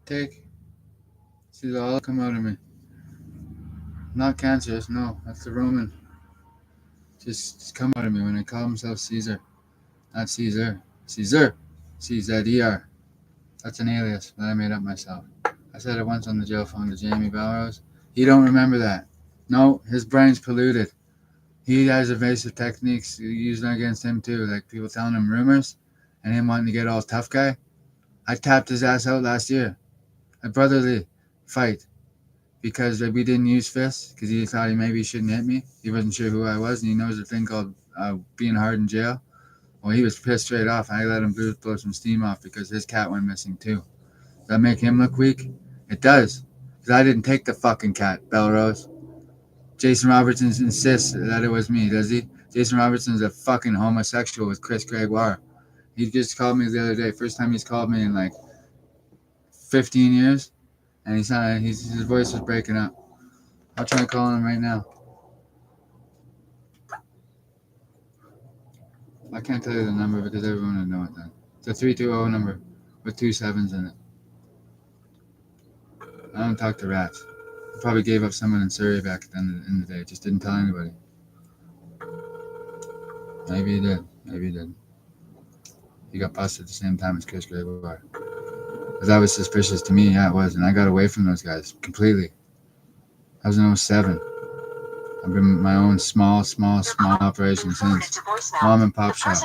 Take. See, all come out of me. Not cancerous, no. That's the Roman. Just come out of me when I call himself Caesar. Not Caesar. Caesar. C-Z-E-R. That's an alias that I made up myself. I said it once on the jail phone to Jamie Belrose. He don't remember that. No, his brain's polluted. He has evasive techniques used against him too, like people telling him rumors and him wanting to get all tough guy. I tapped his ass out last year. A brotherly fight because we didn't use fists because he thought he maybe shouldn't hit me. He wasn't sure who I was and he knows a thing called being hard in jail. Well, he was pissed straight off. I let him blow some steam off because his cat went missing too. Does that make him look weak? It does. Because I didn't take the fucking cat, Belrose. Jason Robertson insists that it was me, does he? Jason Robertson's a fucking homosexual with Chris Gregoire. He just called me the other day. First time he's called me in like 15 years. And his voice was breaking up. I'll try calling him right now. I can't tell you the number because everyone would know it then. It's a 320 number with two sevens in it. I don't talk to rats. I probably gave up someone in Surrey back at the end of the day. Just didn't tell anybody. Maybe he did. Maybe he did. He got busted at the same time as Chris Gregoire. Because that was suspicious to me. Yeah, it was. And I got away from those guys completely. I was in '07. I've been my own small operation since. Mom and pop shop.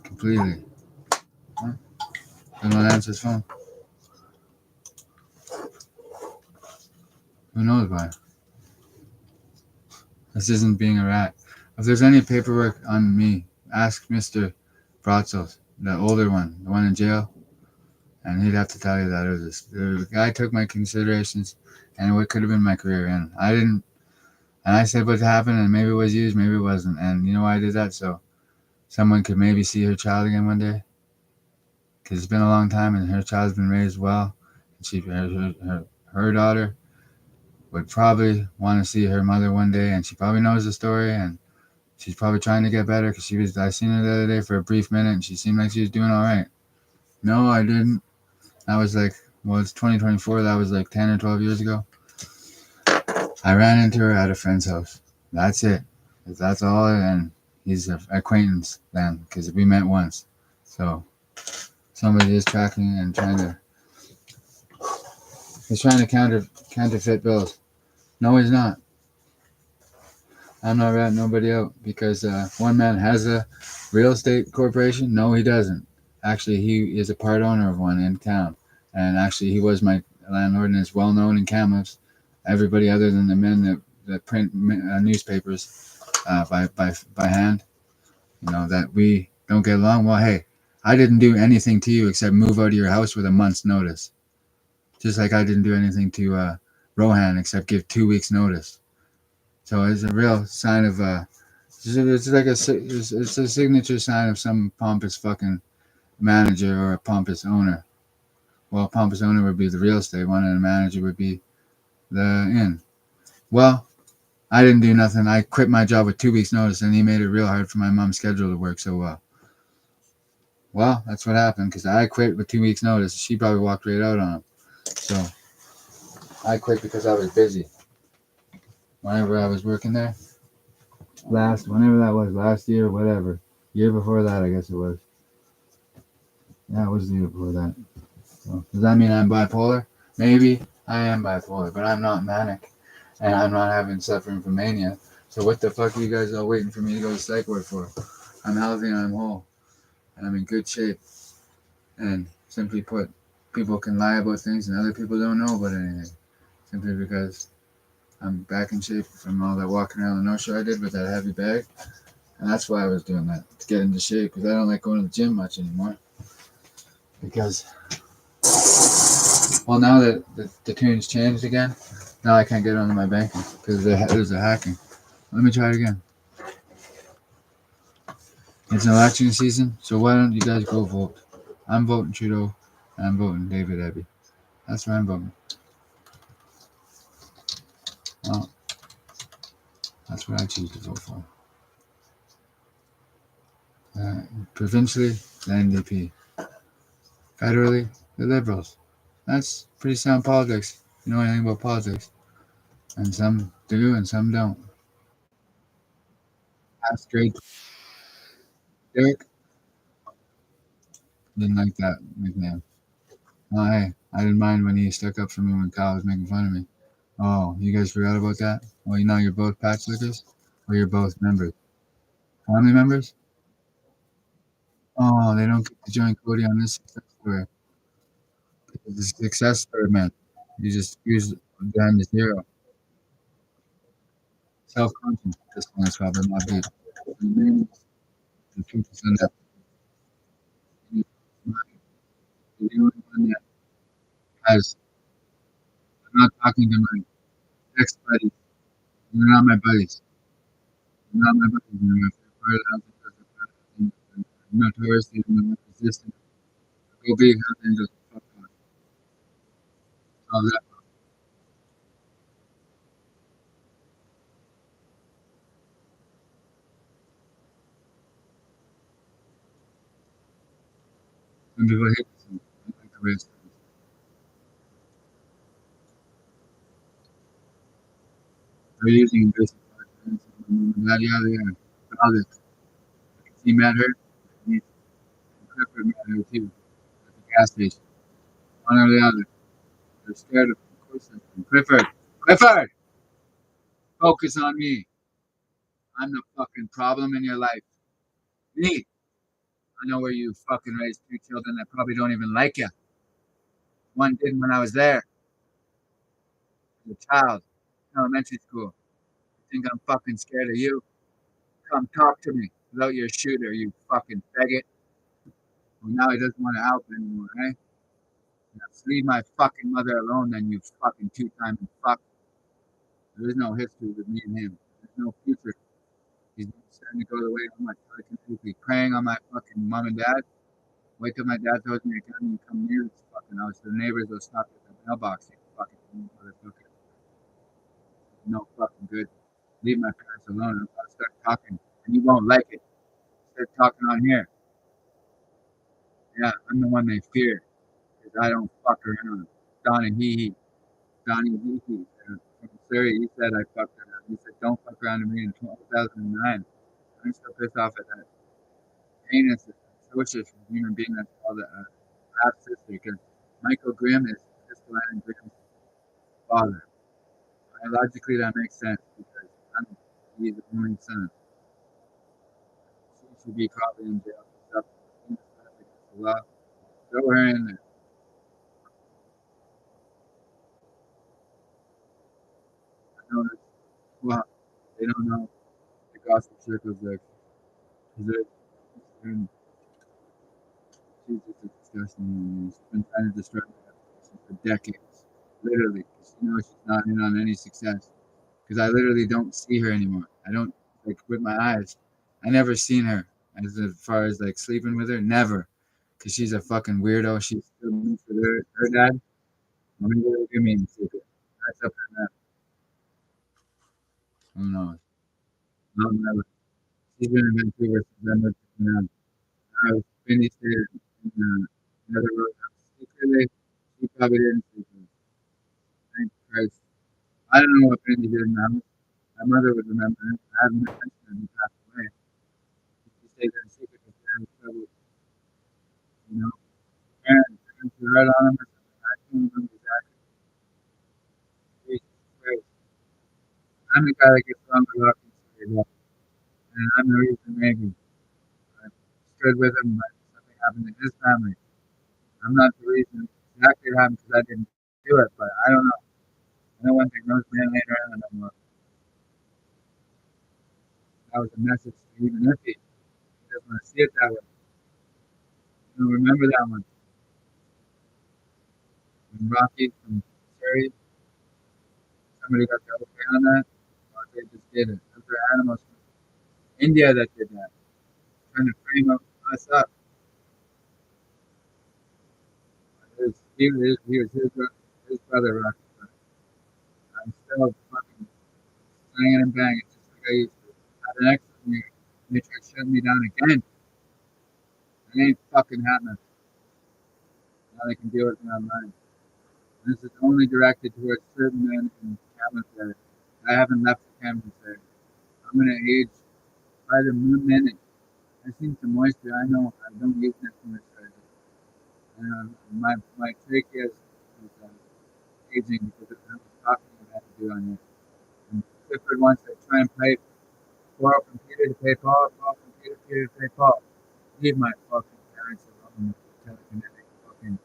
Completely. Huh? Don't want to answer his phone. Who knows why? This isn't being a rat. If there's any paperwork on me, ask Mr. Bratzel, the older one, the one in jail, and he'd have to tell you that it was the guy took my considerations, and what could have been my career in. I didn't, and I said what happened, and maybe it was used, maybe it wasn't, and you know why I did that? So someone could maybe see her child again one day, because it's been a long time, and her child's been raised well, and her daughter would probably want to see her mother one day, and she probably knows the story, and she's probably trying to get better because I seen her the other day for a brief minute, and she seemed like she was doing all right. No, I didn't. That was like, well, it's 2024. That was like 10 or 12 years ago. I ran into her at a friend's house. That's it. That's all, and he's an acquaintance then because we met once. So somebody is tracking and he's trying to counterfeit bills. No, he's not. I'm not ratting nobody out because one man has a real estate corporation. No, he doesn't. Actually, he is a part owner of one in town. And actually, he was my landlord and is well known in Kamloops. Everybody other than the men that print newspapers by hand, that we don't get along. Well, hey, I didn't do anything to you except move out of your house with a month's notice. Just like I didn't do anything to Rohan except give 2 weeks notice. So it's a real sign of it's a signature sign of some pompous fucking manager or a pompous owner. Well, a pompous owner would be the real estate one, and a manager would be the inn. Well, I didn't do nothing. I quit my job with 2 weeks notice, and he made it real hard for my mom's schedule to work so well. Well, that's what happened because I quit with 2 weeks notice. She probably walked right out on him. So I quit because I was busy. Whenever I was working there, whenever that was, last year, whatever, year before that, I guess it was. Yeah, it was the year before that. So, does that mean I'm bipolar? Maybe I am bipolar, but I'm not manic, and I'm not suffering from mania. So what the fuck are you guys all waiting for me to go to psych ward for? I'm healthy and I'm whole, and I'm in good shape. And simply put, people can lie about things, and other people don't know about anything, simply because I'm back in shape from all that walking around the no-show I did with that heavy bag. And that's why I was doing that, to get into shape, because I don't like going to the gym much anymore. Because, well, now that the tune's changed again, now I can't get onto my banking, because there's a hacking. Let me try it again. It's an election season, so why don't you guys go vote? I'm voting Trudeau, and I'm voting David Eby. That's where I'm voting. Well, that's what I choose to vote for. Provincially, the NDP. Federally, the Liberals. That's pretty sound politics. You know anything about politics? And some do, and some don't. That's great. Derek didn't like that nickname. Oh, hey, I didn't mind when he stuck up for me when Kyle was making fun of me. Oh, you guys forgot about that? Well, you know you're both patch lickers, or you're both members. Family members? Oh, they don't get to join Cody on this success story. It's a success story, man. You just use behind the zero. Self-conscious. This one is probably not good. The focus on that. You're the only one that has. I'm not talking to my ex buddies. They're not my buddies. They're not my buddies. They're my part of the house because of notoriously resistant. Go big, help angels. Fuck off. All that. Some people hate this one. I like the way it sounds. They're using invasive parts. Yada yada yada. All this. He met her. And Clifford met her too at the gas station. One or the other. They're scared of him. Of course they're scared. Clifford! Clifford! Focus on me. I'm the fucking problem in your life. Me. I know where you fucking raised two children that probably don't even like you. One did when I was there as a child in elementary school. You think I'm fucking scared of you? Come talk to me without your shooter, you fucking faggot. Well, now he doesn't want to help anymore, eh? Now, just leave my fucking mother alone, then you fucking two-time fuck. There is no history with me and him. There's no future. He's starting to go the way of my telekinetically preying on my fucking mom and dad. Wait till my dad tells me again and come near this fucking house. The neighbors will stop at the mailbox. You fucking motherfucker. No fucking good. Leave my parents alone. I'll start talking. And you won't like it. Start talking on here. Yeah, I'm the one they fear. Because I don't fuck around. Donnie Hee Hee. Donnie Hee Hee. From Surrey, he said I fucked around. He said, don't fuck around to me in 2009. I'm so pissed off at that heinous, atrocious human being that's called a half sister. Because Michael Grimm is Crystal Ann Grimm's father. Biologically, that makes sense because he's the only son. She should be probably in jail for stuff against the law. Throw her in there. I know that's, well, they don't know the gospel circles like, because and she's just a disgusting woman. She's been trying to destroy my reputation for decades. Literally. Because she knows she's not in on any success. Because I literally don't see her anymore. I don't, like, with my eyes. I never seen her as far as, like, sleeping with her. Never. Because she's a fucking weirdo. She's still means for her dad. I mean, what do you mean secret? That's up to them. Who knows? No, never. She's been in Vancouver since I moved to Canada. I was finished here in another road. Secretly, she probably didn't see me. Thank Christ. I don't know what Benny did in the house. My mother would remember him. I haven't mentioned him. He passed away. She stayed there in secret because they had trouble, you know. And she read on him or something. I can't remember exactly. Jesus Christ. I'm the guy that gets along with Rocky Street. And I'm the reason maybe I stood with him when something happened to his family. I'm not the reason exactly what happened because I didn't do it, but I don't know. I know one thing, those men later on, that was a message to even if he doesn't want to see it that way. You know, remember that one when Rocky from Surrey, somebody got the okay on that, or they just did it. Those are animals from India that did that, trying to frame us up. He was his brother Rocky. But I'm still fucking slanging and banging just like I used to. Had an ex with me, and they tried shutting me down again. It ain't fucking happening. Now they can deal with me online. This is only directed towards certain men in Cameron's area. I haven't left the Cameron's area. I'm gonna age by the minute. I seen some moisture. I know I don't use that moisturizer. My trachea is aging because of how much talking I had to do on it. And Clifford wants to try and play Paul from Peter to pay Paul, Paul from Peter, Peter to pay Paul. Leave my fucking parents alone with telekinetic fucking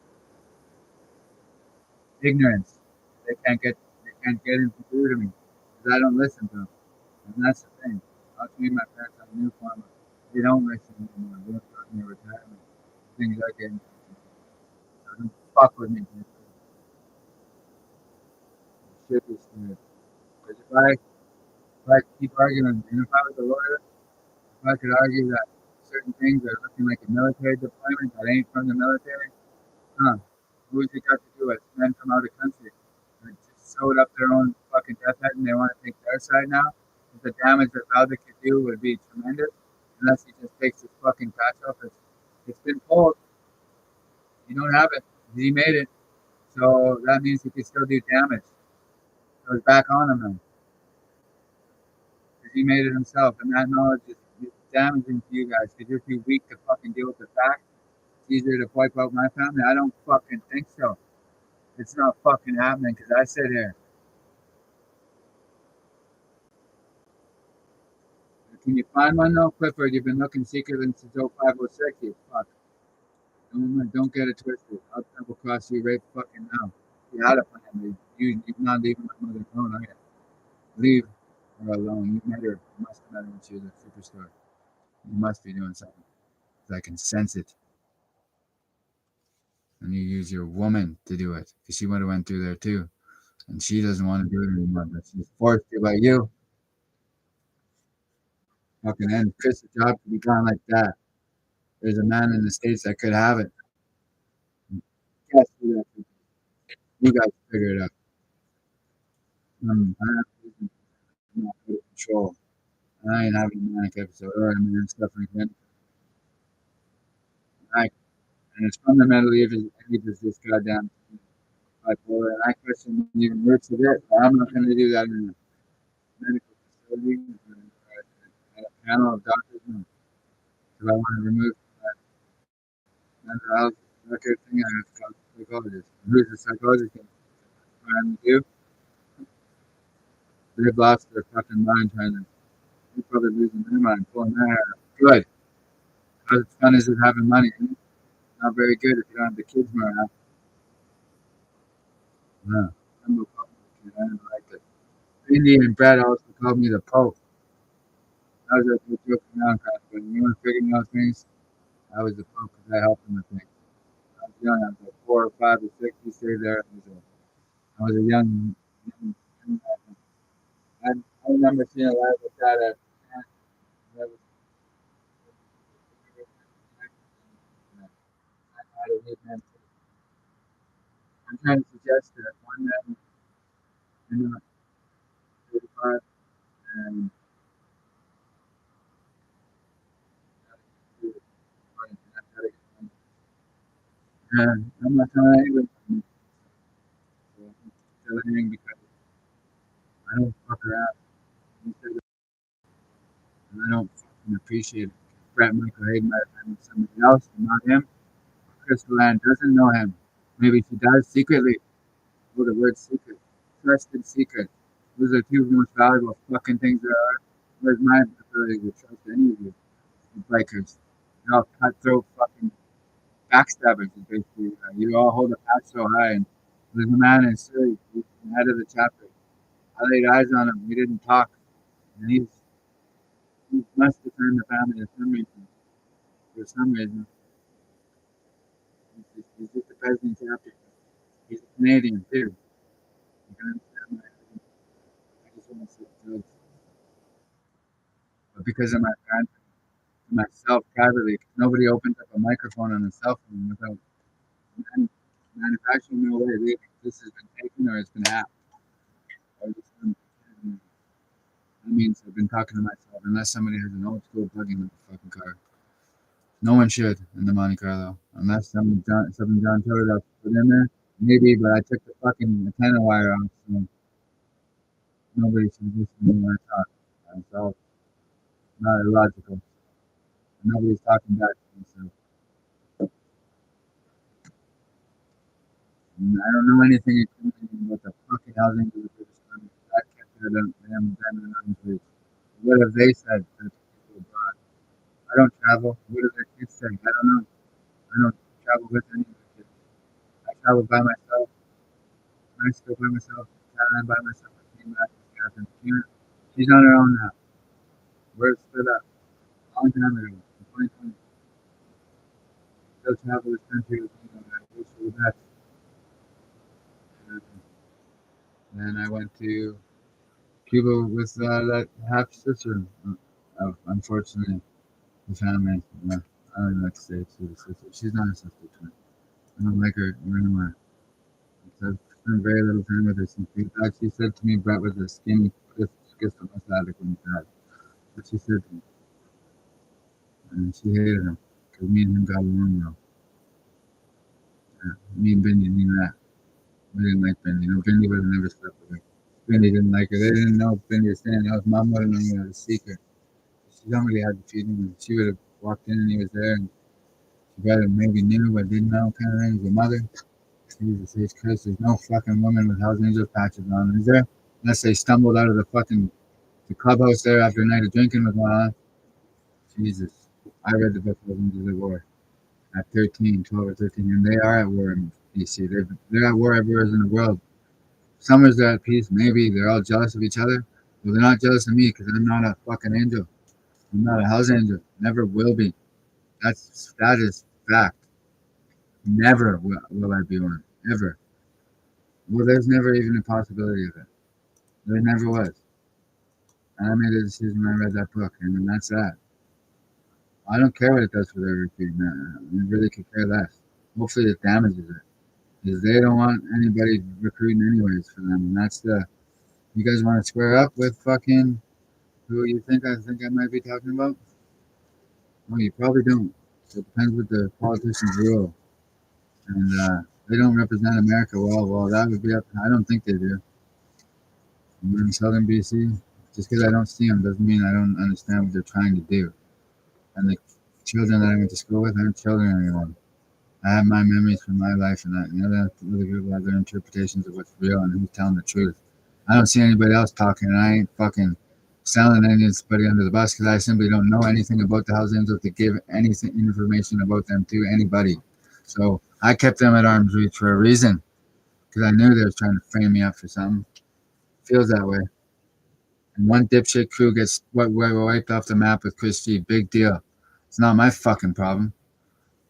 ignorance. They can't get into do to me because I don't listen to them. And that's the thing. I'll train my parents on a new formula. They don't listen anymore. They're talking their retirement. Things like that. So don't fuck with me. Shit is stupid. Because if I keep arguing, and if I was a lawyer, if I could argue that certain things are looking like a military deployment that ain't from the military, huh? Who's it got to do with men from out of country? They just sewed up their own fucking death head and they want to take their side now? The damage that Valda could do would be tremendous unless he just takes his fucking patch off. It's been pulled. You don't have it. He made it. So that means he could still do damage. So it's back on him now. Because he made it himself. And that knowledge is damaging to you guys because you're too weak to fucking deal with the fact. It's easier to wipe out my family. I don't fucking think so. It's not fucking happening because I sit here. Can you find one though, Clifford? You've been looking secretly since 0506. You fuck. Don't get it twisted. I'll double cross you right fucking now. You had a plan. You're not leaving my mother alone, are you? Leave her alone. You met her. You must have met her when she was a superstar. You must be doing something. 'Cause I can sense it. And you use your woman to do it. Because she would have went through there too. And she doesn't want to do it anymore. But she's forced to by you. Fucking end Chris's job to be gone like that. There's a man in the States that could have it. Yes, you guys figure it out. I'm not out of control. I ain't having a manic episode or a man stuff like that. I, and it's fundamentally if it's this goddamn bipolar. And I question even roots of it. I'm not going to do that in a medical facility or at a panel of doctors. No. If I want to remove that mental health record thing, I have to call the psychologist. Who's the psychologist going to do? They've lost their fucking mind trying to. They're probably losing their mind, pulling their hair out. Good. How fun is it having money? Not very good if you don't have the kids more. No. I'm a Republican. I didn't like it. Indian Brad also called me the Pope. I was just joking around kind of, but when you were figuring out things, I was the Pope because I helped him with things. I was young. I was like 4 or 5 or 6. He stayed there. I was a young I remember seeing a lot of that at that was I don't need men. I'm trying to suggest that one man in the 35 and I'm not telling anybody anything because I don't fuck around. And I don't fucking appreciate it. Brett Michael Hayden might have been with somebody else, but not him. Crystal Ann doesn't know him. Maybe she does secretly. Oh, the word secret. Trusted secret. Those are two most valuable fucking things there are. Where's my ability to trust any of you bikers? You're all cutthroat fucking backstabbers, basically. You all hold a patch so high. And there's a man in Surrey, he's the head of the chapter. I laid eyes on him. We didn't talk. And he must defend the family for some reason. For some reason. He's just a president chapter. He's a Canadian, too. You can understand my I just want to say drugs. But because of my parents, myself privately, nobody opens up a microphone on a cell phone without manufacturing no way. This has been taken or it's been hacked. Or this one, that means I've been talking to myself unless somebody has an old school plug-in in the fucking car. No one should in the Monte Carlo unless something John Taylor put in there. Maybe, but I took the fucking antenna wire off, so nobody should listen to me when I talk. It's all not illogical. Nobody's talking back to me, so I don't know anything incriminating about the fucking housing of the British Columbia. I kept it them in arm's reach. What have they said? That people abroad? I don't travel. What do their kids say? I don't know. I don't travel with any of the kids. I travel by myself. Mexico by myself. Thailand by myself. I came back with Catherine. She's on her own now. We're split up. A long time ago. In 2020. Still travel this country with me. And I wish for the best. And I went to Cuba with that half sister. Unfortunately, the family. I don't like to say she's a sister. She's not a sister to me. I don't like her anymore. I've spent very little time with her since she said to me Brett was a skinny, just the most addict when he died. But she said to me, and she hated him because me and him got along well. Yeah, me and Bindi knew that. We didn't like Bindi. No, Bindi would have never slept with her. Bindi didn't like her. They didn't know Bindi was staying out. Mom would have known he was a secret. Somebody had to feed him. She would have walked in and he was there. And she probably maybe knew but didn't know kind of thing. The mother. Jesus H. Christ, there's no fucking woman with Hells Angels patches on, is there? Unless they stumbled out of the clubhouse there after a night of drinking with one on. Jesus. I read the book Hells Angels at War at 13, 12 or 13, and they are at war in BC. They're at war everywhere in the world. Some is at peace, maybe they're all jealous of each other. Well, they're not jealous of me because I'm not a fucking angel. I'm not a Hells Angel. Never will be. That is fact. Never will I be one. Ever. Well, there's never even a possibility of it. There never was. And I made a decision when I read that book, and then that's that. I don't care what it does for their recruiting. I really could care less. Hopefully, it damages it because they don't want anybody recruiting anyways for them. And that's the you guys want to square up with fucking who you think I might be talking about. Well, you probably don't. It depends what the politicians rule, and they don't represent America well. Well, that would be up. I don't think they do. I'm in southern BC. Just because I don't see them doesn't mean I don't understand what they're trying to do. And the children that I went to school with aren't children anymore. I have my memories from my life, and other people have their interpretations of what's real and who's telling the truth. I don't see anybody else talking, and I ain't fucking selling anybody under the bus because I simply don't know anything about the Hells Angels to give anything information about them to anybody. So I kept them at arm's reach for a reason because I knew they were trying to frame me up for something. Feels that way. And one dipshit crew gets wiped off the map with Chris G. Big deal. It's not my fucking problem.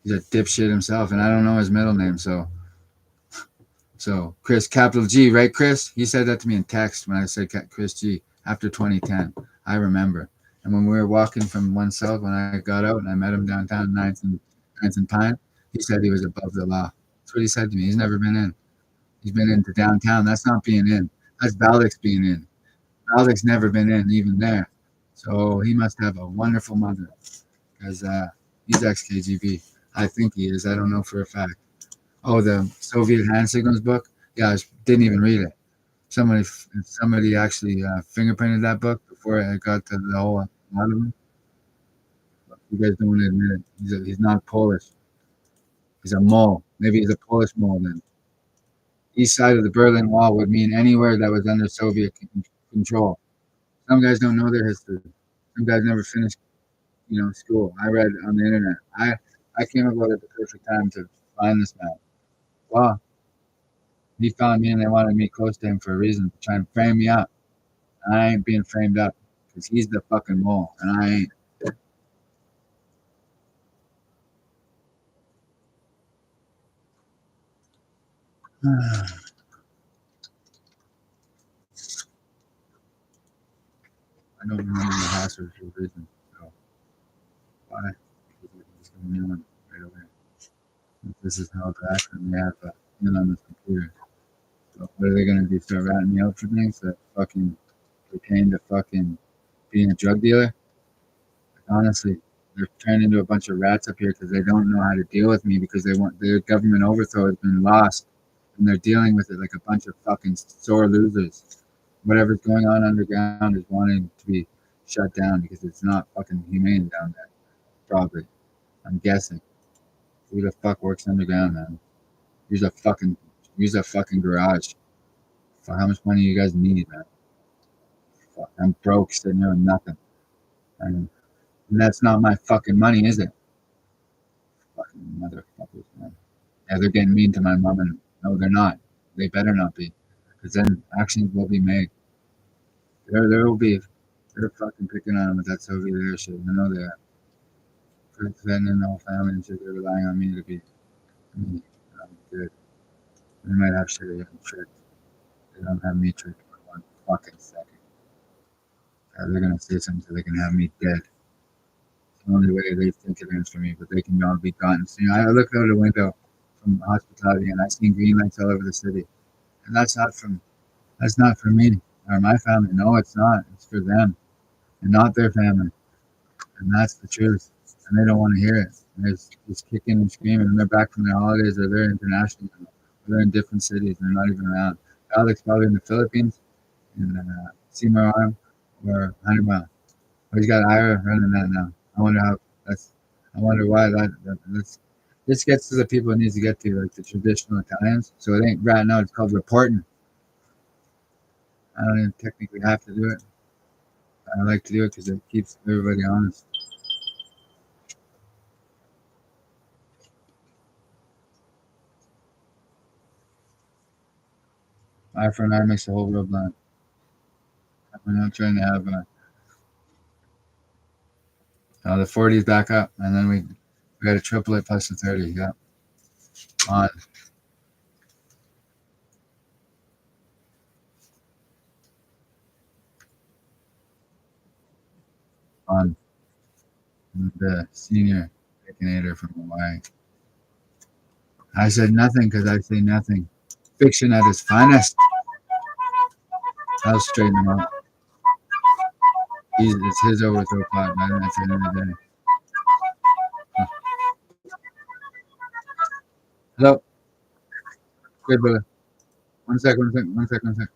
He's a dipshit himself, and I don't know his middle name. So Chris, capital G, right, Chris? He said that to me in text when I said Chris G after 2010. I remember. And when we were walking from 1 South, when I got out and I met him downtown, Ninth and Pine, he said he was above the law. That's what he said to me. He's never been in. He's been into downtown. That's not being in. That's Valdek's being in. Valdek's never been in, even there. So he must have a wonderful mother because he's ex-KGB. I think he is. I don't know for a fact. Oh, the Soviet hand signals book? Yeah, I didn't even read it. Somebody actually fingerprinted that book before I got to the whole lot of them. You guys don't want to admit it. He's not Polish. He's a mole. Maybe he's a Polish mole then. East side of the Berlin Wall would mean anywhere that was under Soviet control. Some guys don't know their history. Some guys never finished, school. I read on the internet. I came about at the perfect time to find this man. Well, he found me and they wanted me close to him for a reason, to try and frame me up. And I ain't being framed up because he's the fucking mole, and I ain't. I don't remember the password for a reason. So why? Because it's going on right away. If this is how to act, and we have in on this computer. So what are they gonna do? Start ratting me out for things that fucking pertain to fucking being a drug dealer? Honestly, they're turning into a bunch of rats up here because they don't know how to deal with me because they want their government overthrow has been lost. and they're dealing with it like a bunch of fucking sore losers. Whatever's going on underground is wanting to be shut down because it's not fucking humane down there. Probably, I'm guessing. Who the fuck works underground, man? Use a fucking use a fucking garage. For how much money you guys need, man? Fuck, I'm broke, sitting there with nothing, and that's not my fucking money, is it? Fucking motherfuckers, man. Yeah, they're getting mean to my mom, and no, they're not. They better not be, because then actions will be made. There will be. They're fucking picking on them with that Soviet era shit. I know they are. For defending the whole family and shit, they're relying on me to be me. I'm good. They might have shit again, tricked. They don't have me tricked for one fucking second. They're gonna say something so they can have me dead. It's the only way they think it is for me, but they can all be gotten. So, I looked out the window from hospitality and I seen green lights all over the city. And that's not for me or my family. No, it's not. It's for them and not their family. And that's the truth. And they don't want to hear it. And they're just kicking and screaming. And they're back from their holidays or they're international. Or they're in different cities. And they're not even around. Alex probably in the Philippines, in Seymour Arm, or 100 Mile. Oh, he's got Ira running that now. I wonder how that's. I wonder why that's. This gets to the people it needs to get to, like the traditional Italians. So it ain't right now. It's called reporting. I don't even technically have to do it. I like to do it because it keeps everybody honest. Eye for an eye makes the whole world blind. We're not trying to have the 40s back up, and then we got a triple it plus the 30. Yeah, on on the senior Baconator from Hawaii. I said nothing because I say nothing. Fiction at its finest. I'll straighten him out. It's his overthrow pot, man. At the end of the day. Hello, good brother. One sec, one sec, one sec, one sec.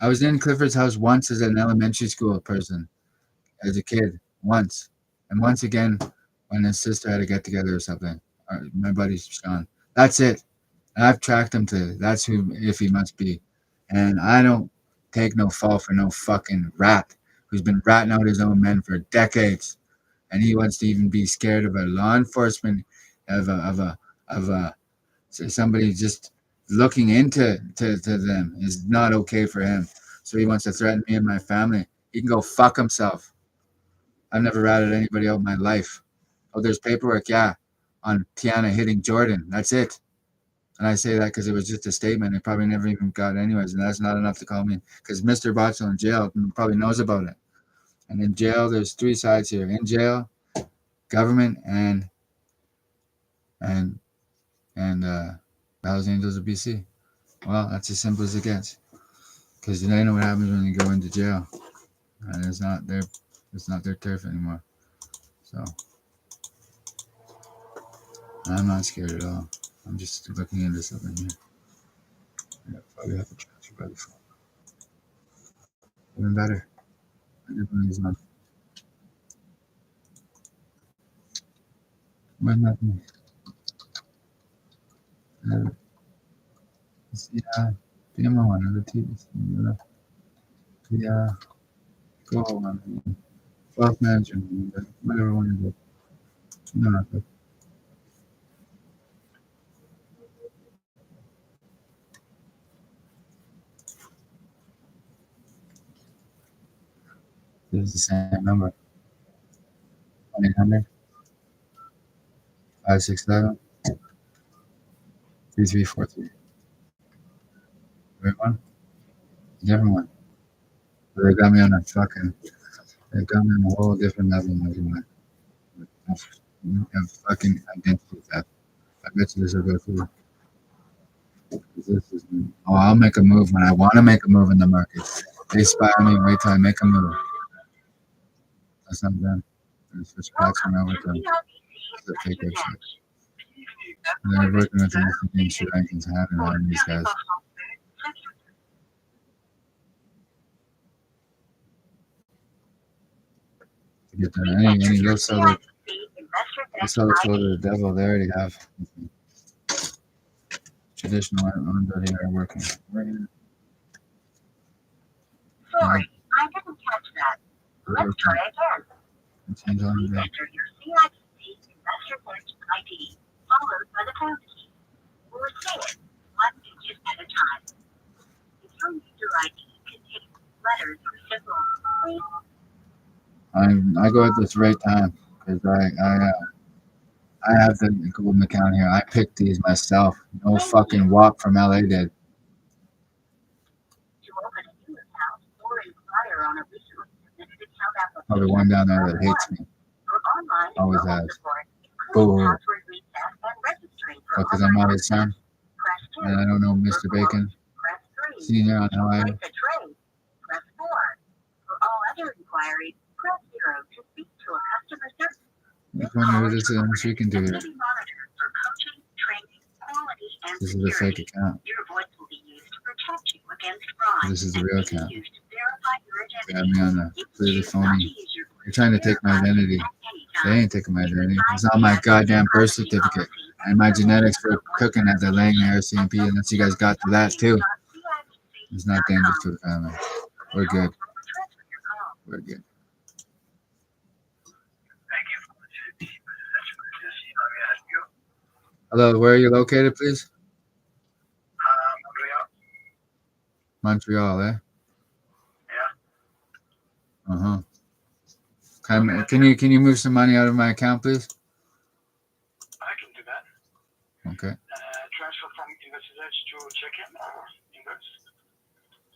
I was in Clifford's house once as an elementary school person, as a kid, once, and once again when his sister had a get together or something. My buddy Sean. That's it. And I've tracked him to. That's who if he must be, and I don't take no fall for no fucking rat who's been ratting out his own men for decades, and he wants to even be scared of a law enforcement of a somebody just looking to them is not okay for him. So he wants to threaten me and my family. He can go fuck himself. I've never ratted anybody out in my life. Oh, there's paperwork, yeah, on Tiana hitting Jordan. That's it. And I say that because it was just a statement. It probably never even got anyways, and that's not enough to call me. Because Mr. Botchel in jail probably knows about it. And in jail, there's three sides here: in jail, government, and and Hells Angels of BC. Well, that's as simple as it gets. Because they know what happens when you go into jail, and it's not their turf anymore. So I'm not scared at all. I'm just looking into something here. Yeah, probably have to transfer by the phone. Even better. Everybody's on. Why not me? Yeah, prima one of the teams. Yeah, go on. Wealth management, whatever one you do. No, not good. This is the same number. 1-800 567 3343. Right one? Different one. But they got me on a fucking, they got me on a whole different level. Everyone. Of fucking identity theft. I bet you this will go through. This is, oh, I'll make a move when I want to make a move in the market. They spy on me, wait till I make a move. That's not done. There's switch backs when I went to the fake website. And they're working with the messaging shit I can have and on these guys. To get there. Any they'll sell the flow to the devil. They already have traditional under here working. Sorry, I didn't catch that. Let's try again. Change on the enter your CIC investor search ID, followed by the pound key. Or say it one digit at a time. If your user ID contains letters or symbols, please. I go at this right time because I have the golden account here. I picked these myself. No fucking walk from LA did. To open a new account or inquire on a recently submitted account application. Probably one down there that hates me. Always has. Boo. Because I'm not his son. And I don't know Mr. Bacon. Senior on how I. Press 4. For all other inquiries, press 0 to speak to a customer service. I wonder who this is. I'm speaking to here. This is a fake account. This is the real account. They have me on the clearly phony. They're trying to take my identity. They ain't taking my identity. It's not my goddamn birth certificate. And my genetics for cooking at the laying the RCMP, unless you guys got to that too. It's not dangerous to the family. We're good. We're good. Hello, where are you located, please? Montreal, eh? Yeah. Uh-huh. Can you move some money out of my account, please? I can do that. Okay. Transfer from investor to check-in or invoice?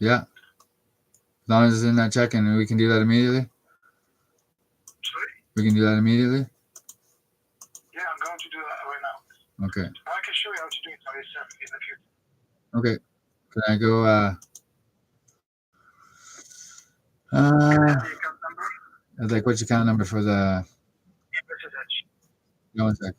Yeah. As long as it's in that check-in, we can do that immediately? Sorry? We can do that immediately? Yeah, I'm going to do that right now. Okay. I can show you how to do it myself in the future. Okay. Can I go, like, what's your account number for the... No, one sec.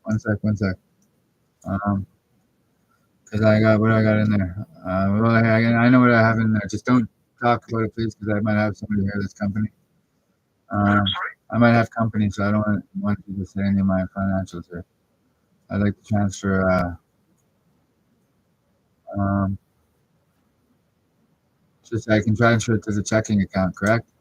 One sec. Cause I got what I got in there. Well, I know what I have in there. Just don't talk about it, please, because I might have somebody here that's company. I might have company, so I don't want you to say any of my financials here. I'd like to transfer. Um, just I can transfer it to the checking account, correct?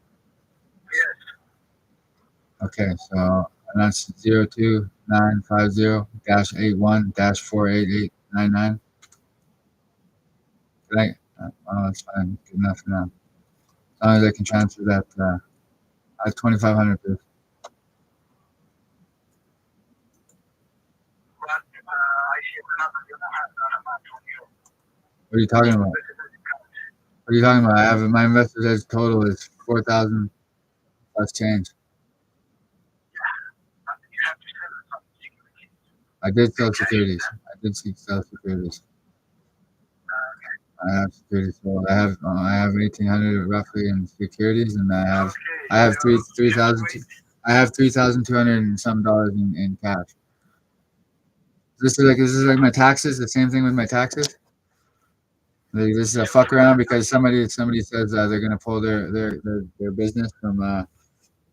Okay, so and that's 02950-81-48899. Right. Oh, that's fine. Good enough for now. As long as I can transfer that. I have 2,500, please. What are you talking about? What are you talking about? I have my investors edge total is 4,000 plus change. I did sell securities. I did sell securities. I have securities. So I have 1,800 roughly in securities, and I have 3,000. I have 3,200 and some dollars in cash. This is like my taxes. The same thing with my taxes. Like, this is a fuck around because somebody says they're gonna pull their business from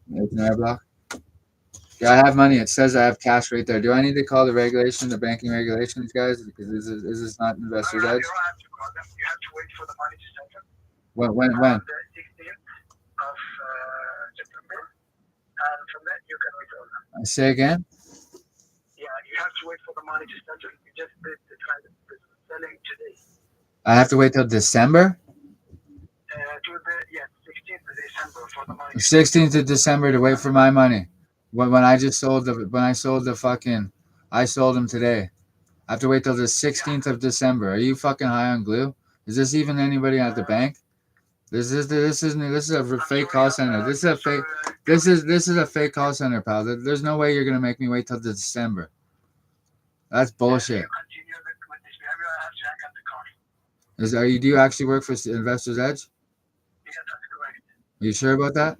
their block. Yeah, I have money. It says I have cash right there. Do I need to call the banking regulations, guys? Because this is not Investor's Edge. When? Say again. I have to wait till December. 16th of December to wait for my money. When I just sold I sold them today. I have to wait till the 16th of December. Are you fucking high on glue? Is this even anybody at the bank? This is a fake call center. This is a fake call center, pal. There's no way you're gonna make me wait till December. That's bullshit. Do you actually work for Investors Edge? Are you sure about that?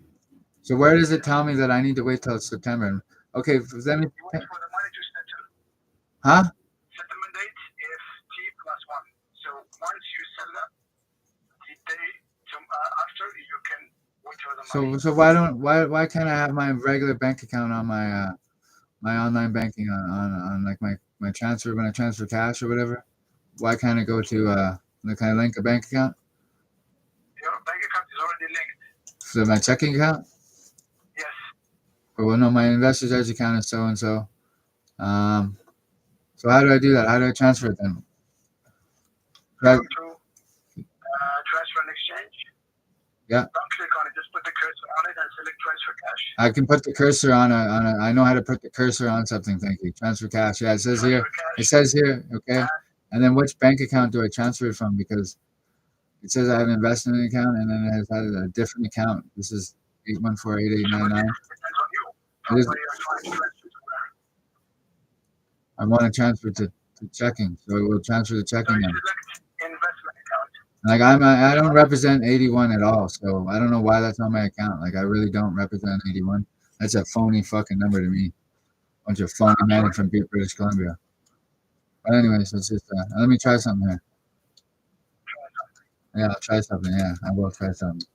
So where does it tell me that I need to wait till September? Okay, let me. Huh? So why can't I have my regular bank account on my online banking on like my transfer when I transfer cash or whatever? Why can't I go to can I link a bank account? So my checking account? Well, no, my Investors Edge account is so and so. So how do I do that? How do I transfer it then? Right. Yeah. I can put the cursor on I know how to put the cursor on something. Thank you. Transfer cash. Yeah, it says here. It says here. Okay. And then which bank account do I transfer it from? Because it says I have an investment account, and then it has a different account. This is 8148899. I want to transfer to checking, so we'll transfer to checking now. Like I don't represent 81 at all, so I don't know why that's on my account. Like I really don't represent 81. That's a phony fucking number to me. Bunch of phony men from British Columbia. But anyways, let's just let me try something here. Yeah, I'll try something. Yeah, I will try something.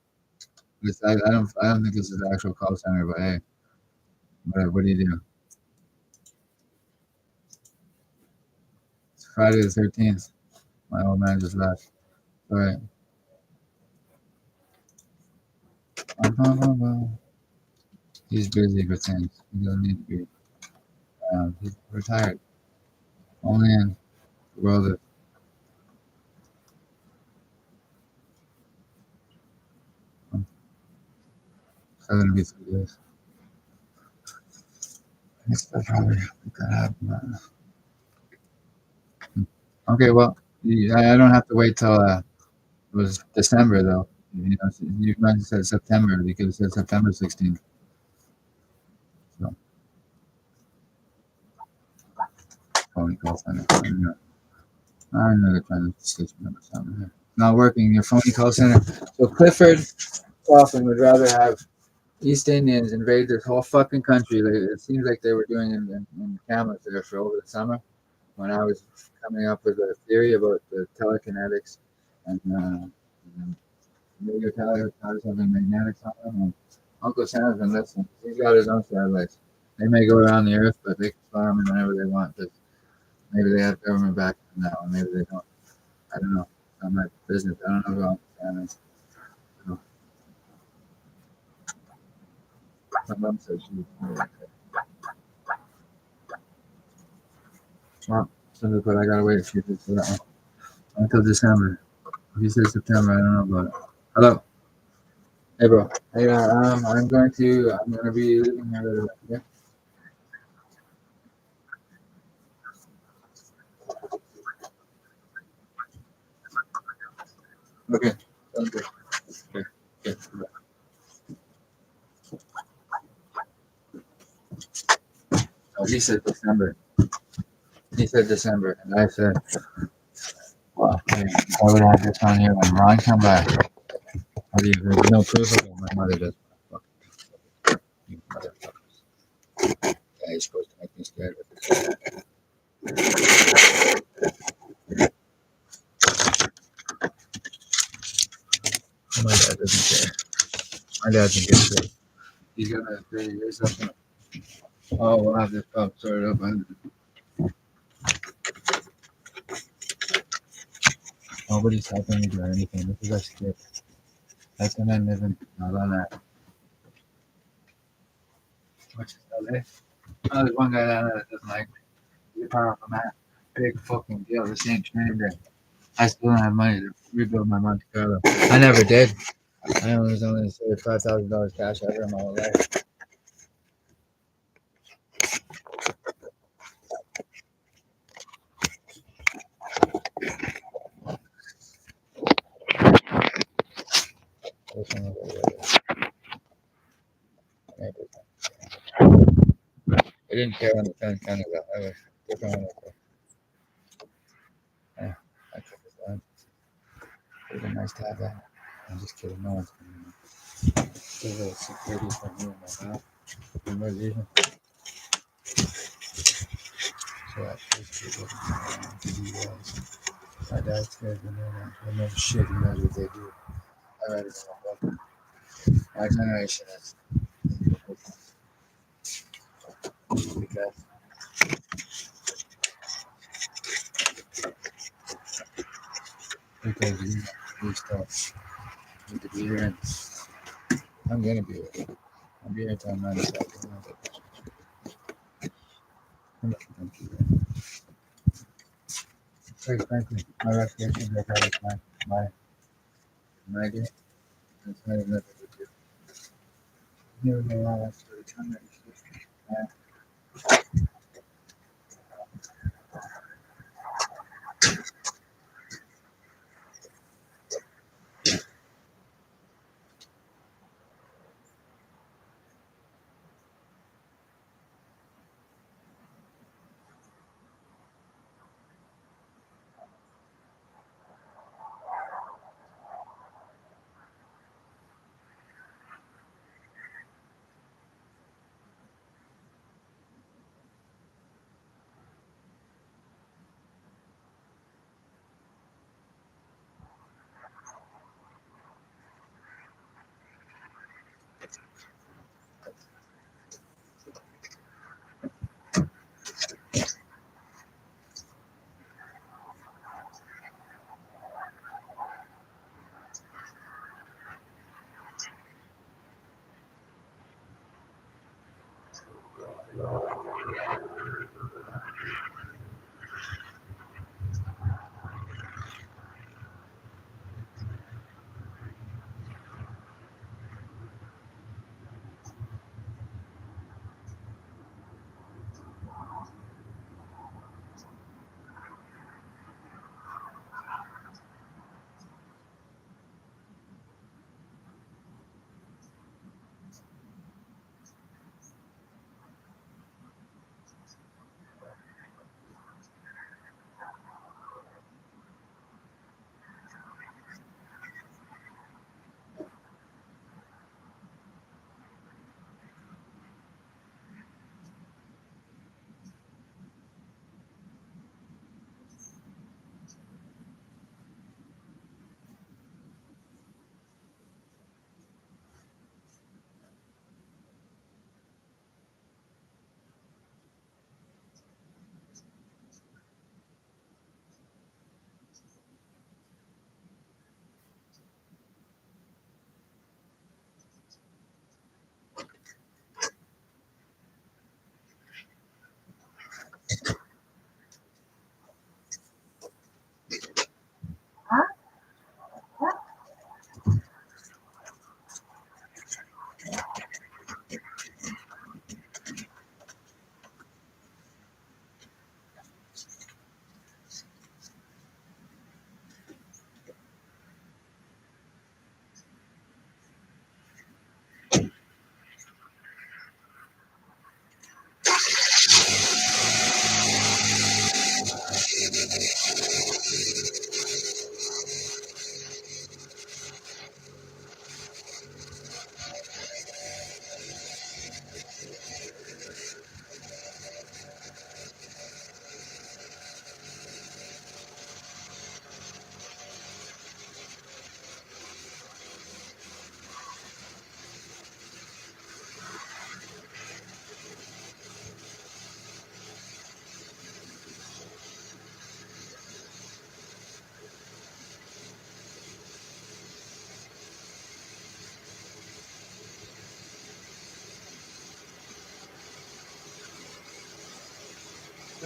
I don't think this is the actual call center, but hey, what do you do? It's Friday the 13th. My old man just left. All right. He's busy with things. He doesn't need to be. He's retired. Only in the world of. It's going to be 3 days. I probably could happen. Okay, well, I don't have to wait till it was December though. You know, you might have said September because it said September 16th. So, phone call center. I know they're trying to stitch me up or something here. Not working. Your phony call center. So Clifford Coughlin would rather have East Indians invade this whole fucking country. It seems like they were doing in cameras there for over the summer when I was coming up with a theory about the telekinetics and radio towers having magnetics on them. And Uncle Sam's been listening. He's got his own satellites. They may go around the earth, but they can fly them whenever they want. But maybe they have government back now, and maybe they don't. I don't know. It's not my business. I don't know who Uncle Sam is. So, my mom said she was. Well, so, but I gotta wait a few days for that one until December. If you say September, I don't know about it. Hello, hey bro. Hey, I'm gonna be leaving here later. Yeah. Okay. Sounds good. Okay. Okay. Oh, he said December. He said December, and I said, well, hey, I would have this on here when Ron come back. How do you? There's no proof of it. My mother does. Fuck you, motherfuckers. Yeah, you're supposed to make me scared with this. My dad doesn't care. My dad doesn't give a shit. He's gonna say, here's something. Oh, we'll have this problem sorted out. Nobody's helping me do anything. This is a script. That's an end living. Not on that. Which is LA. Oh, there's one guy down there that doesn't like me. He's a powerful man. Big fucking deal. This ain't training day. I still don't have money to rebuild my Monte Carlo. I never did. I was only saved $5,000 cash ever in my whole life. This one was I didn't care when the pen kind of got. I was different when yeah, I took it down. It was nice to have that. I'm just kidding. No one's going to give a security for me in my mouth. In my vision. So that basically what my dad scares me now. I know shit. He knows what they do. I rather than my generation is because we still need to be here. And I'm gonna be here. I'll be here until I'm 95. Thank you. Quite frankly, my reputation is like my idea. It's not even nothing to do. You never know how that's for the time that you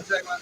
Diba?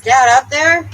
Dad, up there?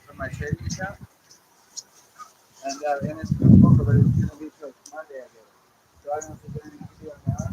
from my trading account, and it's going over, but it's going to be till Monday, I guess. So I don't know if there's anything to do on that.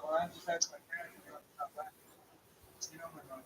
Well, I just had my parents, you know, my mom.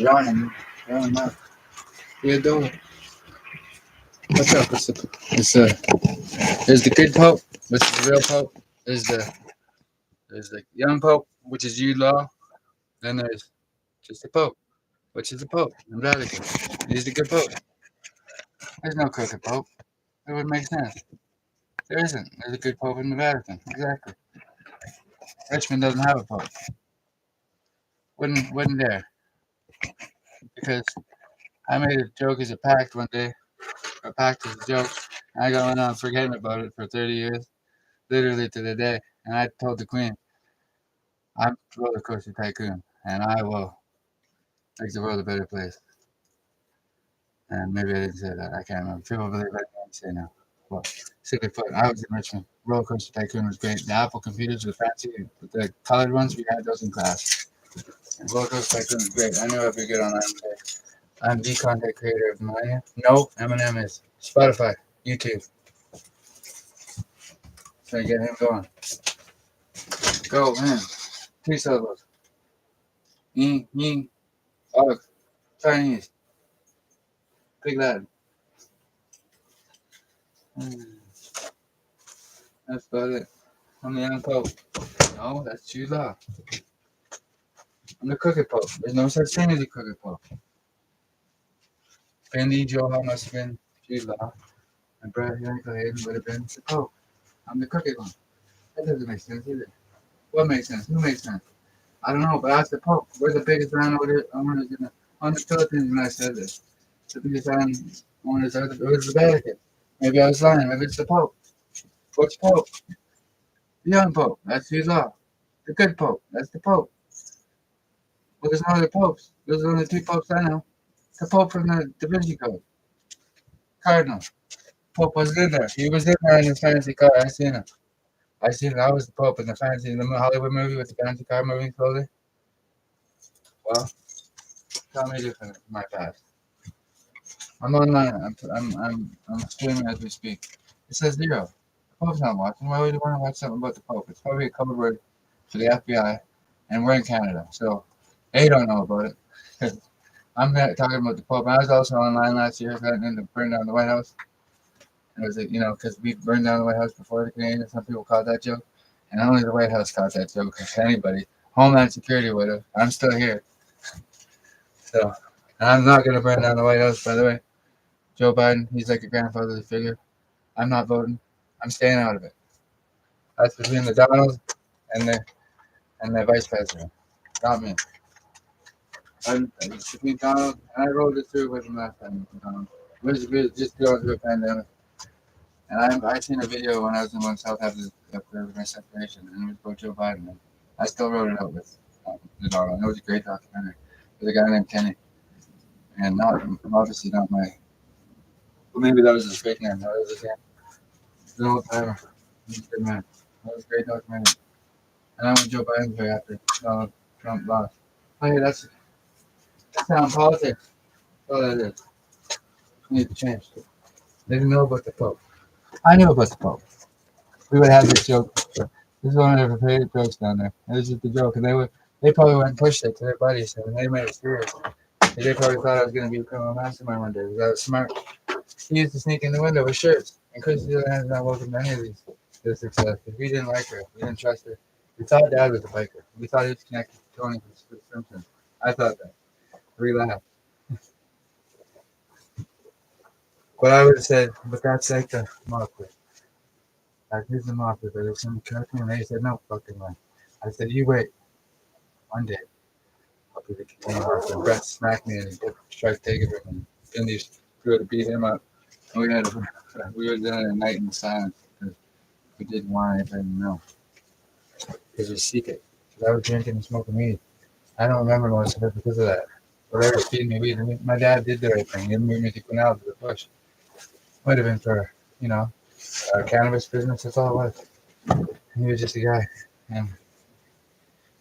Running. Running up. What you doing? What's up? What's up? There's the good Pope, which is the real Pope. There's the young Pope, which is Jude Law. Then there's just the Pope, which is the Pope in Vatican. He's the good Pope. There's no crooked Pope. It would make sense. There isn't. There's a good Pope in the Vatican. Exactly. Richmond doesn't have a Pope. Wouldn't dare. Because I made a joke as a pact one day. A pact as a joke. And I got on forgetting about it for 30 years. Literally to the day. And I told the Queen, I'm roller coaster tycoon. And I will make the world a better place. And maybe I didn't say that. I can't remember. People believe I didn't say now. Well, simply put, I was in Richmond. Roller coaster tycoon was great. The Apple computers were fancy. The colored ones, we had those in class. And roller coaster tycoon was great. I knew I'd be good on that. I'm the content creator of Millennia. No, Eminem is. Spotify, YouTube. Trying to get him going. Go, man. Three syllables. Ying, ying, og, Chinese. Big lad. That's about it. I'm the young Pope. No, that's Jude Law. I'm the crooked Pope. There's no such thing as a crooked Pope. Bendy Joel must have been Jude Law. And Brad Hayden would have been the Pope. I'm the crooked one. That doesn't make sense either. What makes sense? Who makes sense? I don't know, but ask the Pope. We're the biggest landowners on the Philippines when I said this. The biggest island owners are it was the Vatican. Maybe I was lying. Maybe it's the Pope. Which Pope? The young Pope. That's who's off. The good Pope. That's the Pope. Well, there's no other popes. There's only two popes I know. The Pope from the Da Vinci Code. Cardinal. Pope was in there. He was in there in his fancy car. I seen him. I seen him. I was the Pope in the fancy in the Hollywood movie with the fancy car moving slowly. Well, tell me different from my past. I'm online. I'm streaming as we speak. It says zero. The Pope's not watching. Why would you want to watch something about the Pope? It's probably a code word for the FBI, and we're in Canada, so they don't know about it. I'm not talking about the Pope. I was also online last year threatening to burn down the White House. And it was, because we burned down the White House before the Canadians. Some people caught that joke, and only the White House caught that joke. If anybody, Homeland Security would have. I'm still here, so and I'm not gonna burn down the White House. By the way, Joe Biden, he's like a grandfatherly figure. I'm not voting. I'm staying out of it. That's between the Donald and the vice president, not me. It's between Donald, and I rolled it through with him last time. Donald. We was just going through a pandemic. And I seen a video when I was in one South after my separation, and it was about Joe Biden. And I still wrote it out with the Donald. It was a great documentary with a guy named Kenny, and not obviously not my. Well, maybe that was his fake name. That was his name. He's an old timer. He's a good man. That was a great documentary. And I went Joe Biden's way after Trump lost. Oh, yeah, that's sound politics. Oh, that is. We need to change. They didn't know about the Pope. I knew about the Pope. We would have this joke. This is one of their favorite jokes down there. It was just a joke, and they probably went and pushed it to their buddies, and they made it serious. They probably thought I was going to be a criminal mastermind one day because I was smart. He used to sneak in the window with shirts, and Chrissy is not welcome to any of these this success because we didn't like her, we didn't trust her. We thought Dad was a biker. We thought he was connected to Tony from Simpson. I thought that. We laughed. But I would have said, but that's like the mafia. Like, here's the mafia. There's some correct me, and they said, no fucking way. I said, you wait. One day, I'll be the king of the Brett smacked me and he tried to take it from me. Then he threw to beat him up. And we were doing it at night in silence because we didn't want anybody to know. Because we seek it. Because I was drinking and smoking weed. I don't remember most of it because of that. But they were feeding me weed. And my dad did the right thing. He didn't move me to Quinell to the bush. Might have been for, cannabis business. That's all it was. He was just a guy. And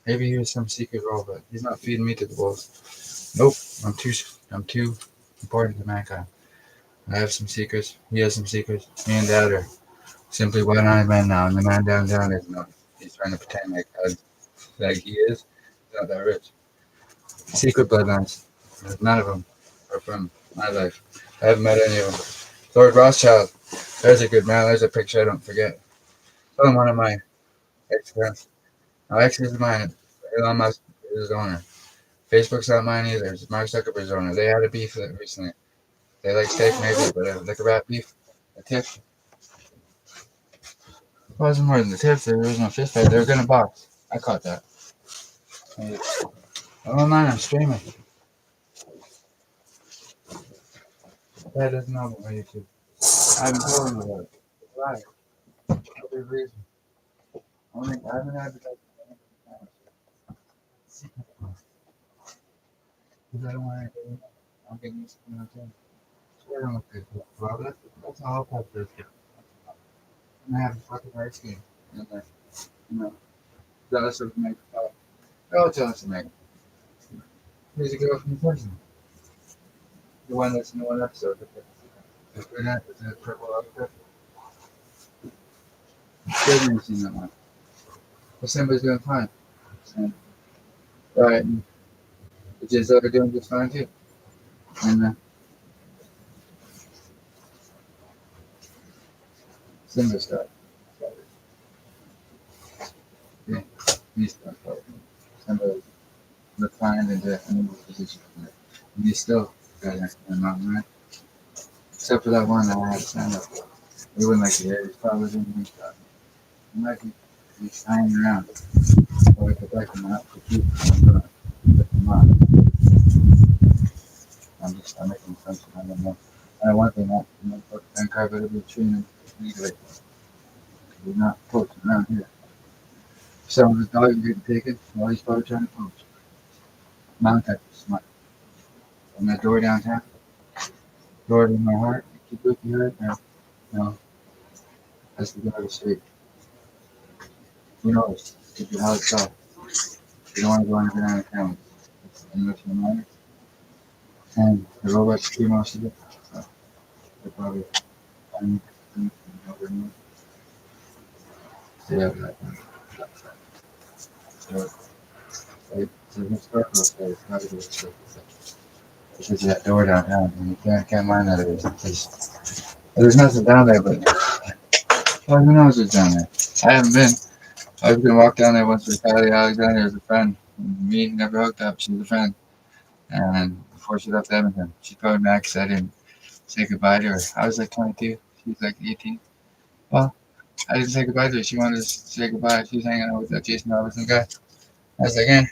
maybe he was some secret role, but he's not feeding me to the wolves. Nope. I'm too important to mankind. I have some secrets. He has some secrets. Me and Dad are simply one-eyed men now, and the man downtown isn't. He's trying to pretend like he is. He's not that rich. Secret bloodlines. None of them are from my life. I haven't met any of them. Lord Rothschild. There's a good man. There's a picture I don't forget. Tell one of my ex-friends. No, exes of mine. Elon Musk is his owner. Facebook's not mine either. It's Mark Zuckerberg's owner. They had a beef recently. They like steak maybe, but like a rat beef, a tip. It wasn't more than the tips. There was no fist fight. They were gonna box. I caught that. Oh man, I'm streaming. That doesn't know about my YouTube. I haven't told him about it. Why? No big reason. I haven't advertised. Because I don't want anything. I'm getting used to it. Swear on the Facebook. Well, that's all I'll put this. And I have a fucking rights game. And jealous of Meg. They're all jealous of Meg. Here's a girl from the person. The one that's in the one episode. The brunette with the purple outfit. Still haven't seen that one. But somebody's doing fine. So, right. The Jizzle are doing just fine too. And Simba's got. Yeah, he's got. Simba's reclined into a new position. And he's still got an mountain, right? Except for that one that I had to stand up. We wouldn't like to hear. He's probably doing his job. He might be hanging around. Or we could back him out to keep him up. that one thing that uncovered every tree and legally. We're not poaching around here. Selling his dog and getting taken while he's probably trying to poach. Mount that smart. And that door downtown, door to my heart, keep looking at it now. No, that's the door of the street. Who knows? Could be how it's up. You don't want to go anywhere down the town. It's English and minor. And the robots do most of it. So they're probably finding things and nobody knows. So yeah, so it's a historical state. It's not a good historical state. Because that door downtown, and you can't mind that it is. There's nothing down there, but well, who knows what's down there? I haven't been. I was gonna walk down there once with Kylie Alexander as a friend. Me never hooked up. She was a friend, and before she left Edmonton, she called me back 'cause I didn't say goodbye to her. I was like 22. She was like 18. Well, I didn't say goodbye to her. She wanted to say goodbye. She was hanging out with that Jason Robertson guy. I was like, eh,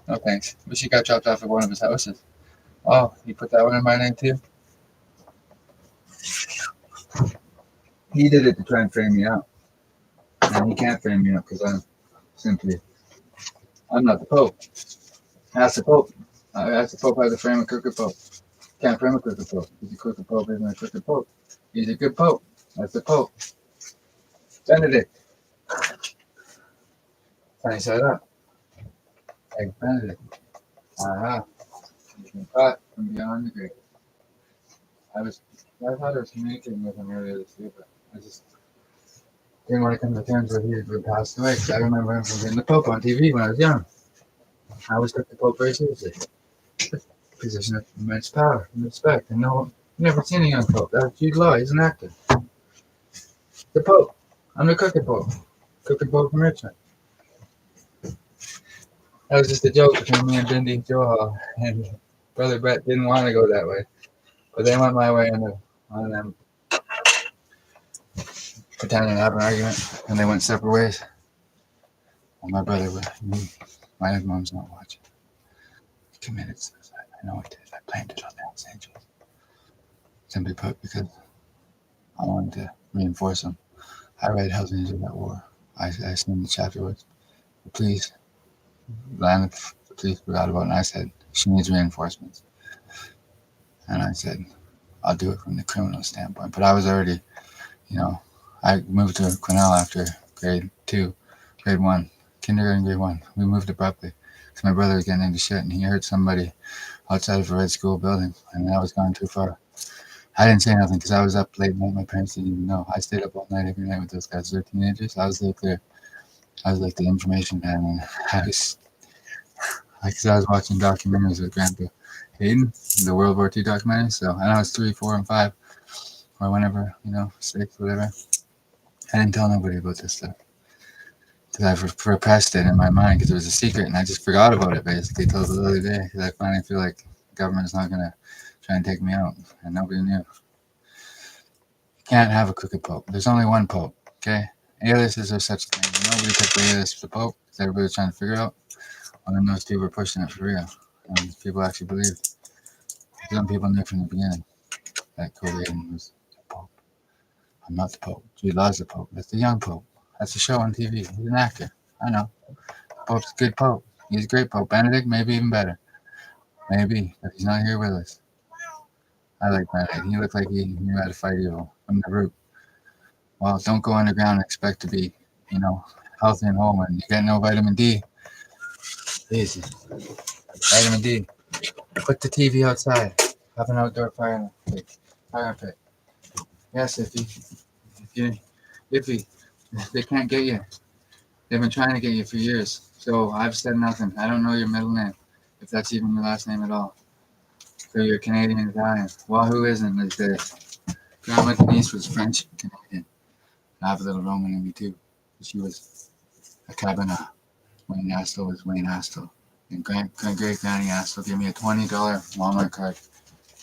no thanks. But she got dropped off at one of his houses. Oh, he put that one in my name too? He did it to try and frame me out. And he can't frame me up because I'm not the Pope. Ask the Pope. Ask the Pope how to frame a crooked Pope. Can't frame a crooked Pope. Because a crooked Pope isn't a crooked Pope. He's a good Pope. That's the Pope. Benedict. Funny side up. Like Benedict. Aha. He's been caught from beyond the grave. I thought I was communicating with him earlier this year, but I just didn't want to come to terms with he had passed away. 'Cause I remember him from being the Pope on TV when I was young. I always took the Pope very seriously. Position of immense power and respect, and no one, never seen a young Pope. That's Jude Law. He's an actor. The Pope. I'm the crooked Pope. Crooked Pope from Richmond. That was just a joke between me and Bindi Johal, and Brother Brett didn't want to go that way, but they went my way on them pretending to have an argument, and they went separate ways. And my brother, my mom's not watching. He committed suicide. I know it did. I blamed it on the Los Angeles. Simply put, because I wanted to reinforce him. I read Hells of that war. I assumed the chapter was, please, land the police forgot about it. And I said, she needs reinforcements. And I said, I'll do it from the criminal standpoint. But I was already, I moved to Quesnel after grade 1, kindergarten, grade 1. We moved abruptly. So my brother was getting into shit, and he heard somebody outside of a red school building, and I was going too far. I didn't say nothing because I was up late night. My parents didn't even know. I stayed up all night every night with those guys. They're teenagers. I was like the information man, and I was watching documentaries with Grandpa Hayden, the World War II documentary. So, and I was 3, 4, and 5, or whenever, 6, whatever. I didn't tell nobody about this stuff because I repressed it in my mind because it was a secret, and I just forgot about it basically till the other day because I finally feel like the government is not gonna try and take me out, and nobody knew. You can't have a crooked Pope. There's only one Pope, okay? Aliases are such a thing. Nobody took the alias for the Pope because everybody was trying to figure out. Well, then those two were pushing it for real. And people actually believed. Some people knew from the beginning that Korean was the Pope. I'm not the Pope. Jude Law's the Pope. That's the young Pope. That's a show on TV. He's an actor. I know. Pope's a good Pope. He's a great Pope. Benedict, maybe even better. Maybe, but he's not here with us. I like Benedict. He looked like he knew how to fight evil from the root. Well, don't go underground and expect to be, healthy and whole when you get no vitamin D. Easy. Vitamin D. Put the TV outside. Have an outdoor fire pit. Yes, Iffy, they can't get you. They've been trying to get you for years. So I've said nothing. I don't know your middle name, if that's even your last name at all. So you're Canadian Italian. Well, who isn't these days? Grandma Denise was French Canadian. I have a little Roman in me too. She was a cabana. Wayne Astle was Wayne Astle. And great granny Astle gave me a $20 Walmart card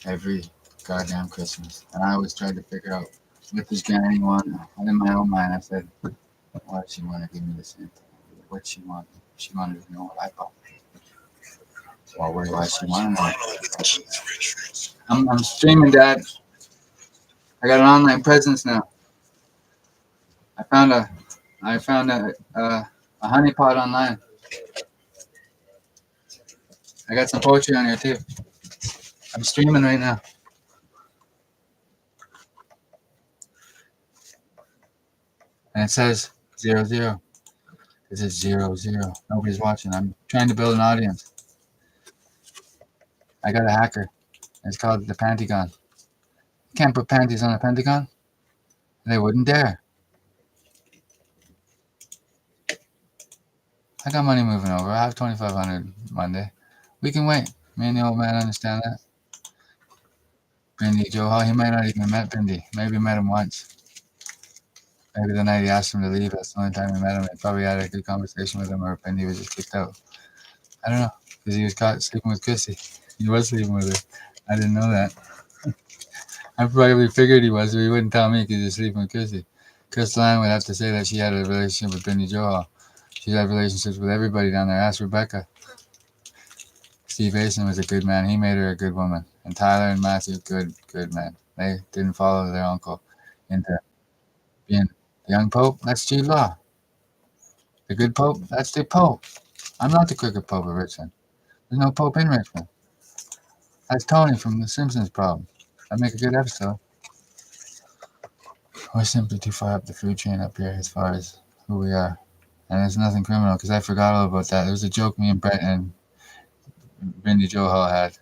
every goddamn Christmas. And I always tried to figure out what does granny want. And in my own mind, I said, why does she want to give me the same thing? What she wanted? She wanted to know what I bought. Well, why she wanted to know? I'm streaming, Dad. I got an online presence now. I found a a honeypot online. I got some poetry on here too. I'm streaming right now. And it says 00. It says 00. Nobody's watching. I'm trying to build an audience. I got a hacker. It's called the Pentagon. You can't put panties on a Pentagon. They wouldn't dare. I got money moving over. I have 2,500 Monday. We can wait. Me and the old man understand that. Bindi Joe Hall, he might not even met Bindi. Maybe met him once. Maybe the night he asked him to leave, that's the only time he met him. He probably had a good conversation with him, or Bindi was just kicked out. I don't know, because he was caught sleeping with Chrissy. He was sleeping with her. I didn't know that. I probably figured he was, but he wouldn't tell me because he was sleeping with Chrissy. Chris Lyon would have to say that she had a relationship with Bindi Joe Hall. She's had relationships with everybody down there. Ask Rebecca. Steve Asen was a good man. He made her a good woman. And Tyler and Matthew, good men. They didn't follow their uncle into being the young pope. That's Jude Law. The good pope, that's the pope. I'm not the crooked pope of Richmond. There's no pope in Richmond. That's Tony from The Simpsons problem. I'd make a good episode. We're simply too far up the food chain up here as far as who we are. And it's nothing criminal because I forgot all about that. There was a joke me and Brett and Bindi Joe Hall had.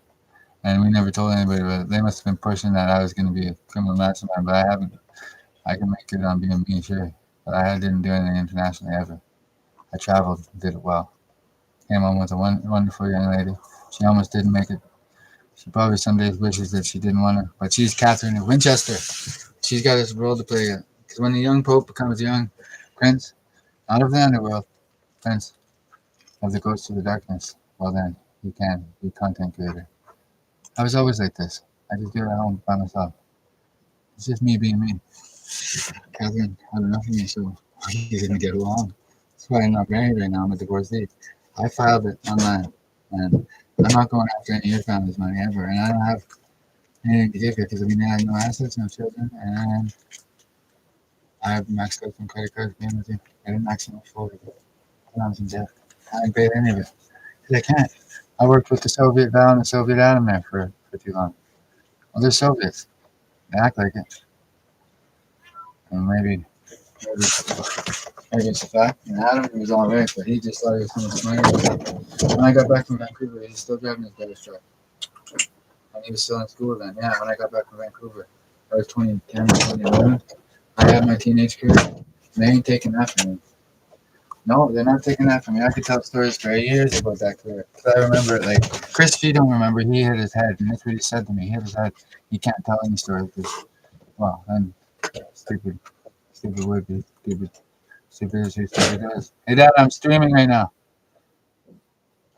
And we never told anybody about it. They must have been pushing that I was going to be a criminal mastermind, but I haven't. I can make it on being me, sure. But I didn't do anything internationally ever. I traveled, did it well. Came home with a wonderful young lady. She almost didn't make it. She probably some days wishes that she didn't want to. But she's Catherine of Winchester. She's got this role to play yet. Because when the young pope becomes a young prince, out of the underworld, prince of the ghost of the darkness, well then, he can be content creator. I was always like this. I just do it at home by myself. It's just me being me. Catherine had enough of me, so we didn't get along. That's why I'm not married right now. I'm a divorcee. I filed it online, and I'm not going after any of your family's money ever. And I don't have anything to give you because I mean, I have no assets, no children, and I have maxed out some credit cards being with you. I didn't max them forward when I was in jail. I didn't pay any of it because I can't. I worked with the Soviet Val and the Soviet Atom there for too long. Well, they're Soviets. They act like it. And maybe it's a fact. And Adam was all right, but he just thought he was so much smarter. When I got back from Vancouver, he was still driving his brother's truck. And he was still in school then. Yeah, when I got back from Vancouver, I was 2010, 2011. I had my teenage career. They ain't taking that from me. No, they're not taking that from me. I could tell stories for years about that career. Because I remember it like, Chris G don't remember. He hit his head, and that's what he said to me. He hit his head. He can't tell any story because, well, and stupid would be stupid. Stupid is who stupid is. Hey, Dad, I'm streaming right now.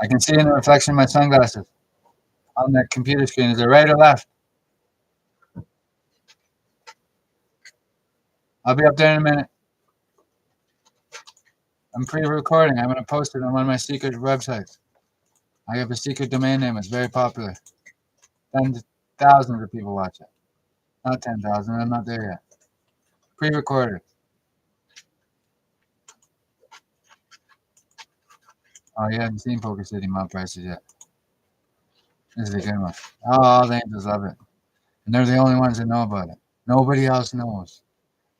I can see in the reflection of my sunglasses on that computer screen. Is it right or left? I'll be up there in a minute. I'm pre-recording. I'm going to post it on one of my secret websites. I have a secret domain name. It's very popular. Thousands of people watch it. Not 10,000. I'm not there yet. Pre-recorded. Oh, you haven't seen Poker City mob prices yet. This is a good one. Oh, all the angels love it. And they're the only ones that know about it. Nobody else knows.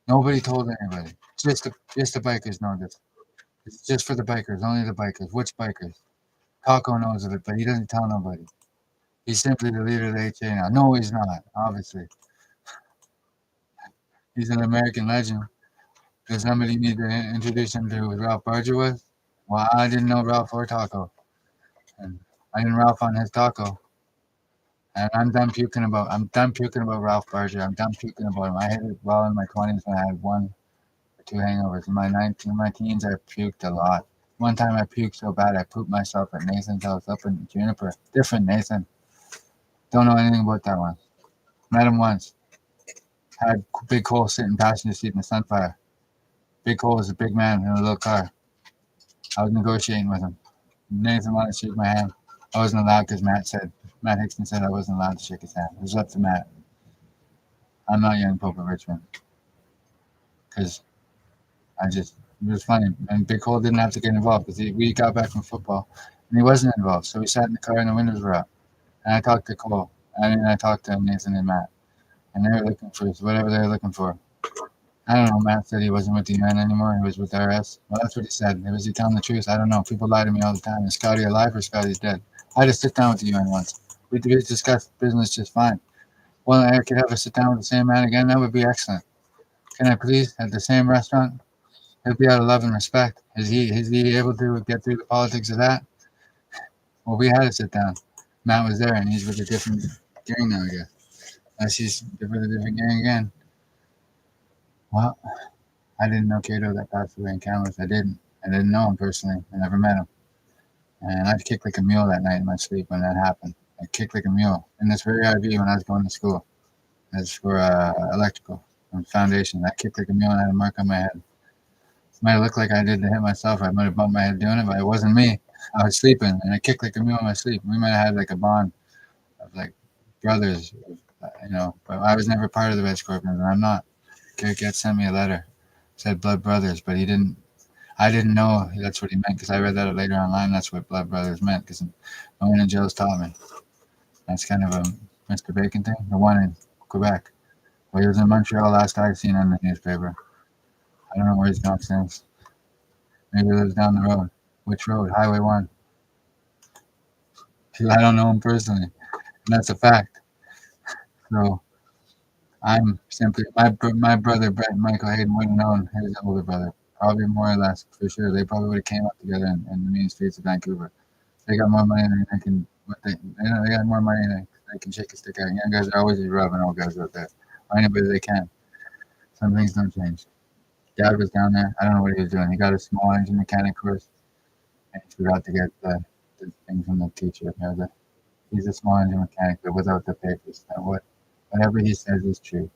Nobody told anybody. Just the bikers know this. It's just for the bikers. Only the bikers. Which bikers? Taco knows of it, but he doesn't tell nobody. He's simply the leader of the HA now. No, he's not, obviously. He's an American legend. Does somebody need to introduce him to who Ralph Barger was? Well, I didn't know Ralph or Taco. And I didn't Ralph on his Taco. And I'm done puking about Ralph Barger. I'm done puking about him. I hit it well in my 20s when I had 1 or 2 hangovers. In my teens, I puked a lot. One time I puked so bad I pooped myself at Nathan's house up in Juniper. Different Nathan. Don't know anything about that one. Met him once. Had Big Cole sitting passenger seat in the Sunfire. Big Cole was a big man in a little car. I was negotiating with him. Nathan wanted to shake my hand. I wasn't allowed because Matt Hickson said I wasn't allowed to shake his hand. It was up to Matt. I'm not young Pope of Richmond because it was funny. And Big Cole didn't have to get involved because we got back from football and he wasn't involved. So we sat in the car and the windows were up. And I talked to Cole. I talked to Nathan and Matt. And they were looking for whatever they were looking for. I don't know. Matt said he wasn't with the UN anymore. He was with RS. Well, that's what he said. Was he telling the truth? I don't know. People lie to me all the time. Is Scotty alive or Scotty's dead? I had to sit down with the UN once. We discussed business just fine. Well, I could have a sit down with the same man again. That would be excellent. Can I please at the same restaurant? It'd be out of love and respect. Is he able to get through the politics of that? Well, we had to sit down. Matt was there, and he's with a different gang now, I guess. He's with a different gang again. Well, I didn't know Cato that passed away in Kamloops. I didn't. I didn't know him personally. I never met him. And I kicked like a mule that night in my sleep when that happened. I kicked like a mule in this very IV when I was going to school. As for electrical and foundation, I kicked like a mule and I had a mark on my head. It might have looked like I did to hit myself. I might have bumped my head doing it, but it wasn't me. I was sleeping and I kicked like a mule in my sleep. We might have had like a bond of like brothers, but I was never part of the Red Scorpions and I'm not. Get sent me a letter, said blood brothers, but he didn't. I didn't know that's what he meant because I read that later online. That's what blood brothers meant because one in Joe's taught me. That's kind of a Mr. Bacon thing. The one in Quebec. Well, he was in Montreal last I seen on the newspaper. I don't know where he's gone since. Maybe he lives down the road. Which road? Highway 1. I don't know him personally. And that's a fact. So I'm simply my brother Brett and Michael Hayden wouldn't have known his older brother. Probably more or less for sure. They probably would have came up together in the main streets of Vancouver. They got more money than they can. They got more money than they can shake a stick at. Young guys are always rubbing old guys out there, or anybody they can. Some things don't change. Dad was down there. I don't know what he was doing. He got a small engine mechanic course, and he forgot to get the thing from the teacher. He's a small engine mechanic, but without the papers. Whatever he says is true.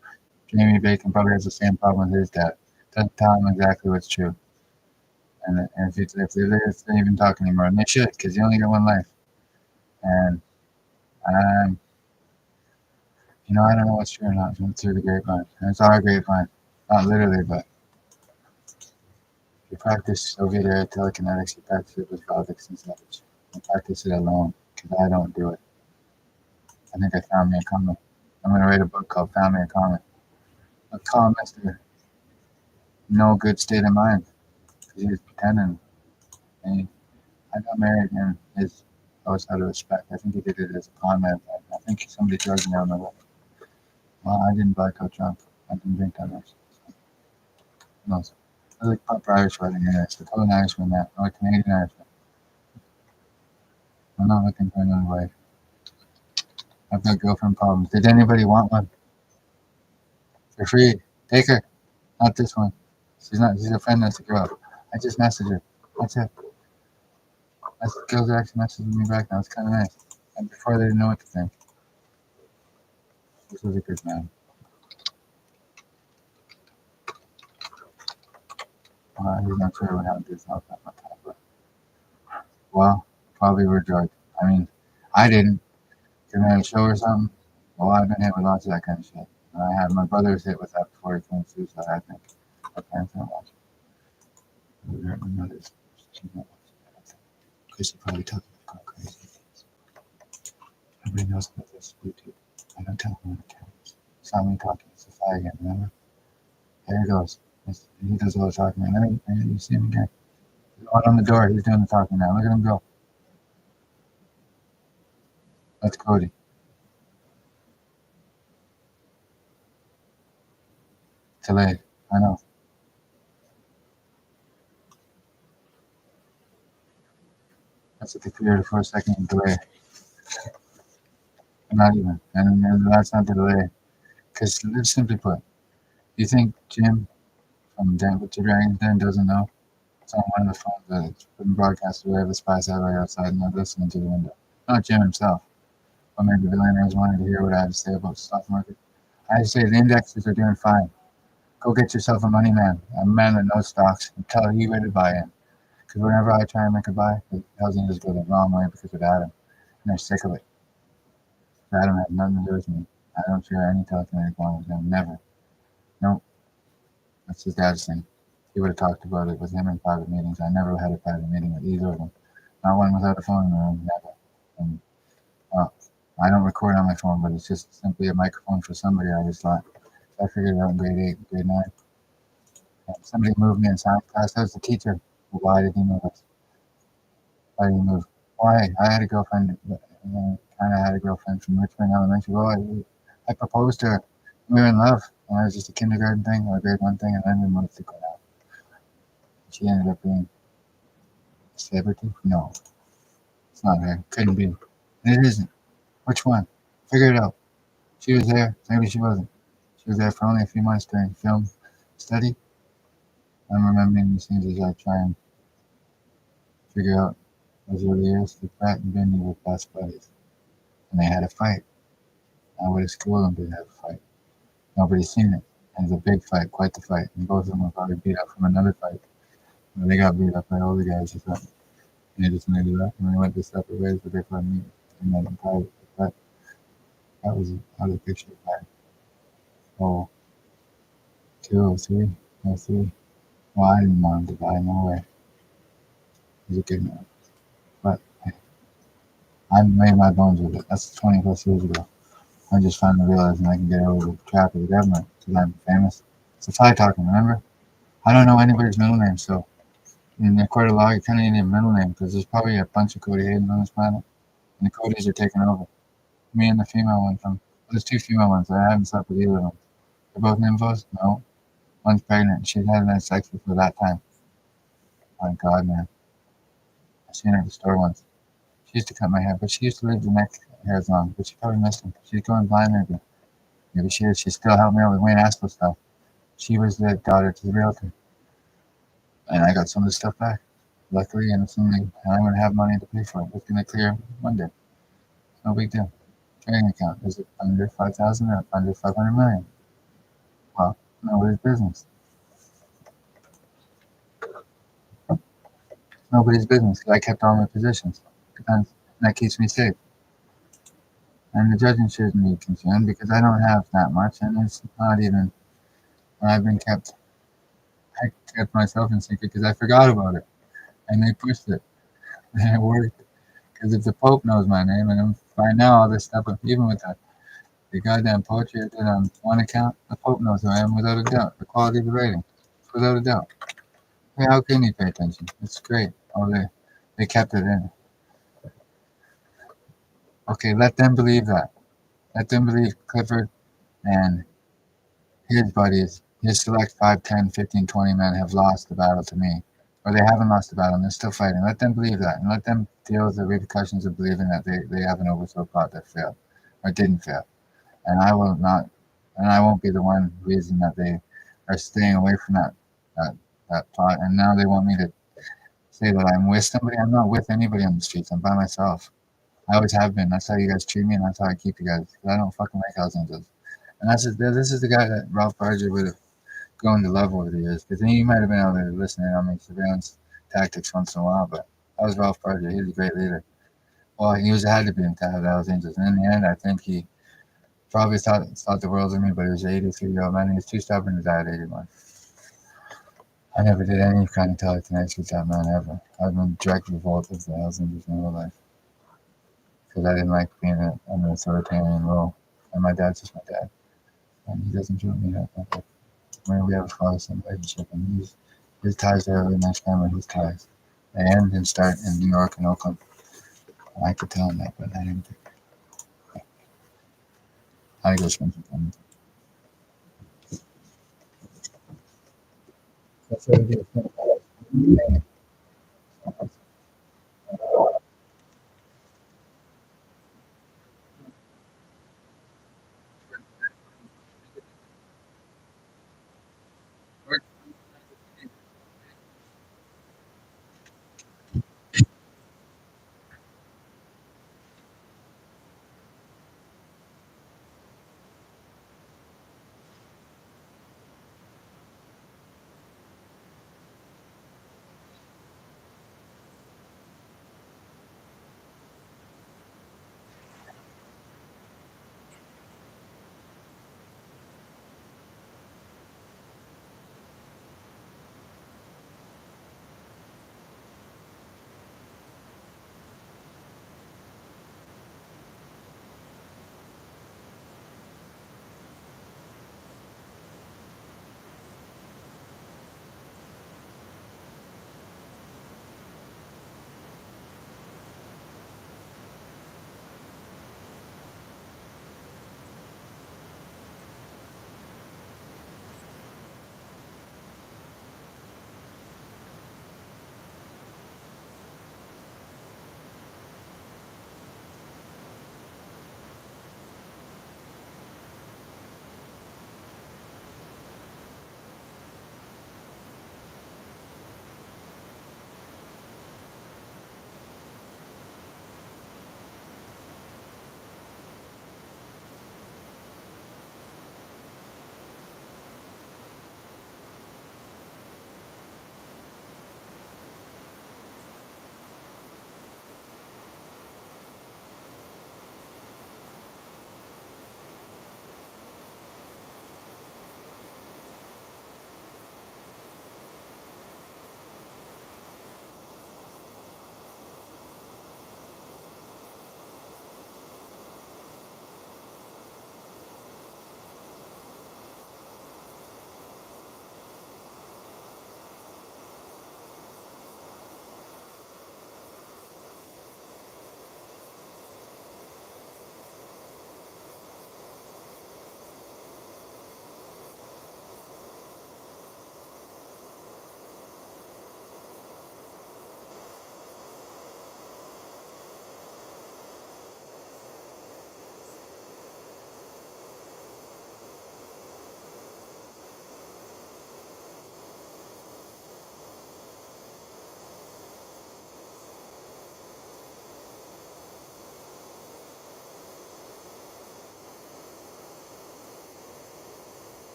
Jamie Bacon probably has the same problem with his dad. Doesn't tell him exactly what's true. And if they even talk anymore, and they should, because you only got one life. And um, I don't know what's true or not through the grapevine. And it's our grapevine, not literally, but you practice Soviet era telekinetics, you practice it with Valdics and such. You practice it alone, because I don't do it. I think I found me a comic. I'm going to write a book called Found Me a Comic. A call Mr. No Good State of Mind, because he was pretending. And I got married in his house out of respect. I think he did it as a con man. I think somebody drugged me on the way. Well, I didn't black out drunk. I didn't drink that much. So, who knows? I like proper Irish wedding here. It's the total Irishman that, or Canadian Irishman. I'm not looking for another wife. I've got girlfriend problems. Did anybody want one? For free. Take her. Not this one. She's a friend that's a girl. I just messaged her. That's it. That's the girls are actually messaging me back now. It's kind of nice. And before they didn't know what to think. This was a good man. He's not sure what happened to his health at that time, but well, probably were drugged. I mean, I didn't. Can I show or something? Well, I've been hit with lots of that kind of shit. My brother was hit with that before he committed suicide, I think. My parents don't watch it. My mother's. She's not watching it. Because she probably took it to go crazy. Nobody knows about this YouTube. I don't tell him on the cameras. Saw me talking to Sophia again, remember? There he goes. He does all the talking. You see him again. He's on the door. He's doing the talking now. Look at him go. That's Cody. Delayed. I know. That's a computer for a second delay. Not even. And that's not the delay. Because simply put, you think Jim from Denver to Dragon's Den doesn't know? It's on one of the phones that's been broadcasted away the spy satellite outside and they're listening to the window. Not Jim himself. Or maybe billionaires wanted to hear what I have to say about the stock market. I say the indexes are doing fine. Go get yourself a money man, a man that knows stocks, and tell you where to buy in. Because whenever I try and make a buy, it doesn't just go the wrong way because of Adam. And they're sick of it. Adam has nothing to do with me. I don't share any telekinetic bond with him. Never. Nope. That's his dad's thing. He would have talked about it with him in private meetings. I never had a private meeting with either of them. Not one without a phone in the room. Never. And uh, I don't record on my phone, but it's just simply a microphone for somebody. I just thought. So I figured it out in grade 8, grade 9. Somebody moved me in science class. I was the teacher. Why did he move us? Why did he move? Why? I had a girlfriend. Kind of had a girlfriend from Richmond Elementary. Well, I proposed to her. We were in love. And it was just a kindergarten thing or a grade 1 thing, and then we moved to Cornell. She ended up being Sabertooth? No, it's not her. Couldn't be. And it isn't. Which one? Figure it out. She was there. Maybe she wasn't. She was there for only a few months during film study. I'm remembering these things as I try and figure out those early years. The Pratt and Bindi were best buddies. And they had a fight. I went to school and they had a fight. Nobody's seen it. And it was a big fight, quite the fight. And both of them were probably beat up from another fight. Where they got beat up by older guys or something. And they just made it up. And they went their separate ways, but they finally met and met in private. But that was out of the picture. Like, oh, 203, 03. Well, I didn't want him to die, no way. He's a good man. But hey, I made my bones with it. That's 20 plus years ago. I just finally realized I can get over the trap of the government because I'm famous. It's a fly talking, remember? I don't know anybody's middle name, so in the court of law, you kind of need a middle name because there's probably a bunch of Cody Hayden on this planet, and the Codys are taking over. Me and the female one from, well, there's 2 female ones. I haven't slept with either of them. They're both nymphos? No. One's pregnant. She's hadn't had sex before that time. My God, man. I seen her at the store once. She used to cut my hair, but she used to leave the neck hairs on, but she probably missed them. She's going blind maybe. Maybe she is. She still helped me out with Wayne Asco stuff. She was the daughter to the realtor. And I got some of the stuff back. Luckily, and assuming and I'm going to have money to pay for it. It's going to clear Monday. No big deal. Trading account. Is it under 5,000 or under 500 million? Well, nobody's business. Nobody's business. I kept all my positions. Depends. And that keeps me safe. And the judging shouldn't be concerned because I don't have that much, and it's not even. I've been kept. I kept myself in secret because I forgot about it, and they pushed it, and it worked. Because if the Pope knows my name, and by now all this stuff, even with the goddamn poetry I did on one account, the Pope knows who I am without a doubt. The quality of the writing, without a doubt. Hey, how can you pay attention? It's great. Oh, they kept it in. Okay, let them believe that. Let them believe Clifford and his buddies, his select 5, 10, 15, 20 men have lost the battle to me. Or they haven't lost the battle and they're still fighting. Let them believe that and let them deal with the repercussions of believing that they have an overthrow plot that failed or didn't fail. And I will not, and I won't be the one reason that they are staying away from that, that plot. And now they want me to say that I'm with somebody. I'm not with anybody on the streets. I'm by myself. I always have been. That's how you guys treat me, and that's how I keep you guys. Because I don't fucking like Hells Angels. And this is the guy that Ralph Barger would have gone to love over the years. Because he might have been out there listening on me surveillance tactics once in a while, but that was Ralph Barger. He was a great leader. Well, he was had to be in town with Hells Angels. And in the end, I think he probably thought the world of me, but he was an 83-year-old man. He was too stubborn to die at 81. I never did any kind of telekinesis with that man ever. I've been direct revolt of the Hells Angels my whole life. Because I didn't like being an authoritarian role. And my dad's just my dad. And he doesn't treat me that way. When we have a father-son relationship, and his ties are really nice family, his ties. They end and start in New York and Oakland. I could tell him that, but I didn't. I go spend some time. That's what I do.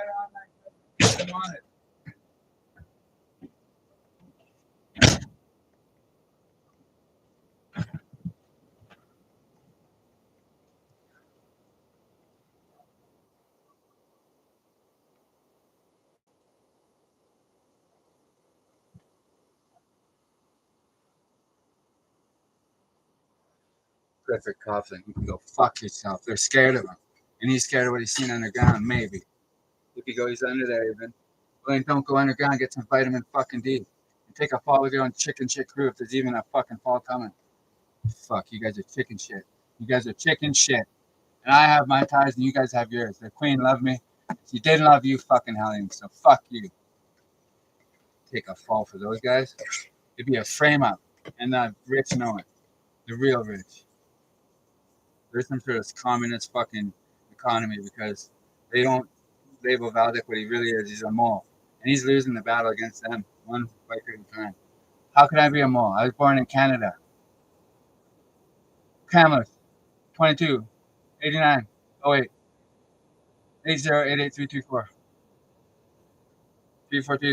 I'm on it. Clifford Coughlin, you can go fuck yourself. They're scared of him. And he's scared of what he's seen underground, maybe. If he goes under there even. Well, then don't go underground, get some vitamin fucking D. And take a fall with your own chicken shit crew if there's even a fucking fall coming. Fuck, you guys are chicken shit. You guys are chicken shit. And I have my ties and you guys have yours. The queen loved me. She didn't love you fucking hellions, so fuck you. Take a fall for those guys. It'd be a frame up. And the rich know it. The real rich. There's some sort of communist fucking economy because they don't label Valdick what he really is. He's a mole. And he's losing the battle against them one biker at a time. How could I be a mole? I was born in Canada. Kamloops, 22, 89, 08, 8088 342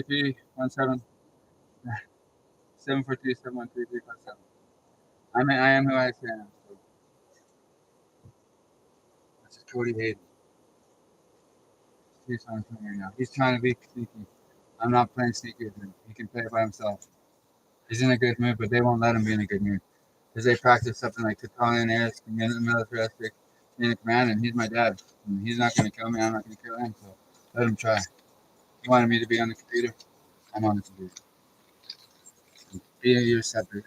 317 742 713 357. I am who I say I am. So this is Cody Hayden. He's on right now. He's trying to be sneaky. I'm not playing sneaky with him. He can play it by himself. He's in a good mood, but they won't let him be in a good mood. Because they practice something like Tatalian Air's militaristic in command, and he's my dad. And he's not going to kill me, I'm not going to kill him, so let him try. He wanted me to be on the computer. I'm on the computer. Be a receptor.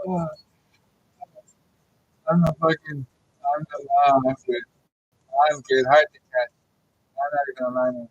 Oh, I'm a fucking. I'm the. I'm good. I'm good. Hard to catch. I'm not even gonna lie anymore.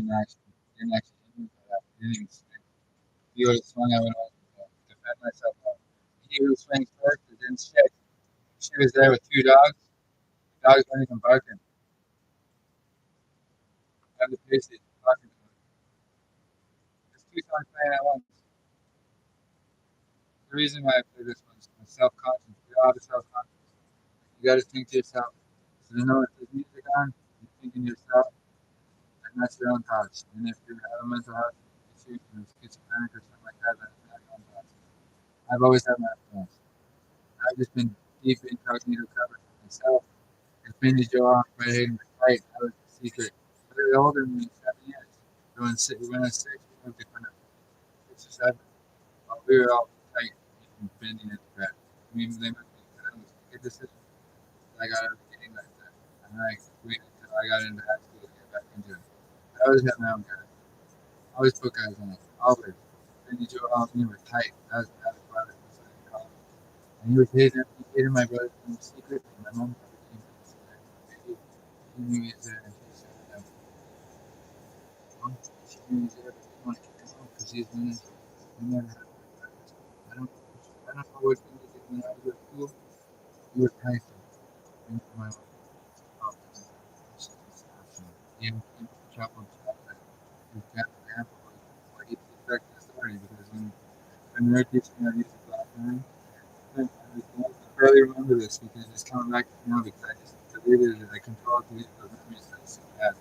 didn't actually hit me for that. He didn't even swing. If he would have swung, I would have defend myself up. He would swing first, and then shit. She was there with two dogs. The dogs weren't even barking. I had the paces talking to them. There's two songs playing at once. The reason why I play this one is self-conscious. You're out of self-conscious. You got to think to yourself. So you know if there's music on, you're thinking to yourself, and that's your own thoughts. And if you have a mental health issue, schizophrenic or something like that, that's not your own thoughts. I've always had my own thoughts. I've just been deep incognito cover for myself. It's been the job by Hayden fight. I was the secret. But they're older than me, 7 years. So when I was six, we moved to kind of 6 or 7. We were all tight and bending at the back. I mean, they moved me to a good decision. I got out of the game like that. And I waited until I got into high school to get back into it. I always had my own guy. I always put guys on it. Always. Benny Joe Hall and me were tight. That was part of it. And he was hating my brother in secret. And my mom never came to this. She knew he was there and she said, she knew he was there, but she didn't want to kick him out because he's been into it. We never had breakfast. I don't, I don't know what Benny did when I was at school. He was tight. Into my life. Oh, he came to trouble and stuff. His grandpa was, well, he's expecting a story because when we were teaching how to use the black line, I barely remember this because it's coming back to me now because I just deleted it. I controlled deleted those memories that I still had.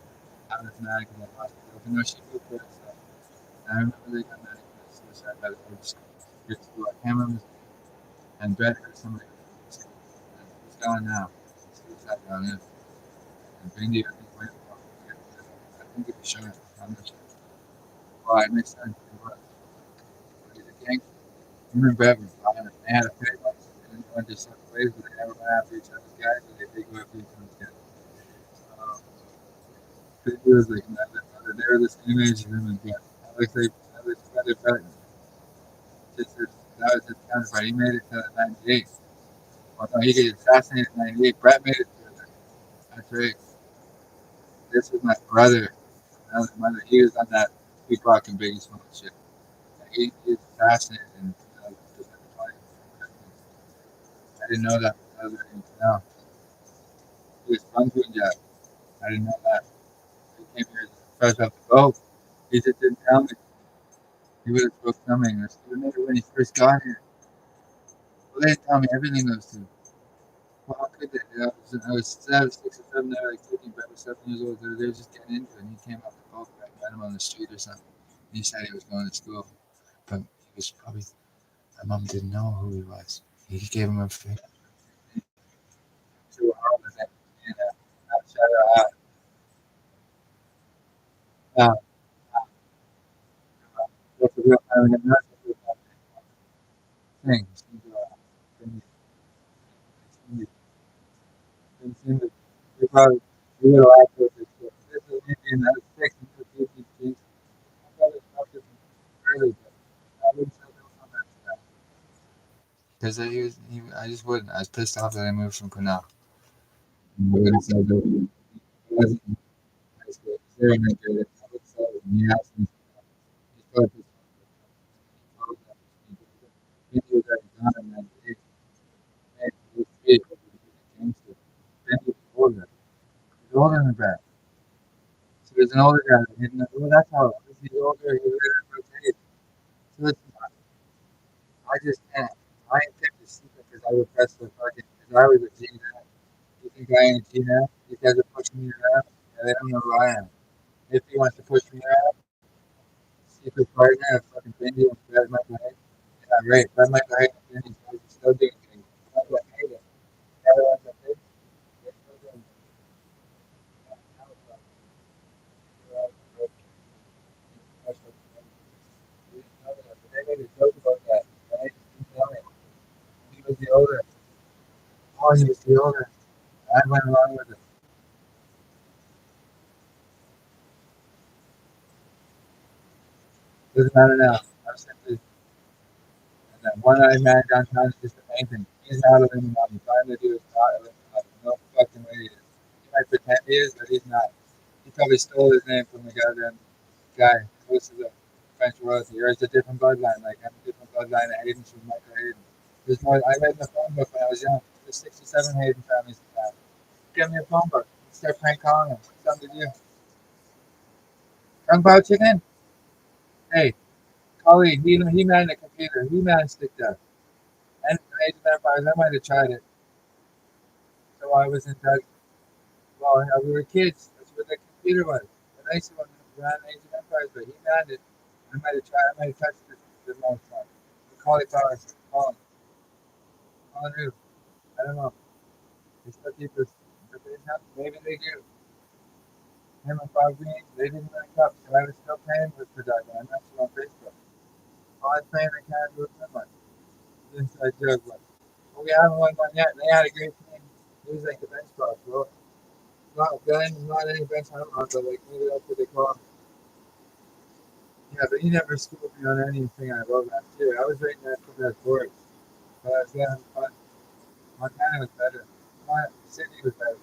I was mad because I lost it. Even though she moved for herself. And I remember they got mad because suicide by the old school. I can't remember his name. And Brett heard somebody from the school. And he's gone now. Suicide gone in. And Bindi, I think, went for it. I think it was shot. I'm not sure. Well, I mixed sense. He was. But he's a gangster. Him and Brett was violent. They had a fight once. And they went their separate ways, but they never went after each other's guys. And they did go after each other's guys. Um, It was like they were the same age as him and Brett. I was better Brett. Just as, that was his counterpart. He made it to 98. Although he get assassinated in 98, Brett made it to it. That's right. This was my brother. That was my mother. He was on that Tupac and Biggie Smoke shit. He was assassinated in 2020. I didn't know that. I was learning now. He was from Punjab. I didn't know that. He came here fresh off the boat. He just didn't tell me. He would have spoke something. Or maybe when he first got here. Well, they didn't tell me everything those two. Well, how could they? I was 6 or 7 there, like 15, Brett was 7 years old. They were just getting into it. And he came up the boat. I met him on the street or something. And he said he was going to school. But he was probably, my mom didn't know who he was. He gave him a fake. To our home and shout out. Uh, what's the real time? That's the real time thing. We probably we would have laughed with this. This is Indian. I was 6 and 15 kids. I thought it was different early, but I wouldn't say there was no match for that. Because I just wouldn't. I was pissed off that I moved from Cornell. I would have said that. I wasn't in high school. Zero and I did it. I would have said it. And he asked me. He started this. He was already gone in 98. And he was big. He was a gangster. Then he was older. He was older than that. So there's an older guy. Well, that's how it was. He's older. He was rotated. So it's I just can't. I ain't kept a secret because I repressed the fucking. Because I was a G now. You think I ain't a G now? These guys are pushing me around. And they don't know who I am. If he wants to push me around, secret partner, fucking Bendy and Fred Michael Hayden. Yeah, right. Fred Michael Hayden and Bendy's guys are still doing things. That's what I hate it. The other ones that did, they're still doing things. Now it's like, you're all broken. That's what we didn't know that. But they made a joke about that. And I just didn't tell him. He was the older. Oh, he was the older. I went along with it. Doesn't matter now. I'm simply and that one-eyed man downtown is just amazing. He's out of Illuminati. Trying to do his part of Illuminati. No fucking way he is. He might pretend he is, but he's not. He probably stole his name from the goddamn. guy goes to the French royalty, or it's a different bloodline. Like I'm a different bloodline of Hayden from Michael Hayden. There's more. I read in the phone book when I was young. There's 67 Hayden families in town. Give me a phone book. Start prank calling them. Something to do. Kung Pao chicken. Hey, colleague, he man the computer. He man stick that. And Age of Empires, I might have tried it. So I was in touch. Well, we were kids. That's what the computer was. The nice one ran Age of Empires, but he manned it. I might have tried. I might have touched it the most time. The cauliflower, calling, calling who? I don't know. They still keep us. Maybe they do. Him and Bob Green, they didn't link up, so I was still paying with production. I'm not still on Facebook. All I'm paying, I can't do it so much. Inside joke, but we haven't won one yet. They had a great team. It was like the bench boss, bro. Not any bench I don't know, but like maybe that's what they call him. Yeah, but he never schooled me on anything I wrote last year. I was writing that for that board, but I was having fun. Montana was better. Sydney was better.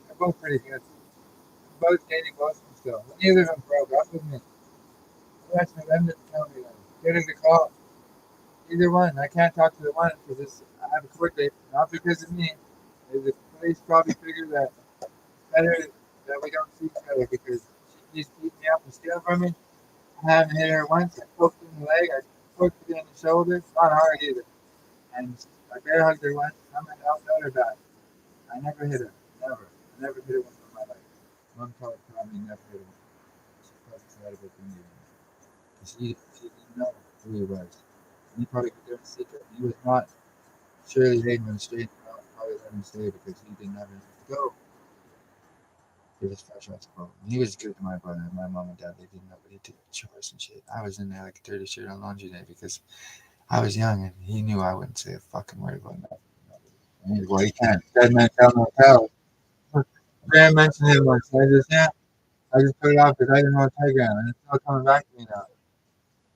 They're both pretty good. Both dating Boston still. Neither of them broke up with me. I asked them to tell me that. Get him to call. Either one. I can't talk to the one because I have a court date. Not because of me. The police probably figured that better that we don't see each other because she keeps beating me up and stealing from me. I haven't hit her once. I poked her in the leg. I poked her in the shoulder. It's not hard either. And I bear hugged her once. I'm an outdoor back. I never hit her. Never. I never hit her once in my life. Mom told me never hit her. She probably tried about doing it. She didn't know who he was. And he probably could do it in secret. He was not. Surely Hayden went straight and probably let him stay because he didn't have anything to go. He was fresh out school. He was good to my brother. My mom and dad, they didn't know, but he did chores and shit. I was in there like a dirty shirt on laundry day because I was young and he knew I wouldn't say a fucking word about nothing. And he's well, he can't. Dead man tell no tell. Graham mentioned it once. I just put it off because I didn't know Telegram, and it's not coming back to me now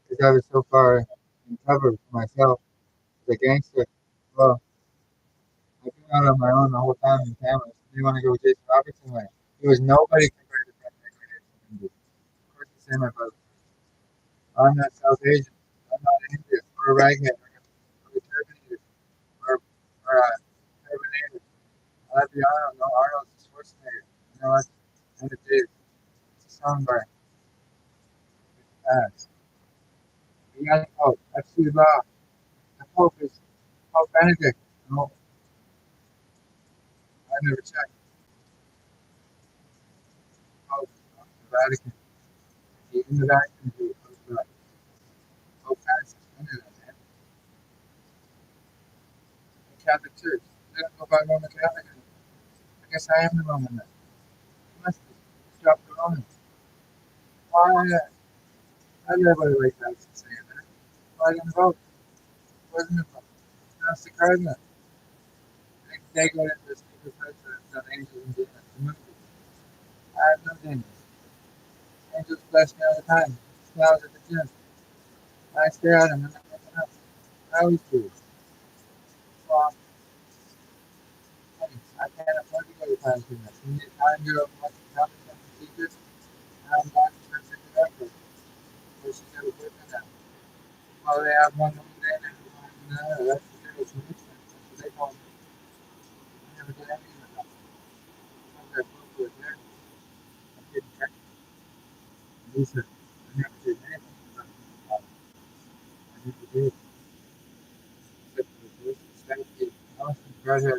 because I was so far in cover for myself as a gangster. Well, I've been out on my own the whole time in cameras. You want to go Jason Robertson way? He was nobody compared to that Jason. Of course, the same about I'm not South Asian. I'm not an Indian or a raghead or a Turban or a Turban. I'd be Arnold. No, Arnold's Schwarzenegger. You know what? And it is. It's a song by Pass. The young Pope. That's the law. The Pope is Pope Benedict. No, I never checked. Pope of the Vatican. Even the Vatican is Pope Francis. I knew that, man. The Catholic Church. I don't know if I'm Roman Catholic. I guess I am the Roman then. You must be. Drop the Roman. Why? I live by the way that's saying that. Why didn't vote? Wasn't it vote? That's the cardinal. They go into the speaker president on angels and demons. The movie. I have no demons. Angels bless me all the time. Smiles at the gym. I stare at them and nothing else. I always do. Well, I can't afford to go to time too much. You need time to go much time to some procedures. I'm not sure to do that, but she's got a boyfriend now. Well, they have one day and one, that's the girl's commitment. That's what they call me. I never did anything with them. I'm that book was there. I didn't check it. Lisa, I never did anything with them. I never did. Except for the person, statue, Austin, brother,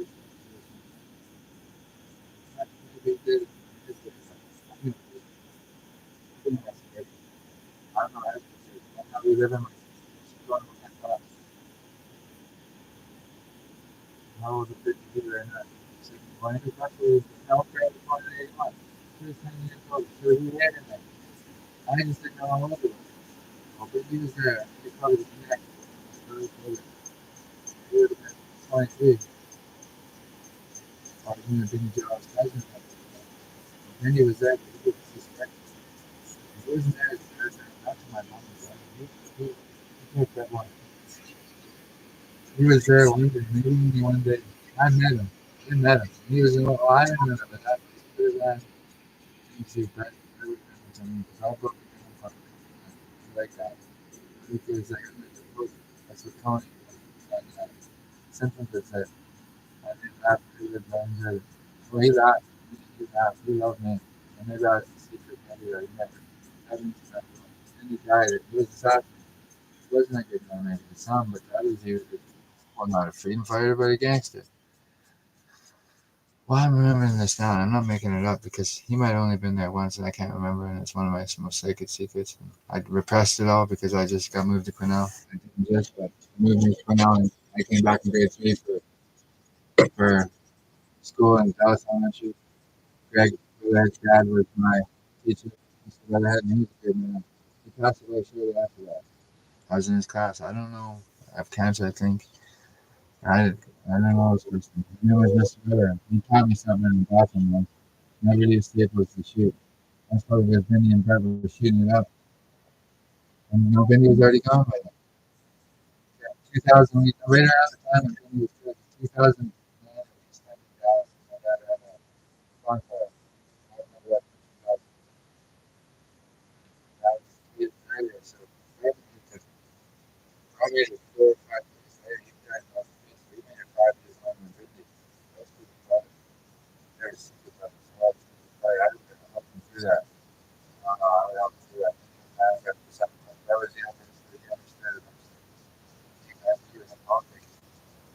maybe did. I never did. I didn't ask her. I don't know, I asked her. That's how we live in my going with my thoughts. How old is it to do right now? She's like, well, I think that's what we know for every 181. She was 10 years old. So he had in there. I just didn't know how old he was. Well, but he was there. He probably was next. So he was he would have been 23. Or he would have been Joe's cousin. Then he was there, but he was suspected. He wasn't there as a person. That's my mom was there. He took that one. He was there one day, maybe one day. I met him. I met him. He was in Ohio, but that was his last. See, but I would something because I broke it down like that. Because like that's what Tony was. And symptoms is that I didn't have pretty good bones. Well, he laughed. He laughed. He loved me. And maybe I was the secret. Maybe I never. I didn't know. And he died. He was sad. He wasn't a good man, maybe the son, but the others, he was well, not a freedom fighter, but a gangster. Well, I'm remembering this now, and I'm not making it up because he might have only been there once, and I can't remember, and it's one of my most sacred secrets. And I repressed it all because I just got moved to Quesnel. I didn't just, but moved me to Quesnel, and I came back in grade three for school in Dallas Elementary. Greg, Greg's dad was my teacher. But I had music kid, man. He passed away shortly after that. I was in his class. I don't know. I have cancer, I think. I don't know what was listening. I knew it was Mr. Miller. He taught me something in the bathroom once. Never used staples to shoot. That's probably because Vinny and Brett were shooting it up. And Vinny was already gone by then. Yeah, 2000, right around the time when Vinny was good. 2000, man, it was extended Dallas. My dad had a bonfire. I remember that from 2000. That was years earlier. So probably 4 or 5 years later, he died in hospital. So he made it 5 years longer than Vinny. That was pretty fun. There was super fun. So I was I don't know, help him through that. I would help him through that. I got to something. That was the evidence that he understood it. He was in politics.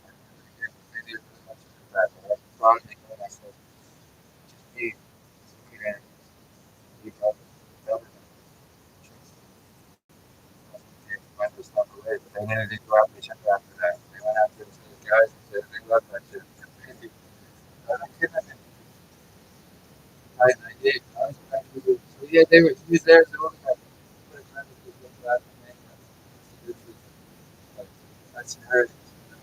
Maybe it was much of that. But I thought of it when I said, just be and be public. Government. Went this stuff away. But they needed to go after each other after that. They went after these guys and said they loved that shit. Maybe. I couldn't have I did. I was actually, so yeah, he was there, so it was like, but it's not just like that, man. This is like, that's inheritance, you know.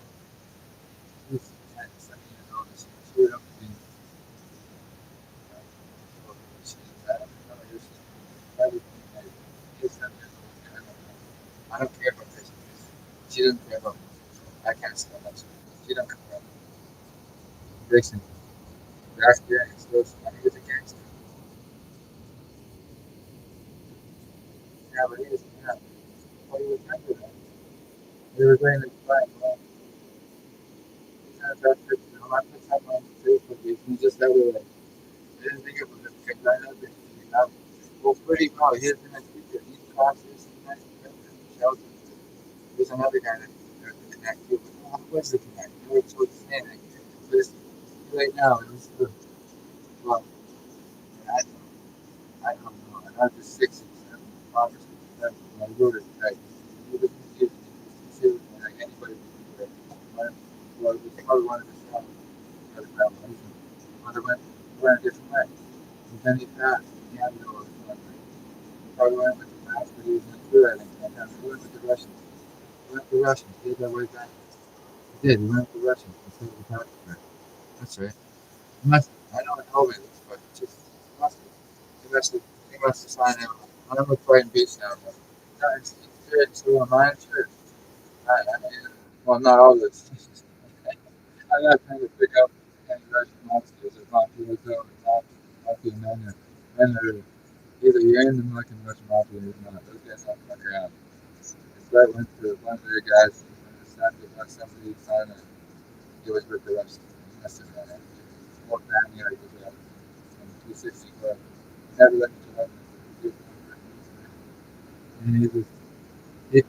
He's 10, 7 years old, so she would have been, she's, I don't know, you're everything, like, he's 7 years old, I don't know. I don't care about this, she doesn't care about me. I can't stand that shit. She don't care about me. Dixon, that's the end, still, I mean, he's a gangster. Yeah, but he was, yeah, well, he was younger then. He was in his prime, well, that trip, you know, I put something on Facebook, you just have to like, I didn't think it was a good line up and you know, well, pretty well, here's the next speaker, he's cautious, he's nice, shelter. There's another guy that there's the connect to, but what was the connect? You know, it's what's saying, like, this, right now, this is the, well, I don't, I don't know, and I was just 6 and 7, August 7, when I wrote it, like, you look confused, you see, like, anybody would do it, well, it was probably one of the songs, but went a different way. And then he passed. He had to go he probably went with the pass, but he was in through, I think. And then he went with the Russians. He went with the Russians. He did that way back. He did. He went with the Russians instead of the Pakistan. That's right. He must have. I don't know this, but just he must have. He must have signed him. I'm with Brighton Beach now. But no, it's good. So am I. Sure. I mean, well, not all this. I'm not trying to pick up any Russian monsters or mafia or mafia men are either you're in the fucking Russian mafia or you're not. Those guys don't fuck around. This guy went to one of their guys and started about somebody signed and he was with the Russians. He must have done it. Whole family like was that. And 264. Never let me know. And he was he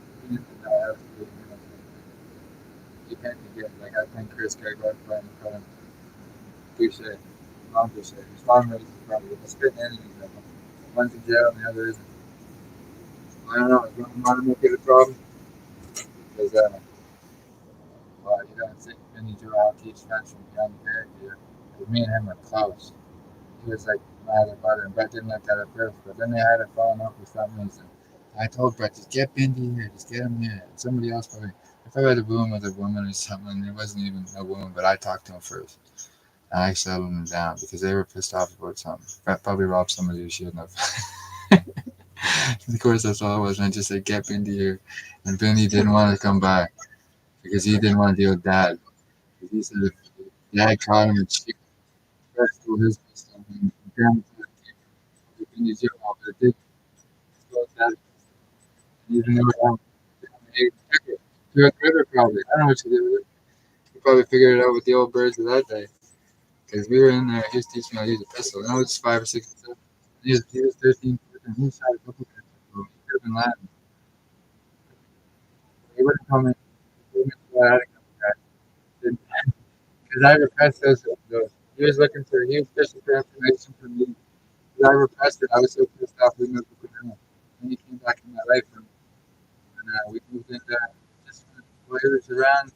he can't get like I think Chris Craig right in front of Touche. Mom Touche. His mom raised him probably. It's good enemies of them. One's in jail and the other isn't. I don't know. You want to make it a problem? Because, well, you don't think Vinny Joe Al keeps friends from young character. Because me and him were close. He was like my other brother, and Brett didn't like that at first. But then they had a falling off for some reason. I told Brett, just get Bindi here, just get him here. And somebody else probably, if I had a room with a woman or something, it wasn't even a woman, but I talked to him first. And I settled them down because they were pissed off about something. Brett probably robbed somebody who shouldn't have. Of course, that's all it was. And I just said, get Bindi here. And Bindi didn't want to come back because he didn't want to deal with Dad. Because he said if Dad caught him and she stole his stuff and Grandma came to Bindi's jail, but it did stole Dad. Even though he took it to a critter probably. I don't know what you did with it. He probably figured it out with the old birds of that day. Because we were in there, he was teaching me how to use a pistol. And I was 5 or 6 or 7. He was 13, 14. He shot a couple of times. He could have been laughing. He would have told me, what I had a couple guys. Because I repressed those. He was looking for, he was fishing for information from me. Because I repressed it. I was so pissed off we moved to Panama. And he came back in LA from, and we moved into just, well, it was around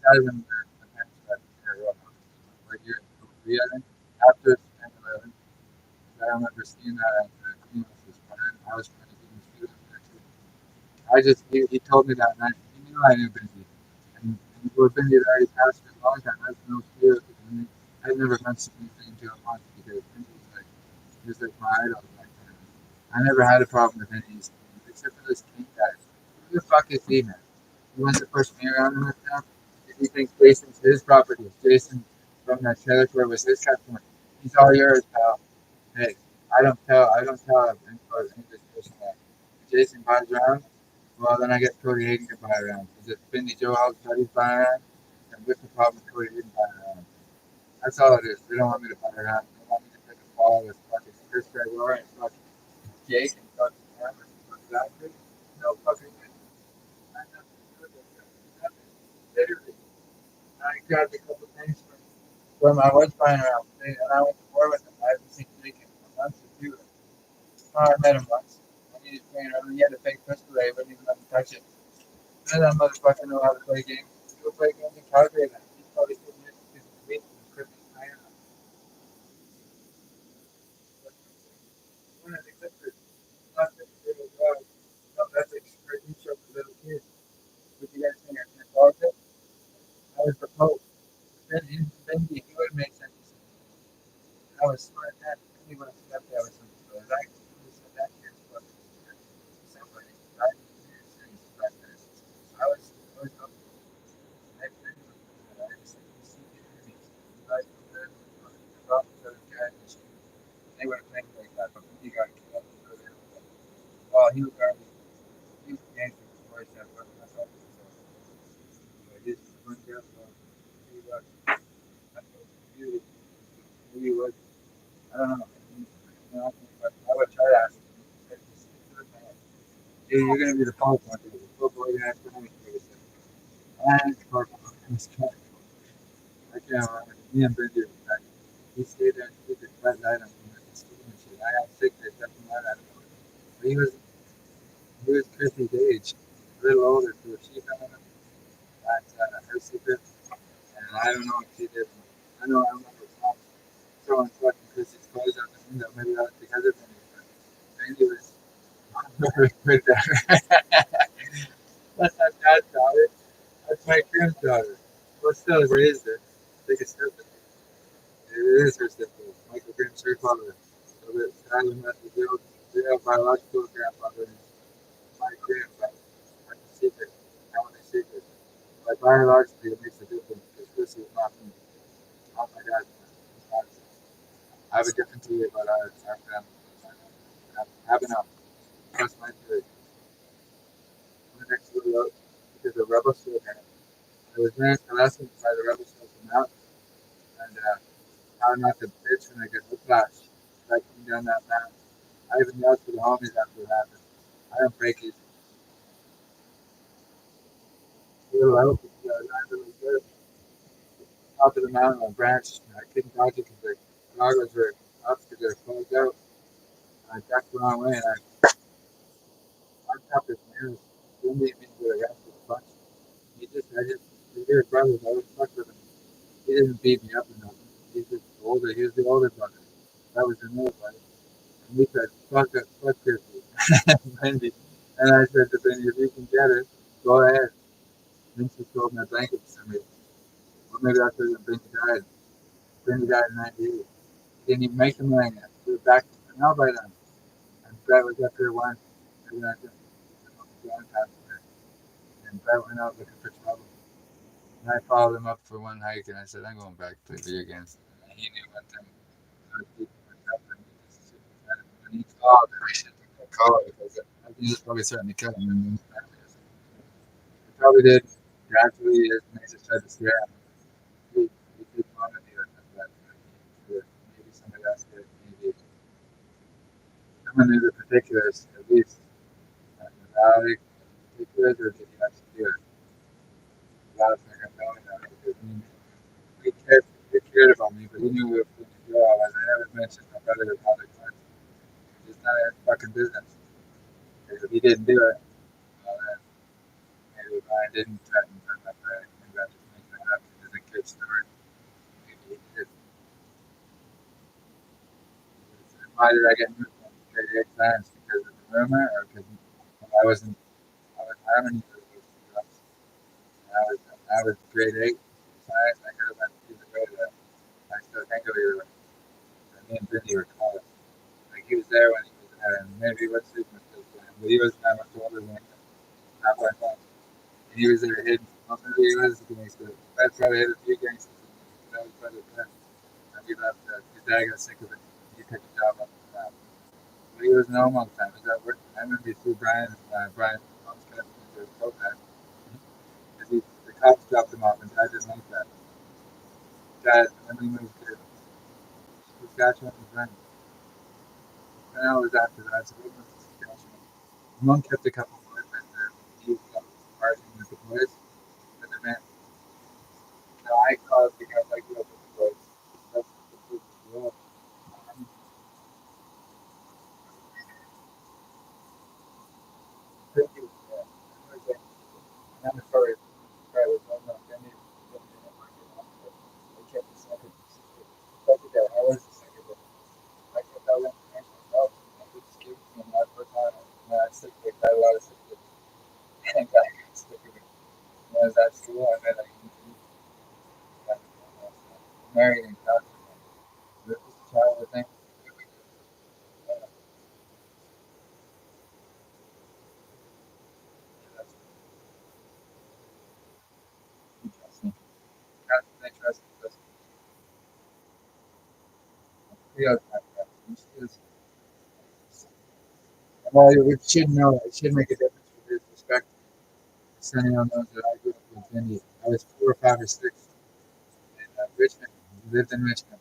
2000, my parents got there, like year 03, I think, after 9/11. I remember seeing that at the Phoenix was fine. I was trying to get his food up there too. He told me that night. He knew I knew Benji. And with Benji had already passed for a long time. I had no fear of him. I never mentioned anything to him once because Benji he was like my idol back then. I never had a problem with any of these things, except for this king guy. Who the fuck is he, man? He wants to push me around in this town. If he thinks Jason's his property, Jason from that trailer court was his customer. He's all yours, pal. Hey, I don't tell any of this person that Jason buys around. Well, then I guess Cody Hayden can buy around. Because if Bendy Joe House buddies buy around, then what's the problem with Cody Hayden buying around? That's all it is. They don't want me to buy around. They want me to take a fall with fucking Chris Gregoire and fucking Jake and fucking Cameron and fucking Zachary. No fucking way. I have nothing to do with those guys. Nothing. Literally. I grabbed a couple things from I was buying around, and I went to war with them. I haven't seen Jake in a month or two. I met him once. I needed to train him. He had a fake pistol. They wouldn't even let me touch it. None of that motherfucker know how to play games. He would play games in Calgary then. He's probably sitting here because he's weak and crippling iron. One of the Clippers, not that little dog. No, that's a cartoon show for little kids. What you guys think? I politics? I was the Pope. Then he would have made sense. I was smart then. Anyone except that was something. So I actually said that kid's fucking somebody. I didn't hear serious about this. So I was up. I just see the enemies. I thought the guy they would have played like that, but he got killed. Well, he was already he was dancing before he said fucking us up. So I just went up. He was. I maybe he was. I don't know. I would try to ask him. Dude, you're gonna be the punk one day. The football you're gonna have to make. And purple. I can't remember. Me and Benji was back. He stayed there and he did that night on school and shit. I got sick there, something like that. But he was Chrissy's age, a little older, so she found him. That's her secret. And I don't know what she did. I know I remember throwing fucking Chrissy's clothes out the window. Maybe that was because of Benji. But Benji was with that. That's not Dad's daughter. That's my granddaughter. Well, still, where is it? I think it's her. It is her sister. Michael Grimm's her father. So that Adam has the real biological grandfather is my grandfather. That's a secret. Family secret. But biologically, it makes a difference because this is not my dad's family. I have a different theory about our family. I have enough. That's my theory. I'm the next little out because the rebel still there. I was raised the lesson by the rebel still come out and how not to bitch when I get whiplash. Like coming down that mountain. I even yelled for the homies after it happened. I don't break it. A little out because I really good. Top of the mountain on a branch. I couldn't dodge it because the goggles were up because they're closed out. I ducked the wrong way and I untapped his nails. Didn't even get arrested a bunch. We were brothers. I was stuck with him. He didn't beat me up or nothing. He's just older. He was the older brother. That was the middle brother. And he said, fuck it, fuck Christy. Wendy. And I said to Benny, if you can get it, go ahead. Then she sold my blanket to me. Or maybe that's when Benny died. Benny died in 98. He didn't even make the million yet. We were back to now by then. And Brett was up there once. And then I just John passed away. And Brett went out looking for trouble. And I followed him up for one hike and I said, I'm going back to play video games. And he knew one time I was beating myself and he just and he called and I said, I called because I he was probably threatening to kill him. And he probably did gradually as Mason tried to scare him. He didn't want to do it like that. Maybe somebody else did. Maybe someone knew the particulars at least. Without the particulars, or did he actually do it? Without fucking knowing that. Because he cared about me, but he knew it was going to go. And I never mentioned my brother or father. It's none of his fucking business. Because if he didn't do it, well, then maybe if I didn't threaten for my friend, maybe I just making it up because it's a good story. Maybe he did. Why did I get moved from grade 8 science? Because of the rumor or because I wasn't, I was harmony with those two girls. I was grade 8 science, I could have went either way there. I still think of either way. And me and Vinny were close. Like he was there when he was there, and maybe he was super close to him, but he wasn't that much older than him. Not by much. And he was there hidden. Well, maybe he was a gangster. That's probably hit a few gangsters. That was probably the best. And we left. His dad got sick of it. He took a job up the top. But he wasn't home all the time. He was at work. I remember he threw Brian's mom's cousin into his coat bag. Because the cops dropped him off, and Dad didn't like that. Dad, when he moved to Saskatchewan, his friend. And I was after that, so we moved to Saskatchewan. Mom kept a couple of boyfriends there. He was partying with the boys, with the men. No, I called because I grew up with the boys. That's the food as well. Um, Brittany was there. I was there. And I'm sorry, sorry, was well known. Then they didn't work it out, but they kept the second. Second there, I was the second there. I kept all the information myself. I would just give it to them one per time. And I stick with I had a lot of sick kids. And I got stick with it. When I was at school, I met like married and got this was a childhood thing. Yeah, that's interesting. They trust us. We are well, it should know. It should make a difference for his perspective. Sending on knows that I grew up with India. I was 4 or 5 or 6 in Richmond. We lived in Richmond.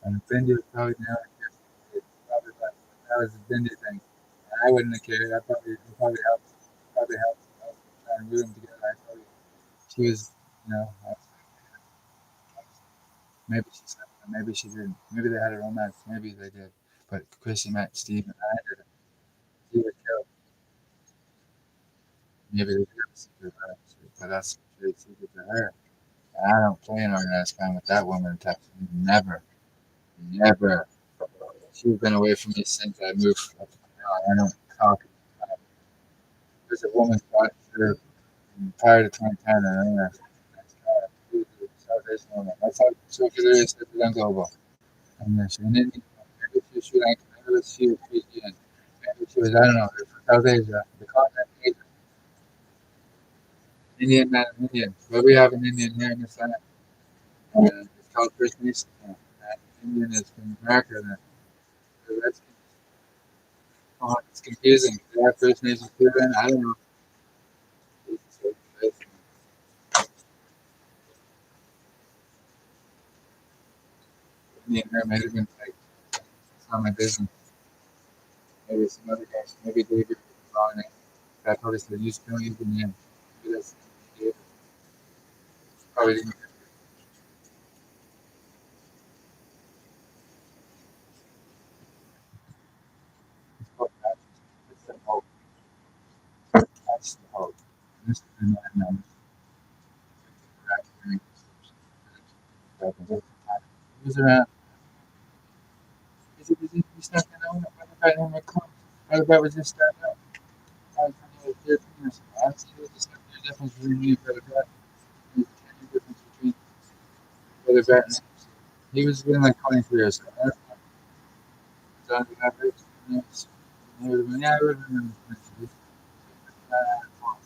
And Bindi was probably now probably like that was a Bindi thing. And I wouldn't have cared. I probably helped try and root them together. She was, you know, maybe she said that, maybe she didn't. Maybe they had a romance. Maybe they did. But Chrissy met Steve and I did it. He would kill. Maybe they did have a secret relationship, but that's a trade secret to her. And I don't play an organized crime with that woman in Texas. Never. Never. She's been away from me since I moved up to I don't talk. There's a woman brought her prior to 2010, and then she was a South Asian woman. That's how so there is global. And then maybe she was maybe she was Fijian. Maybe she was, I don't know, from South Asia, the continent Asia. Indian, not Indian. But we have an Indian here in the Senate. It's called First Nation. And Indian is from America. And the Redskins. Oh, it's confusing. They have First Nations too, then? I don't know. It's so confusing. Indian here might have been like, it's not my business. Maybe some other guys. Maybe David was the wrong name. I probably said, use, don't use the name. Maybe that's David. Probably didn't. It's called Patches. It's the hope. That's the hope. This is the man. He was around. He's not going to own it. What about What was just starting out? I was only 13 or something. I see the difference between me and Brother Brett. There's a difference between Brother Brett and him. He was been like 23 or so. That's not the average. Yeah, I would have been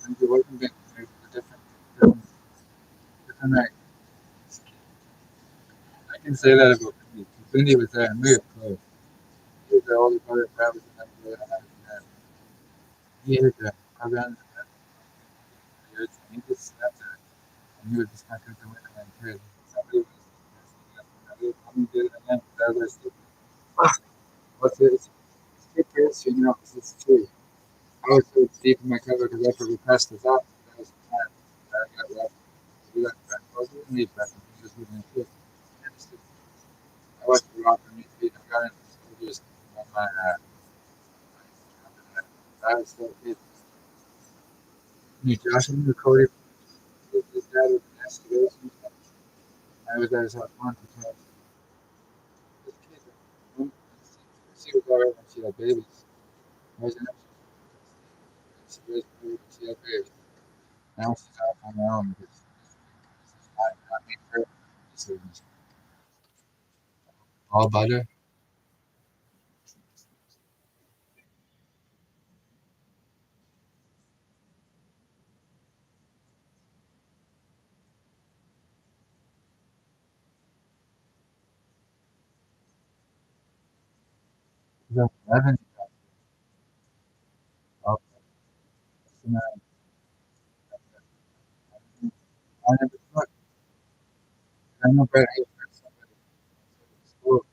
maybe it wasn't been a different, different night. I can say that about Cindy. Cindy was there and we were close. He was the older brother, Brad was the younger brother, and I was there. he hit the program and he just snapped it and he would just knock out the window and kid. Somebody was I'm gonna do it again. That was stupid. What's it? It's good history, you know, because it's true. I was so deep in my cover because I forgot to press this up. That was the time. I got left. We got pressed. I was really pressed. He just wouldn't fit. I watched the rock for me feet. I got in the soldiers on my I was so good. You Josh and Cody, his dad was an excavation. I was at his house once because this kid, when she was alright when she had babies. I was in she was she had babies. Now she's out on her own because I made her decisions. All butter. She's up 11. Oh, so now I never thought. I know Brett hates somebody. School.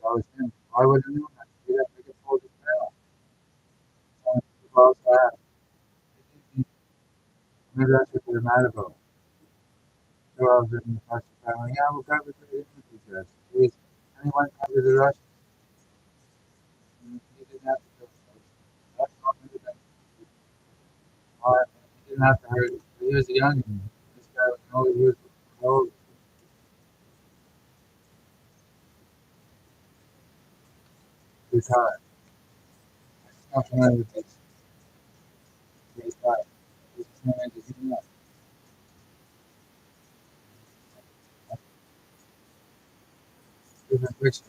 I was him. Why would I know that? He had to make a full denial. So also asked, maybe that's what they're mad about. So I was in the first time, like, yeah, we'll cover the infantry judge. Please, anyone cover the Russians? He didn't have to go. That's not maybe that. He didn't have to hurt. He was young. This guy was old. He was old. He was hard. It's not familiar with this. He was hard. This is no way to do that. Different pictures.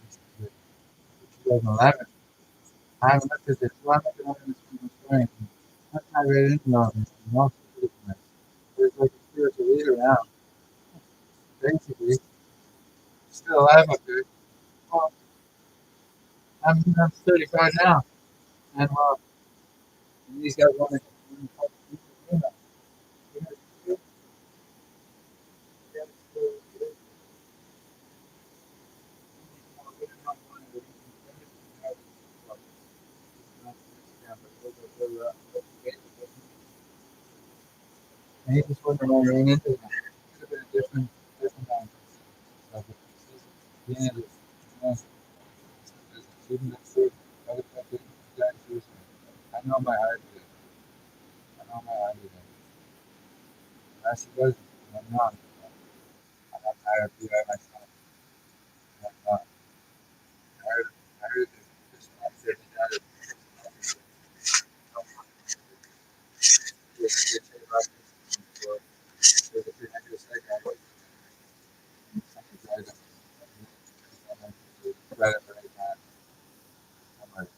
This is 2011. I haven't looked at this. Well, I'm looking at this from the spring. That's not really into all this. Most of it. There's like a spiritual leader now. Basically, still alive up there. Well, I'm 35 now. And these guys want to and he just wasn't going to run into them. Could have been a different stuff. Yeah, shooting that food, other stuff, I know my heart is. I know my heart is. She doesn't. I'm not. I'm not tired of doing myself. I'm not. I heard this one said he got it. There's a 300 second. I was right at the right time. I'm like,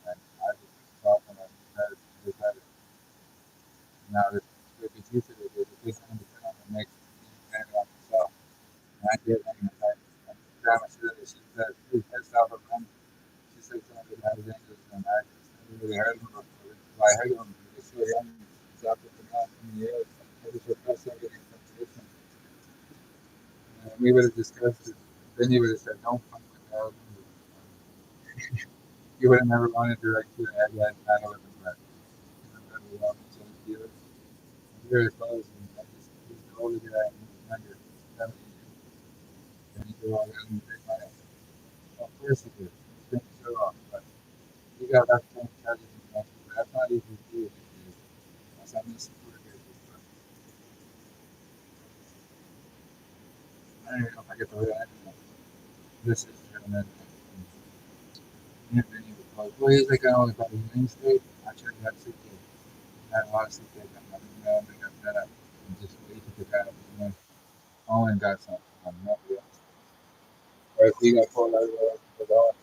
and I just thought when I decided, now this could be future, there's a big thing to come and make it on myself. And I did, and I grandma said that she said, please test out her mom. She said something about his angels, and I just never really heard him before. Well, I heard him, he was so young, he's out there for now, 20 years. I just repressed everything from tradition. And we would have discussed it. Then he would have said, don't fuck with that. You would have never wanted to direct you and had that battle with him, but we love each other dearly. Very close, and I just, he's the older guy, and he's younger, 70 years, and he did all that in big money. Of course he did. He's been so long, but he got left playing charges in the country, but that's not easy to do these days. That's how many supporters but I don't even know if I get the right answer. This is German. Well, he's like, oh, about his name state. I tried to have sick kids. I had a lot of sick kids. I'm like, no, they got fed up. And just wait to get out. And then Owen got something. I'm not real. Or if he got pulled out of the dog.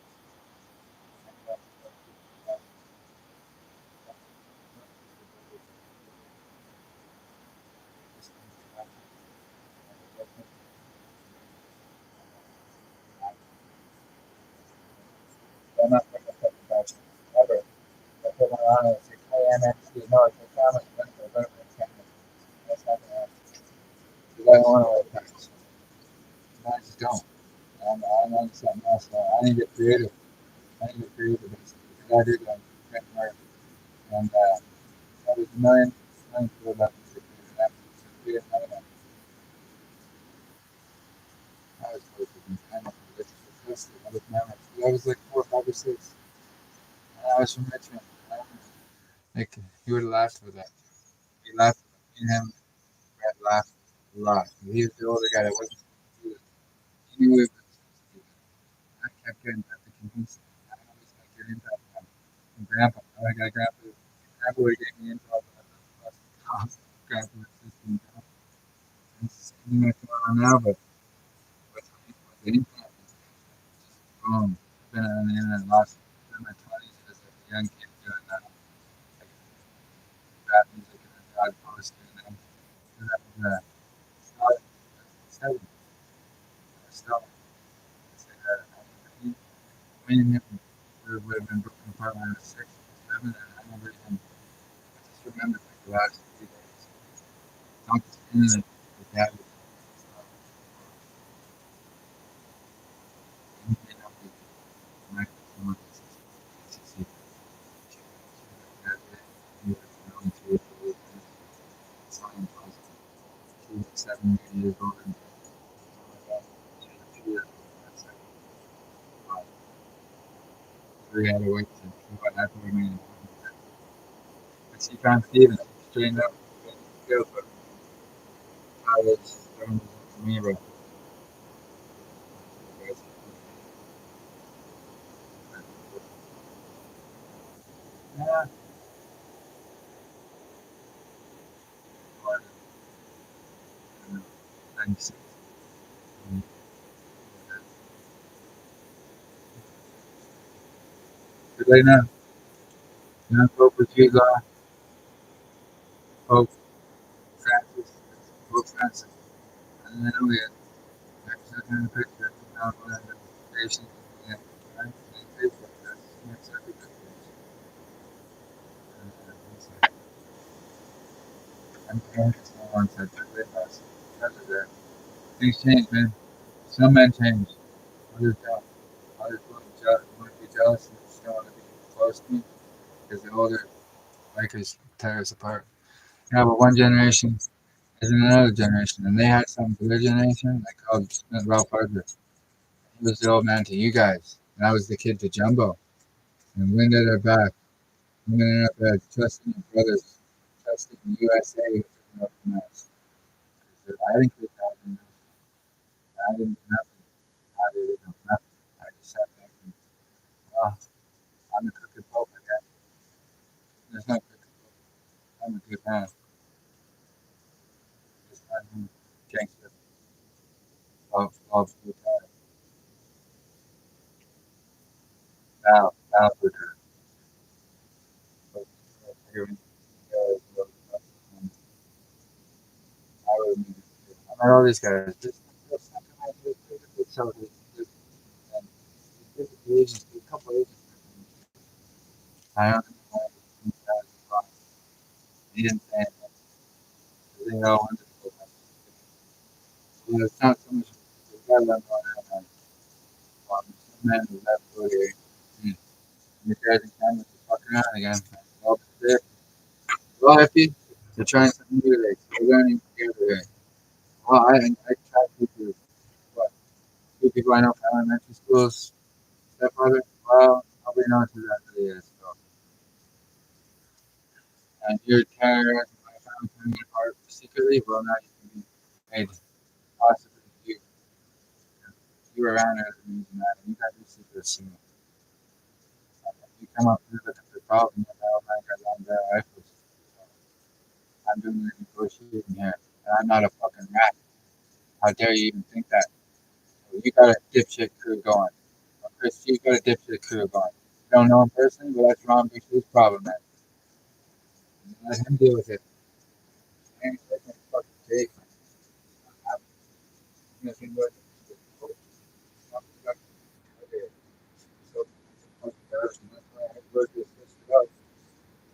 I don't know, it's like KMXC. No, it's like Cameron Spencer. I better wear Cameron. That's not gonna happen. Because I don't want to wear pants. And I just don't. I'm on something else now. I need to get creative. I need to get creative basically. Because I did print work. And that was a million people that was creative. That was creative. I was supposed to be kind of disgusted. I was never. I was like 4, 5, or 6. And I was from Richmond. I don't know. Like, he would have laughed with that. He laughed. Me and him had laughed a lot. He was the older guy that wasn't supposed to do it. He knew he wasn't supposed to do it. I kept getting back to convince him. I always got to get into that from Grandpa. I got Grandpa. Grandpa would get me into all that. Grandpa was just in town. It's the same thing that's going on now, but with the internet, it's just boom. I've been on the internet lost in my 20s as like a young kid doing that. Like rap music and a dog post and then that was Stalin. Seven. Stalin. It's like me and him would have been broken apart when I was 6, 7, and I never even. I just remember like the last 3 days. Not just internet. My dad was stuff. He may not be connected to someone that's ACC. She graduated. He was only 2 years old. It's not impossible. She was 7, 8 years old. And she was 2 years old. That's like, wow. We had to wait to see what happened with me. But she found Steven. She straightened up. Good, but college turned to me, but yeah, 96. But right now, Pope was Pope Francis, Pope Francis. And then we had actually looking at the picture, I took down one of the patients. Yeah, right? And Facebook, that's every good page. It's like, I'm parents no one said, but they us. Because of that. Things change, man. Some men change. Others don't. Others want to be jealous and just don't want to be close to me because the older bikers tear us apart. Yeah, but one generation isn't another generation, and they had something for their generation. I called Ralph Harper. He was the old man to you guys, and I was the kid to Jumbo. And wind at our back, women at our bed, trusting your brothers, trusting the USA with nothing else. I didn't quit that. I didn't do nothing. I didn't do nothing. I just sat back and, oh, I'm a crooked pope again. There's no crooked pope. I'm a good man. Just I'm gangster. Love good time. Now, good time. But, everyone, um, I really mean it. I met all these guys. Just so and there's agents, a couple agents. I don't know these guys across. He didn't say anything. They all went to the well, it's not so much. The guy left on that man. Some man was absolutely. Hmm. You guys in Canada just fucking around again. Well, they're well happy. They're trying something new. They're learning together here. Well, I try to do what? 2 people I know from elementary schools. Stepfather. Well, nobody knows who that really is. So, and you're terrorizing my family, coming apart secretly. Well, now you can be made possibly you were around her and you got your secrets. And you come up with the problem. You know, like I'm their rifles. I'm doing the negotiating here, and I'm not a fucking rat. How dare you even think that? You got a dipshit crew going. Chris, you got a dipshit crew going. You don't know him personally, but that's Ron Bush's problem, man. Let him deal with it. And he's like fucking Jake. I'm nothing but okay. So, that's why I work this stuff.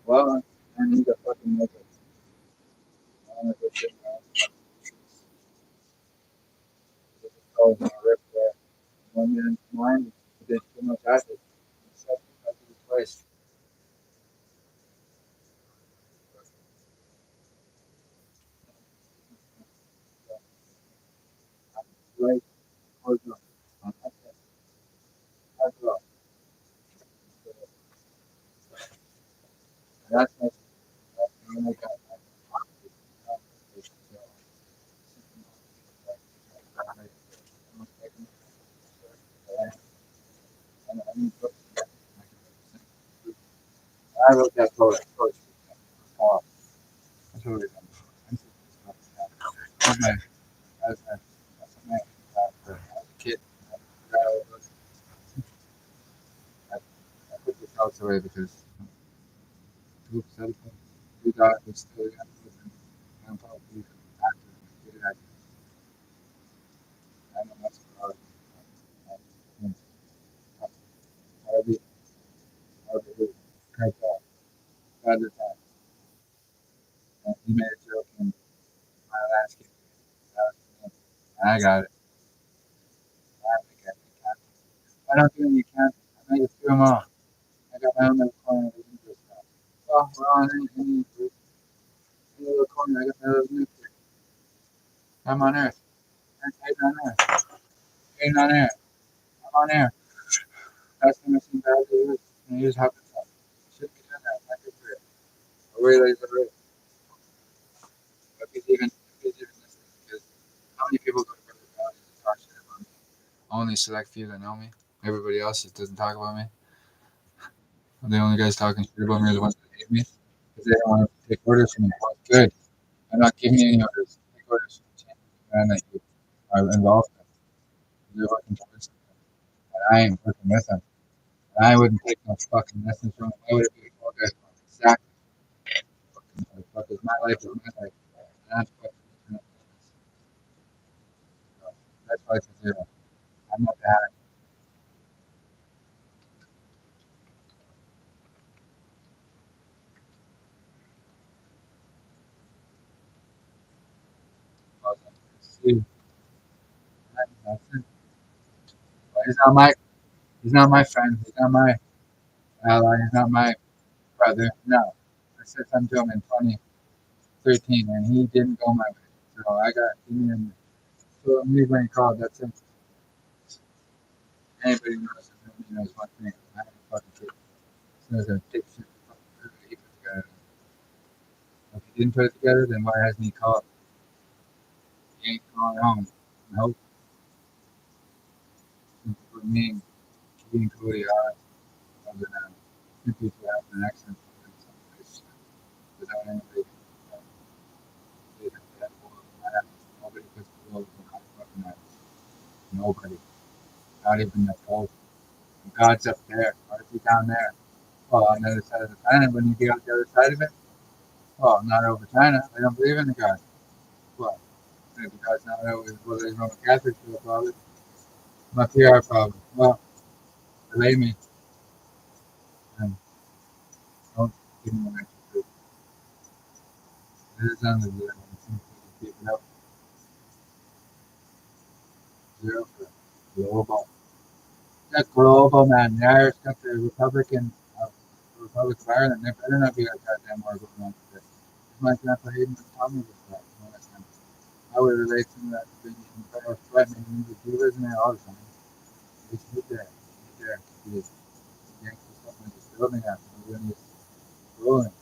Well, I need to fucking make it. I want to go sit down. Oh, my rip there. 1 minute mine. Did too much acid. So I did it twice. Right, cordial. That's all. That's my. That's when I got my. I wrote that poet first. That's what we're done. That's my. That's my. As a kid, I put the couch away because oops, cell phone. We got it still. I'm probably active. I know that's about I'll be, I'll be cut off. Other time. And he made a joke in my last game. I got it. I think I can. I don't do any count. I made it through them all. I got my own little corner of the universe now. Oh, we're on any little corner. I got my little nuclear. I'm on Earth. I'm on Earth. Ain't on Earth. I'm on Earth. That's the missing bad news. And you just have to talk. Should be done that. Not good for it. Away lays the rate. But he's even listening. Because how many people go to Brother Valley and talk shit about me? Only select few that know me. Everybody else just doesn't talk about me. The only guys talking shit about me are the ones that hate me. Because they don't want to take orders from me. Well, good. I'm not giving you any orders. Take orders from the team. And that you are involved in. You're working towards something. And I ain't working with them. And I wouldn't take no fucking lessons from them. Why would it be a fall guy from them? Exactly. Fucking motherfuckers. My life is my life. And I'm fucking looking up business. So that's why it's a zero. I'm not bad. See, that's it. But he's not my friend. He's not my ally. He's not my brother. No. I said something to him in 2013 and he didn't go my way. So I got me and so me when he called, that's it. Anybody knows me knows one thing. I ain't fucking kid. As soon as I take shit he put together. If he didn't put it together, then why hasn't he called? He ain't calling home. Nope. For me, being Cody are other than two people having an accident in some place without anybody. They have that nobody puts the world in my fucking eyes. Nobody. Not even the Pope. God's up there. Why is he down there? Well, on the other side of the planet, when you get out the other side of it, well, not over China. I don't believe in the God. Well, maybe God's not over. Well, there's Roman Catholics to a problem. Mafia problem. Well, delay me and don't give me an extra food. This is under the keep it up. Zero for global. That global man. The Irish country, Republic of Ireland. There better not be a goddamn war going on today. My grandpa Hayden was telling me this stuff. I would relate to that being in the power of threatening me to do this and that all the time. He's there. He's there. He's gangster stuff and just building up. And when he's rolling,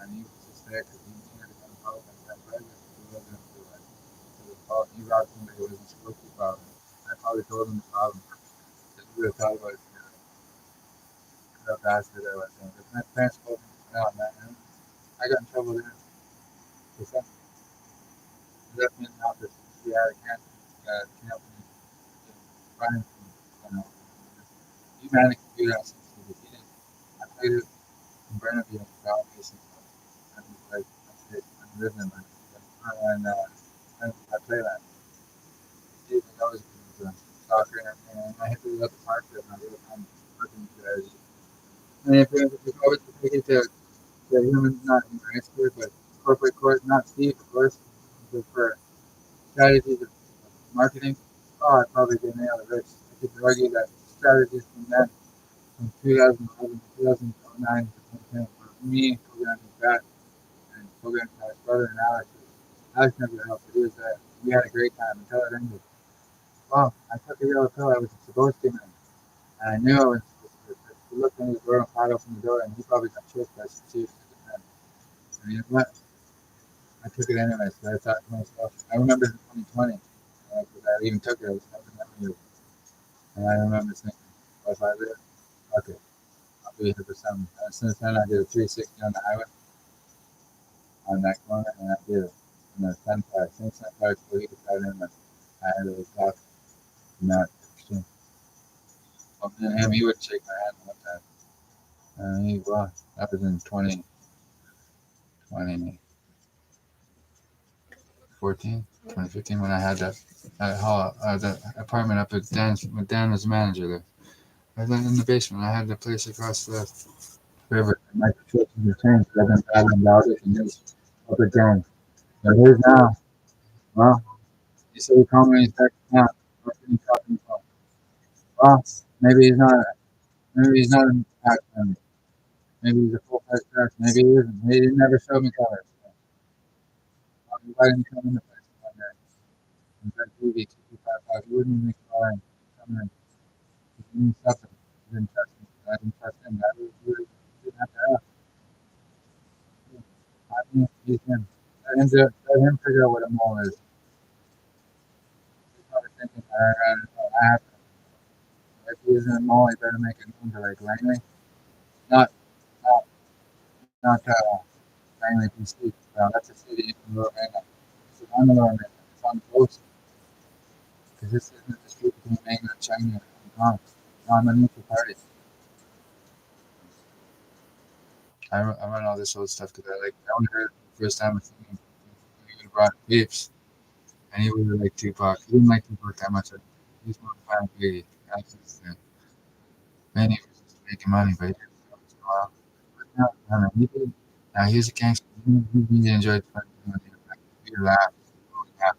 and he was just there because he knew that the problem and that president was going to do it. So the problem, he robbed somebody who wasn't supposed to be problem. I probably told him the problem. Because we would have thought about it together. How bastard I was. And if my parents told me, no, man, I got in trouble there. For something. He left me in the office. Yeah, I can't help me. Running from, you know, he ran a computer since the beginning. I played it in Burnaby on the Valley Basin. And like, I'm living in my and I play that. Even though I was into soccer and everything, and I hit the other park there, and I really kind of working to that. And if you always take it to the human, not human expert, but corporate court, not Steve, of course, but for strategies of marketing. Oh, I probably did nail it. Rich. I could argue that strategies from then, from 2011 to 2009 to 2010, for me, programming that and programming my brother and Alex, Alex never helped. It was we had a great time until it ended. Well, I took a yellow pill I was supposed to, man. And I knew I was supposed to. He looked in the door and caught open the door, and he probably got chased by some chiefs at the time. And you know what? I took it anyway, so I thought to myself, I remember in 2020, because I even took it, I was having memory, and I remember thinking, well, if I live, okay, I'll be here for some. And since then, I did a 360 on the highway, on that corner, and I did it. And the Sunfire, same Sunfire, so he could try to I had a talk, and that exchange. Well, me and him, he would shake my hand one time. And he, well, that was in 2014, 2015, when I had that hall, the apartment up at Dan's, when Dan was the manager there. I lived in the basement. I had the place across the river. My situations have changed. I've been battling louder than this up at Dan. But here's now. Well, you say you call me when he's back now. What can you talk to me about? Well, maybe he's not. Maybe he's not an actor. Maybe he's a full-fledged actor. Maybe he isn't. Maybe he never showed me colors. Why didn't he come in the place one day? He said, TV, 255. He wouldn't even call in. Come in. He didn't trust him. He didn't trust me. I didn't trust him. I really didn't have to ask. I mean, he's him. Let him figure out what a mole is. He's probably thinking, I have to. If he isn't a mole, he better make it known to like Langley. Not, not, not Langley, PC. That's a city in Lower Mainland. It's on the Lower Mainland. It's on the coast. Because this isn't the street between Mainland, China, and Hong Kong. I'm a neutral party. I run all this old stuff because I only heard it the first time we brought Peeps. And he was like Tupac. He didn't like Tupac that much. He was more fan of Biggie. That's just man, he was just making money, but he didn't know once in a while. But no, I mean, he did. He was a gangster. He really enjoyed fucking money. Like, he laughed. Yeah.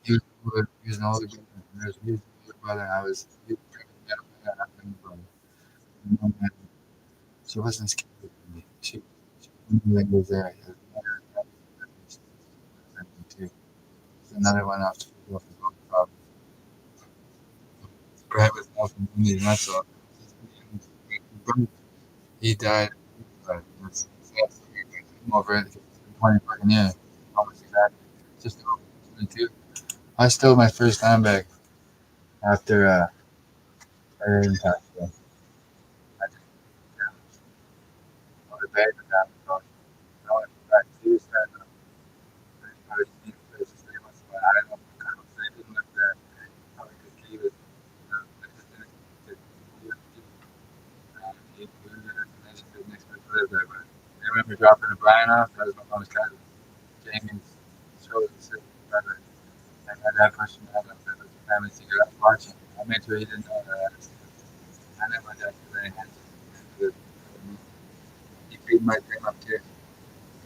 He was an older brother. He was an older brother. He was a middle brother. I'm the brother. And my mom, she wasn't scared of me. She knew that was there. He had another too. There's another one off the field as well. Brett was helping me, and that's all. He died. But that's I'm over it. 20 fucking years. Almost exactly. Just over 22. I stole my first handbag after I didn't touch it. I just the bag was out. So I went back to see that. I was in the place to stay once in a while. I don't know what kind of thing. Didn't look there. Probably could keep it. I just didn't. He was in it, and I just didn't expect to live there. But I remember dropping a Brian off. That was my mom's cousin. Jamie's shoulder sister brother. And my dad pushed me out of the family secret. I was watching. I made sure he didn't know that. I know my dad was very handsome. He feed my dream up too.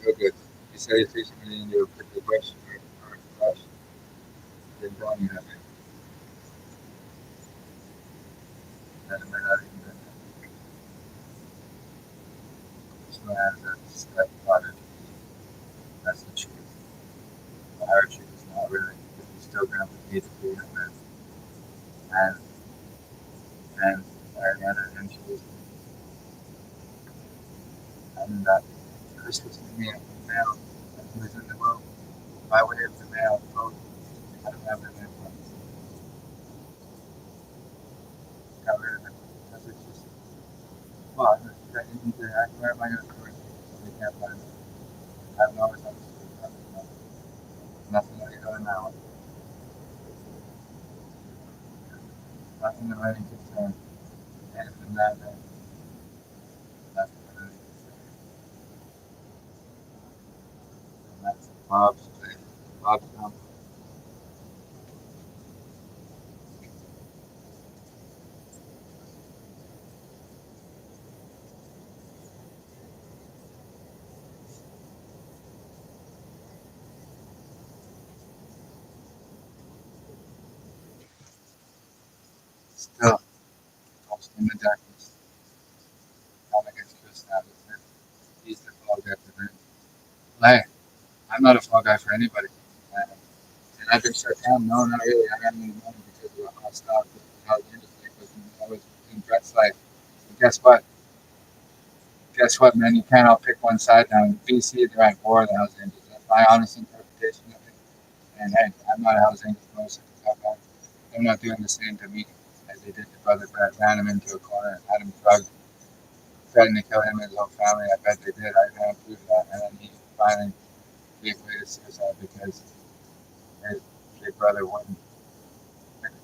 Real good. He said he's teaching me into a pretty brush or brush. Didn't tell me that. And my dad even did that. So that father. That's the truth. The hard truth is not really. Because he's still going to need to feed him with. And, and, Ariana and she was, and that Christmas to me in the mail. And he was in the room. By way of the mail, post. I don't have the name. Got rid of it. Because it's just, well, where am I going to put it? They can't find it. I have no results. Nothing that you're doing now. Nothing of any concern. And from that, that's what I need to say. And that's Bob's place. Bob's home. Still, lost in the darkness. All I guess just now is that he's the fall guy for me. Hey, I'm not a fall guy for anybody. And I've been shut down. No, not really. I got any money because of the hostile housing industry. Because I was in Brett's life. But guess what? Guess what, man? You can't all pick one side now. In BC, they're at war. The housing industry. That's my honest interpretation of it. And hey, I'm not a housing industry. They're not doing the same to me as they did to Brother Brett. Ran him into a corner and had him drugged, threatened to kill him and his whole family. I bet they did. I can't prove that. And then he finally gave way to suicide because his big brother wouldn't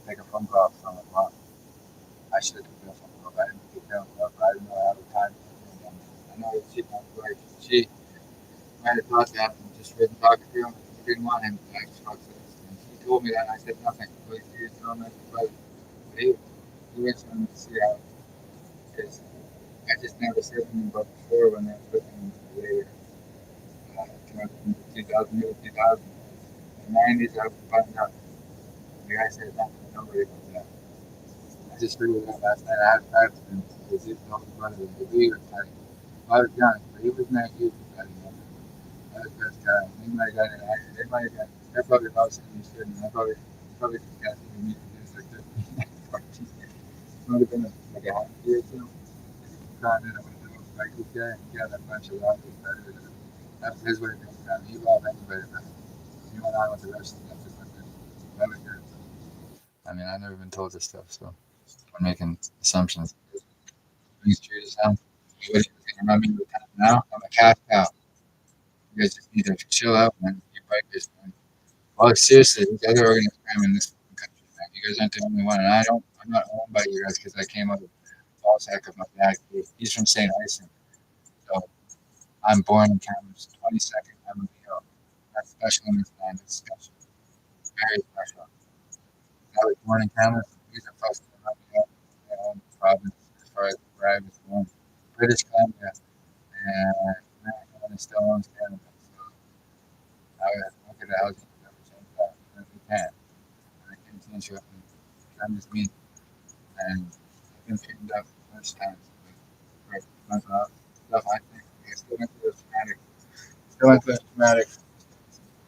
take a phone call from him. Well, I should have taken a phone call. I didn't take a phone call, but I didn't know how the time. I know he cheated on his wife. She might have thought that and just wasn't talking to him. He didn't want him to act drugs. And she told me that, and I said nothing. But he was telling me, but he went on to see how it is. I just never said anything about before when I was with him later. In 2000, 2000. In the 90s, I was buttoned up. The guy said nothing to nobody about that. I just figured out last night I had five of him because he was the only brother of the leader. I was young, but he was not huge. I was the best guy. They might have got an accident. They might have got, I probably lost him and shit, and I probably just got him to meet the like 13, 14. It would have been like a happy year or two. Crying in a window, like this guy, he got a bunch of love. That was his way of being done. He loved anybody, but he went on with the rest of them. That was good. I mean, I've never been told this stuff, so I'm making assumptions. He's treated as hell. What do you think? I'm not into town now. I'm a cash cow. You guys just need to chill out, man. You bikers, man. Well, seriously, there's other organized crime in this country, man. You guys aren't the only one, and I'm not owned by you guys because I came out of Balzac of my dad. He's from St. Hyacinthe, so I'm born in Canada's 22nd. I'm a Leo. That's special in this land. It's special, very special. I was born in Canada. These are first in my own province as far as where I was born. British Columbia, and Manitoba still owns Canada. So I would look at the housing never change that. And we can. And I can change what I'm just me. And I've been picked up first time. For mental health stuff, I think. I still went through a traumatic, still went through a traumatic.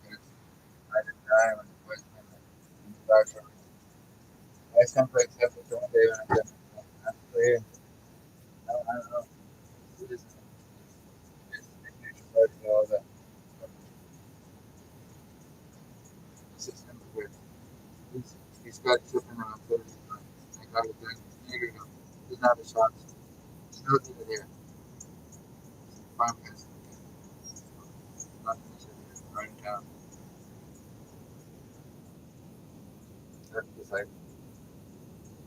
I didn't die when the boys came in the doctor. I someplace have to one day when I'm done. I'm clear. I don't know. It is it's all that. It's just number weird. He's got something on 30. I got it done. Neither of them. He's not a shot. Still neither here. Farm has not finished it. Right in town. It's like,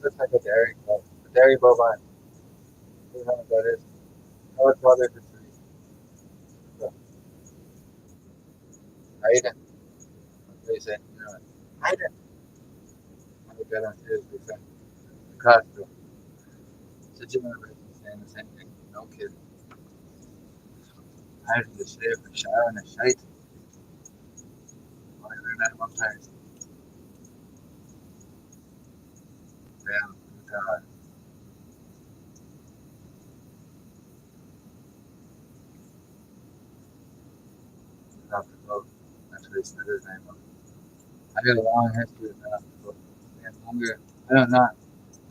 looks like a dairy club. A dairy bovine. Who knows what that is? Oh, it's mother for three. So, Aiden. What do you say? You know, Aiden. I would get on seriously saying, the costume. Such a generation saying the same thing. No kidding. I had to stay up and shower and a shite. Only learned that one time. Damn. God. He's off the boat. That's what he said his name was. I got a long history of that off the boat. And longer. I don't know,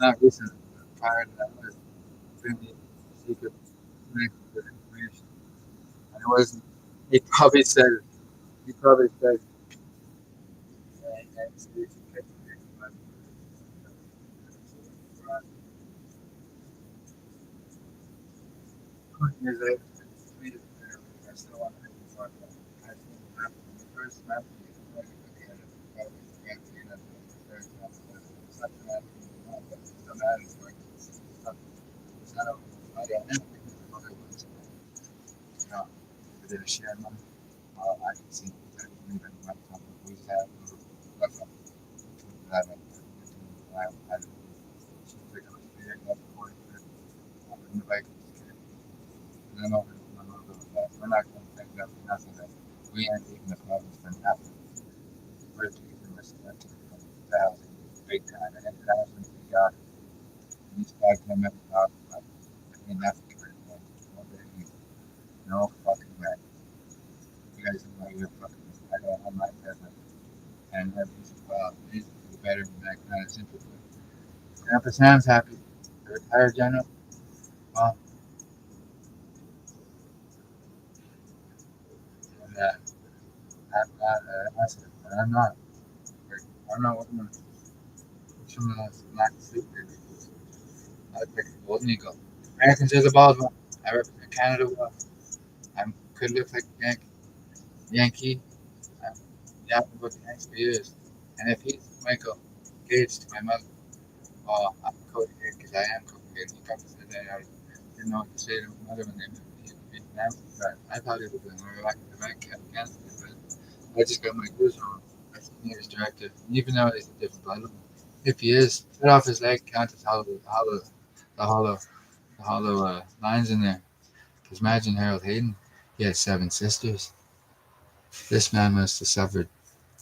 not recent, but prior to that, I was extremely secret connected with information. And it wasn't, he probably said, he probably said, and speaks and catch me, but years later, it's tweeted, I still want to make this one. I think the map, the first map, is really good at it. Probably forgot to get it. There's something that but it still matters. Like, it's not a, I don't know, because the other ones, you know, if they're sharing money. Well, I can see that even my time we have left up to 11, 15, I she took us there, that's 40, over in the bike, and then over my mother was that. We're not going to take that for nothing. That we aren't taking the province for nothing. We're taking respect from the housing big time, and internationally, we got it. He's back in the middle. I mean, that's good. No fucking way. You guys know you're fucking. I don't have my present. And he's well, he's better than that kind of simple. Grandpa Sam's happy. The retired general. Well, and, I'm not. I'm not. I'm not working. Someone else not sleep there. I pick the golden eagle. Americans are the bald one. I represent Canada well. I could look like a Yankee. I'm yapping about the Yanks for years. And if he's Michael Gates to my mother, well, I'm Cody Gates because I am Cody Gates. He probably said that I didn't know what to say to my mother when they moved to Vietnam. But I thought he was going to go back to the bank against me. But I just got my goose wrong. That's the nearest directive. Even though he's a different blood. If he is, cut off his leg, count his hollow, lines in there. Because imagine Harold Hayden. He had 7 sisters. This man must have suffered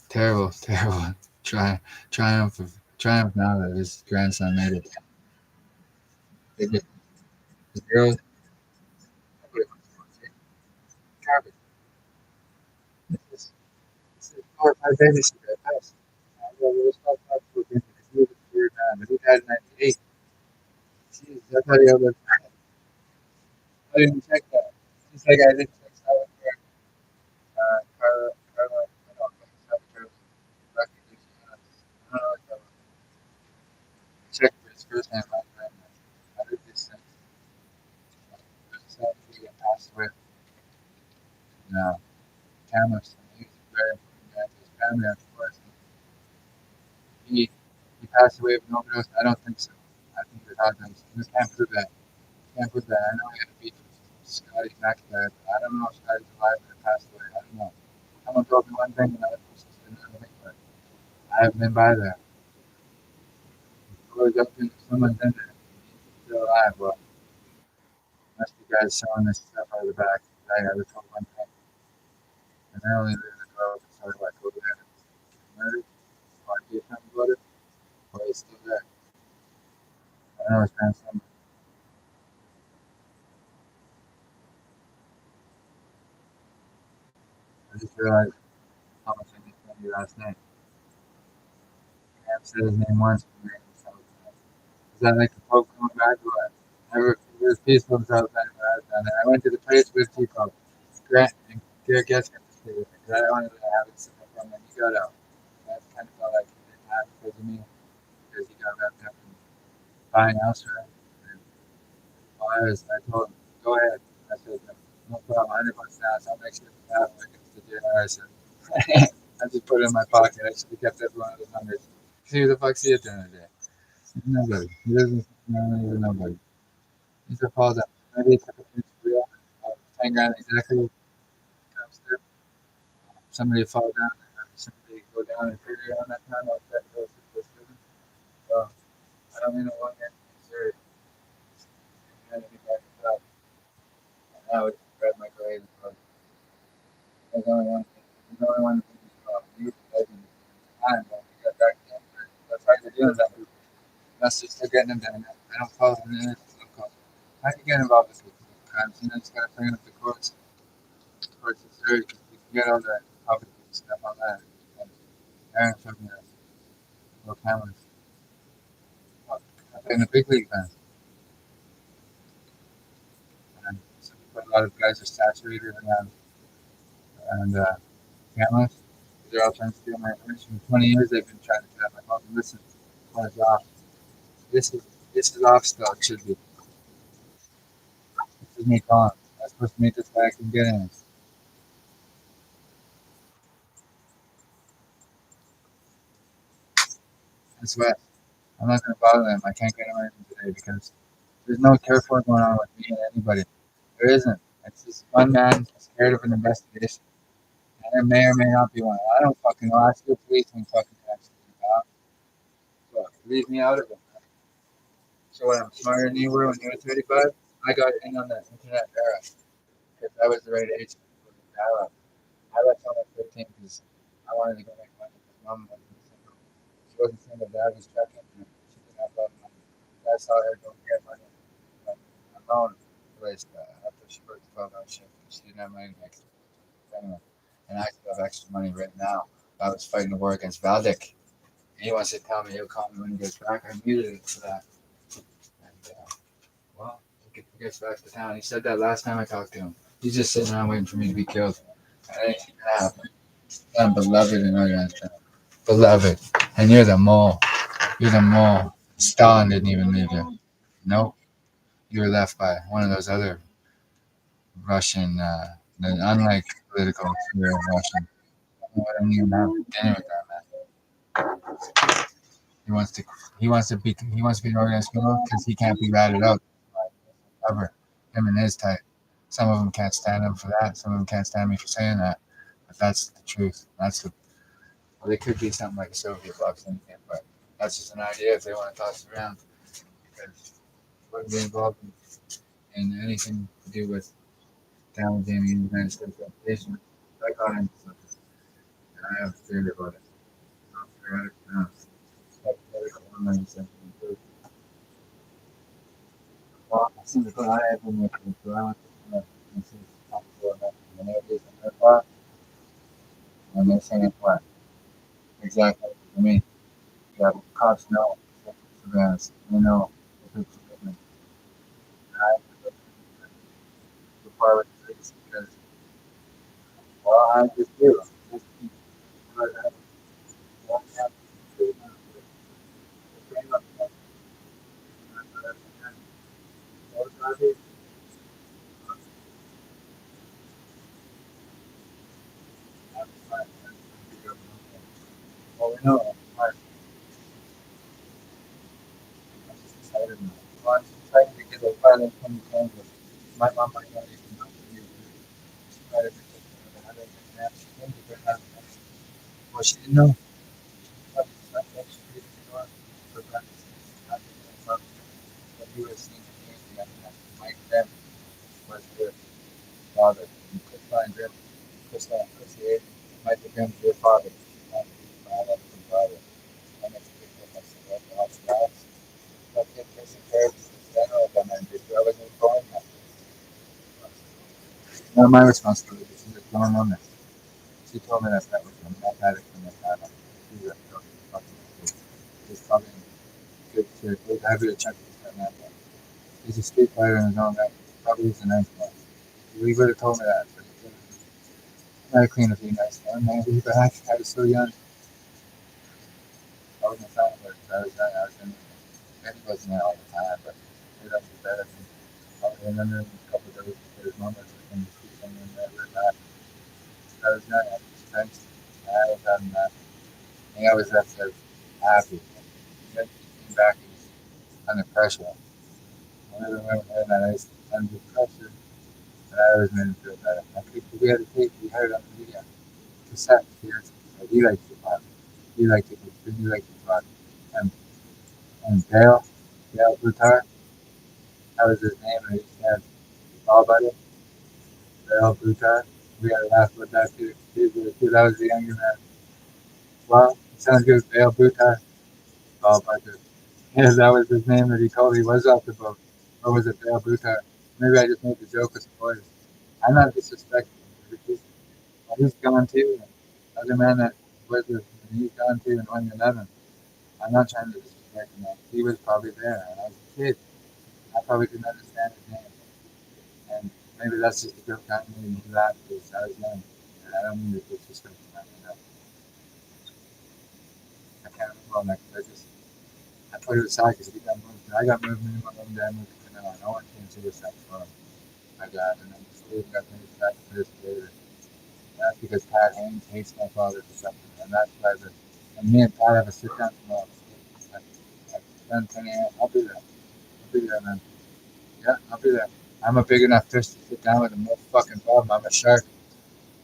terrible, terrible triumph now that his grandson made it. They just, the girls, nobody wants to say, garbage. This is 4 or 5 babysitter at best. Well, it was not much for him because he was a weird man, but he died in 98. Jeez, that's how he outlived. I didn't check that. Just like I didn't check Silent Prayer. Carla, I don't know, Silent Prayer was recognition. I don't know what that was. Check for his first name, last name. I did this since. There's a sad he passed away. No, Camus, he was very important man to his family, of course. He passed away of an overdose. I don't think so. I think it was overdose. You can't prove that. Can't prove that. I know he had a beef with Scotty McIntyre, but I don't know if Scotty's alive or passed away. I don't know. Someone told me one thing and another person said another thing, but I haven't been by there. It's always up to someone's in there. He's still alive. Well, unless the guy's selling this stuff out of the back. I was told one thing. And I only live in the world and started like over there. Murdered. Or do something about it. Or he's still there. I know his grandson. I just realized how much I missed you last night. I haven't said his name once. Is that like the Pope coming back or what? It was peaceful until I was down there. I went to the place with T-Pop. Grant and Garrett Getz got to stay with me because I wanted to have it sit up on him. He got out. That kind of felt like he didn't have it because of me because he got wrapped up in buying elsewhere. And while I told him, go ahead. I said, no problem, $100 now, so I'll make sure it's half like it's the JR. I said, I just put it in my pocket. I should have kept every one of those numbers. See who the fuck see it during the day. Nobody. He doesn't know even nobody. He's a falls out. Maybe it's like a picture real. 10 grand exactly comes through. Somebody fall down, somebody go down and figure on that time. I'll bet goes to this living. So I don't mean to look at serious. I had to be back up. And I would grab my grade and go. There's only one thing. There's only one thing to go. You legend. Time, but we got back then. That's why they're doing that. That's just they're getting them down. I don't follow them in. How do you get involved with crimes? You know, just gotta bring it up to courts. Courts is very, you can get all that public stuff on that. And Aaron showed me that. Little cameras. In the big league, man. And so a lot of guys are saturated and cameras. They're all trying to steal my information. For 20 years, they've been trying to tap my phone. Listen, when it's off. This is this is off still. It should be. This is me calling. I'm supposed to meet this guy. I can get in. I swear. I'm not going to bother them. I can't get him anything today because there's no careful going on with me and anybody. There isn't. It's just one man scared of an investigation. And there may or may not be one. I don't fucking know. Ask your police when fucking text me about. So leave me out of it. So when I'm smarter than you were when you were 35, I got in on the internet era because I was the right age for the dial-up. I left home at 13 because I wanted to go make money because mom wasn't single. She wasn't single. Dad was checking. She didn't have a lot of money. I saw her go get money alone place after she worked 12-hour shift. She didn't have money next anyway. And I still have extra money right now. I was fighting the war against Valdic. He wants to tell me he'll call me when he gets back. I muted it for that. And, well, he gets back to town. He said that last time I talked to him. He's just sitting around waiting for me to be killed. And it ain't gonna happen. I'm beloved in Argentina. Beloved. And you're the mole. You're the mole. Stalin didn't even leave you. Nope. You were left by one of those other Russian, unlike political, you're Russian. I don't even have dinner with that man. He wants to. He wants to be. He wants to be an organized criminal because he can't be ratted out. Ever. Him and his type. Some of them can't stand him for that. Some of them can't stand me for saying that. But that's the truth. That's the. Well, they could be something like a Soviet bloc syndicate, but that's just an idea if they want to toss it around. Because wouldn't be involved in anything to do with damaging the United States reputation. I got into something, and I have a theory about it. I'll figure it out. Like political online something. Well, I seem to put I have been with the ground and see possible that when it is in their part, and they're saying what? Exactly. I mean, you have cops know surveillance. They know if it's commitment. I the part with the police because, well, I just do. Just keep one half the brain up there. Well, we know. I'm just excited now. Well, I'm just excited because I finally come to terms with my mom might not even know me. She might have been just another man. She came to her house. Well, she didn't know. But she didn't know. For practice. But he was seeing the community and Mike Graham was their father. And Chris Graham, Chris here, Mike Graham, their father. And his biological father. And it's a big difference in what the house was. But it was a very general them and they wasn't informed them. Not my responsibility. She was going on this. She told me that was him. I've had it from the time. She was fucking good. He's probably good shit. He's happy to check this right now. He's a street fighter in his own right. Probably he's a nice guy. He would have told me that. But not clean if he nice guy. Maybe, but I was so young. I wasn't trying to, I was young. I was in. Maybe he wasn't there all the time, but he doesn't do better. I remember a couple of days before his moments when you see someone that was not. I was young. I was tense. I was having that. And I was just happy. Then he came back. He was under pressure. I remember hearing that I was under pressure. But I always made him feel better. I could, we had a tape. We heard it on the video. Cassette. He liked to talk. He liked to. He liked to talk. And and Dale Blutar. That was his name. And he said, "All buddy, Dale Blutar." We got to laugh about that too. That was the younger man. Well, it sounds good. Dale Blutar. All buddy. Yeah, that was his name that he told he was off the boat. Or was it Dale Blutar? Maybe I just made the joke with the boys. I'm not disrespecting him. He's gone too. Other man that was with, he's gone too in 2011. I'm not trying to disrespect him. He was probably there. And I was a kid. I probably didn't understand his name. And maybe that's just a joke I made and he laughed because I was young. And I don't mean to disrespect him. I can't remember all that because I put it aside because he got moved. I got moved, me and my mom and dad moved to Canada. No one came to us that far. My dad and then Steve got moved back to this later. That's because Pat Haynes hates my father for something. And that's why and me and Pat have a sit down tomorrow. At 10 a.m. I'll be there. I'll be there, man. Yeah, I'll be there. I'm a big enough fish to sit down with him. No fucking problem. I'm a shark.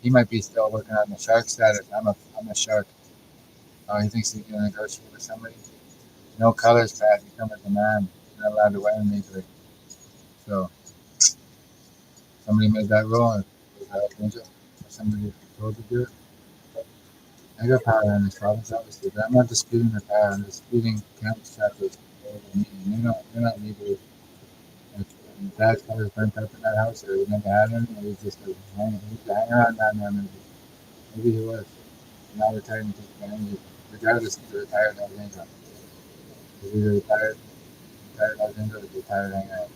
He might be still working on the shark status. I'm a shark. Oh, he thinks he can negotiate with somebody. No colors, Pat. You come as a man. You're not allowed to wear them easily. So somebody made that rule. And was that Angel? Or somebody told to do it. But I got power in this province, obviously. But I'm not disputing the power. I'm disputing countless chapters. They're not legally. If Dad's car was burnt up in that house, or he never had him, or he's just like he's a hanger on down there. Maybe he was. Now retired and taking advantage of it. Regardless, he's a retired Alexandra. He's either retired Alexandra or retired hanger.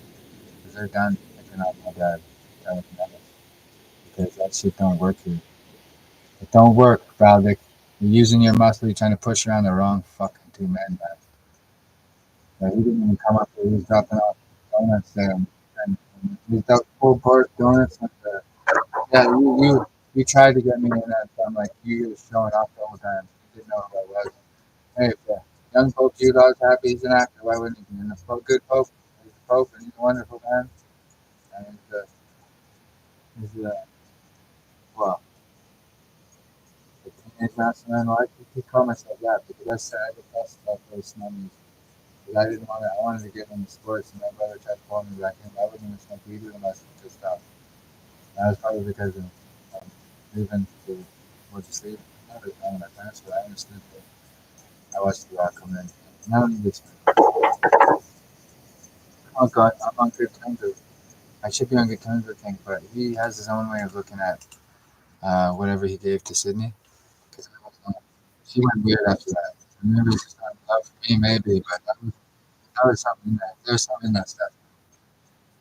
Because they're done picking up my dad. Done with that. Because that shit don't work here. It don't work, Valdic. You're using your muscle, you're trying to push around the wrong fucking two men, man. Like, he didn't even come up there, he was dropping off donuts there. And he's got full board donuts. And, yeah, you tried to get me in that, so I'm like, you were showing off the whole time. You didn't know who I was. Hey, if the young Pope Jude's happy he's an actor, why wouldn't he be? And the good Pope, he's the Pope, and he's a wonderful man. And well, the teenage master man, well, I could call myself that, because I depressed about those memories. Because I didn't want to, I wanted to get into sports, and my brother tried to pull me back in. I wouldn't even smoke weed unless it just stopped. That was probably because of leaving to, or just leaving. Not really telling my parents, but I understood that I watched the rock come in. Now I need to, oh God, I'm on good terms with, I should be on good terms with King, but he has his own way of looking at whatever he gave to Sydney. Because she went weird after that. Maybe it's just not love for me, maybe, but that was something in that. There was something in that stuff.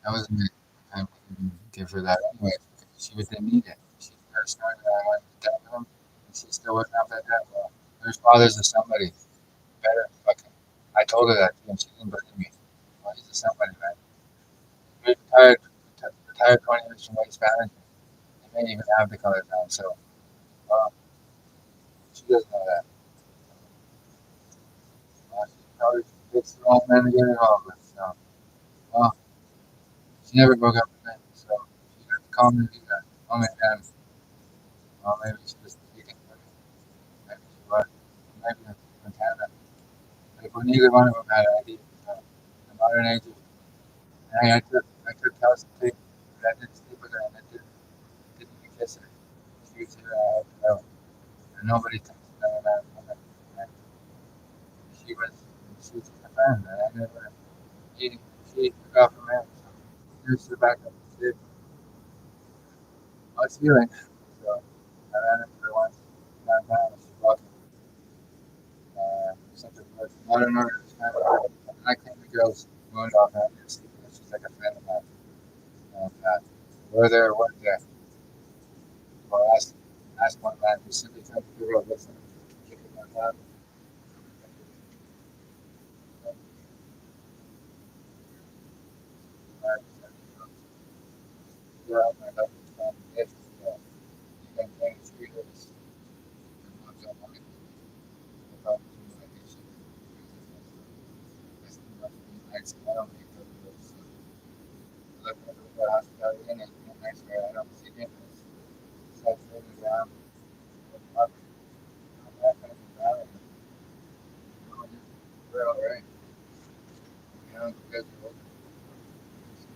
That wasn't the time to give her that anyway. Because she didn't need it. She first started that I wanted to death with him, and she still wasn't off that death. Well, there's fathers of somebody better. Fucking, I told her that too, and she didn't believe me. Well, he's a somebody, man. He retired 20 years from waste management. He may even have the color down, so uh, she doesn't know that. She probably picks the wrong man to get involved with. So, well, she never broke up with me, so she got to call me either. Only then, well, maybe she was speaking for me. Maybe she was. Maybe that's from Canada. Like, when neither one of them had ID. So, in the modern age, I took calcium tape, but I didn't sleep with her, and I didn't even kiss her. She was here, I had to know. And nobody takes another man woman. And she was a friend, and I never, he, she took off from him. So, here's the backup. She did. I was feeling. So, I ran into her once downtown, and she walked something like I don't know. It's kind of, and I claim the girls moaned off at me. She's like a friend of mine. And we're there, we're there. Well, ask one man who simply tried to figure out what's in kicking my head. Yeah, my love is found if you can find 3 days. And not so much about communication. It's not nice. I don't think that was look at the hospitality in it. Nice where I don't see it. So it's really around. We're all right. You know, because we're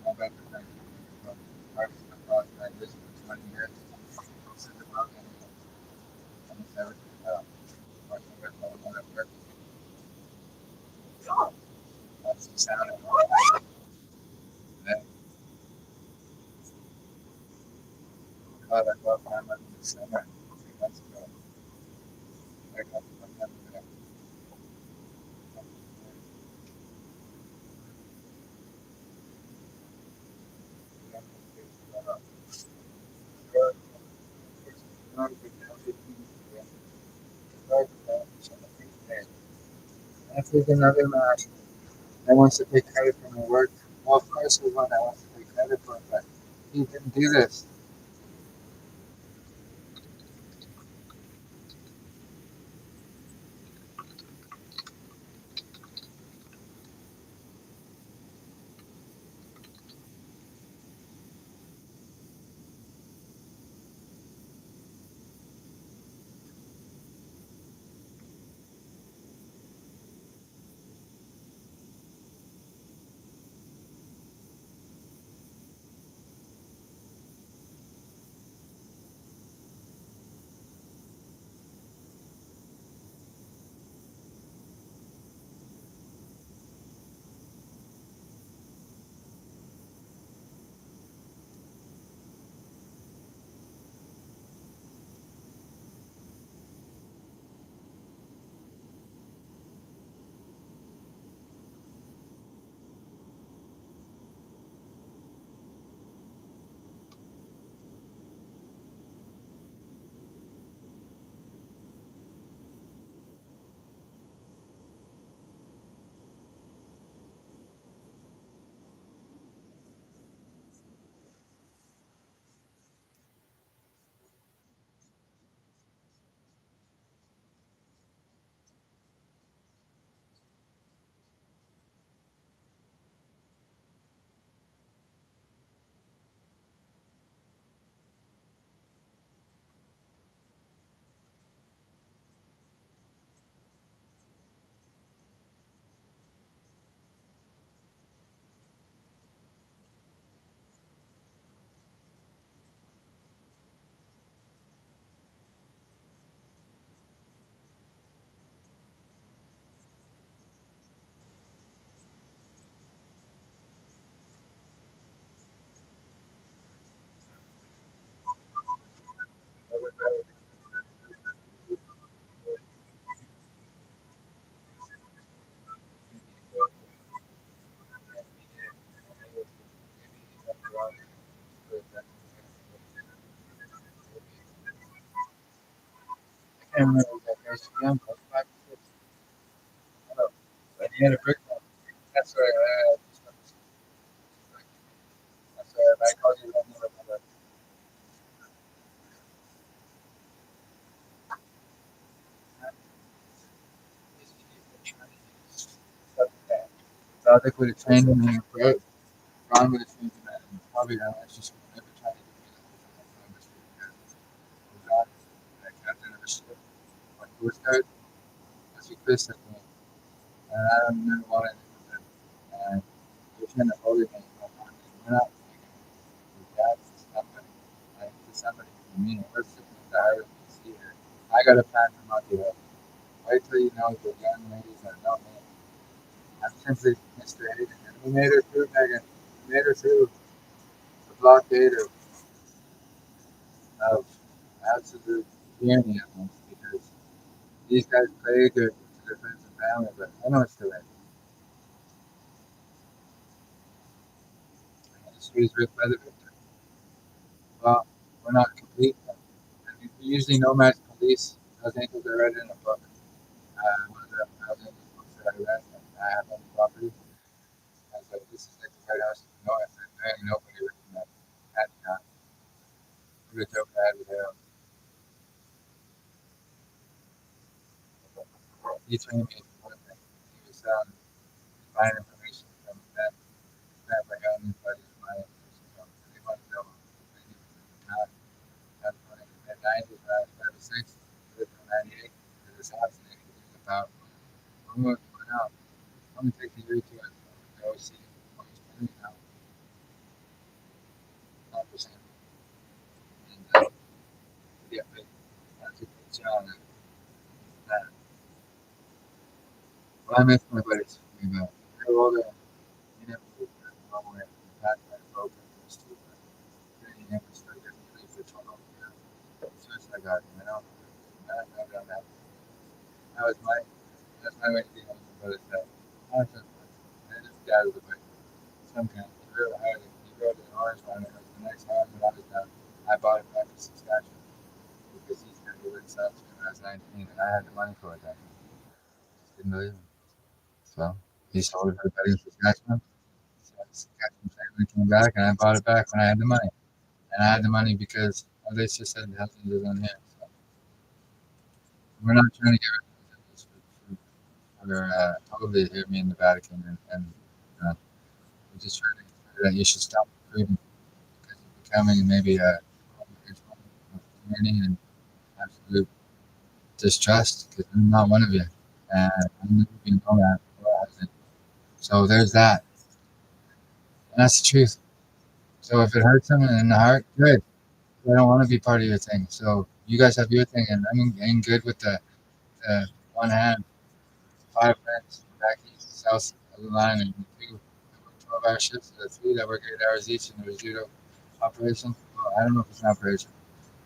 small back to time. Mark's across my vision for 20 years. Since about 27. Mark's with my one at work. That's the sound of it. Then caught a golf time in the summer 3 months ago. I got one time ago. If there's another man that wants to take credit for my work, well, of course there's one that wants to take credit for it, but he didn't do this. can't remember what that guy's young, like 5 or 6. I don't know. But he had a brick wall. That's where that's where I called you. I never remember. So I think would have trained him in the Ron would have trained him and probably that was just never trying to get me the whole time. Ron, that captain of the ship, my Coast Guard, that's what Chris said to me. And I don't remember what I did with him. And he was trying to hold it and we're not his dad's somebody. Like to somebody for me. We're sitting in the island see here. I got a plan for Monkey. Wait till you know the young ladies that know me. I'm simply Mr. Hayden. And we made her through, Megan. We made her through the blockade of absolute tyranny at once because these guys play good to their friends and family, but I know it's too late. The history is written by the victor. Well, we're not complete. And usually nomads police, those angels are read in a book. One of the house angels books that I read, and I have on the property. I was like, this is like the White House of the North, and there ain't nobody written that. That's not. What a joke I had with him. He trained me for one thing. He was buying information from that my young buddies of mine. So they want to know if they need to not have money in the 90s, 96, 98, to this house, and they can about, I'm going to go now. I'm going to take the year to it. I always see always paying now 5%. And yeah, but that's a good job. That, well, I miss my buddies. They're older. You never move nowhere. The path that broken was too bad. Then you never start getting relief for 12 years. So it's like, you know, that was my, that's my way to deal with my brother's death. I was just, I just got out of the way. Some kind of, he rode hard. He rode an orange one. It was the next house that I was down. I bought it back in Saskatchewan because he's going to live in Saskatchewan when I was 19 and I had the money for it then. Just didn't believe him. So he sold it for everybody in Saskatchewan. So Saskatchewan family came back and I bought it back when I had the money. And I had the money because they just said the housing is on here. So we're not trying to get rid of this for totally hear me in the Vatican and we're just trying to that you should stop recruiting because you're becoming maybe a tyranny and absolute distrust because I'm not one of you. And I'm never being known that. So there's that. And that's the truth. So if it hurts them in the heart, good. I don't want to be part of your thing. So you guys have your thing, and I'm in good with the one hand, 5 friends back east, south of the line, and two that work 12-hour shifts, the three that work 8 hours each in the judo operation. Well, I don't know if it's an operation.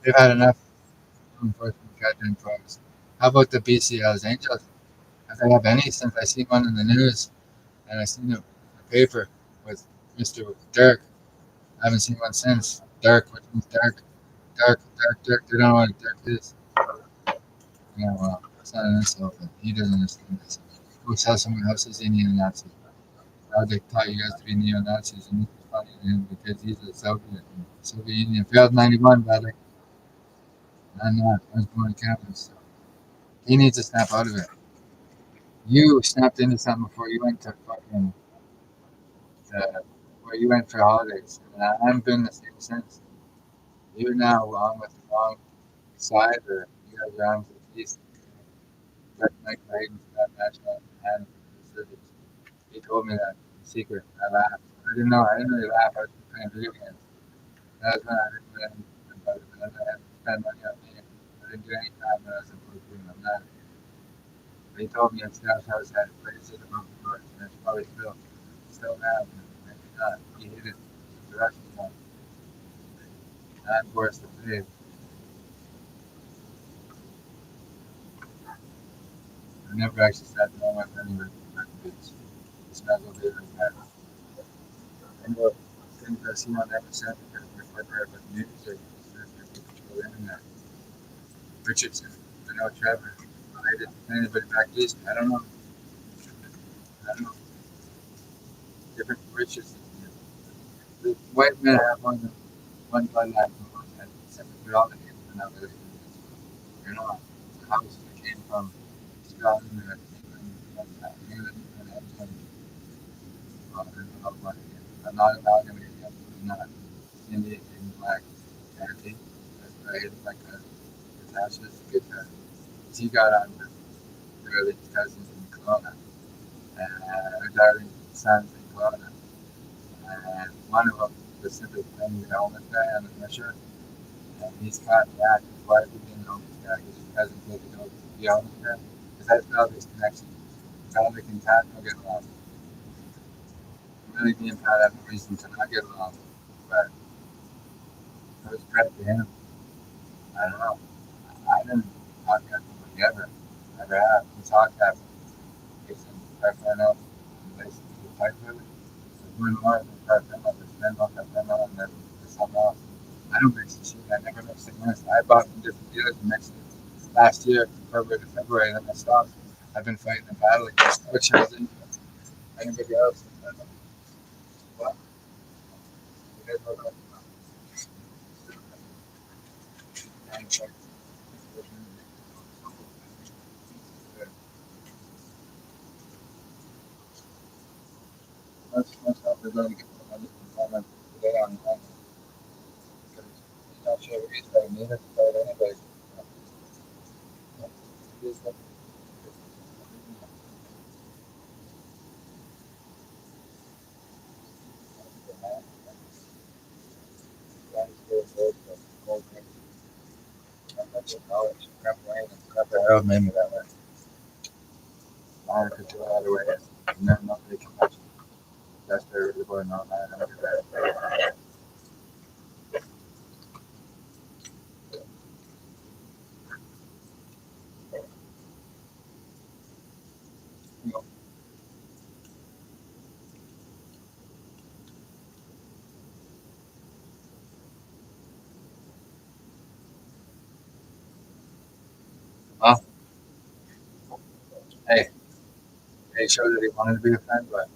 They've had enough enforcement goddamn programs. How about the BC Hells Angels? If they have any, since I seen one in the news and I seen it in the paper with Mr. Dirk, I haven't seen one since. Dirk, which one's Dirk? Dirk. They don't know what Dirk is. Yeah, well, it's not an insult, but he doesn't understand this. Go tell someone else is a neo-Nazi. How they taught you guys to be neo-Nazis, and it's funny to him because he's a Soviet. And Soviet Union failed 91, brother. I'm not. I was born in Canada, so he needs to snap out of it. You snapped into something before you went to fucking where you went for holidays, and I haven't been the same since. You're now on with the wrong side, or you guys are on to the east. Like Mike Hayden for that match and he told me that in secret. I laughed. I didn't know. I didn't really laugh. I was playing video games. That was when I didn't really about it. But I had to spend money on me. I didn't do any time when I was in Brooklyn. I'm not. But he told me his stash house had places above the doors, and it's probably still now. Maybe not. He hid it the rest of the time. And of course, the pay. I never actually sat down with any recipes. It smells a bit like that. I know things I see on every set because we're corporate with news or control the internet. Richardson, I know Trevor related to anybody back east. I don't know. I don't know. Different riches. The white men have more than one bloodline from one head, except for all the names are not related to this. You're not. The house that came from Scotland or England and England and England. There's a lot of money here. I'm not amalgamating them. I'm not Indian and black guarantee. That's why I hit my cousin. Natasha's a good cousin. She got on with the early cousins in Kelowna. And her darling sons in Kelowna. And one of them was simply playing the homeless guy on the pressure. And he's caught that. His wife is being the homeless guy. His cousin taking over the homeless guy. Because that's the obvious connection. Dominic and Pat don't get along. Really, me and Pat have no reason to not get along. But it was credit to him. I don't know. I didn't talk to anybody ever. Never have. We talked after. Jason, Parfano, and basically the pipe with it. There's one more than Parfano. There's Venmo, Parfano, and then there's something else. I don't mix the shit. I never mix it once. I bought from different dealers and mixed it last year, February to February, and then I stopped. I've been fighting the battle against which has anybody else. What? You guys know about it? Let's hope they're going to get the money from them today online. Because he's not sure he's fighting either to fight anybody. He's like, Harold made me that way. I could do it either way. And then nobody can touch me. That's their the boy, not mine. I'm that. Well, hey, he showed that he wanted to be a friend, but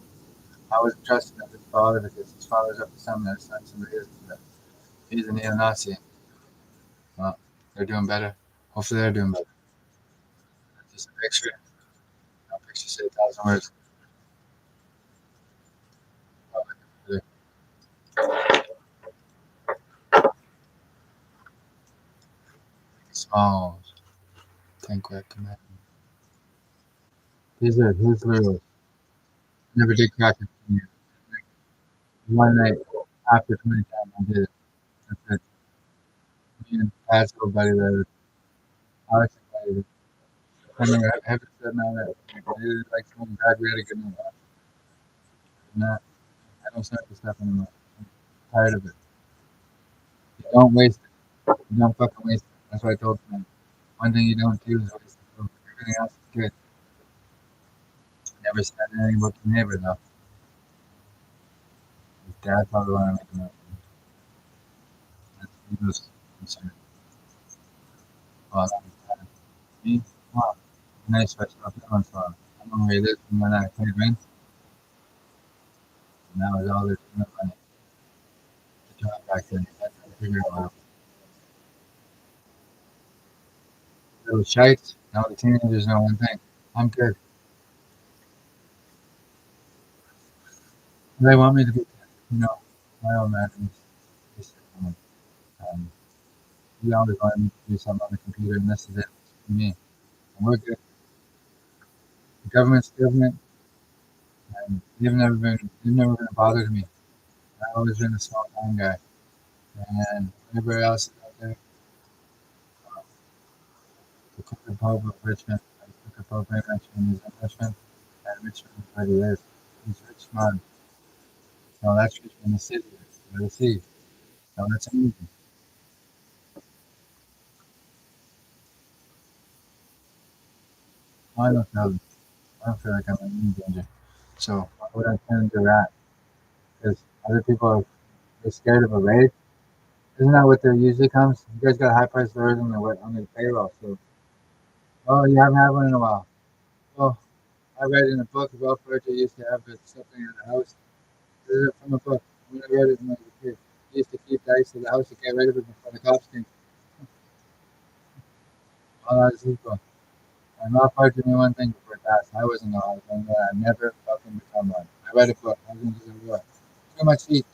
I was trusting of his father because his father's up to something that his son somebody is. He's a neo-Nazi. Well, they're doing better. Hopefully, they're doing better. Just a picture. No picture say 1,000 words. Small. Tank recommend. These are his rules. Never did crack it. One night after 20 times I did it. That's it. Me and Pat's old buddy there. Alex invited it. I never haven't said no that. It's like someone bad we had a good night. I'm not, I don't start this stuff anymore. I'm tired of it. You don't waste it. You don't fucking waste it. That's what I told him. One thing you don't do is waste it. Everything else is good. Never said anything about your neighbor though. His dad probably wanted to make him up. He was concerned. Well, that was bad. Me? Well, nice if I stopped in once in a while. I don't know where he lives and when I paid rent. And that was all there's no money. The job back then. I had to figure it out. Little shites. Now the teenagers know one thing. I'm good. They want me to be, my own man is, um, he always wanted me to do something on the computer, and this is it for me. And we're good. The government's government, and they've never been a bother to me. I've always been a small town guy, and everybody else out there, the Cooper Pope of Richmond, the Cooper Pope in Richmond is in Richmond, and Richmond is where he lives. He's Richmond. So that's Richmond, the city, where the sea. So that's amazing. I don't feel, I don't feel like I'm in danger. So why would I turn to that? Because other people are scared of a raid. Isn't that what there usually comes? You guys got high priced orders on the payroll, so Oh, you haven't had one in a while. Well, I read in a book about birds that used to have it something in the house. This is from a book. When I read it when I was a kid, they used to keep the ice in the house to get rid of it before the cops came. All that is equal. I'm not parking me one thing before that. I wasn't allowed to that. I never fucking become one. I read a book. I was going to do the war. Too much heat.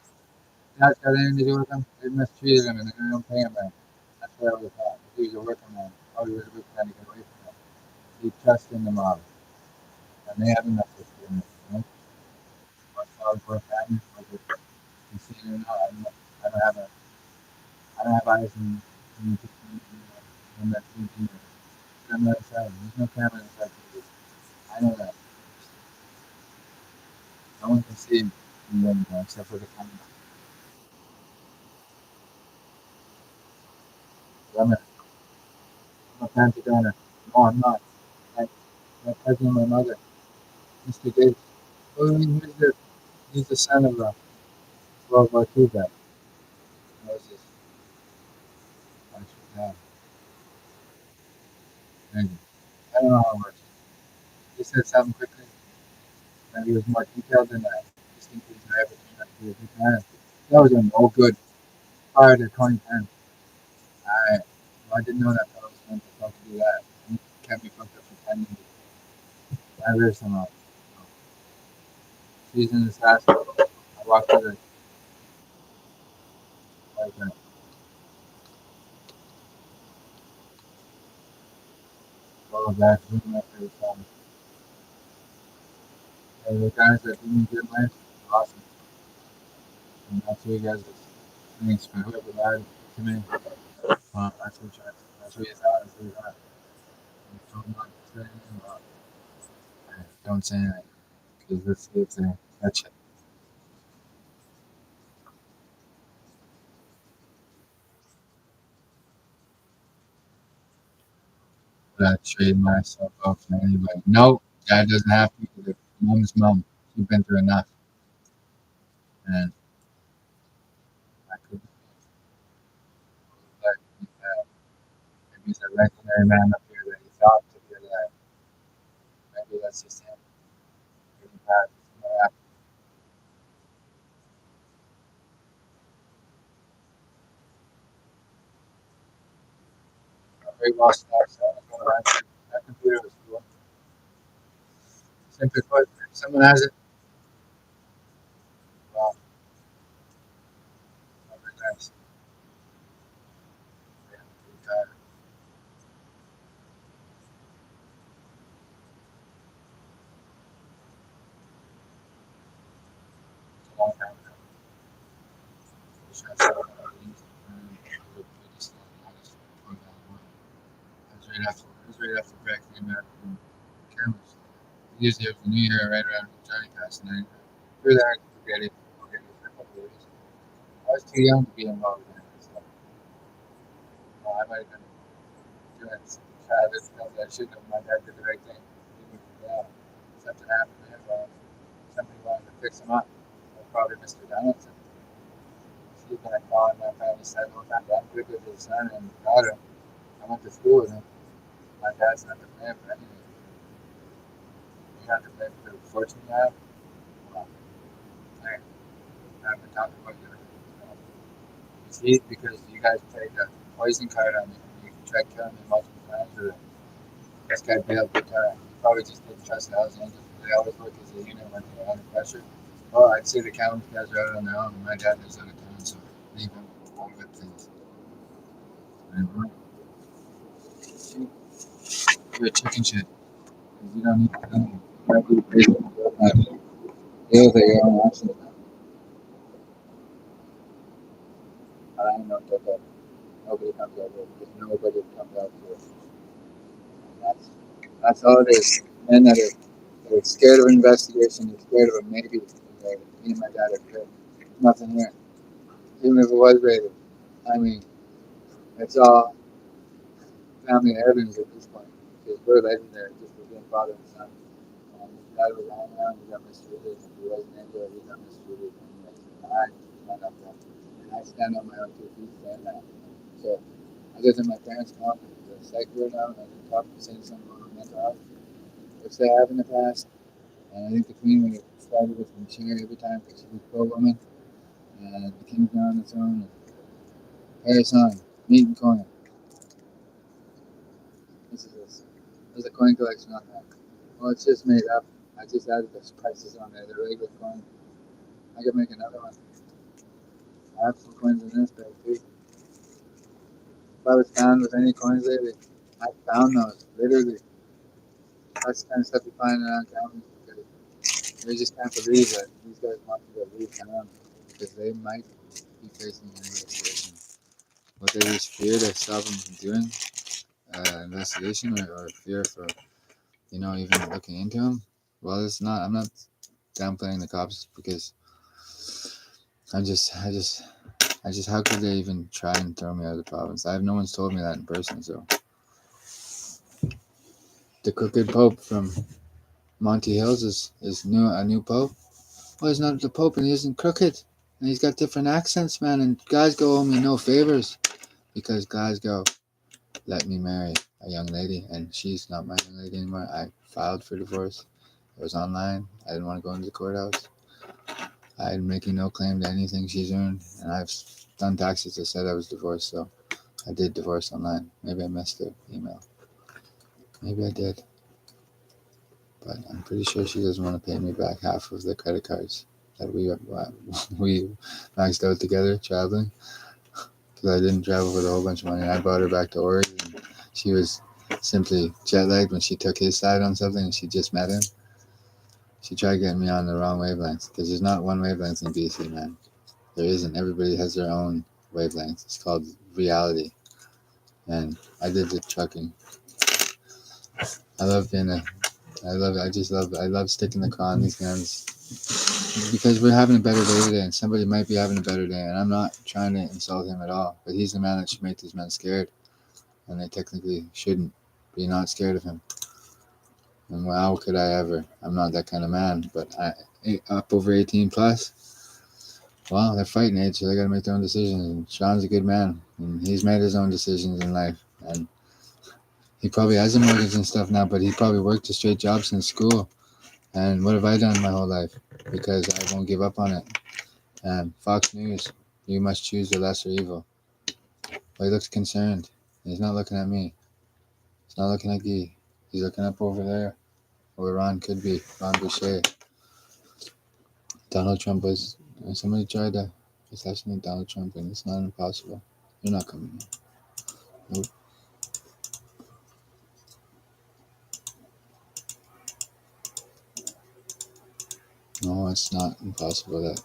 That's got anything to do with them. They mistreated him and they don't pay him right. That's what I was taught. He was a working man. I was a good man to get away from them. He trusted in the mob. And they have enough experience. You know? What's all for a family? You see it or not? I don't have a, I don't have eyes in that TV. I'm not inside. There's no camera inside TV. I know that. No one can see me anymore except for the camera. I'm a fancy donor. No, I'm not. I, my cousin, my mother, Mr. Gates. Well, he's the son of a World War II guy. Moses. That's your dad. Maybe. I don't know how it works. He said something quickly. Maybe it was more detailed than that. Just think he's ever turned out to be a good man. That was a no good prior to 2010. I, well, I didn't know that fellow was going to fuck to do that. He kept me fucked up for 10 years. I live somehow. She's in this house. I walked to the like all of that. Really my favorite song. And the guys that didn't get my awesome. And that's what you guys is thanks for whoever lied to me. That's what you that's what you thought. That's what you thought. Don't not say anything about it. Don't say anything. Because it's a that's it. But I trade myself up for anybody. No, dad doesn't have to because mom's mom. She's been through enough. And I could like maybe he's a legendary man up here that he thought to be alive. Maybe that's just him. Really bad. Yeah, very well stacked. So that computer was cool. Simply put, if someone has it, well, very nice. Yeah, pretty tired. It's a long time ago. Just got started on the pretty slow. I just put it on one. It was right after Brett came back from cameras. Usually it was the New Year right around Johnny Cast, and I threw that forget it for a couple of weeks. I was too young to be involved in it, so I might have been doing Travis things I shouldn't have. My dad did the right thing. Even if something happened to him, somebody wanted to fix him up. Probably Mr. Donaldson. He's been a calling my family side all the time. I'm good with his son and daughter. I went to school with him. My dad's not to blame for anything. You have to blame for the fortune you have. Well, I haven't talked about your it's easy because you guys played the poison card on me. You tried killing me multiple times. Or this guy bailed big time. You probably just didn't trust the Hells Angels. They always work as a unit when they're under pressure. Well, I'd say the county guys are out on their own. My dad lives out of town, so leave him all good things. And you're a chicken shit. Because you don't need to know. You have to be patient. Deal with your own actions. I don't know that nobody comes out here because nobody comes out here. That's that's all it is. Men that are scared of investigation, they're scared of a maybe. Me and my dad are good. Nothing here. Even if it was rated. I mean, it's all family heirlooms at this point. Because we're legendary just for being father and son. His dad was hanging around, he got mistreated. If he wasn't into it, he got mistreated. Anyways, and I stand up there. And I stand on my own two feet saying that. So, other than my parents' confidence, secular now, and I talk to say something about mental health, which they have in the past. And I think the Queen would have started with Michelle every time because she was pro woman, and the King's now on its own. And Paris on, meat and coin. This is this. There's a coin collection on that. Well, it's just made up. I just added the prices on there, the regular coin. I could make another one. I have some coins in this bag too. If I was found with any coins lately, I found those, literally. That's the kind of stuff you find around town. We just can't believe that these guys want to go leave town because they might be facing an investigation. What they just fear to stop them from doing investigation or fear for, even looking into them. Well, it's not. I'm not downplaying the cops because how could they even try and throw me out of the province? No one's told me that in person. So the crooked Pope from Monty Hills is a new Pope. Well, he's not the Pope, and he isn't crooked, and he's got different accents, man. And Glasgow owe me no favors because Glasgow let me marry a young lady, and she's not my young lady anymore. I filed for divorce. It was online. I didn't want to go into the courthouse. I'm making no claim to anything she's earned, and I've done taxes that said I was divorced, so I did divorce online. Maybe I missed the email. Maybe I did. But I'm pretty sure she doesn't want to pay me back half of the credit cards that we maxed out together traveling. Because I didn't travel with a whole bunch of money. And I brought her back to Oregon. And she was simply jet lagged when she took his side on something and she just met him. She tried getting me on the wrong wavelength because there's not one wavelength in BC, man. There isn't. Everybody has their own wavelength. It's called reality. And I did the trucking. I love being I love sticking the car on these guns because we're having a better day today, and somebody might be having a better day, and I'm not trying to insult him at all, but he's the man that should make these men scared, and they technically shouldn't be not scared of him. And how could I ever? I'm not that kind of man, but up over 18 plus, well, they're fighting age, so they got to make their own decisions, and Sean's a good man, and he's made his own decisions in life, and he probably has a mortgage and stuff now, but he probably worked a straight job since school. And what have I done my whole life? Because I won't give up on it. And Fox News, you must choose the lesser evil. Well, he looks concerned. He's not looking at me. He's not looking at Guy. He's looking up over there, where Ron could be. Ron Boucher. Donald Trump was. Somebody tried to assassinate Donald Trump, and it's not impossible. You're not coming here. Nope. No, it's not impossible that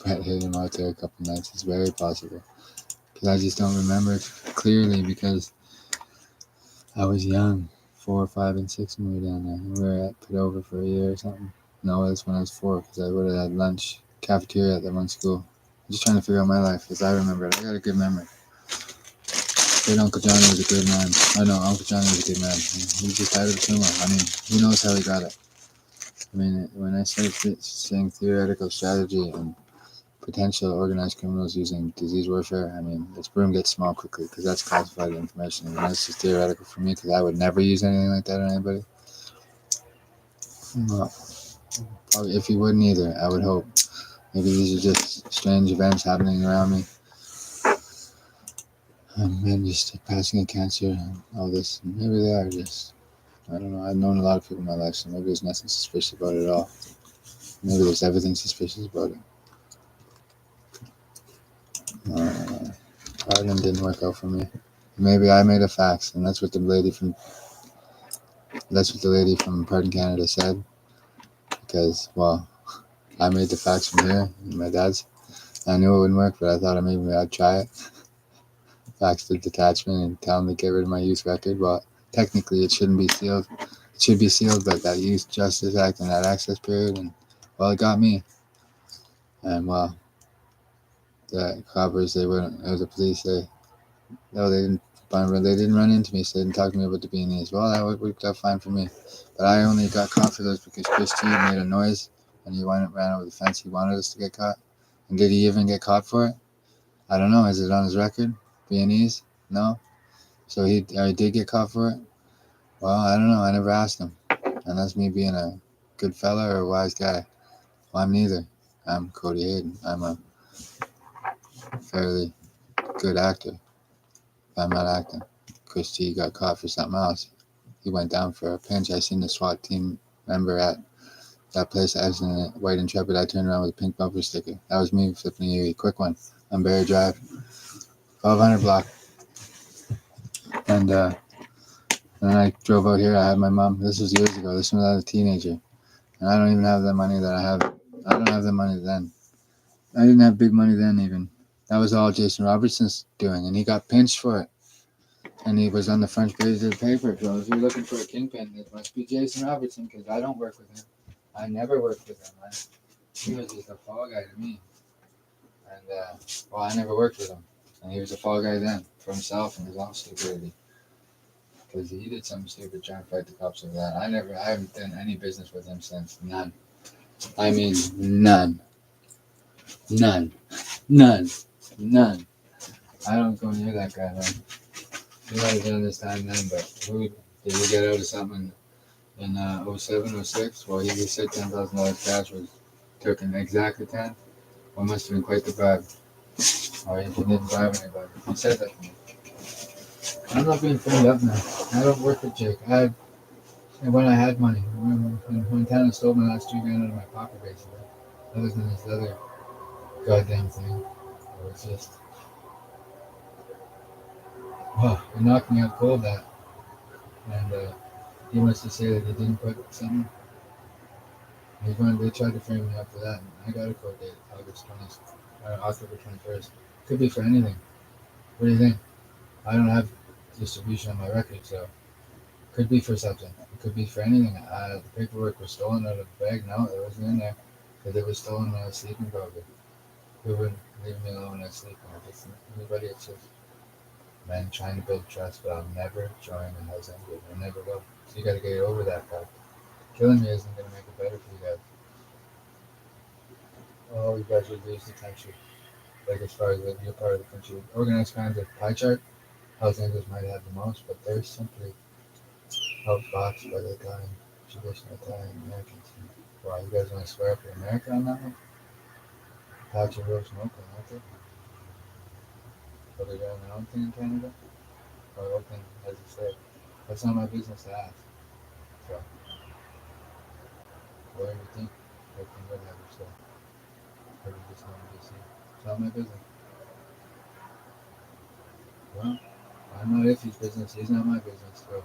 Brett hit him out there a couple nights. It's very possible. Because I just don't remember it clearly because I was young, 4, 5, and 6 when we were down there. We were at put over for a year or something. No, that's when I was 4 because I would have had lunch, cafeteria at that one school. I'm just trying to figure out my life as I remember it. I got a good memory. Great Uncle Johnny was a good man. I know Uncle Johnny was a good man. He just had a tumor. I mean, who knows how he got it? I mean, when I started saying theoretical strategy and potential organized criminals using disease warfare, I mean, this broom gets small quickly because that's classified information. And that's just theoretical for me because I would never use anything like that on anybody. Well, probably if you wouldn't either, I would hope. Maybe these are just strange events happening around me. Men just passing a cancer and all this. Maybe they are just, I don't know. I've known a lot of people in my life, so maybe there's nothing suspicious about it at all. Maybe there's everything suspicious about it. Ireland didn't work out for me. Maybe I made a fax, and that's what the lady from Pardon Canada said. Because, well, I made the fax from here, my dad's. I knew it wouldn't work, but I thought maybe I'd try it. Fax the detachment and tell them to get rid of my youth record. Well, technically it shouldn't be sealed. It should be sealed, but that Youth Justice Act and that access period, and well, it got me. And well, the coppers, they weren't. It was the police. They didn't run into me, so they didn't talk to me about the beanies. Well, that worked out fine for me. But I only got caught for those because Chris T made a noise and he ran over the fence. He wanted us to get caught. And did he even get caught for it? I don't know. Is it on his record? Beanies? No. So I did get caught for it? Well, I don't know. I never asked him. And that's me being a good fella or a wise guy. Well, I'm neither. I'm Cody Hayden. I'm a fairly good actor. But I'm not acting. Chris G got caught for something else. He went down for a pinch. I seen the SWAT team member at that place. I was in a white Intrepid. I turned around with a pink bumper sticker. That was me flipping a quick one on Barry Drive, 1200 block. And then I drove out here. I had my mom. This was years ago. This was when I was a teenager. And I don't even have the money that I have. I don't have the money then. I didn't have big money then even. That was all Jason Robertson's doing. And he got pinched for it. And he was on the front page of the paper. So if you're looking for a kingpin, it must be Jason Robertson because I don't work with him. I never worked with him, man. He was just a fall guy to me. And, well, I never worked with him. And he was a fall guy then for himself and his own stupidity. Because he did something stupid trying to fight the cops over that. I haven't done any business with him since. None. I mean, none. None. None. None. I don't go near that guy, man. He might have done this time then, but who did he get out of something in 07, 06? Well, he said $10,000 cash was taken exactly 10. Well, must have been quite the bribe. Or he didn't bribe anybody. He said that to me. I'm not being framed up now. I don't work with Jake. And when I had money, when Montana stole my last $2,000 out of my pocket, basically. Other than this other goddamn thing. It was just, oh, it knocked me out cold that. And he wants to say that he didn't put something. They tried to frame me up for that. And I got a court date, October 21st. Could be for anything. What do you think? I don't have distribution on my record, so could be for something. It could be for anything. The paperwork was stolen out of the bag. No, it wasn't in there. Because it was stolen when I was sleeping, probably. Who wouldn't leave me alone when I was sleeping? Anybody, it's just men trying to build trust, but I'll never join a house ended. I never will. So you gotta get over that fact. Killing me isn't gonna make it better for you guys. All you guys would lose the country. Like as far as your part of the country. Organized crime's a pie chart. House Angels might have the most, but they're simply outboxed by the Italian, traditional Italian Americans. Wow, you guys want to swear up to America on that one? Patrick Rose and Oakland, aren't they? But they're doing their own thing in Canada? Or Oakland, as you say. That's not my business to ask. So, whatever you think, Oakland would have your say. Or you just want to see. It's not my business. Well, I'm not Iffy's business. He's not my business. So,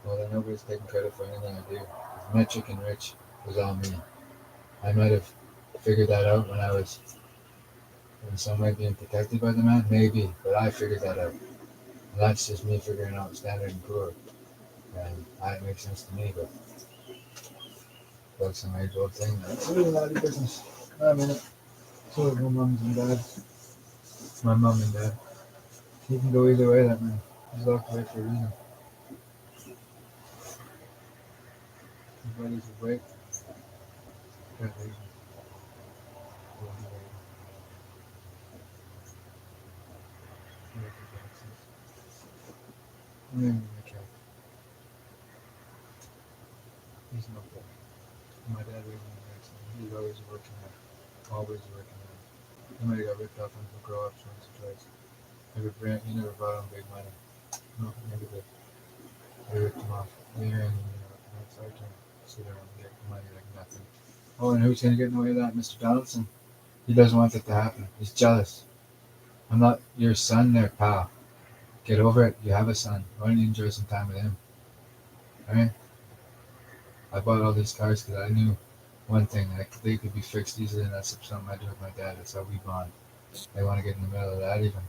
well, then nobody's taking credit for anything I do. Metric and Rich was all me. I might have figured that out when I was in some way being protected by the man, maybe, but I figured that out. And that's just me figuring out Standard and Poor, and it makes sense to me. But that's some age old thing. That's really not your business. I mean, so my mums and dads, my mum and dad. He can go either way. That man, he's locked away for a reason. His brothers are great. Can't leave him. He's no good. My dad raised me in Mexico. He's always working hard. Always working hard. He might have got ripped off him for grow ups once or twice. He never brought home big money. No, maybe they ripped him off. Here in New York. And it's our turn to sit around and get money like nothing. Oh, and who's going to get in the way of that? Mr. Donaldson. He doesn't want that to happen. He's jealous. I'm not your son there, pal. Get over it. You have a son. Why don't you enjoy some time with him? Alright? I bought all these cars because I knew one thing, that they could be fixed easily, and that's something I do with my dad. That's how we bond. They want to get in the middle of that even.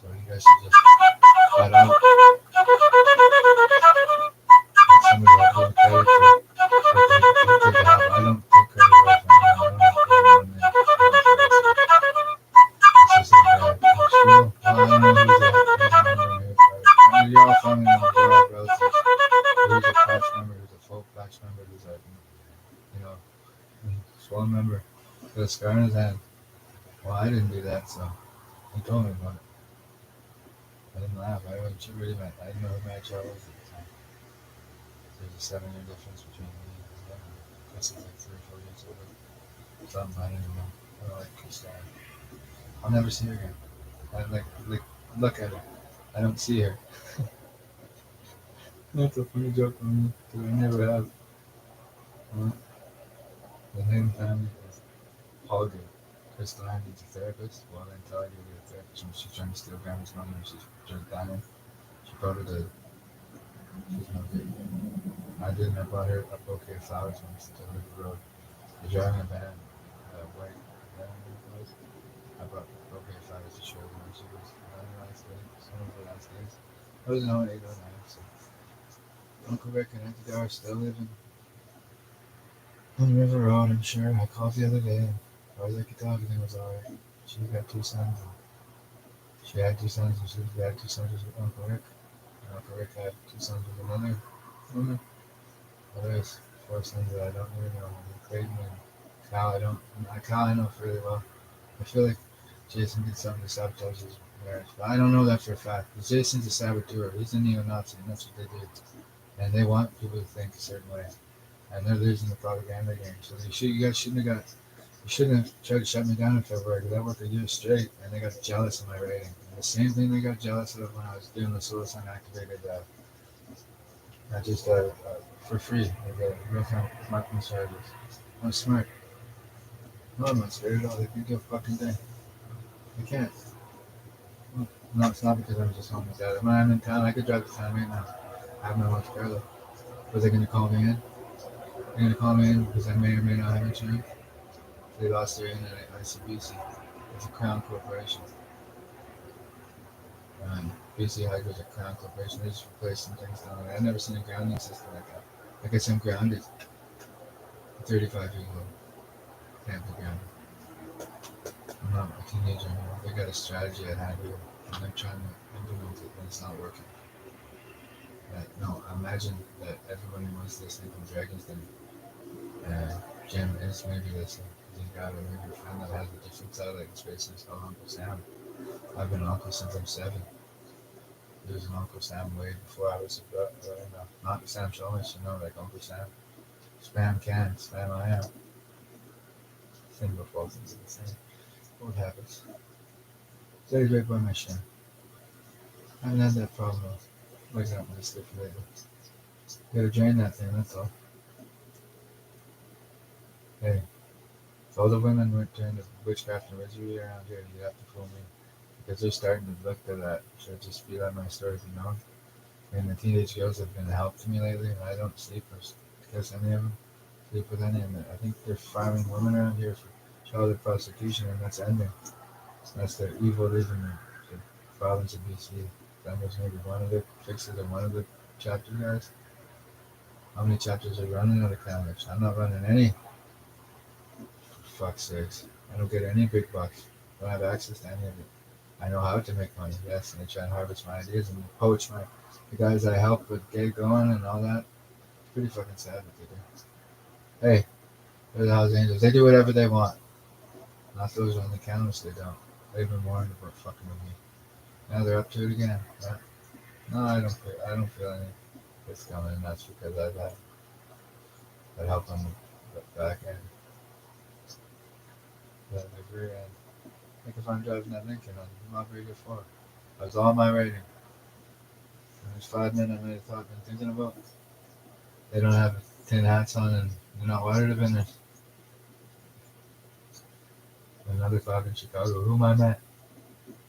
So you guys should just shut out. And somebody will give credit for what they did to have. I don't take credit for anyone. I don't have anyone in. This isn't bad. In school, I don't know who's that. I don't know who's you're all family members. You're all relatives. Who's a patch member? Who's a full patch member? Who's a, sworn member? With a scar in his hand. Well, I didn't do that, so he told me about it. laugh. I don't really met. I didn't know who Mad Joe was at the time. There's a 7 year difference between me and him. Chris is like 3 or 4 years older. Something I don't even know. I don't like Christine. I'll never see her again. I like look at her. I don't see her. That's a funny joke on me because I never have. Well, the name family is Holger. Christine needs a therapist. Well, then tell her to get a therapist. When she's trying to steal grandma's money and she's just dying. She probably did. She's no good. I did, and I bought her a bouquet of flowers once to her the road. We're driving a van, a white van, I think it was. I brought a bouquet of flowers to show her when she was on her last day, some of her last days. I was in 08, 09, so Uncle Rick and Auntie Dara still living on River Road, I'm sure. I called the other day, and as far as I could tell, everything was alright. She got 2 sons, and she had 2 sons, and she had 2 sons with Uncle Rick. And Uncle Rick had 2 sons with another woman. Well, there's 4 sons that I don't really know. Clayton and Cal, Cal I know fairly well. I feel like Jason did something to sabotage his marriage, but I don't know that for a fact. Because Jason's a saboteur. He's a neo-Nazi, and that's what they do. And they want people to think a certain way. And they're losing the propaganda game. So you guys shouldn't have tried to shut me down in February because I worked a year straight, and they got jealous of my rating. And the same thing they got jealous of when I was doing the solar sign activated, not just for free. They get real-time marketing charges. I'm smart. No, I'm not scared at all. They can do a fucking thing. They can't. No, it's not because I'm just home with dad. When I'm in town, I could drive to town right now. I have my lunch early. But they're going to call me in. They're going to call me in because I may or may not have insurance. They lost their in at ICBC. It's a crown corporation. BC Hydro is a crown corporation. They just replaced some things down there. I've never seen a grounding system like that. I guess I'm grounded. I'm 35 years old. Can't be grounded. I'm not a teenager anymore. They got a strategy at hand here, and they're trying to implement it, and it's not working. No, imagine that everybody wants to sleep in Dragon's Den. Jim is maybe listening. He's got maybe a friend that has a different satellite in space, and it's called Uncle Sam. I've been an uncle since I'm 7. There was an Uncle Sam way before I was a no, not Sam Chalmers, like Uncle Sam. Spam can, spam I am. Single falls into the same. What happens? Very great by my shin. I haven't had that problem though. Like that with the stiff lately. Gotta drain that thing, that's all. Hey, if all the women weren't doing the witchcraft and wizardry around here, you'd have to fool me. Because they're starting to look to that. Should just be let my story be known. And the teenage girls have been a help to me lately, and I don't sleep or kiss any of them. Sleep with any of them. I think they're farming women around here for child prostitution, and that's ending. That's their evil is in the province of BC. That was maybe one of the fixes in one of the chapter guys. How many chapters are running out of calendars? I'm not running any. For fuck's sakes. I don't get any big bucks. I don't have access to any of it. I know how to make money, yes, and they try and harvest my ideas and poach the guys I help with get going and all that. It's pretty fucking sad what they do. Hey, they're the Hells Angels. They do whatever they want. Not those on the counters, they don't. They've been warned about fucking with me. Now they're up to it again. Yeah. No, I don't feel any it's coming, and that's because I've had that help on the back end. The rear end. Like if I'm driving that Lincoln on Mafia 4. That was all my rating. And there's 5 men I might have thought been thinking about. They don't have tin hats on and they're not water defenders. Another 5 in Chicago. Whom I met.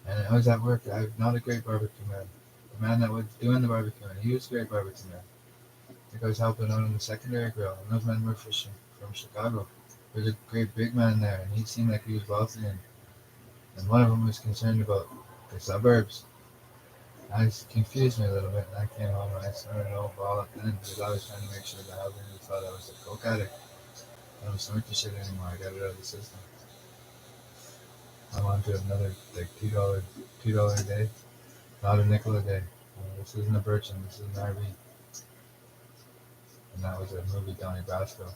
And I was at work. I'm not a great barbecue man. The man that was doing the barbecue, and he was a great barbecue man. I think I was helping out in the secondary grill, and those men were from Chicago. There's a great big man there, and he seemed like he was wealthy, and one of them was concerned about the suburbs. I confused me a little bit, and I came home and I started to know all up then because I was trying to make sure the housing thought I was a coke addict. I don't smoke the shit anymore. I got it out of the system. I'm on to another like $2 a day, not a nickel a day. This isn't a Birchin, this is an RV. And that was a movie Donnie Brasco.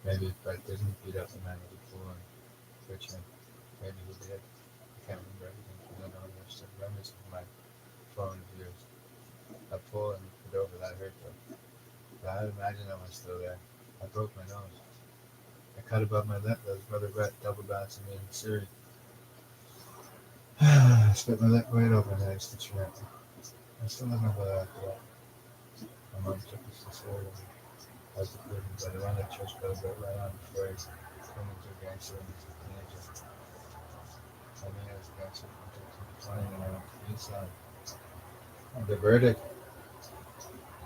Maybe if I didn't beat up the man with the pool in Richmond, maybe he did. I can't remember everything because I don't have such memories of my formative years. I pull and put over that hurt though. But I imagine I was still there. I broke my nose. I cut above my lip. That was Brother Brett double bouncing me in Surrey. I split my lip right open and I stitched it out. I still have my brother after that. My mom took us to Surrey. I was the prison, but I ran that church Brother Brett right on before he turned into a gangster when he was a teenager. I mean, I was a gangster from 2020 and I went to Tucson. And the verdict,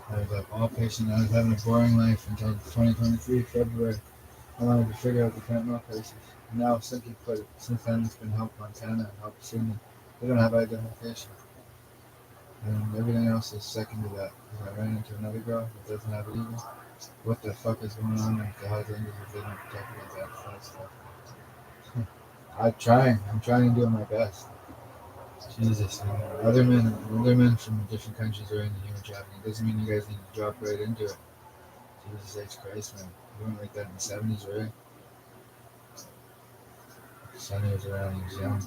I was all patient. I was having a boring life until 2023, February. I wanted to figure out the fentanyl crisis. Now, simply put, since then, it's been help Montana and help Sydney. They don't have identification. And everything else is second to that. Because I ran into another girl that doesn't have it either. What the fuck is going on with the Hells Angels if they don't protect against that kind of stuff? I'm trying to do my best. Jesus, other men from different countries are into human trafficking. It doesn't mean you guys need to drop right into it. Jesus H. Christ, man. You weren't like that in the 70s, right? Sonny was around, he was young.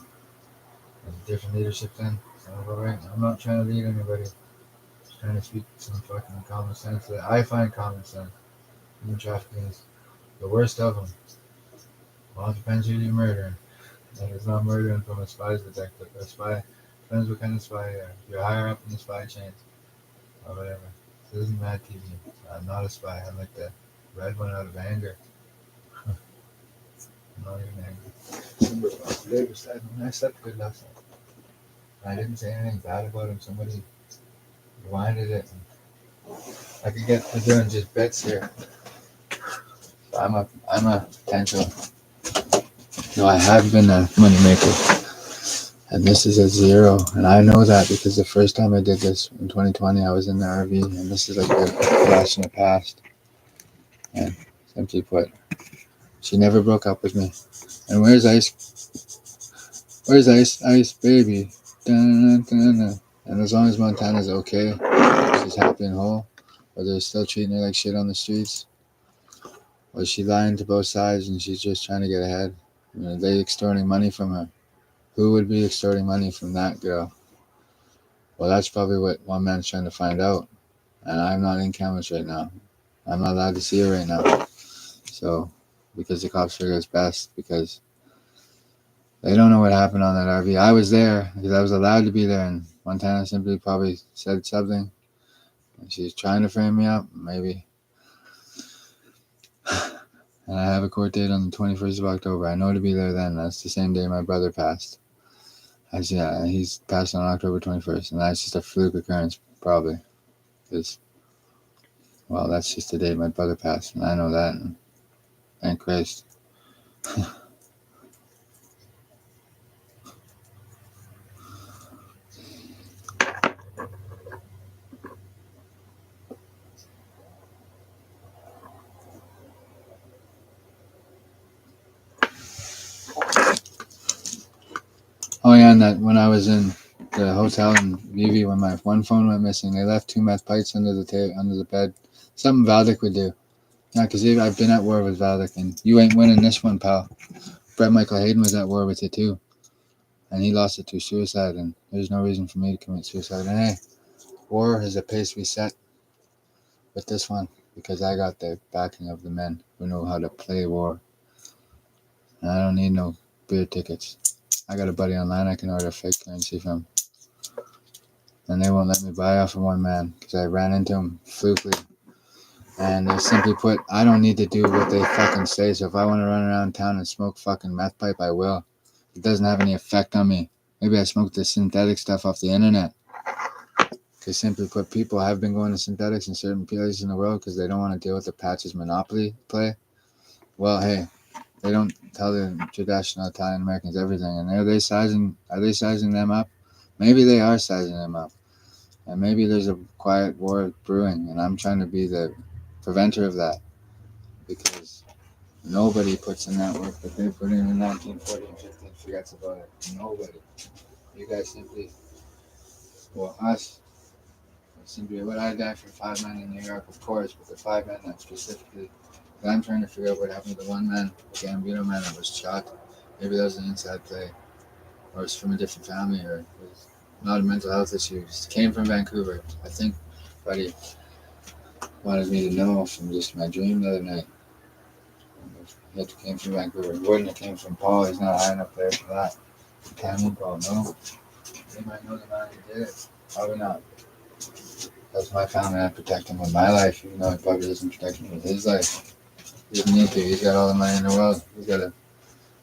There's a different leadership then. Sounds all right. I'm not trying to lead anybody. Just trying to speak some fucking common sense that I find common sense. Human trafficking is the worst of them. Well, it depends who you're murdering. And it's not murdering from a spy's detective. A spy depends what kind of spy you are. If you're higher up in the spy chain or whatever. This isn't Mad TV. I'm not a spy. I'm like the red one out of anger. I'm not even angry. Today beside him, I slept good last night. I didn't say anything bad about him. Somebody rewinded it. I could get to doing just bits here. So I'm a potential. No, I have been a moneymaker. And this is a zero. And I know that because the first time I did this in 2020, I was in the RV. And this is like a flash in the past. And simply put, she never broke up with me. And where's Ice? Where's Ice? Ice, baby. Dun-dun-dun-dun. And as long as Montana's okay, she's happy and whole, or they're still treating her like shit on the streets, or she lying to both sides and she's just trying to get ahead. You know, they extorting money from her. Who would be extorting money from that girl? Well, that's probably what one man's trying to find out. And I'm not in cameras right now. I'm not allowed to see her right now. So, because the cops figure it's best, because they don't know what happened on that RV. I was there because I was allowed to be there, and Montana simply probably said something. And she's trying to frame me up, maybe. And I have a court date on the 21st of October. I know to be there then. That's the same day my brother passed. Yeah, he's passed on October 21st, and that's just a fluke occurrence, probably. Because, well, that's just the day my brother passed, and I know that. And thank Christ. Oh yeah, and that when I was in the hotel in Vivi, when my one phone went missing, they left 2 meth pipes under the bed. Something Valdic would do. Yeah, because I've been at war with Valdic, and you ain't winning this one, pal. Brett Michael Hayden was at war with it too, and he lost it to suicide, and there's no reason for me to commit suicide. And hey, war is a pace we set with this one, because I got the backing of the men who know how to play war. And I don't need no beer tickets. I got a buddy online I can order fake currency from. And they won't let me buy off of one man because I ran into him flukely. And they simply put, I don't need to do what they fucking say. So if I want to run around town and smoke fucking meth pipe, I will. It doesn't have any effect on me. Maybe I smoke the synthetic stuff off the internet. Because simply put, people have been going to synthetics in certain places in the world because they don't want to deal with the patches monopoly play. Well, hey, they don't tell the traditional Italian Americans everything. And are they sizing them up? Maybe they are sizing them up. And maybe there's a quiet war brewing, and I'm trying to be the preventer of that. Because nobody puts in that work that they put in 1940 and 50 and forgets about it. Nobody. You guys simply, well, us, simply, would I die for 5 men in New York? Of course, but the 5 men that specifically, I'm trying to figure out what happened to the one man, the Gambino man that was shot. Maybe that was an inside play, or it's from a different family, or it was not a mental health issue. Just came from Vancouver. I think Buddy wanted me to know from just my dream the other night. It came from Vancouver. It wouldn't have came from Paul. He's not high enough there for that. Can Paul? No. They might know the man who did it. Probably not. That's my family. I protect him with my life, even though he probably doesn't protect me with his life. He doesn't need to. He's got all the money in the world. He's got a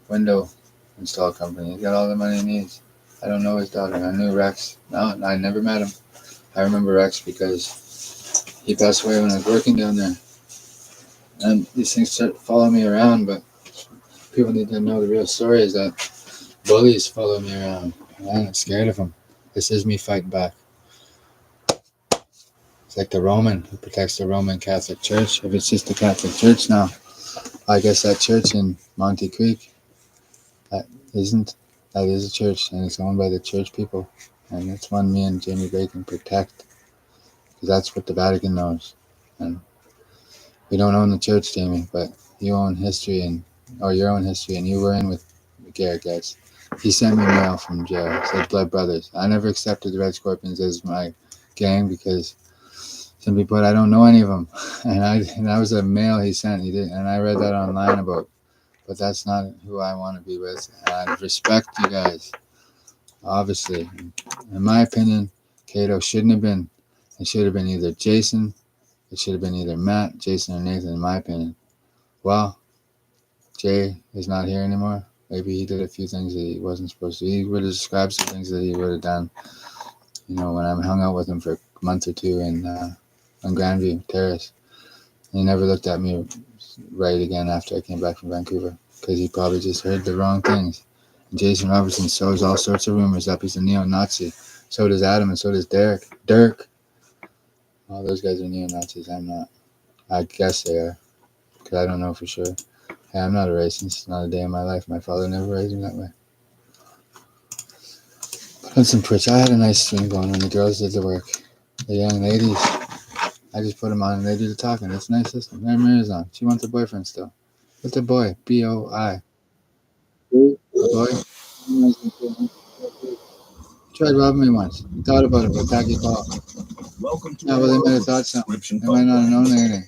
window install company. He's got all the money he needs. I don't know his daughter. I knew Rex. No, I never met him. I remember Rex because he passed away when I was working down there. And these things start following me around, but people need to know the real story is that bullies follow me around. And I'm scared of them. This is me fighting back. It's like the Roman who protects the Roman Catholic Church. If it's just the Catholic Church now, I guess that church in Monte Creek, that isn't. That is a church, and it's owned by the church people. And it's one me and Jamie Bacon protect. Because that's what the Vatican knows. And we don't own the church, Jamie, but you own history or your own history, and you were in with Garrett Getz. He sent me mail from jail. It said Blood Brothers. I never accepted the Red Scorpions as my gang because simply put, I don't know any of them. And that was a mail he sent. He did, and I read that online about. But that's not who I want to be with. And I respect you guys, obviously. In my opinion, Cato shouldn't have been. It should have been either Jason. It should have been either Matt, Jason, or Nathan, in my opinion. Well, Jay is not here anymore. Maybe he did a few things that he wasn't supposed to. He would have described some things that he would have done. When I hung out with him for a month or two on Grandview Terrace. He never looked at me right again after I came back from Vancouver because he probably just heard the wrong things. And Jason Robertson sows all sorts of rumors up. He's a neo-Nazi. So does Adam, and so does Derek. Dirk. All those guys are neo-Nazis. I'm not. I guess they are, because I don't know for sure. Hey, I'm not a racist. Not a day in my life. My father never raised me that way. But on some Pritch, I had a nice stream going when the girls did the work. The young ladies, I just put them on and they do the talking. It's a nice system. Mary Mary's on. She wants a boyfriend still. What's a boy? B-O-I. A boy? He tried robbing me once. He thought about it, but tacky call. Welcome to Yeah, well, they might have thought something. They might not have known anything.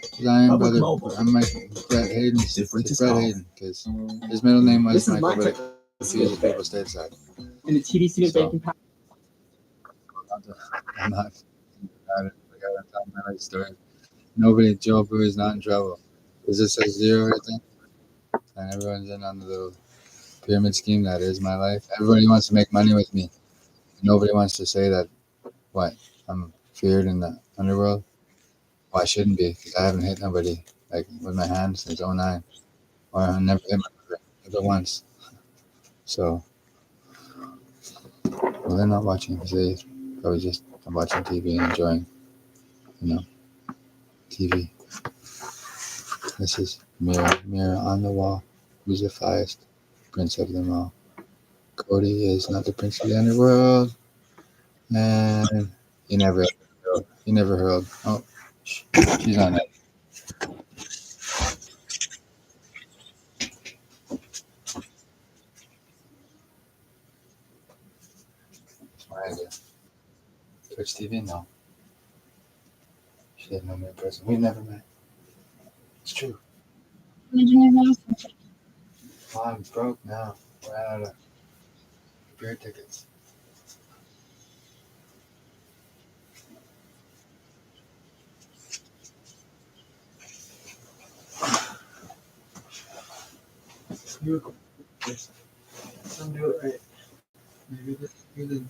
Because I am brother. I'm like Brett Hayden. It's Brett Hayden, because his middle name was Michael, but it confused the people stateside. And the TDC So, banking. I'm not. I gotta tell my life story. Nobody, Joe Boo is not in trouble. Is this a zero right there? And everyone's in on the little pyramid scheme that is my life. Everybody wants to make money with me. Nobody wants to say that, what, I'm feared in the underworld? Well, I shouldn't be, because I haven't hit nobody, like, with my hand since '09. Or I never hit my brother, never once. So, well, they're not watching, because they probably just watching TV and enjoying, TV. This is mirror on the wall. Who's the finest prince of them all? Cody is not the prince of the underworld. And he never hurled. Oh, she's on it. It's my idea. Twitch TV? No. She didn't know me in person. We never met. It's true. Oh, I'm broke now. Ran out of beer tickets. Some do it right. Maybe you did.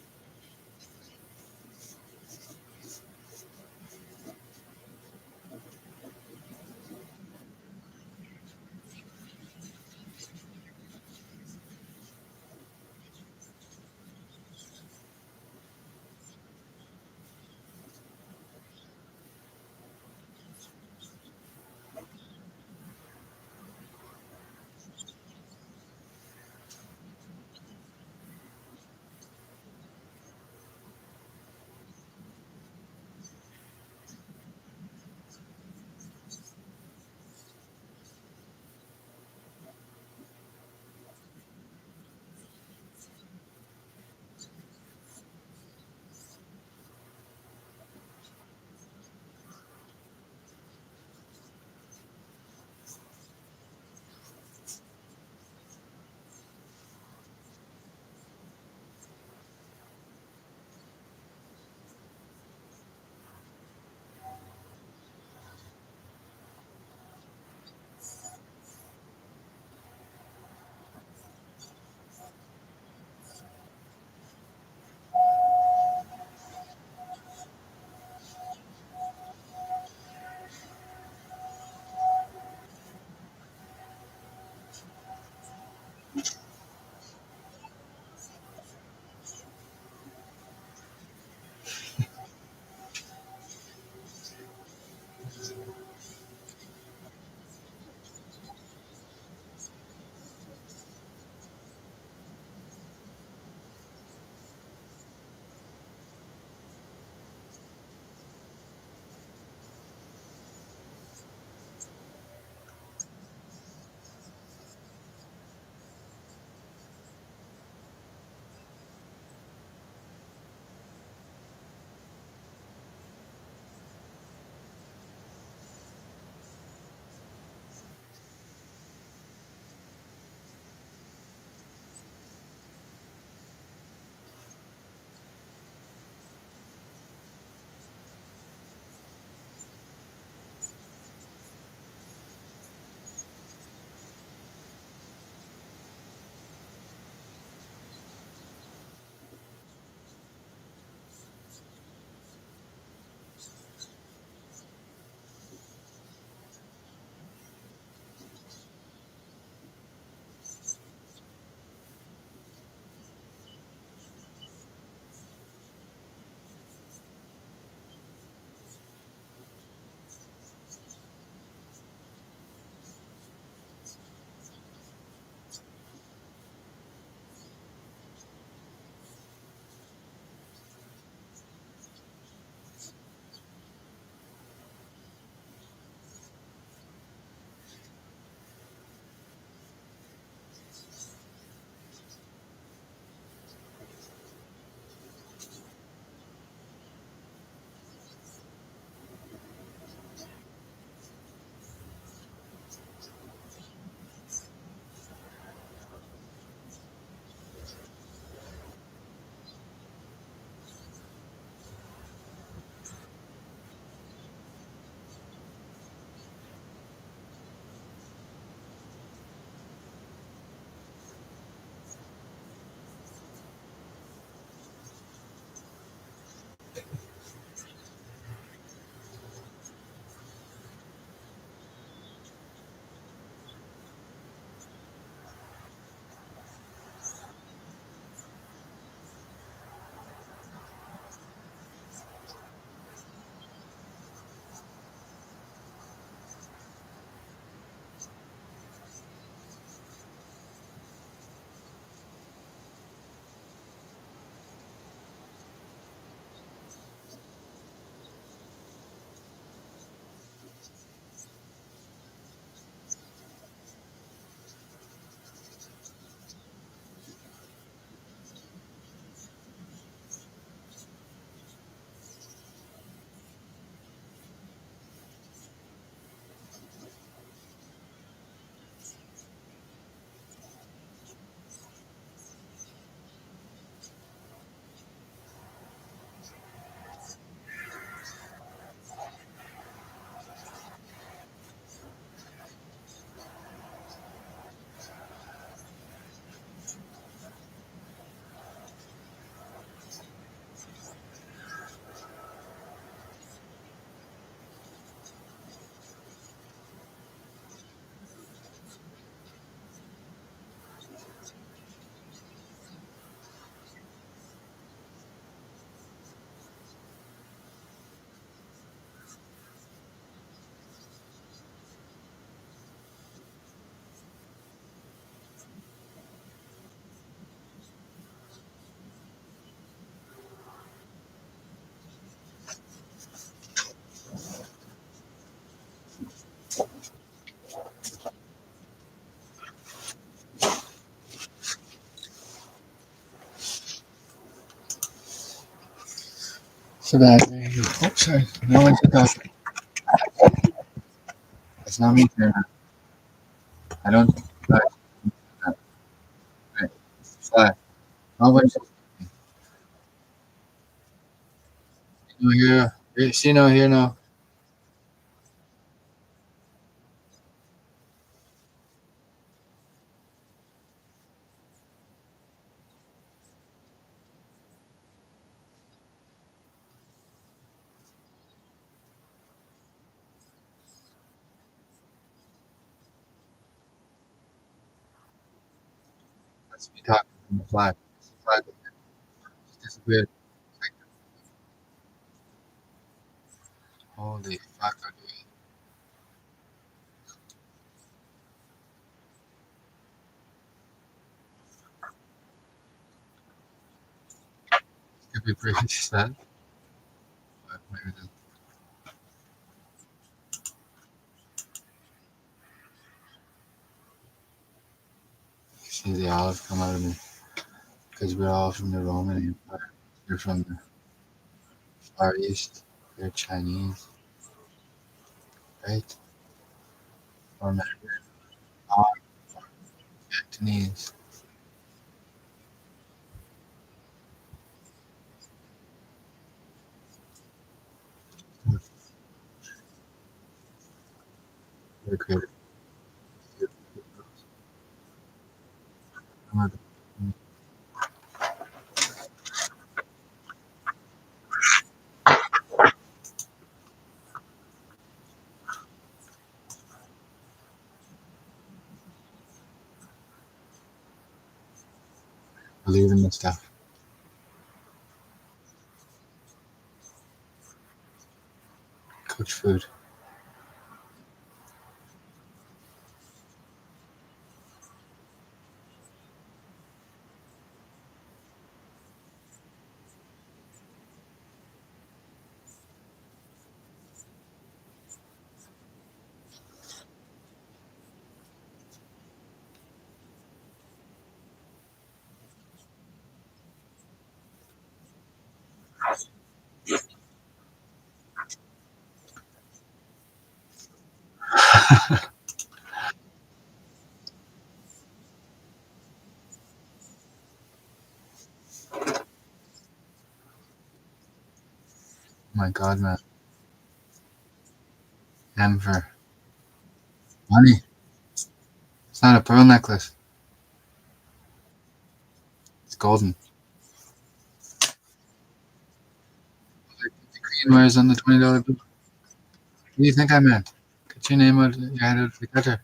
So that, oh, sorry, no one should talk. It's not me, sir. I don't fly. Right. Fly. No one should no here. See no here no. Let's be talking from the fly. Fly just disappeared. Like, holy fuck, okay. Could be pretty sad. But maybe the, see the olive come out of me. Because we're all from the Roman Empire. You're from the Far East. You're Chinese, right? Or Mandarin. Or Cantonese. You're creative. Believe in this stuff. Cooked food. My God, man. Amber. Money. It's not a pearl necklace. It's golden. Like the Queen wears on the $20 bill. What do you think I meant? Get your name out. You had it the cutter.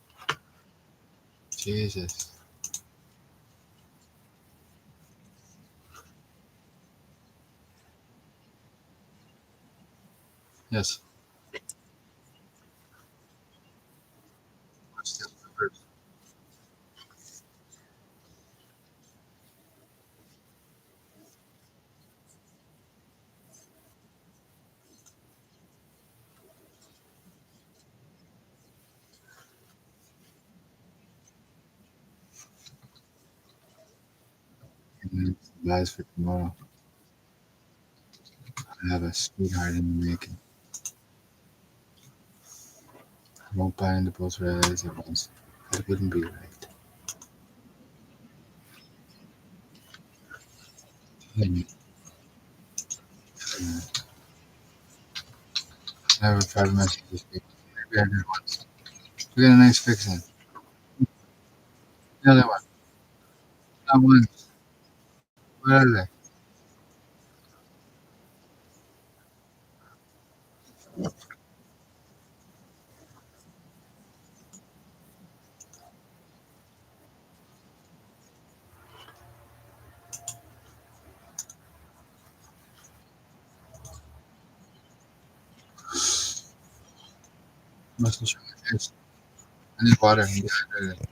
Jesus. Yes. Watch this reverse. And then supplies for tomorrow. I have a sweetheart in the making. I won't buy into both realities at once. That wouldn't be right. Hmm. Never tried to message this week. Maybe I did once. We got a nice fix in. The other one. Not once. What are they? Mustn't show my face. I need water. I'm dehydrated.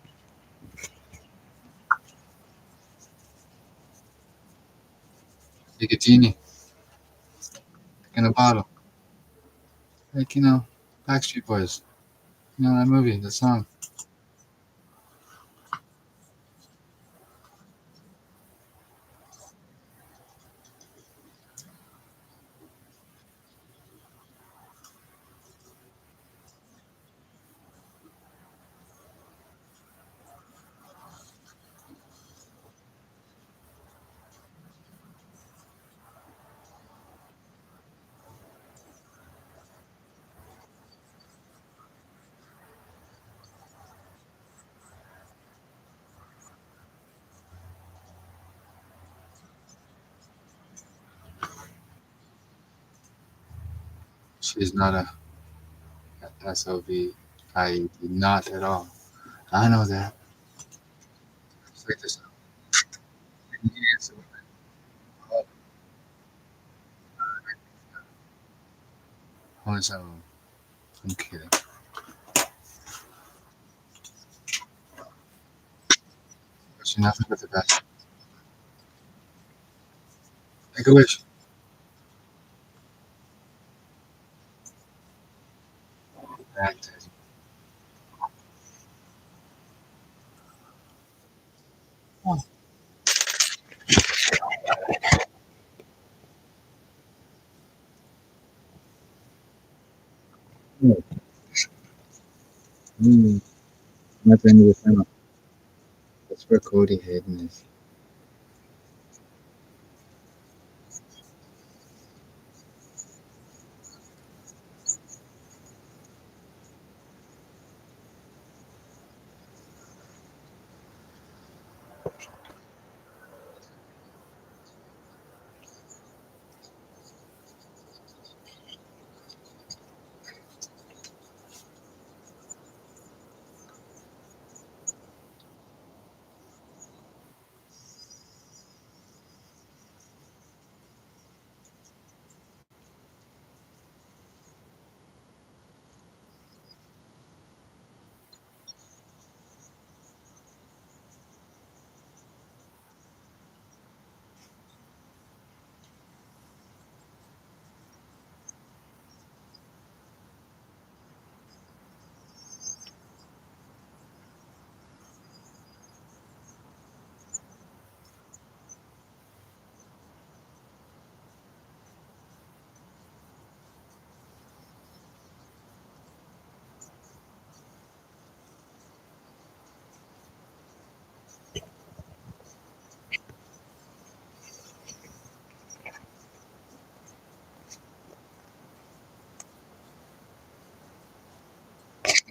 Take a genie in a bottle. Like, Backstreet Boys. That movie, the song. She's not a SOV, i.e., not at all. I know that. It's like this. Yes, only some. I'm kidding. But you're nothing but the best. Make a wish. That is. Mm, not the end of the tunnel. That's where Cody Hayden is.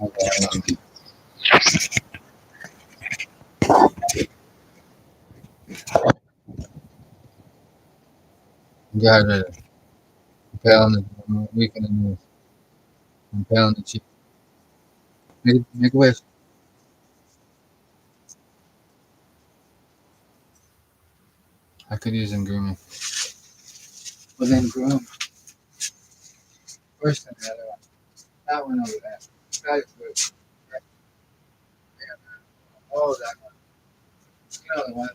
Okay, got rid of pound the weekend in the and pound the cheek. Make a wish. I could use some grooming. Well then groom. First and the other one. That one over there. That is good. Oh, that one. You know the one.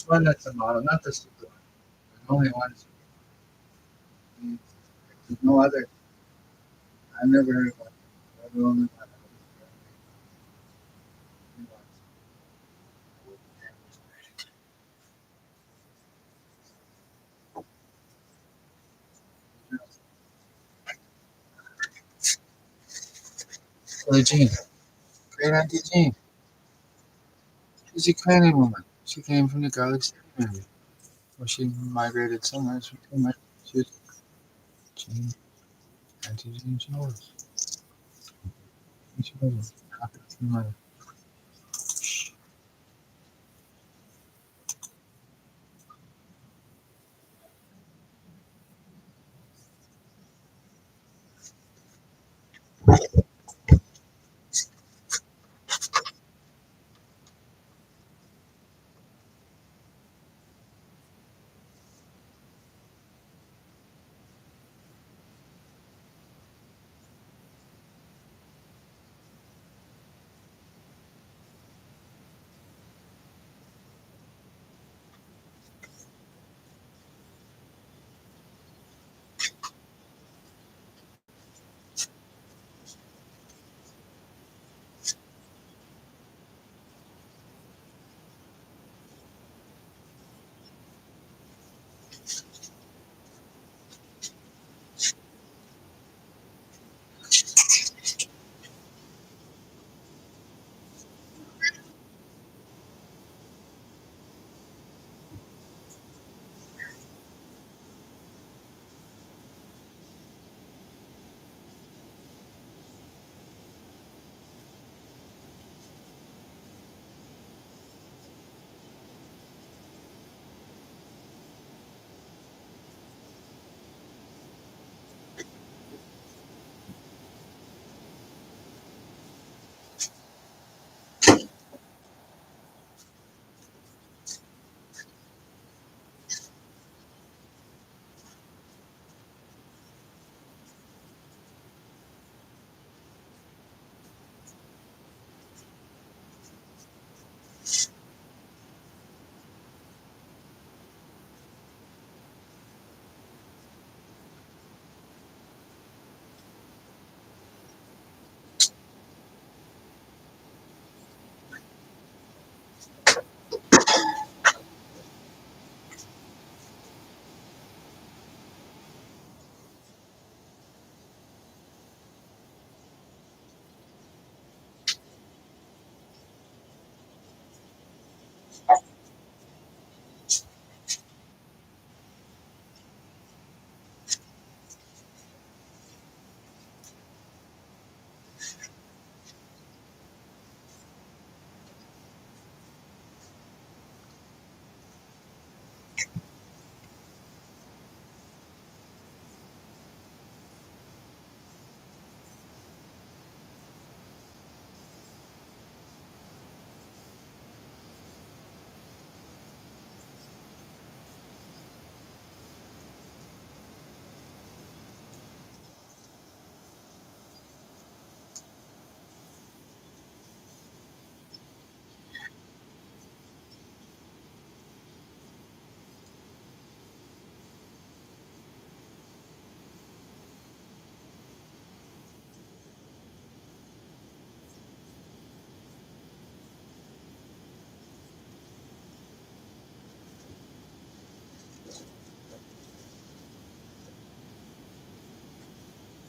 One that's a model, not the stupid one. There's only one. There's no other. I've never heard of one. There's only one. Billie Jean. Great Auntie Jean. She's a Ukrainian woman. She came from the Garlic City area. Well, she migrated somewhere. She was Jean, Auntie Jean Shores. She was a mother.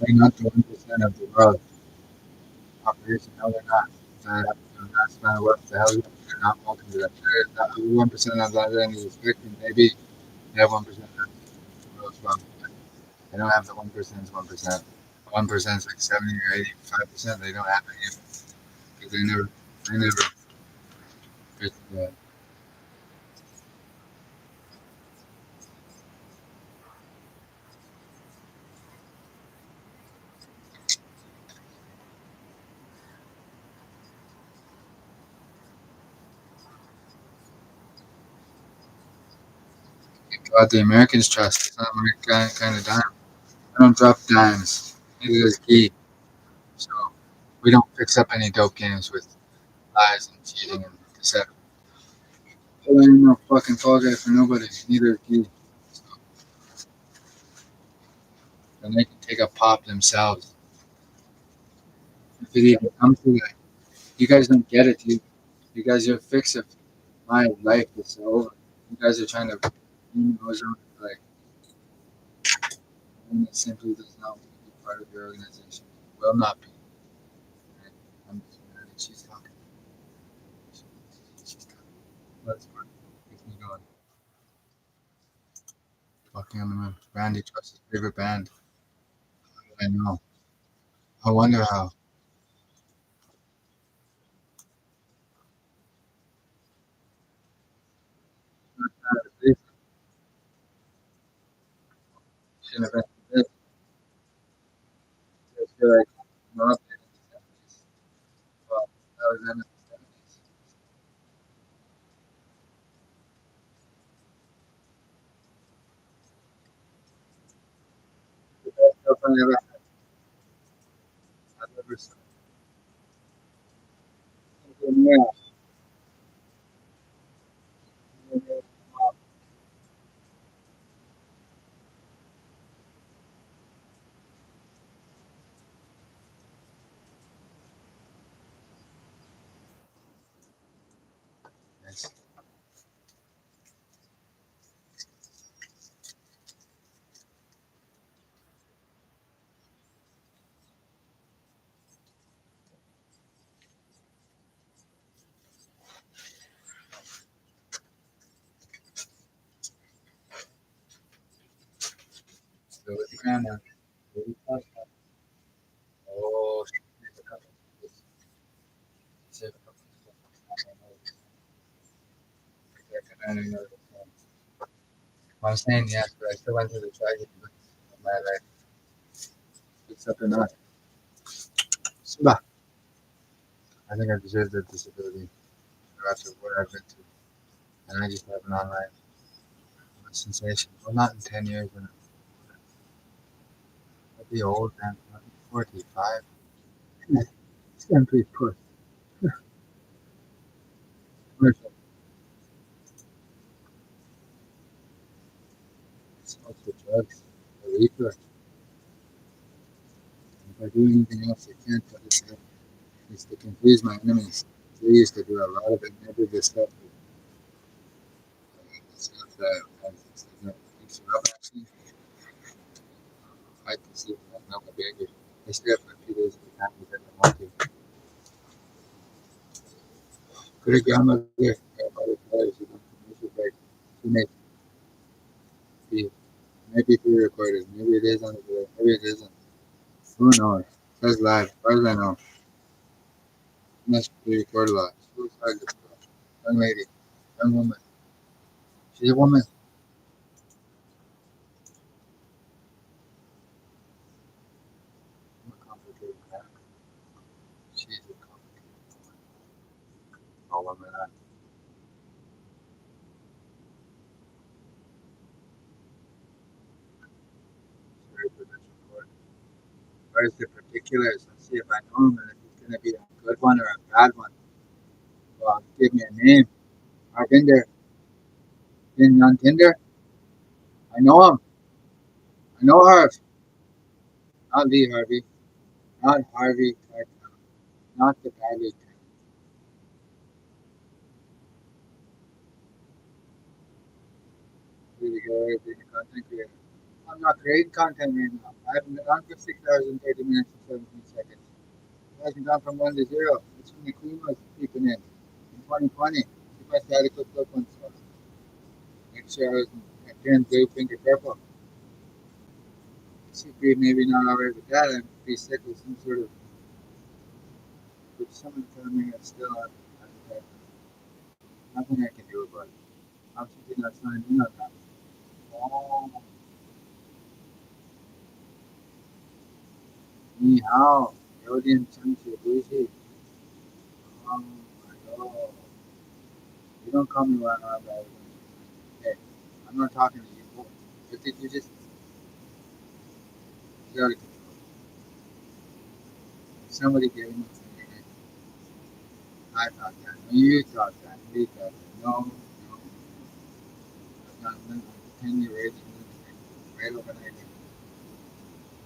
They're not the 1% of the world population. No, they're not. That's not what the hell they're not welcome to that. They're not 1% of that any expecting. Maybe they have 1% of the world's well. They don't have the 1%'s 1%. 1% is like 70 or 85%. They don't have any because they never fit the God the Americans trust. It's not my kind of dime. I don't drop dimes. Neither does he. So we don't fix up any dope games with lies and cheating and deception. So I ain't no fucking fall guy for nobody. Neither is he. So, and they can take a pop themselves. If it even comes to that. You guys don't get it, dude. You guys are fix it. My life is over. You guys are trying to like and it simply does not want to be part of your organization. Will not be. Right? I'm just mad that she's talking. She's talking. Let's go. Keeps me going. Walking on the moon. Randy Trust's favorite band. I know. I wonder how. They shouldn't have been this. I feel like I'm up in the 70s. Well, that was in the 70s. The best stuff I ever had. I've ever seen. Yeah. Yes. So with the grandma. Baby Papa. Oh, save a couple. Save a couple. I don't know. I'm saying yes, but I still went through the tragedy of my life. Except or not. Simba. I think I deserve that disability after what I've been through. And I just have an online sensation. Well, not in 10 years, but I'll be old, man. I'll be 45. Simply put, commercial. Smoke the drugs, the reaper. If I do anything else, I can't, but it's to confuse my enemies. They used to do a lot of it, never this stuff. Stuff that makes you up, actually. I can see that now, my baby. I stay up for a few days at a time because I want to. Great grandmother, grandmother players who don't commercial break. She may be, maybe pre-recorded. Maybe it is on the video. Maybe it isn't. Who knows? That's live. As far as I know, must be recorded live. Who's hard to tell? Young lady, young woman. She's a woman. I'm a complicated man. She's a complicated woman. All women are very provincial court. Where's the particulars? Let's see if I know him and if he's going to be a good one or a bad one. Well, give me a name. I've been there. Been on Tinder. I know him. I know her. Not Lee Harvey. Not Harvey. Not the bad. Really good content creator. I'm not creating content right now. I haven't been on for 6 hours and 30 minutes and 17 seconds. It hasn't gone from 1 to 0. It's when the queen was peeping in 2020. She pressed the adequate flip once. Make sure I was turned blue, finger purple. She'd be maybe not alright with that. I'd be sick with some sort of. But someone telling me it's still on. Nothing I can do about it. I'm simply not signed in on that. Oh, 你好，有点想起回去。Oh my god. You don't call me when I'm bad. Hey, I'm not talking to you. What did you just get out of control? Somebody gave me something. I thought that. You thought that. We thought that. No, no. I'm not living 10-year age right overnight.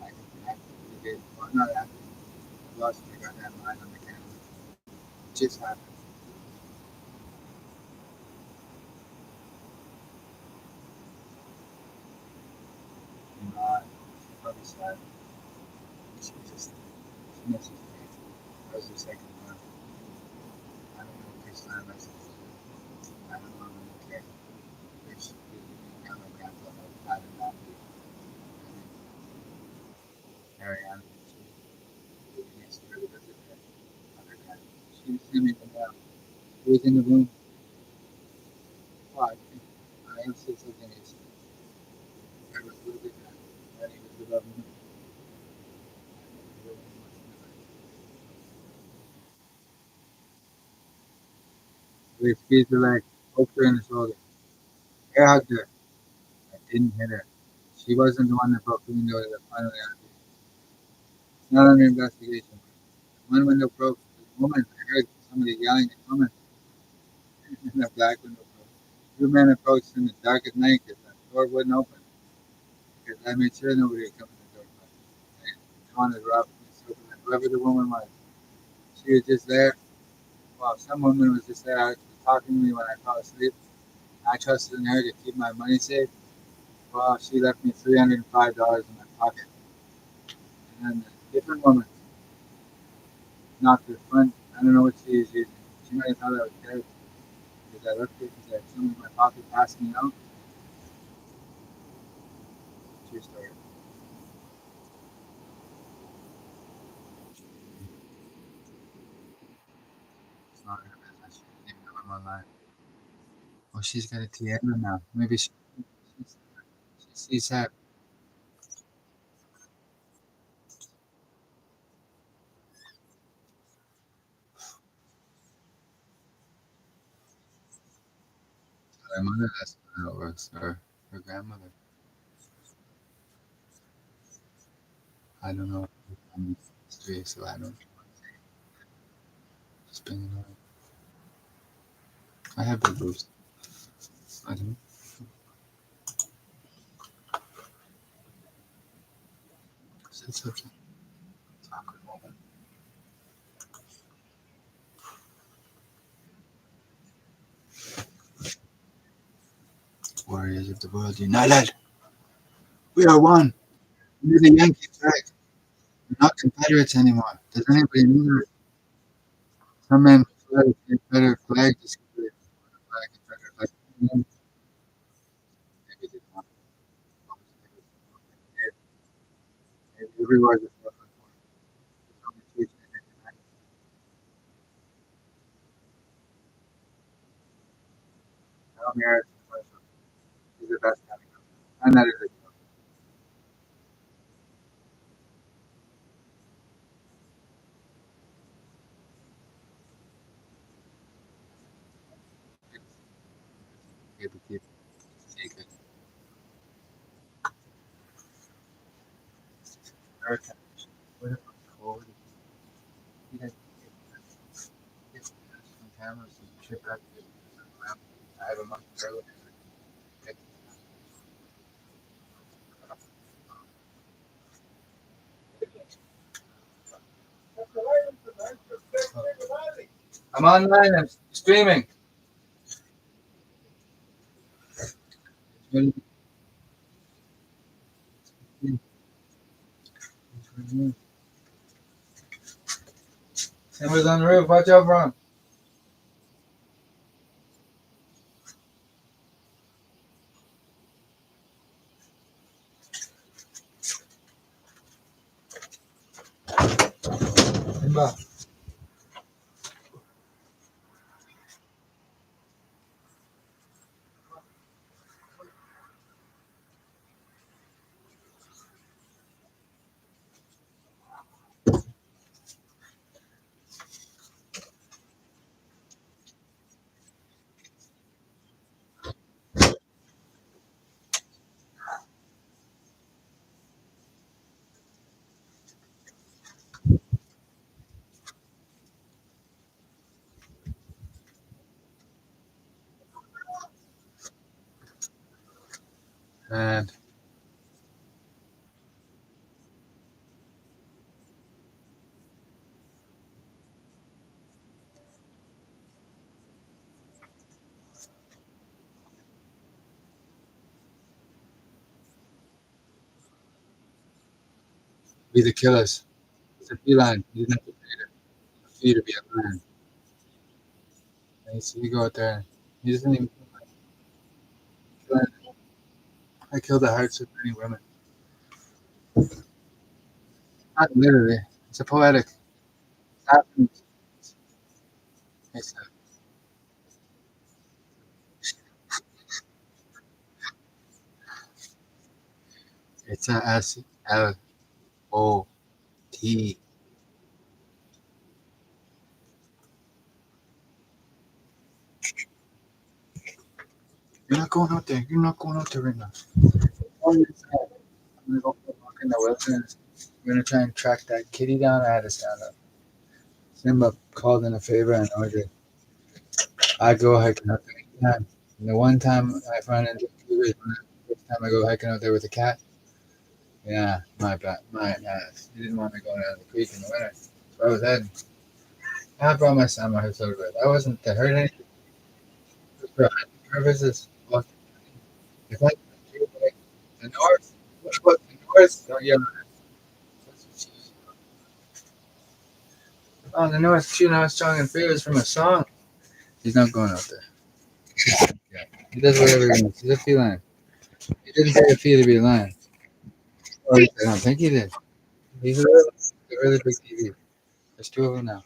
I can act. Well, I'm not acting. I lost my goddamn mind on the camera. It just happened. You know, she's probably sad. She misses me. That was the second one. I don't know if this time I said, I don't know. I don't care. Which now my grandpa I did not be. Carry on. She needs to really visit her other guy. She was sending me the mail. Who was in the room? Well, I think I have said something. There was a little bit that he was above me. We squeezed her leg, poked her in the shoulder. Air hugged her. I didn't hit her. She wasn't the one that broke the window that finally answered. It's not under investigation. One window broke. The woman, I heard somebody yelling at woman in the black window broke. Two men approached in the dark at night because the door wouldn't open. Because I made sure nobody would come in the door. I wanted to rob whoever the woman was. She was just there. Well, some woman was just there talking to me when I fell asleep. I trusted in her to keep my money safe. Well, she left me $305 in my pocket. And then a different woman knocked her front. I don't know what she was using. She might have thought I was dead. Because I looked at it and said, someone in my pocket passed me out. True story. It's not her business. She didn't even know I'm online. Oh, she's got a Tiana now. Maybe she sees that. Her mother, that's how it works. Or her grandmother. I don't know history, so I don't just bring it on. I have big boobs. I don't. It's okay. Awkward moment. Warriors of the world united. We are one. We're the Yankee flag. We're not Confederates anymore. Does anybody know that? Some men prefer the Confederate flag just because they flag Confederate flag. Maybe they don't. Maybe everywhere is a conversation. Tell me, is the best kind of girl. And that is it. It's keep secret. American. What if I'm cold? You guys get some cameras and ship out to around. I have a month early. I'm online. I'm streaming. Somebody's on the roof. Watch out for him. Simba. And be the killers. It's a feline. You didn't have to feed to be a man. And so you go out there. He doesn't even kill anything. I killed the hearts of many women. Not literally. It's a poetic. It's happening. It's it's a SLOT. You're not going out there. You're not going out there right now. Oh, you're sad. I'm gonna go for a walk in the wilderness. I'm gonna try and track that kitty down. I had to stand up. Simba called in a favor and ordered. I go hiking out there anytime. And the one time I find it, the first time I go hiking out there with a cat, yeah, my bad, my ass. He didn't want me going down the creek in the winter. So I was heading. I brought my son my hotel bed. I wasn't to hurt anything. It was for hunting purposes. Well, if I the north, what about the north? Oh, yeah. Oh, the north, you know, strong and free was from a song. He's not going out there. Yeah. He does whatever he wants. He's a feline. He didn't pay a fee to be a lion. Or I don't think he did. He's a really big TV. There's two of them now.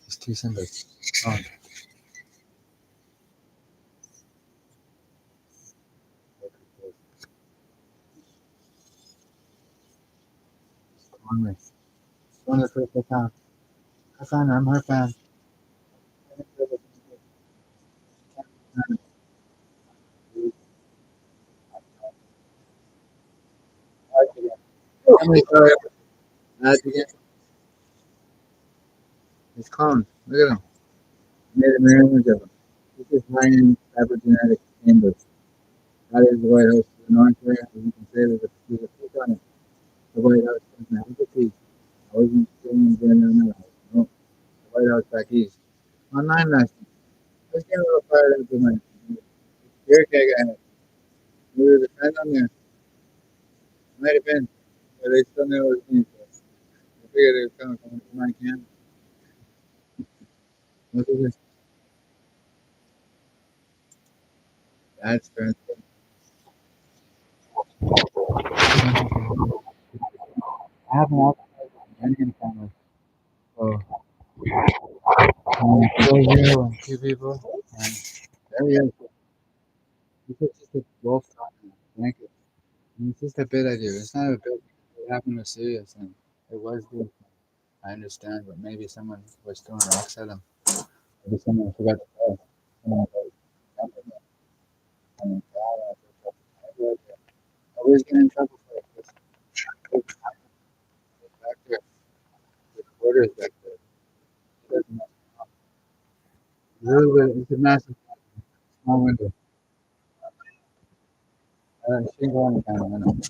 There's two Simbas. Oh, on me. One of the first I found. I found her. I'm her fan. How many ads again? He's cloned. Look at him. Made a mirror image of him. This is high-end cybergenetic chambers. That is the White House to the north there. As you can see, there's a peak on it. The White House doesn't have a peak. I wasn't feeling good on that house. No, the White House back east. On 9 last night. I was getting a little fired up with my beer keg I had. Maybe there's a friend on there. Might have been. But they still knew it was me. So I figured it was coming from my camp. Look at this. That's friends. I have an Indian family. So, four zero and two people. And there he is. This is just a wolf talking. Blanket. And it's just a bit I do. It's not a bit. It happened was serious. And it was good. I understand, but maybe someone was throwing rocks at him. Maybe someone forgot to tell. Someone was jumping him. I mean, God, I always get in trouble for it. Back there. The quarters back there. It doesn't matter. It's a massive small window. She going down.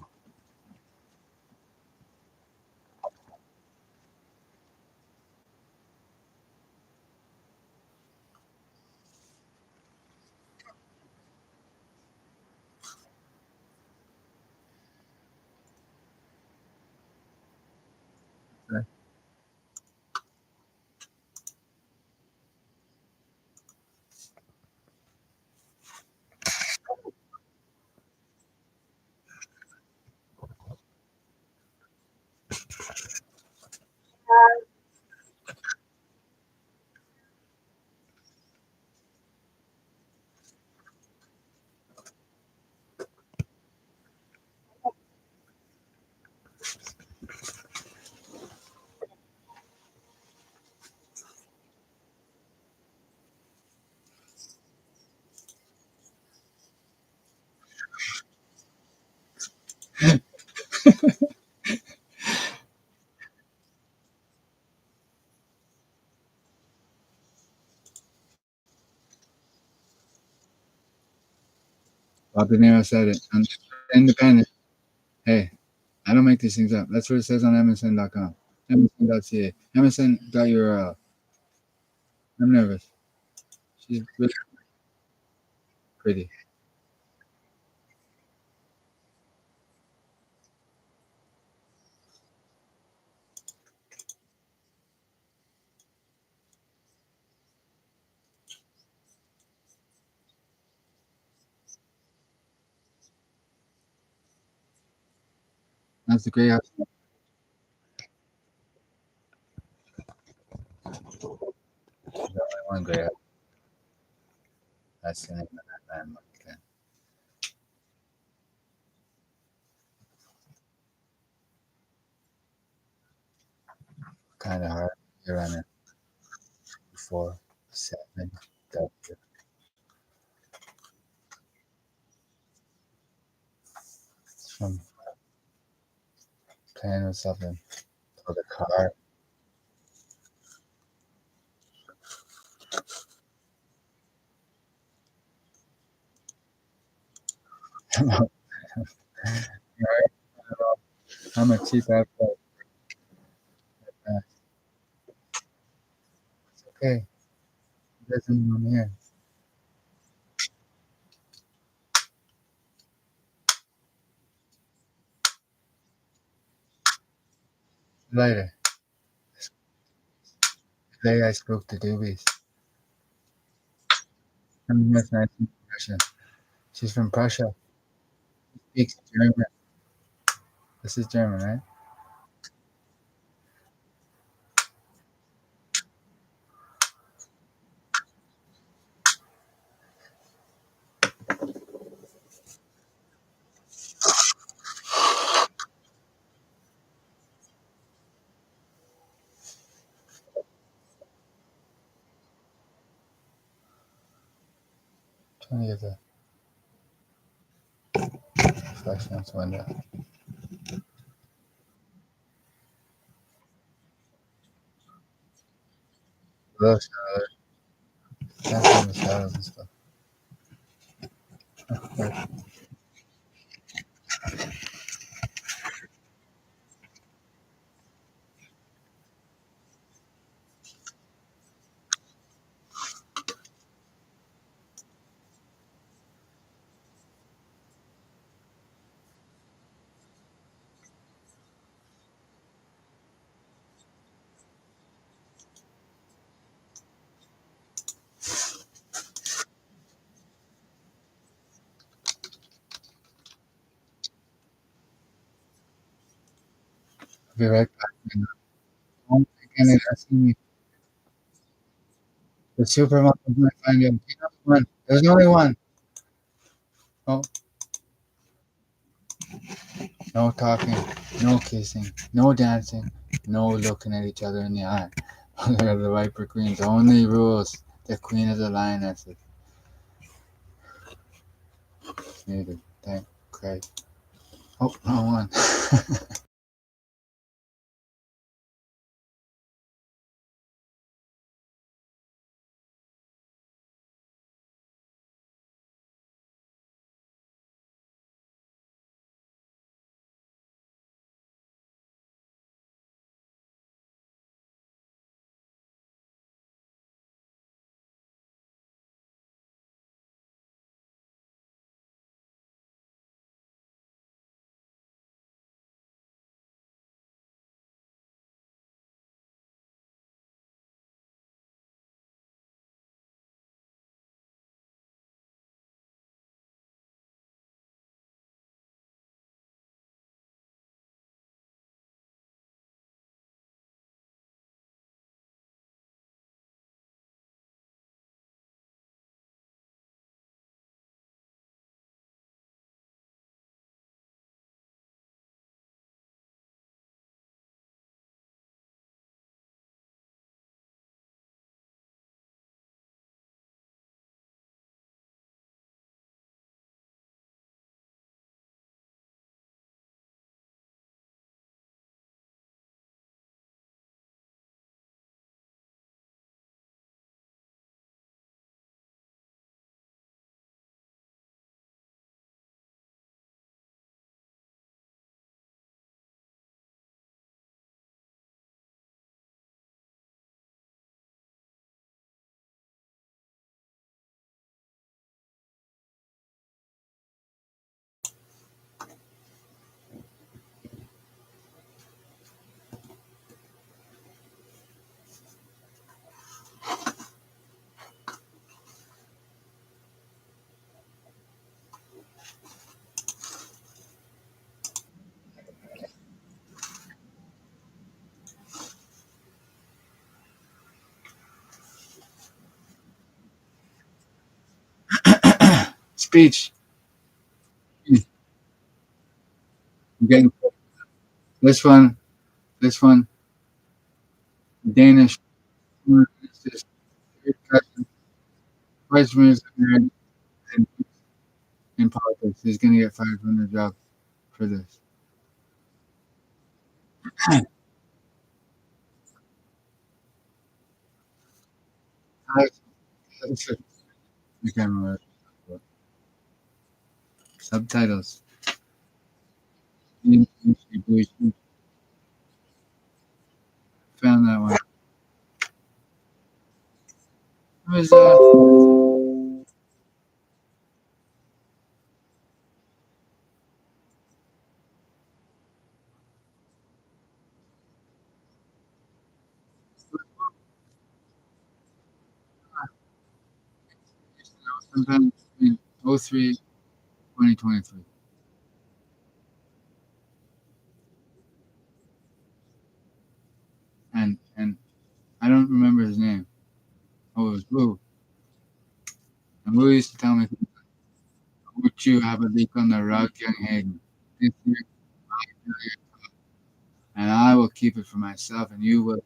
Bob De Niro said it. Independent. Hey, I don't make these things up. That's what it says on MSN.com. MSN.ca. MSN.url. I'm nervous. She's really pretty. That's the great house. There's only one great house. That's the name of that landmark. Kind of hard. You're on it. 4, 7. W. From playing with something. For the car. I'm a cheap ass. It's okay. It doesn't want here. Later. Today I spoke to Doobies. That's nice Russia. She's from Prussia. Speaks German. This is German, right? Trying to get the flash window. Hello, Charlotte. Can't find the shadows and stuff. I'll be right back. Don't think any asking me. The supermarket might find you. One. There's only one. Oh, no talking, no kissing, no dancing, no looking at each other in the eye. They're the Viper Queens. Only rules. The Queen of the Lionesses. Needed. Thank Christ. Oh, wrong one. speech. You getting this one, this one, Danish. It's just freshman is married and in politics. He's gonna get fired from the job for this. I can't remember. Subtitles. We found that one. It was sometime in '03, 2023. And I don't remember his name. Oh, it was Wu. And Wu used to tell me, "Would you have a leak on the rug, young Hayden? This year, and I will keep it for myself, and you will."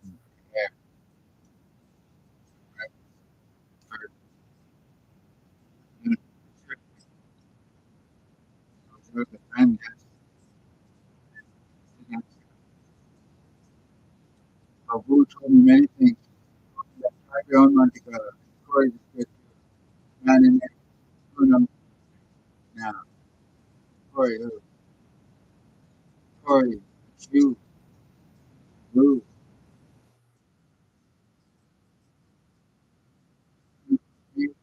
Wu told me many things. Try your own money together. Corey is good. Man in there. Who knows now? Corey, who? Corey, it's you, Wu. You, you,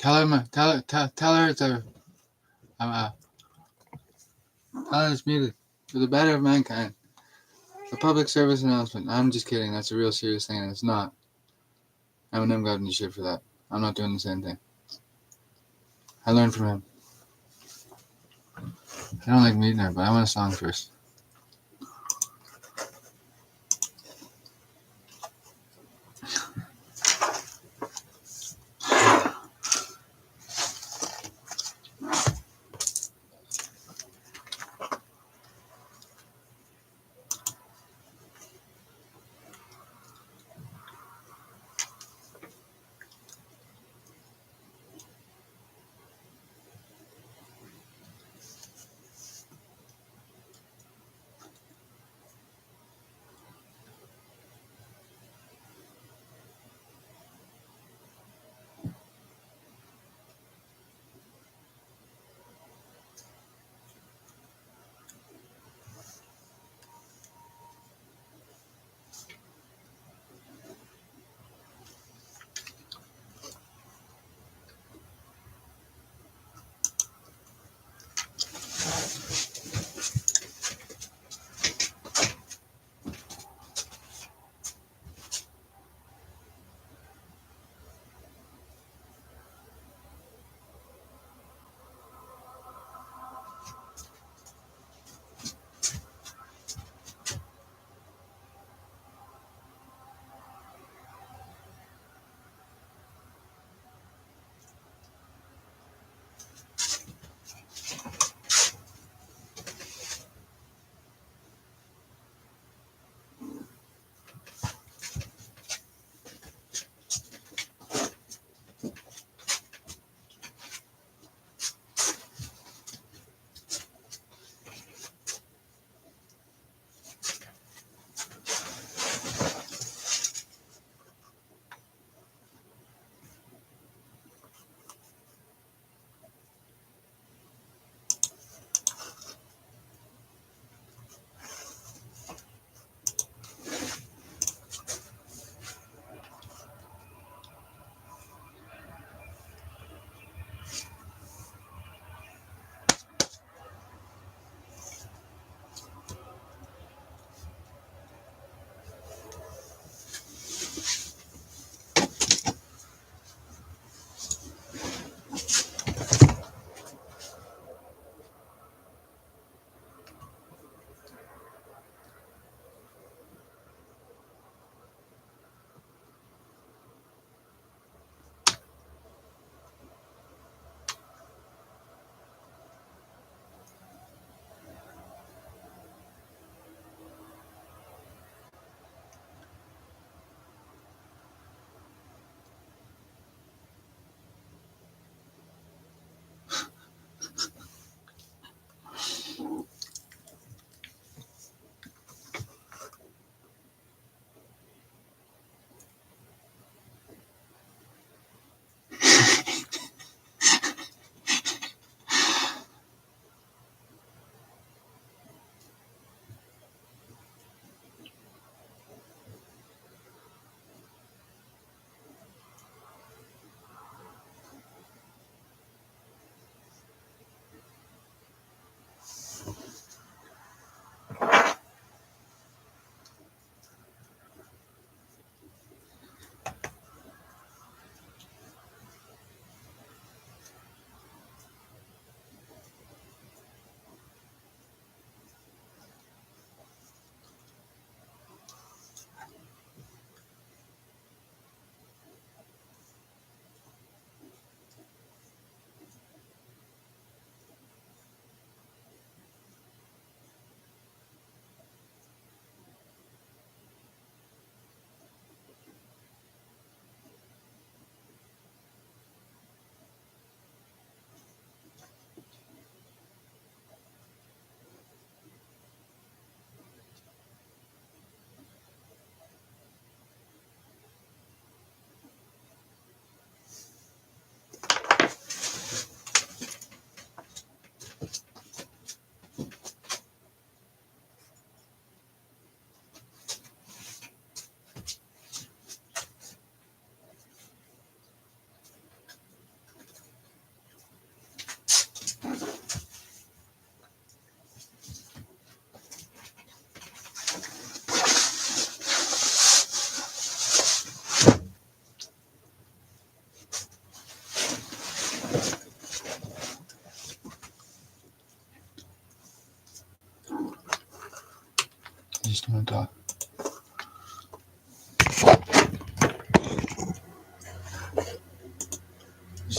Tell her it's a. Tell her it's muted. For the better of mankind. A public service announcement. I'm just kidding. That's a real serious thing, and it's not. Eminem got into shit for that. I'm not doing the same thing. I learned from him. I don't like meeting her, but I want a song first.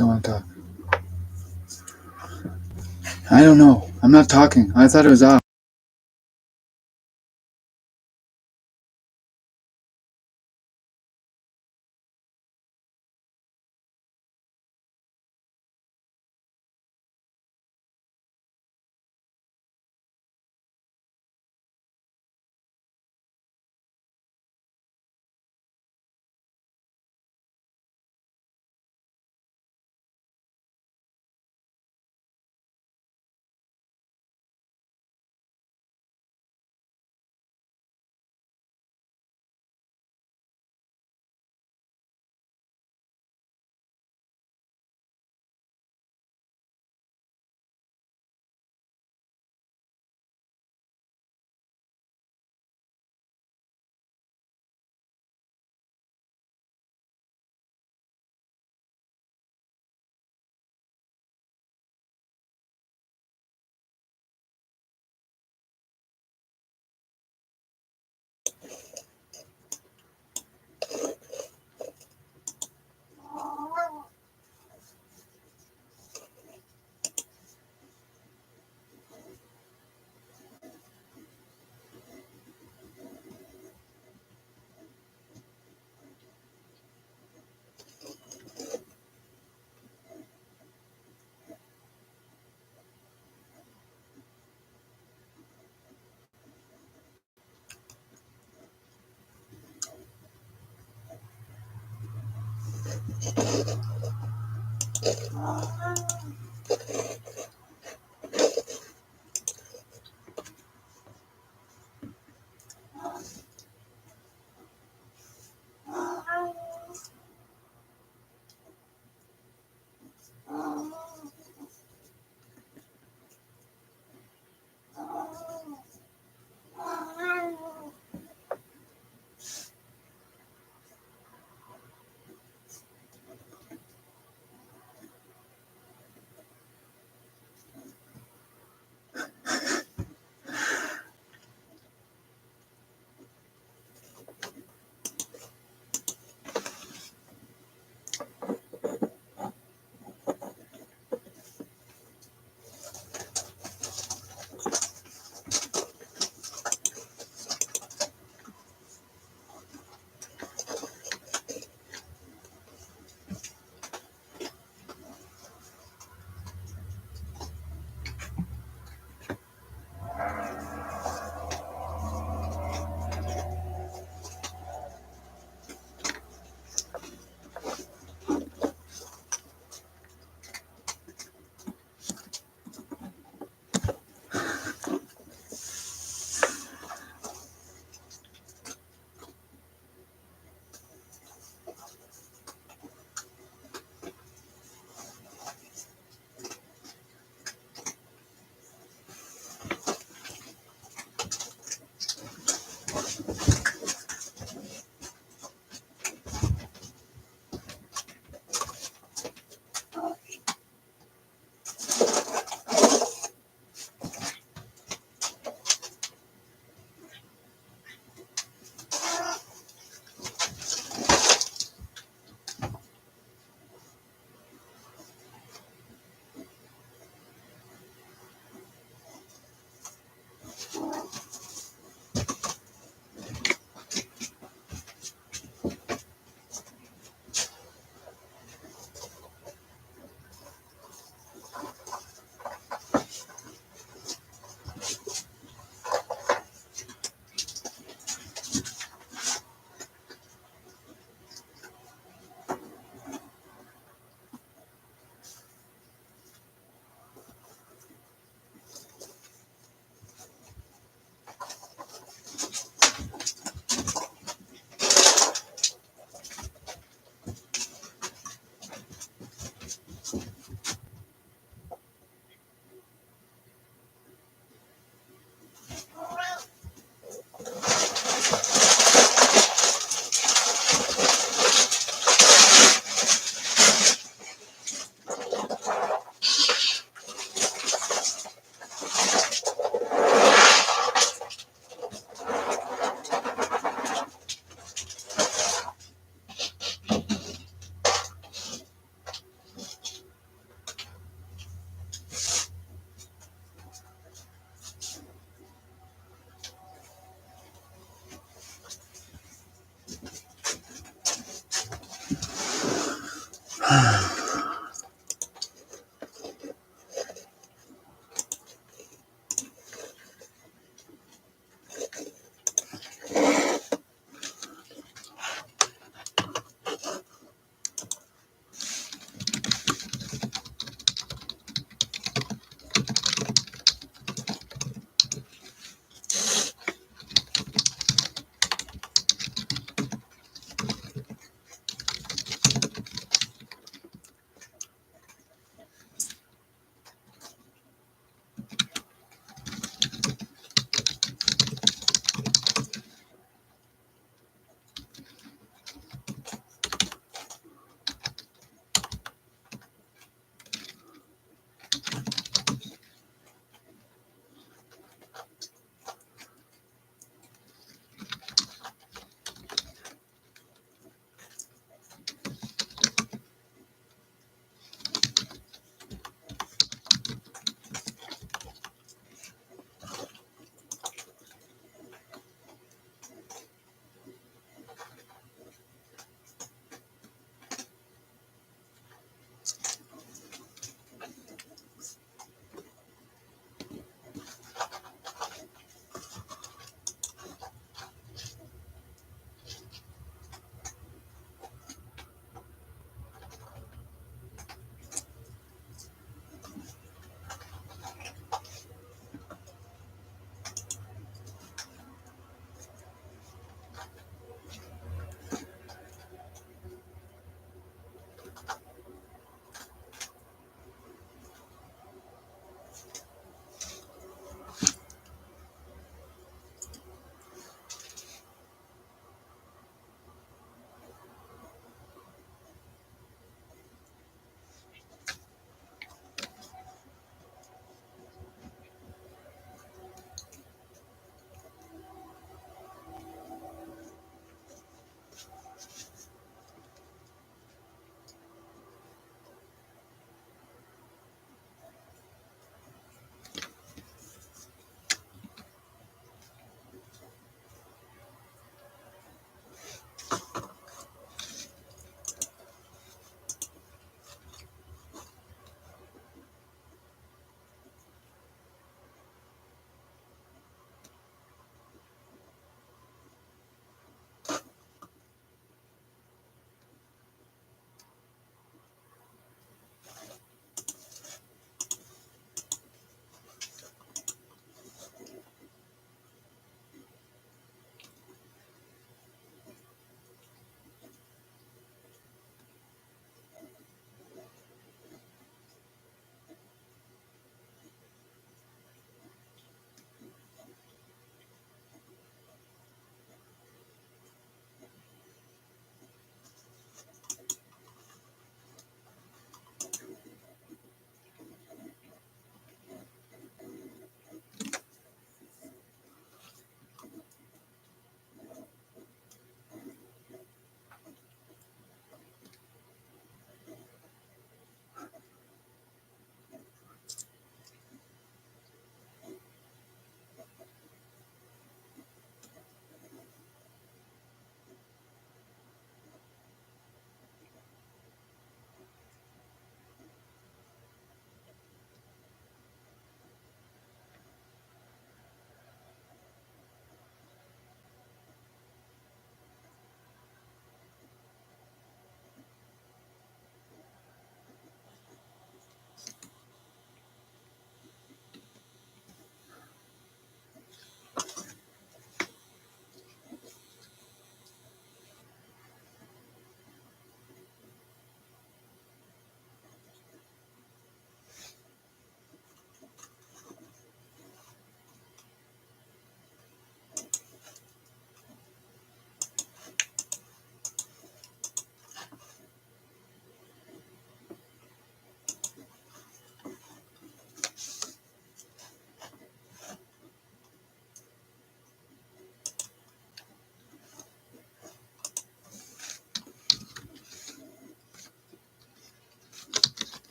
still want to talk. I don't know. I'm not talking. I thought it was off.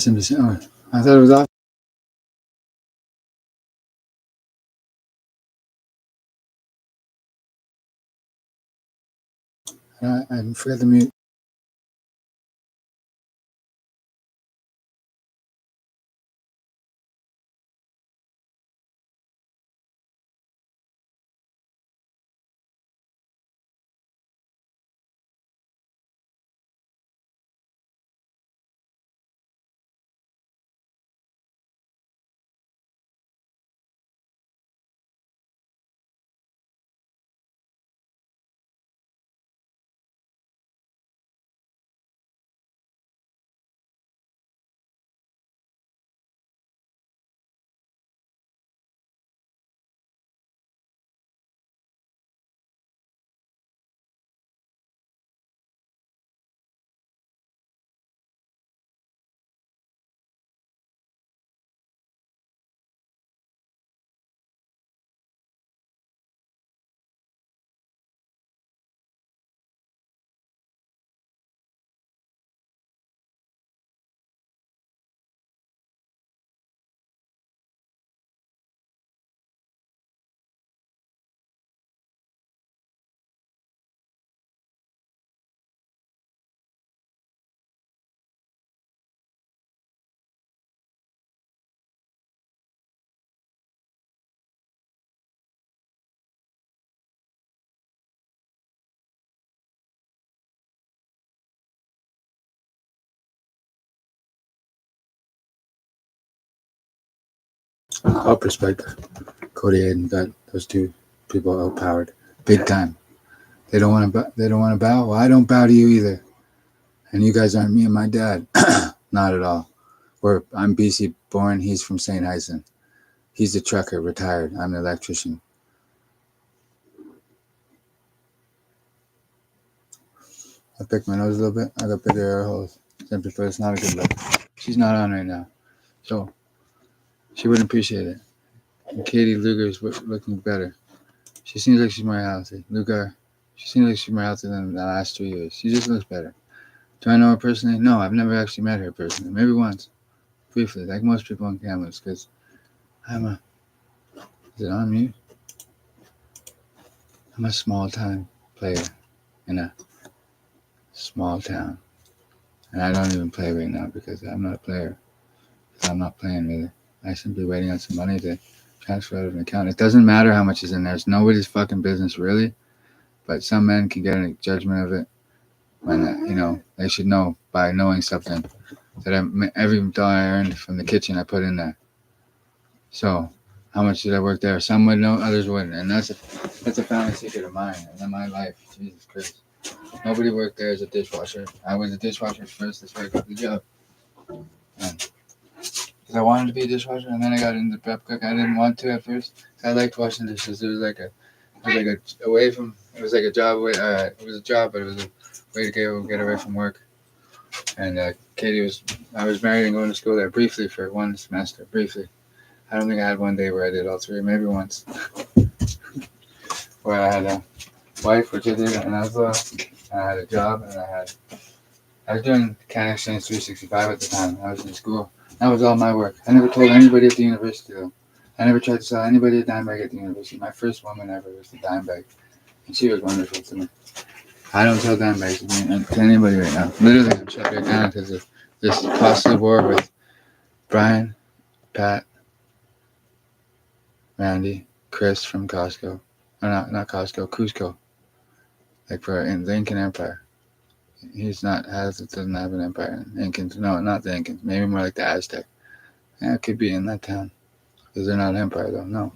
simply said, oh, I thought it was off. I forgot to mute. All perspective. Cody Hayden got those two people outpowered big time. They don't want to. They don't want to bow. Well, I don't bow to you either. And you guys aren't me and my dad. Not at all. I'm BC born. He's from St. Hyacinthe. He's the trucker, retired. I'm the electrician. I picked my nose a little bit. I got bigger air holes. Simply put, it's not a good look. She's not on right now, so she wouldn't appreciate it. And Katie Luger's looking better. She seems like she's more healthy. Lugar, she seems like she's more healthy than the last 2 years. She just looks better. Do I know her personally? No, I've never actually met her personally. Maybe once, briefly, like most people on cameras, because I'm a. Is it on mute? I'm a small-time player in a small town. And I don't even play right now because I'm not a player. Because I'm not playing really. I'm simply waiting on some money to transfer out of an account. It doesn't matter how much is in there. It's nobody's fucking business really. But some men can get a judgment of it when, they should know by knowing something that every dollar I earned from the kitchen I put in there. So how much did I work there? Some would know, others wouldn't. And that's a family secret of mine and in my life. Jesus Christ. Nobody worked there as a dishwasher. I was a dishwasher first. That's where I got the job. Because I wanted to be a dishwasher, and then I got into prep cook. I didn't want to at first. I liked washing dishes. It was like a away from. It was like a job. It was a job, but it was a way to get away from work. And I was married and going to school there briefly for one semester. Briefly. I don't think I had one day where I did all three. Maybe once. Where I had a wife, which I did in Oslo. I had a job, and I was doing Can Exchange 365 at the time. I was in school. That was all my work. I never told anybody at the university, though. I never tried to sell anybody a dime bag at the university. My first woman ever was the dime bag, and she was wonderful to me. I don't sell dime bags to anybody right now. Literally, I'm shut right down because of this costly war with Brian, Pat, Randy, Chris from Costco. Or not Costco, Cusco. Like in the Incan Empire. Doesn't have an empire. Incans, no, not the Incans. Maybe more like the Aztec. Yeah, it could be in that town. Because they're not an empire, though. No.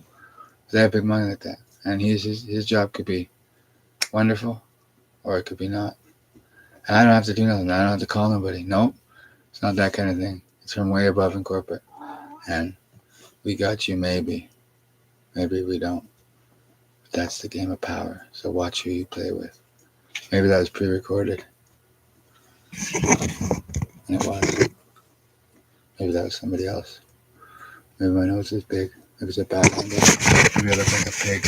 They have big money like that. And his job could be wonderful, or it could be not. And I don't have to do nothing. I don't have to call nobody. Nope. It's not that kind of thing. It's from way above in corporate. And we got you, maybe. Maybe we don't. But that's the game of power. So watch who you play with. Maybe that was pre-recorded. And it was. Maybe that was somebody else. Maybe my nose is big. Maybe it's a bad angle. Maybe I look like a pig.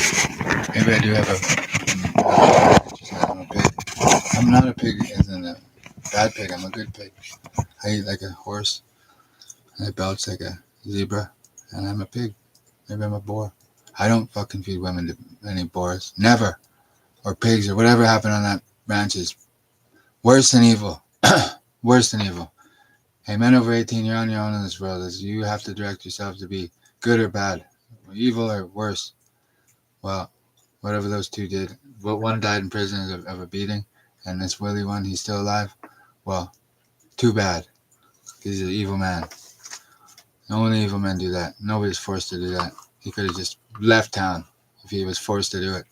Maybe I do have I'm a pig. I'm not a pig as in a bad pig. I'm a good pig. I eat like a horse. I belch like a zebra, and I'm a pig. Maybe I'm a boar. I don't fucking feed women to any boars. Never. Or pigs or whatever happened on that ranch is worse than evil. Worse than evil. Hey, men over 18, you're on your own in this world. You have to direct yourself to be good or bad, or evil or worse. Well, whatever those two did. Well, one died in prison of a beating, and this Willie one, he's still alive. Well, too bad. He's an evil man. Only evil men do that. Nobody's forced to do that. He could have just left town if he was forced to do it.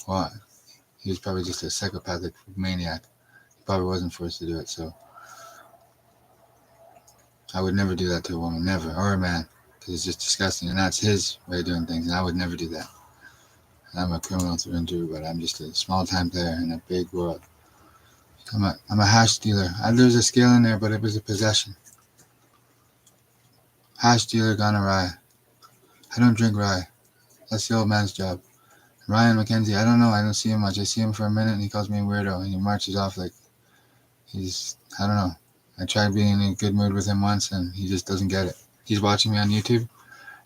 Well, he was probably just a psychopathic maniac. He probably wasn't forced to do it, so I would never do that to a woman, never, or a man, because it's just disgusting, and that's his way of doing things, and I would never do that. I'm a criminal through and through, but I'm just a small-time player in a big world. I'm a hash dealer. There's a scale in there, but it was a possession. Hash dealer gone awry. I don't drink rye. That's the old man's job. Ryan McKenzie, I don't know. I don't see him much. I see him for a minute, and he calls me a weirdo, and he marches off like I don't know. I tried being in a good mood with him once, and he just doesn't get it. He's watching me on YouTube,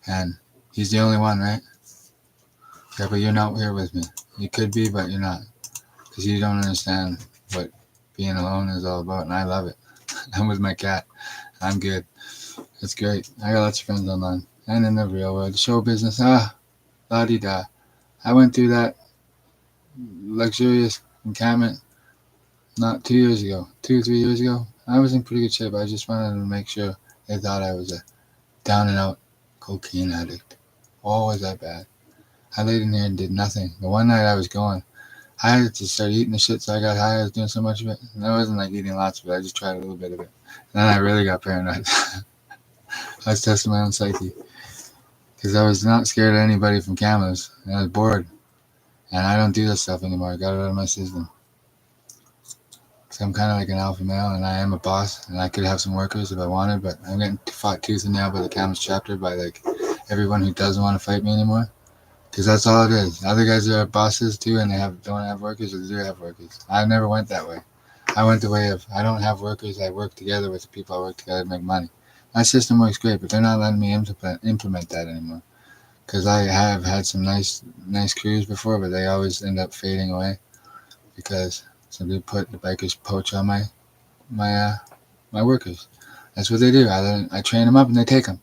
and he's the only one, right? Yeah, but you're not here with me. You could be, but you're not, because you don't understand what being alone is all about, and I love it. I'm with my cat. I'm good. It's great. I got lots of friends online, and in the real world, show business. La-di-da. I went through that luxurious encampment not 2 years ago, 3 years ago. I was in pretty good shape. I just wanted to make sure they thought I was a down and out cocaine addict. Oh, was that bad? I laid in there and did nothing. The one night I was going, I had to start eating the shit, so I got high. I was doing so much of it. And I wasn't like eating lots of it. I just tried a little bit of it. And then I really got paranoid. I was testing my own psyche. Because I was not scared of anybody from cameras. And I was bored. And I don't do that stuff anymore. I got it out of my system. So I'm kind of like an alpha male, and I am a boss, and I could have some workers if I wanted, but I'm getting fought tooth and nail by the camel's chapter by like everyone who doesn't want to fight me anymore. Because that's all it is. Other guys are bosses too, and they don't have workers, or they do have workers. I never went that way. I went the way of I don't have workers. I work together with the people I work together to make money. My system works great, but they're not letting me implement that anymore. Because I have had some nice crews before, but they always end up fading away because somebody put the bikers poach on my workers. That's what they do. I train them up and they take them.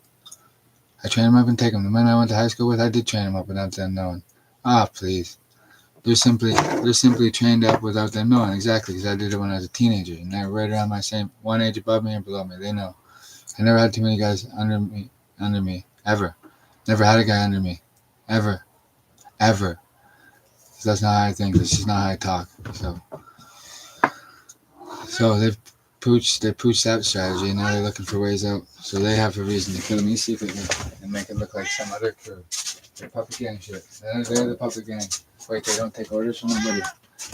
I train them up and take them. The men I went to high school with, I did train them up without them knowing. Please. They're simply trained up without them knowing. Exactly, because I did it when I was a teenager, and they're right around my same one age above me or below me. They know. I never had too many guys under me ever. Never had a guy under me, ever. So that's not how I think. That's just not how I talk. So they pooched that strategy, and now they're looking for ways out. So they have a reason to kill me secretly and make it look like some other crew. They're puppet gang shit. They're the puppet gang. Wait, they don't take orders from anybody.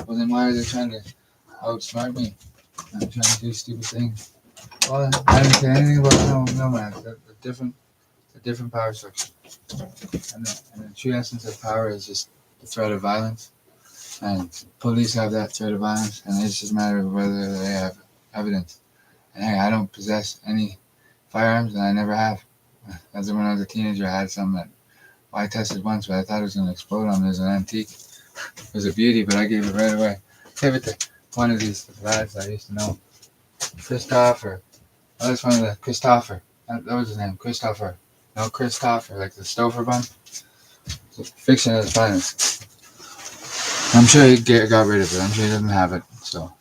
Well, then why are they trying to outsmart me? I'm trying to do stupid things. Well, I didn't say anything about no man. They're different power structure. And the true essence of power is just the threat of violence. And police have that threat of violence, and it's just a matter of whether they have evidence. And hey, I don't possess any firearms, and I never have. As when I was a teenager, I had some that I tested once, but I thought it was going to explode on me as an antique. It was a beauty, but I gave it right away. Gave it to one of these lads I used to know, Christopher. Oh, that's one of the Christopher. That was his name, Christopher. No, Christopher, like the Stouffer bun. So, fiction at its finest. I'm sure he got rid of it. I'm sure he doesn't have it. So.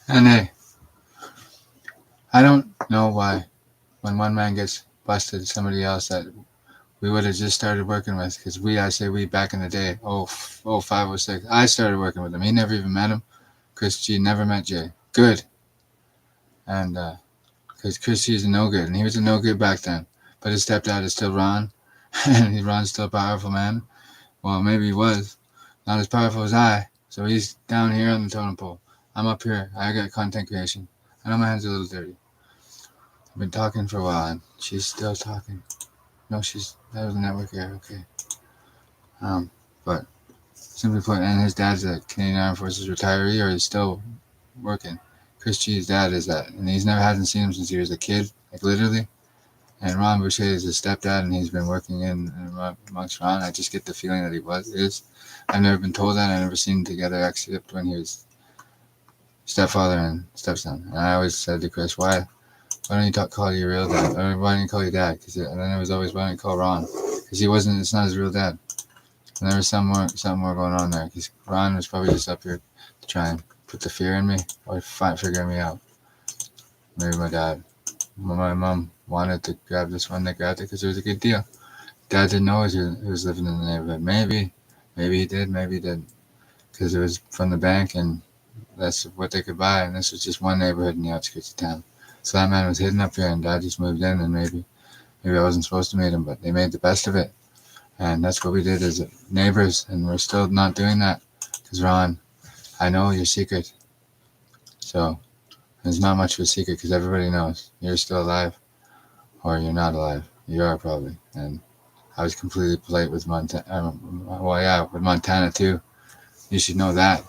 And hey, I don't know why when one man gets busted, somebody else that we would have just started working with, because I say we back in the day, 05, 06, I started working with him. He never even met him. Chris G never met Jay. Good. And, because Chris G is a no good, and he was a no good back then. But his stepdad is still Ron, and Ron's still a powerful man. Well, maybe he was. Not as powerful as I. So he's down here on the totem pole. I'm up here. I got content creation. I know my hands are a little dirty. I've been talking for a while, and she's still talking. No, that was a network error. Okay. But simply put, and his dad's a Canadian Armed Forces retiree, or he's still working. Chris G's dad is that, and he's never hasn't seen him since he was a kid, like literally. And Ron Boucher is his stepdad, and he's been working in amongst Ron. I just get the feeling that he is. I've never been told that. I've never seen them together except when he was stepfather and stepson. And I always said to Chris, why don't you call your real dad? Or why don't you call your dad? And then it was always, why don't you call Ron? Because it's not his real dad. And there was something more going on there. Because Ron was probably just up here to try and put the fear in me or figure me out. Maybe my mom wanted to grab this one. They grabbed it because it was a good deal. Dad didn't know he was living in the neighborhood. Maybe he did, maybe he didn't. Because it was from the bank and that's what they could buy. And this was just one neighborhood in the outskirts of town. So that man was hidden up here and Dad just moved in and maybe I wasn't supposed to meet him, but they made the best of it. And that's what we did as neighbors. And we're still not doing that. Because Ron, I know your secret. So it's not much of a secret because everybody knows you're still alive or you're not alive. You are probably. And I was completely polite with Montana. With Montana too. You should know that.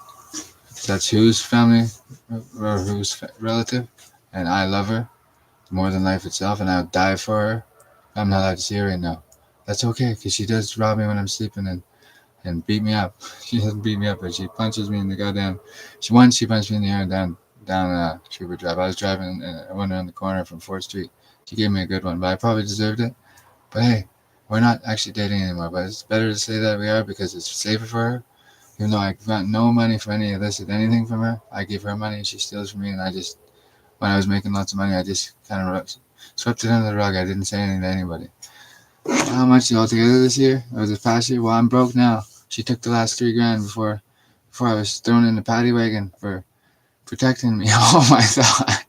That's whose family or whose relative. And I love her more than life itself and I'll die for her. I'm not allowed to see her right now. That's okay because she does rob me when I'm sleeping and beat me up. She doesn't beat me up, but she punches me in the goddamn. She punched me in the air down Trooper Drive. I was driving and I went around the corner from 4th Street. She gave me a good one, but I probably deserved it. But hey, we're not actually dating anymore. But it's better to say that we are because it's safer for her. Even though I got no money for any illicit anything from her, I give her money and she steals from me. And when I was making lots of money, I just kind of swept it under the rug. I didn't say anything to anybody. How much altogether this year? Or was it past year? Well, I'm broke now. She took the last $3,000 before I was thrown in the paddy wagon for protecting me. Oh my God.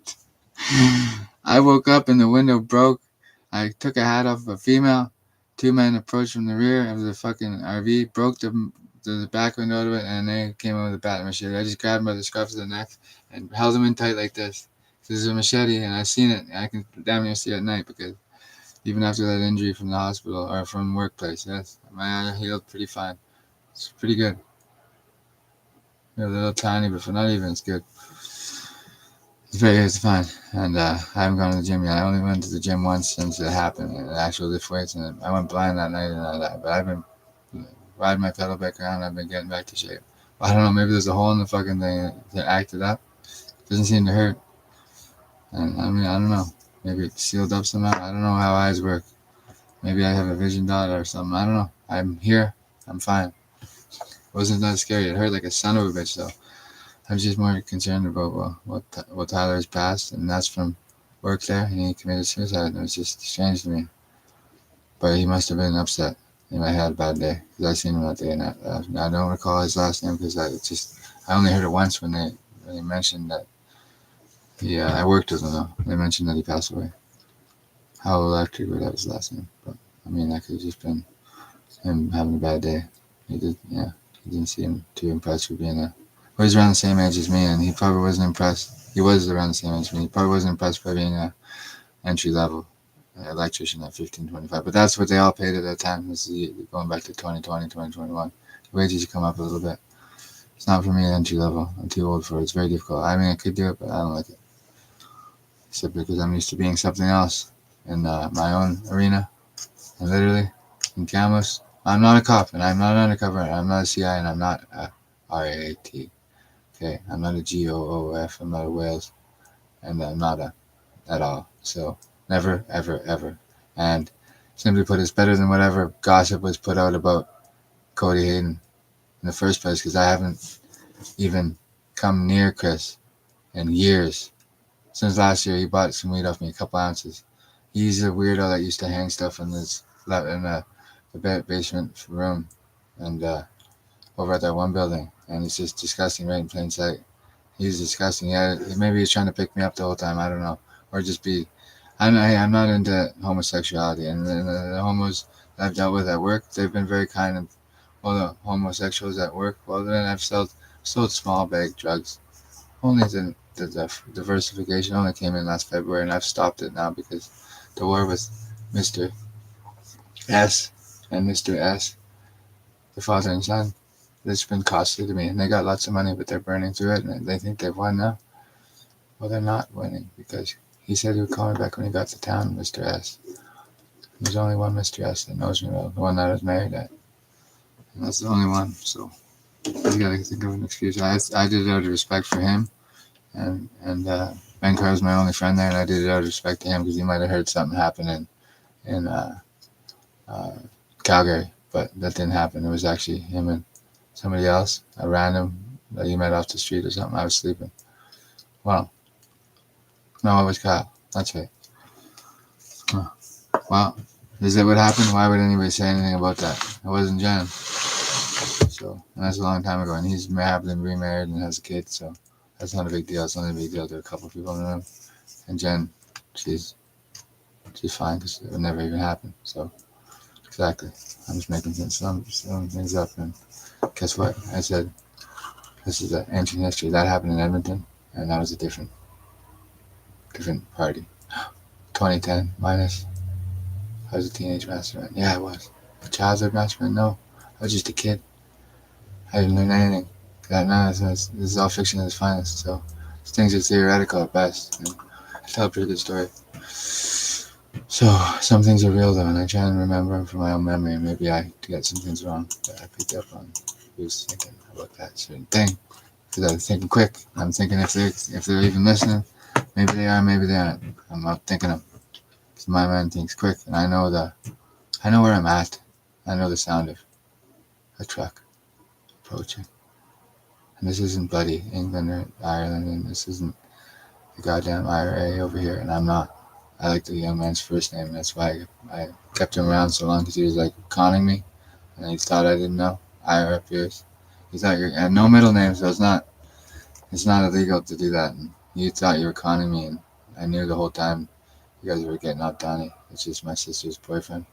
I woke up and the window broke. I took a hat off of a female. 2 men approached from the rear of the fucking RV, broke the back window out of it, and they came in with a bat and machete. I just grabbed him by the scruff of the neck and held him in tight like this. This is a machete, and I've seen it. I can damn near see it at night because even after that injury from the hospital or from workplace, yes, my eye healed pretty fine. It's pretty good. A little tiny, but for not even, it's good. It's fine. And I haven't gone to the gym yet. I only went to the gym once since it happened, and actually lift weights, and I went blind that night and all that. But I've been riding my pedal back around. I've been getting back to shape. I don't know. Maybe there's a hole in the fucking thing that acted up. Doesn't seem to hurt. And I mean, I don't know. Maybe it's sealed up somehow. I don't know how eyes work. Maybe I have a vision dot or something. I don't know. I'm here. I'm fine. It wasn't that scary. It hurt like a son of a bitch, though. I was just more concerned about what Tyler's past, and that's from work there, and he committed suicide. And it was just strange to me. But he must have been upset. He might have had a bad day because I seen him that day, and I don't recall his last name because I only heard it once when they mentioned that I worked with him though. They mentioned that he passed away. How Electric would have his last name, but I mean that could have just been him having a bad day. He didn't seem too impressed with being there. Well, he's around the same age as me, and he probably wasn't impressed. He was around the same age as me. He probably wasn't impressed by being a entry level electrician at 15.25. But that's what they all paid at that time. This is going back to 2020, 2021. The wages come up a little bit. It's not for me at entry level. I'm too old for it. It's very difficult. I mean, I could do it, but I don't like it. Except because I'm used to being something else in my own arena. And literally, in Camus, I'm not a cop, and I'm not an undercover, and I'm not a CI, and I'm not a RAAT. Okay, I'm not a GOOF, I'm not a Wales, and I'm not a at all. So, never, ever, ever. And simply put, it's better than whatever gossip was put out about Cody Hayden in the first place, because I haven't even come near Chris in years. Since last year, he bought some weed off me, a couple ounces. He's a weirdo that used to hang stuff in the basement room, and over at that one building, and it's just disgusting right in plain sight. He's disgusting. Yeah, maybe he's trying to pick me up the whole time. I don't know, or just be. I'm not into homosexuality, and the homos that I've dealt with at work, they've been very kind. And all the homosexuals at work, well, then I've sold small bag drugs. Only the diversification only came in last February, and I've stopped it now because the war with Mr. S and Mr. S, the father and son, it's been costly to me. And they got lots of money, but they're burning through it, and they think they've won now. Well, they're not winning because he said he would call me back when he got to town, Mr. S. There's only one Mr. S that knows me well, the one that I was married at. And that's the only one, so you gotta think of an excuse. I did it out of respect for him, and Ben Carr was my only friend there, and I did it out of respect to him because he might have heard something happen in Calgary, but that didn't happen. It was actually him and somebody else, a random that you met off the street or something. I was sleeping. Well, no, it was Kyle. That's right. Huh. Well, is that what happened? Why would anybody say anything about that? It wasn't Jen. So, and that's a long time ago, and he's happily remarried and has a kid, so that's not a big deal. It's only a big deal to a couple of people in the room. And Jen, she's fine because it would never even happen. So, exactly. I'm just making some things up, and guess what? I said, this is ancient history. That happened in Edmonton, and that was a different party. 2010 minus. I was a teenage mastermind. Yeah, I was. A childhood mastermind? No. I was just a kid. I didn't learn anything. This is all fiction at its finest, so these things are theoretical at best. And I tell a pretty good story. So, some things are real though, and I try and remember them from my own memory, and maybe I get some things wrong that I picked up on. He was thinking about that certain thing, because I was thinking quick. I'm thinking if they're even listening, maybe they are, maybe they aren't. I'm not thinking them, because my mind thinks quick, and I know where I'm at. I know the sound of a truck approaching. And this isn't bloody England or Ireland, and this isn't the goddamn IRA over here, and I'm not. I like the young man's first name, and that's why I kept him around so long, because he was like conning me, and he thought I didn't know. Ira Pierce. He thought and no middle names, so it's not illegal to do that. And you thought you were conning me, and I knew the whole time you guys were getting off Donnie. It's just my sister's boyfriend.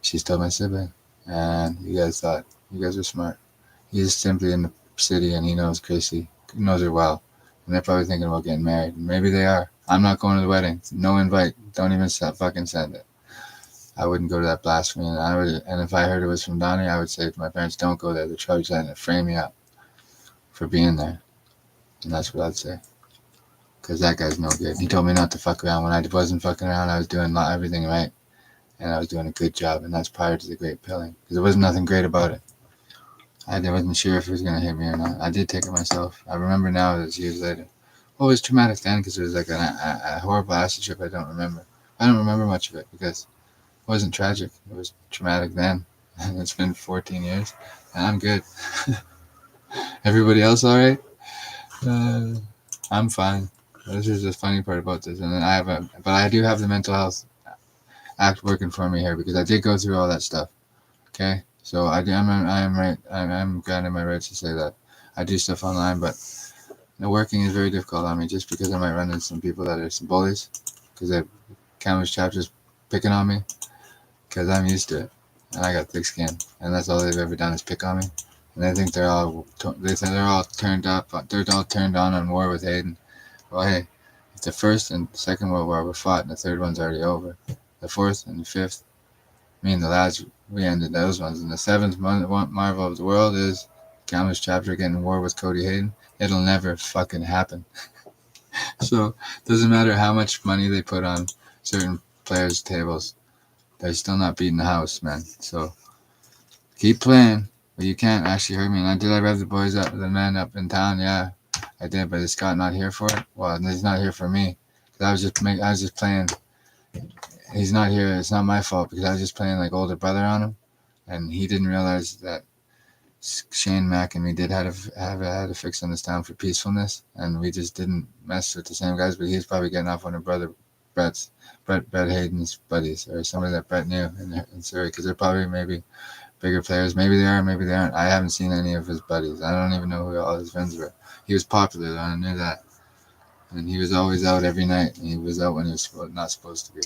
She's still my sibling, and you guys thought you guys were smart. He's simply in the city, and he knows Chrissy, knows her well, and they're probably thinking about getting married. Maybe they are. I'm not going to the wedding. No invite. Don't even fucking send it. I wouldn't go to that blasphemy, and if I heard it was from Donnie, I would say to my parents, "Don't go there. They're trying to frame me up for being there," and that's what I'd say. Because that guy's no good. He told me not to fuck around. When I wasn't fucking around, I was doing everything right, and I was doing a good job, and that's prior to the great pilling. Because there wasn't nothing great about it. I wasn't sure if it was going to hit me or not. I did take it myself. I remember now that it's years later. Well, it was traumatic then because it was like a horrible acid trip I don't remember. I don't remember much of it because it wasn't tragic. It was traumatic then. And it's been 14 years, and I'm good. Everybody else all right? I'm fine. This is the funny part about this. And then but I do have the mental health act working for me here because I did go through all that stuff. Okay? So I am right. I'm granted my rights to say that I do stuff online, but the working is very difficult on me just because I might run into some people that are some bullies because they Camus chapters picking on me because I'm used to it and I got thick skin and that's all they've ever done is pick on me and they think they're all turned up. They're all turned on war with Hayden. Well, hey, if the First and Second World War were fought and the third one's already over, the fourth and the fifth, me and the lads, we ended those ones. And the seventh marvel of the world is Camus chapter getting in war with Cody Hayden. It'll never fucking happen. So it doesn't matter how much money they put on certain players' tables, they're still not beating the house, man. So keep playing, but you can't actually hurt me. And I rev the men up in town, yeah, I did. But is Scott not here for it? Well, he's not here for me. I was just playing. He's not here. It's not my fault because I was just playing like older brother on him, and he didn't realize that Shane Mack and me did had a fix on this town for peacefulness, and we just didn't mess with the same guys. But he's probably getting off on a brother Brett Hayden's buddies, or somebody that Brett knew in Surrey, because they're probably maybe bigger players. Maybe they are, maybe they aren't. I haven't seen any of his buddies. I don't even know who all his friends were. He was popular, though, I knew that. And he was always out every night. And he was out when he was not supposed to be.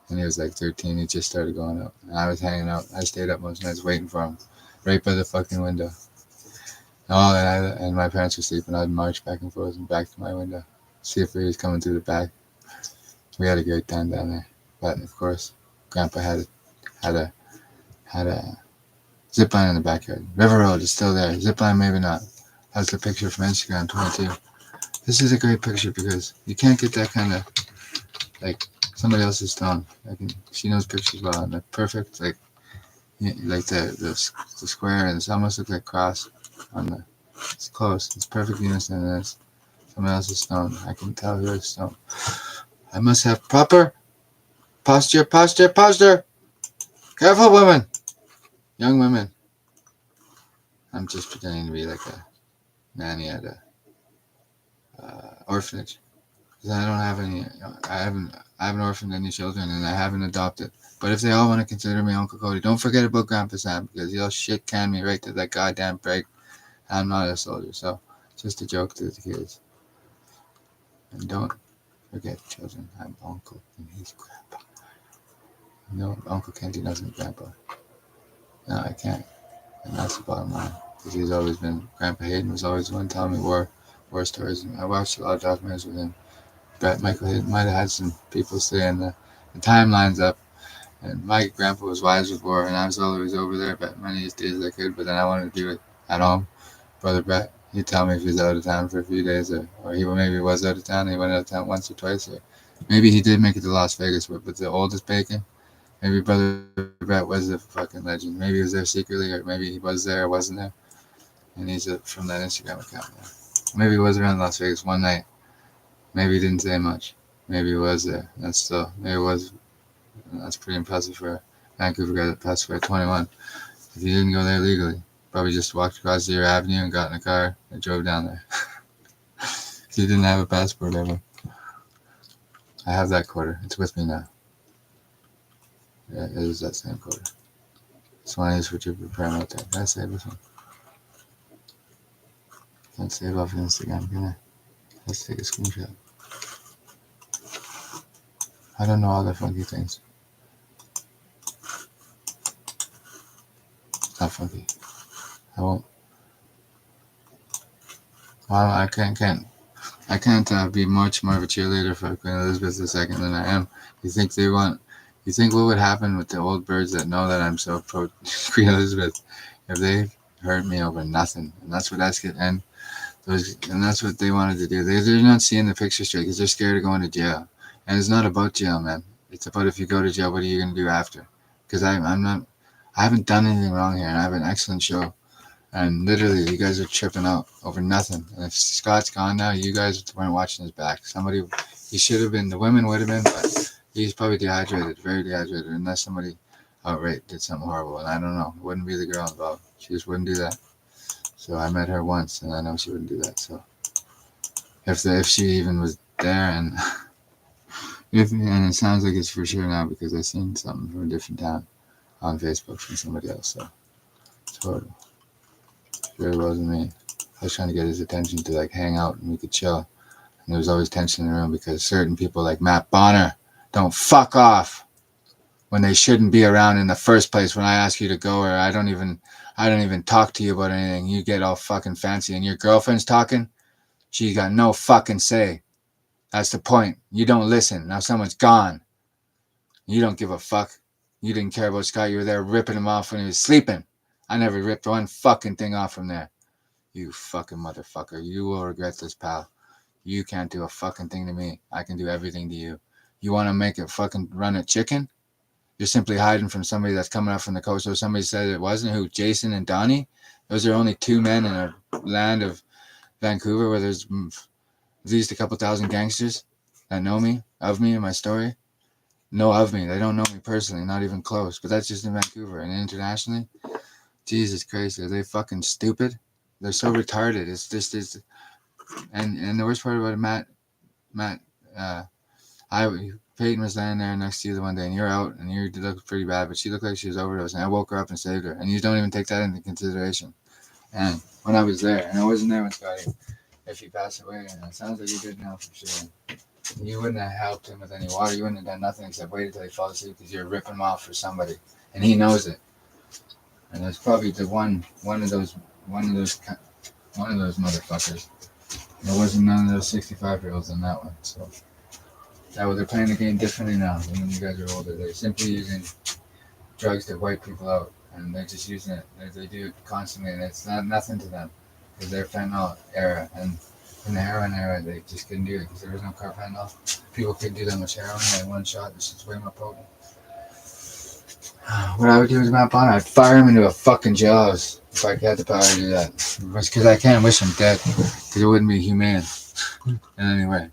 And he was like 13. He just started going out. And I was hanging out. I stayed up most nights waiting for him, right by the fucking window. And my parents were sleeping. I'd march back and forth and back to my window, see if he was coming through the back. We had a great time down there. But of course, Grandpa had a zip line in the backyard. River Road is still there. Zip line maybe not. That's the picture from Instagram 22. This is a great picture because you can't get that kind of like somebody else's stone. She knows pictures well, and they're perfect. Like the square, and it's almost look like cross on the. It's close. It's perfect unison, and it's somebody else's stone. I can tell who is stone. I must have proper posture. Careful, women, young women. I'm just pretending to be like a nanny at a orphanage. Because I don't have any. I haven't orphaned any children, and I haven't adopted. But if they all want to consider me Uncle Cody, don't forget about Grandpa Sam, because he'll shit can me right to that goddamn break. I'm not a soldier, so just a joke to the kids. And don't forget, children, I'm Uncle and he's Grandpa. No, Uncle can't do nothing with Grandpa. No, I can't. And that's the bottom line. Because he's always been, Grandpa Hayden was always the one telling me war stories. And I watched a lot of documentaries with him. But Michael Hayden might have had some people saying the timelines up. And my grandpa was wise with war, and I was always over there but many days as I could, but then I wanted to do it at home. Brother Brett, he'd tell me if he was out of town for a few days, or he maybe was out of town, and he went out of town once or twice, or maybe he did make it to Las Vegas with the oldest bacon. Maybe Brother Brett was a fucking legend. Maybe he was there secretly, or maybe he was there or wasn't there. And he's from that Instagram account. Maybe he was around Las Vegas one night. Maybe he didn't say much. Maybe he was there. Maybe it was. That's pretty impressive for a Vancouver guy that passed away at 21. If he didn't go there legally, probably just walked across Deer Avenue and got in a car and drove down there. He didn't have a passport ever. I have that quarter. It's with me now. Yeah, it is that same quarter. This one is for Jupiter Prime out there. Can I save this one? Can't save off Instagram, can I? Let's take a screenshot. I don't know all the funky things. It's not funky. I won't. Well, I can't be much more of a cheerleader for Queen Elizabeth II than I am. You think what would happen with the old birds that know that I'm so pro Queen Elizabeth if they hurt me over nothing? And that's what and that's what they wanted to do. They're not seeing the picture straight because they're scared of going to jail. And it's not about jail, man. It's about if you go to jail, what are you going to do after? Because I haven't done anything wrong here, and I have an excellent show. And literally, you guys are tripping out over nothing. And if Scott's gone now, you guys weren't watching his back. He should have been, the women would have been, but he's probably dehydrated, very dehydrated, unless somebody outright did something horrible. And I don't know. It wouldn't be the girl involved. She just wouldn't do that. So I met her once, and I know she wouldn't do that. So if she even was there, and it sounds like it's for sure now because I seen something from a different town on Facebook from somebody else. So it's horrible. Sure, it wasn't me. I was trying to get his attention to like hang out and we could chill. And there was always tension in the room because certain people like Matt Bonner don't fuck off when they shouldn't be around in the first place. When I ask you to go, or I don't even talk to you about anything, you get all fucking fancy. And your girlfriend's talking, she got no fucking say. That's the point. You don't listen. Now someone's gone. You don't give a fuck. You didn't care about Scott. You were there ripping him off when he was sleeping. I never ripped one fucking thing off from there. You fucking motherfucker. You will regret this, pal. You can't do a fucking thing to me. I can do everything to you. You want to make it fucking run a chicken? You're simply hiding from somebody that's coming up from the coast. So somebody said it wasn't. Who? Jason and Donnie? Those are only two men in a land of Vancouver where there's at least a couple thousand gangsters that know me, of me, and my story. Know of me. They don't know me personally, not even close. But that's just in Vancouver. And internationally, Jesus Christ, are they fucking stupid? They're so retarded. It's just, and the worst part about it, Matt, Peyton was laying there next to you the one day, and you're out, and you looked pretty bad, but she looked like she was overdosing. And I woke her up and saved her, and you don't even take that into consideration. And when I was there, and I wasn't there when Scotty, if he passed away, and it sounds like he did now for sure. You wouldn't have helped him with any water. You wouldn't have done nothing except wait until he falls asleep because you're ripping him off for somebody, and he knows it. And it's probably the one of those motherfuckers. There wasn't none of those 65-year-olds in that one. So they're playing the game differently now than when you guys are older. They're simply using drugs to wipe people out, and they're just using it. They do it constantly, and it's not nothing to them because they're fentanyl era, and in the heroin era they just couldn't do it because there was no carfentanil. People couldn't do that much heroin in one shot. This is way more potent. What I would do is Matt Bonner, I'd fire him into a fucking jaws if I had the power to do that. Because I can't wish him dead, because it wouldn't be humane in any way.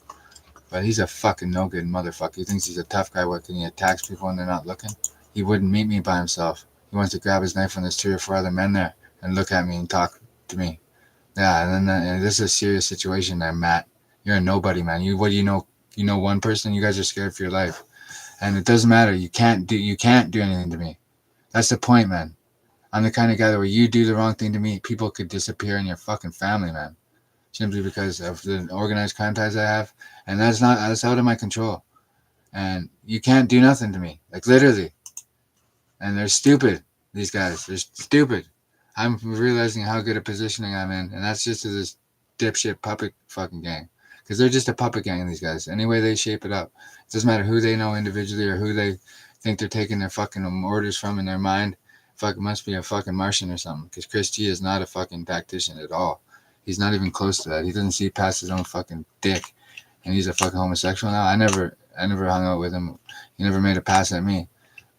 But he's a fucking no good motherfucker. He thinks he's a tough guy. What, can he attacks people when they're not looking? He wouldn't meet me by himself. He wants to grab his knife when there's 3 or 4 other men there and look at me and talk to me. Yeah, and then this is a serious situation there, Matt. You're a nobody, man. What do you know? You know one person. You guys are scared for your life, and it doesn't matter. You can't do anything to me. That's the point, man. I'm the kind of guy that where you do the wrong thing to me, people could disappear in your fucking family, man, simply because of the organized crime ties I have, and that's out of my control, and you can't do nothing to me, like literally. And they're stupid. These guys, they're stupid. I'm realizing how good a positioning I'm in, and that's just to this dipshit puppet fucking gang. Because they're just a puppet gang, these guys. Any way they shape it up. It doesn't matter who they know individually or who they think they're taking their fucking orders from in their mind. Fucking must be a fucking Martian or something. Because Chris G is not a fucking tactician at all. He's not even close to that. He doesn't see past his own fucking dick. And he's a fucking homosexual now. I never hung out with him. He never made a pass at me.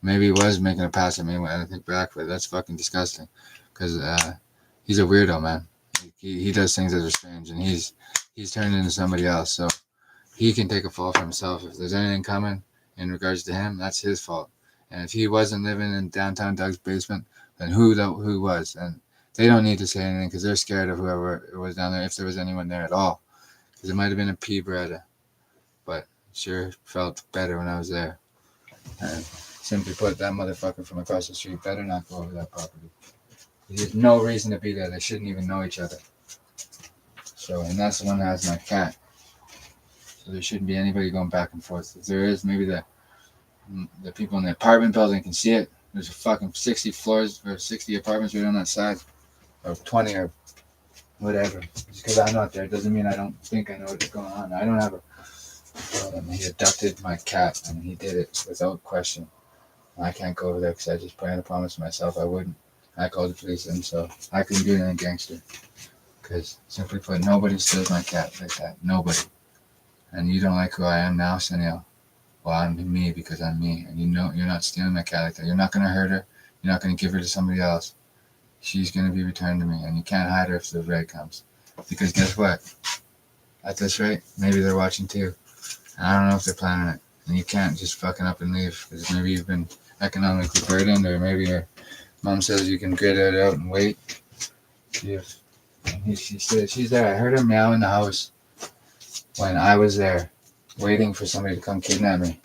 Maybe he was making a pass at me when I think back, but that's fucking disgusting. Because he's a weirdo, man. He does things that are strange, and he's turned into somebody else. So he can take a fall for himself. If there's anything coming in regards to him, that's his fault. And if he wasn't living in downtown Doug's basement, then who was? And they don't need to say anything because they're scared of whoever it was down there, if there was anyone there at all. Because it might have been a P. Beretta, but sure felt better when I was there. And simply put, that motherfucker from across the street better not go over that property. There's no reason to be there. They shouldn't even know each other. So, and that's the one that has my cat. So there shouldn't be anybody going back and forth. If there is, maybe the people in the apartment building can see it. There's a fucking 60 floors or 60 apartments right on that side, or 20 or whatever. Just because I'm not there doesn't mean I don't think I know what's going on. I don't have a. He abducted my cat, and he did it without question. I can't go over there because I just planned a promise to myself I wouldn't. I called the police in, so I couldn't do anything gangster. Because, simply put, nobody steals my cat like that. Nobody. And you don't like who I am now, Sunil. Well, I'm me because I'm me. And you know you're not stealing my cat like that. You're not going to hurt her. You're not going to give her to somebody else. She's going to be returned to me. And you can't hide her if the raid comes. Because guess what? At this rate, maybe they're watching too. And I don't know if they're planning it. And you can't just fucking up and leave. Because maybe you've been economically burdened, or maybe your mom says you can grit it out and wait. She said she's there. I heard her meow in the house when I was there, waiting for somebody to come kidnap me,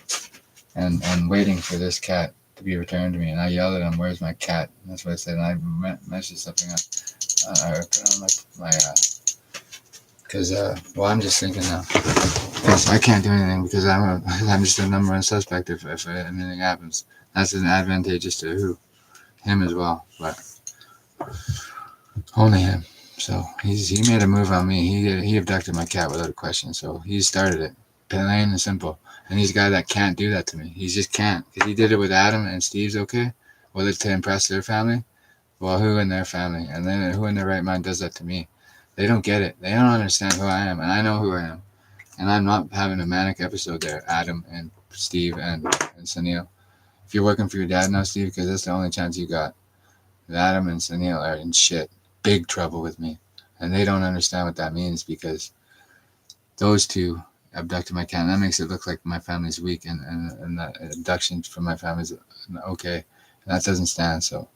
and waiting for this cat to be returned to me. And I yelled at him, "Where's my cat?" And that's what I said. And I messaged something up. I put on my because well, I'm just thinking now. Because I can't do anything because I'm just a number one suspect if anything happens. That's an advantageous to him as well, but only him. So he made a move on me. He abducted my cat without a question. So he started it, plain and simple. And he's a guy that can't do that to me. He just can't, because he did it with Adam and Steve's. Okay, well, it's to impress their family. Well, who in their family, and then who in their right mind does that to me? They don't get it. They don't understand who I am, and I know who I am. And I'm not having a manic episode there, Adam and Steve and Sunil. If you're working for your dad now, Steve, because that's the only chance you got. Adam and Sunil are in big trouble with me. And they don't understand what that means, because those two abducted my cat. And that makes it look like my family's weak, and that abduction from my family is okay. And that doesn't stand. So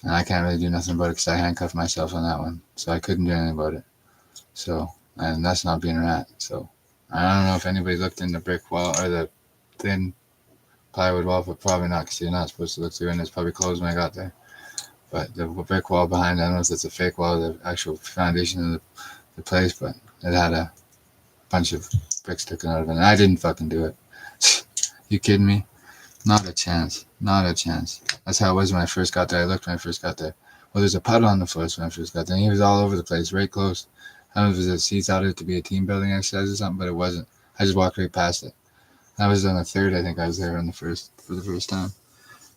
And I can't really do nothing about it because I handcuffed myself on that one. So I couldn't do anything about it. So, and that's not being a rat. So I don't know if anybody looked in the brick wall or the thin plywood wall, but probably not because you're not supposed to look through, and it's probably closed when I got there. But the brick wall behind, I don't know if it's a fake wall, the actual foundation of the place, but it had a bunch of bricks sticking out of it. And I didn't fucking do it. You kidding me? Not a chance. Not a chance. That's how it was when I first got there. I looked when I first got there. Well, there's a puddle on the floor when I first got there. And he was all over the place, right close. I don't know if it was a seats out it to be a team building exercise or something, but it wasn't. I just walked right past it. I was on the third, I think I was there on the first for the first time.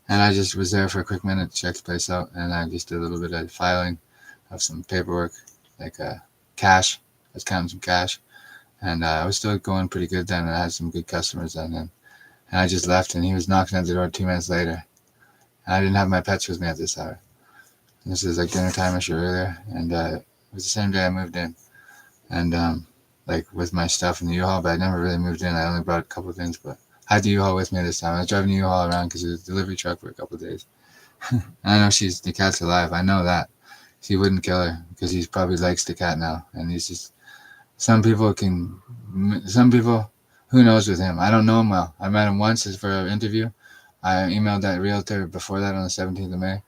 And I just was there for a quick minute to check the place out, and I just did a little bit of filing of some paperwork, like cash. I was counting some cash, and I was still going pretty good then, and I had some good customers then. And I just left, and he was knocking at the door 2 minutes later. And I didn't have my pets with me at this hour. And this was like dinner time-ish or earlier, and it was the same day I moved in. And like with my stuff in the U-Haul, but I never really moved in. I only brought a couple of things, but I had the U-Haul with me this time. I was driving the U-Haul around because it was a delivery truck for a couple of days. And I know the cat's alive. I know that. He wouldn't kill her because he probably likes the cat now. And he's just, some people, who knows with him? I don't know him well. I met him once for an interview. I emailed that realtor before that on the 17th of May.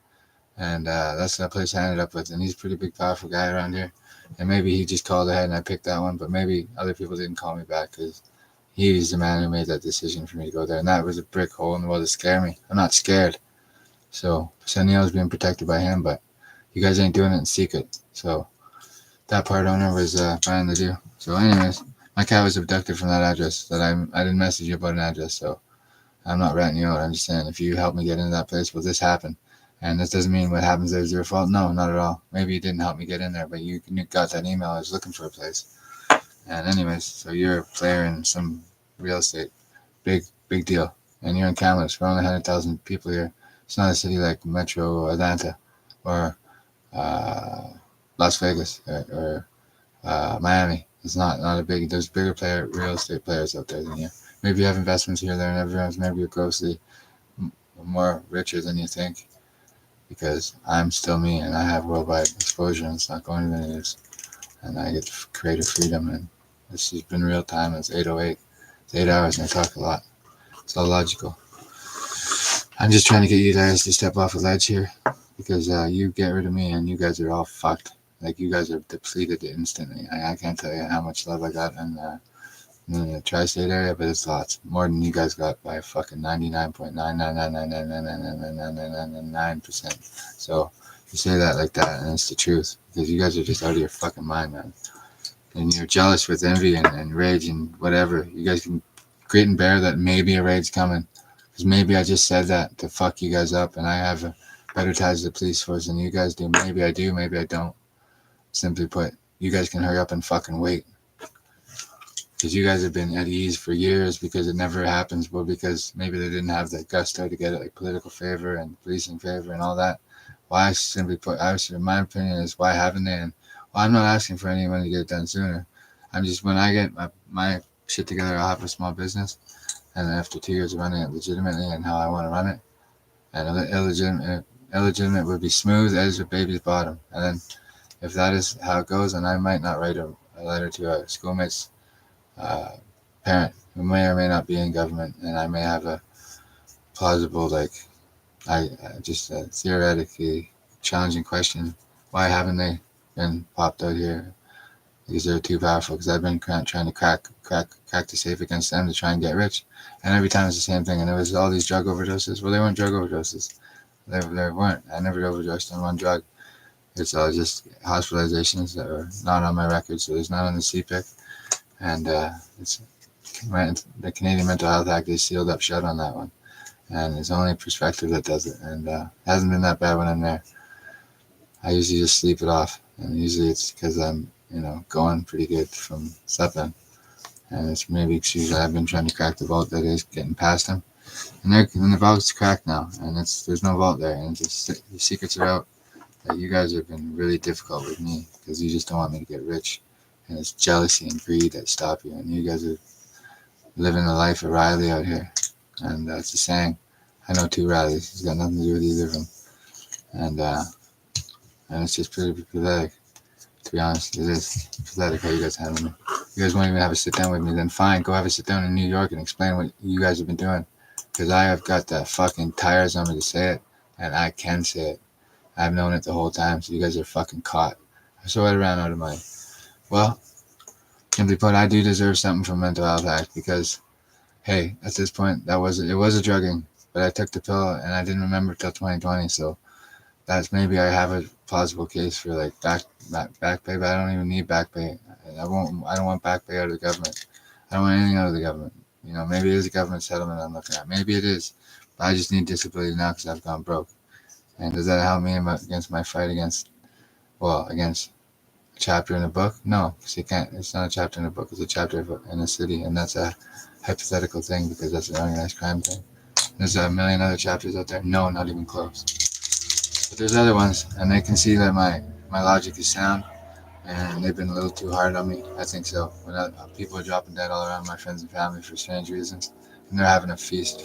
And that's the place I ended up with. And he's a pretty big, powerful guy around here. And maybe he just called ahead and I picked that one. But maybe other people didn't call me back because he's the man who made that decision for me to go there. And that was a brick hole in the wall to scare me. I'm not scared. So Sunil's being protected by him, but you guys ain't doing it in secret. So that part owner was trying to do. So anyways, my cat was abducted from that address. I didn't message you about an address, so I'm not ratting you out. I'm just saying if you help me get into that place, will this happen? And this doesn't mean what happens there is your fault. No, not at all. Maybe you didn't help me get in there, but you got that email. I was looking for a place. And anyways, so you're a player in some real estate. Big deal. And you're in Kamloops. We're only 100,000 people here. It's not a city like Metro Atlanta or Las Vegas or Miami. It's not a big. There's bigger real estate players out there than you. Maybe you have investments here, there, and everyone's maybe you're grossly more richer than you think. Because I'm still me, and I have worldwide exposure, and it's not going to the news. And I get creative freedom, and this has been real time. It's 8:08. It's 8 hours, and I talk a lot. It's all logical. I'm just trying to get you guys to step off a ledge here, because you get rid of me, and you guys are all fucked. Like, you guys are depleted instantly. I can't tell you how much love I got in the tri-state area, but it's lots. More than you guys got by fucking 99.999999999%. So you say that like that, and it's the truth. Because you guys are just out of your fucking mind, man. And you're jealous with envy and rage and whatever. You guys can grit and bear that maybe a raid's coming. Because maybe I just said that to fuck you guys up, and I have better ties to the police force than you guys do. Maybe I do, maybe I don't. Simply put, you guys can hurry up and fucking wait. Because you guys have been at ease for years because it never happens, well, because maybe they didn't have the gusto to get it, like political favor and policing favor and all that. Why simply put, my opinion is, why haven't they? And well, I'm not asking for anyone to get it done sooner. I'm just, when I get my shit together, I'll have a small business, and then after 2 years of running it legitimately and how I want to run it, and illegitimate would be smooth as a baby's bottom. And then if that is how it goes, then I might not write a letter to a schoolmate's parent who may or may not be in government, and I may have a plausible, like, just a theoretically challenging question. Why haven't they been popped out here? Because they're too powerful. Because I've been trying to crack the safe against them to try and get rich, and every time it's the same thing. And it was all these drug overdoses. Well, they weren't drug overdoses. They weren't. I never overdosed on one drug. It's all just hospitalizations that are not on my record, so there's none on the CPIC. And it's the Canadian Mental Health Act is sealed up shut on that one, and it's only Perspective that does it, and it hasn't been that bad when I'm there. I usually just sleep it off, and usually it's because I'm going pretty good from sleeping, and it's maybe because I've been trying to crack the vault that is getting past them, and the vault's cracked now, and there's no vault there, and the secrets are out. That you guys have been really difficult with me because you just don't want me to get rich. And it's jealousy and greed that stop you. And you guys are living the life of Riley out here. And that's the saying. I know 2 Rileys. It's got nothing to do with either of them. And it's just pretty pathetic. To be honest, it is pathetic how you guys handle me. You guys won't even have a sit down with me. Then fine, go have a sit down in New York and explain what you guys have been doing. Because I have got the fucking tires on me to say it, and I can say it. I've known it the whole time, so you guys are fucking caught. So I ran out of money. Well, simply put, I do deserve something from Mental Health Act because, hey, at this point, it was a drugging, but I took the pill and I didn't remember till 2020, so that's maybe I have a plausible case for like back pay, but I don't even need back pay. I don't want back pay out of the government. I don't want anything out of the government. You know, maybe it is a government settlement I'm looking at. Maybe it is, but I just need disability now because I've gone broke. And does that help me against my fight against a chapter in a book? No, because you can't. It's not a chapter in a book. It's a chapter in a city, and that's a hypothetical thing because that's an organized crime thing. There's a million other chapters out there. No, not even close. But there's other ones, and they can see that my logic is sound, and they've been a little too hard on me. I think so. When people are dropping dead all around my friends and family for strange reasons, and they're having a feeding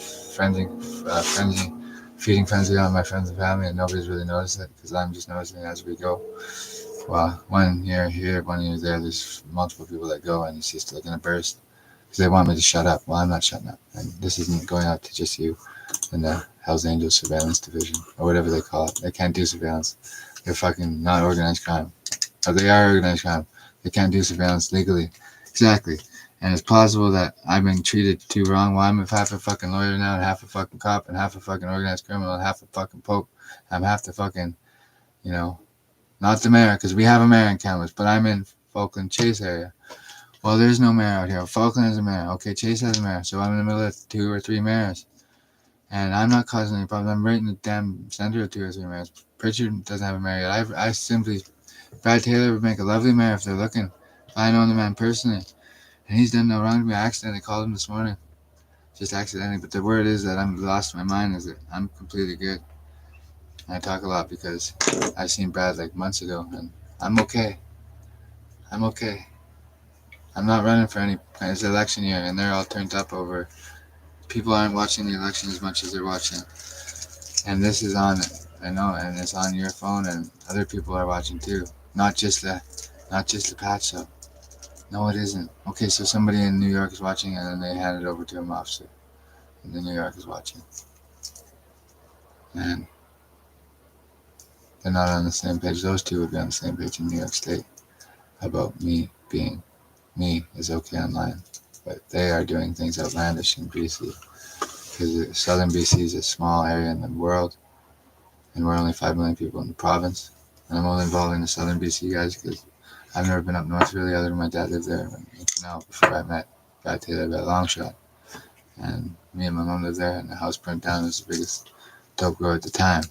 frenzy on my friends and family, and nobody's really noticed it because I'm just noticing it as we go. Well, 1 year here, 1 year there. There's multiple people that go, and it's just like in a burst because they want me to shut up. Well, I'm not shutting up, and this isn't going out to just you in the Hells Angels Surveillance Division or whatever they call it. They can't do surveillance. They're fucking not organized crime. Or they are organized crime. They can't do surveillance legally. Exactly. And it's plausible that I've been treated too wrong. Well, I'm half a fucking lawyer now, and half a fucking cop, and half a fucking organized criminal, and half a fucking pope. I'm half the fucking, you know, not the mayor, because we have a mayor in Kamloops, but I'm in Falkland Chase area. Well, there's no mayor out here. Falkland has a mayor. Okay, Chase has a mayor. So I'm in the middle of 2 or 3 mayors. And I'm not causing any problems. I'm right in the damn center of 2 or 3 mayors. Pritchard doesn't have a mayor yet. I simply, Brad Taylor would make a lovely mayor if they're looking. If I know the man personally. And he's done no wrong to me. I accidentally called him this morning. Just accidentally. But the word is that I'm lost my mind is that I'm completely good. And I talk a lot because I seen Brad like months ago. And I'm okay. I'm okay. I'm not running for any. It's election year and they're all turned up over. People aren't watching the election as much as they're watching. And this is on, I know, and it's on your phone, and other people are watching too. Not just the Pat show. No, it isn't. Okay, so somebody in New York is watching, and then they hand it over to an officer, and then New York is watching. And they're not on the same page. Those two would be on the same page in New York State about me being me is okay online, but they are doing things outlandish in BC because southern BC is a small area in the world. And we're only 5 million people in the province. And I'm only involving the southern BC guys because I've never been up north really, other than my dad lived there before I met Brad Taylor by a long shot. And me and my mom lived there, and the house burnt down. It was the biggest dope grower at the time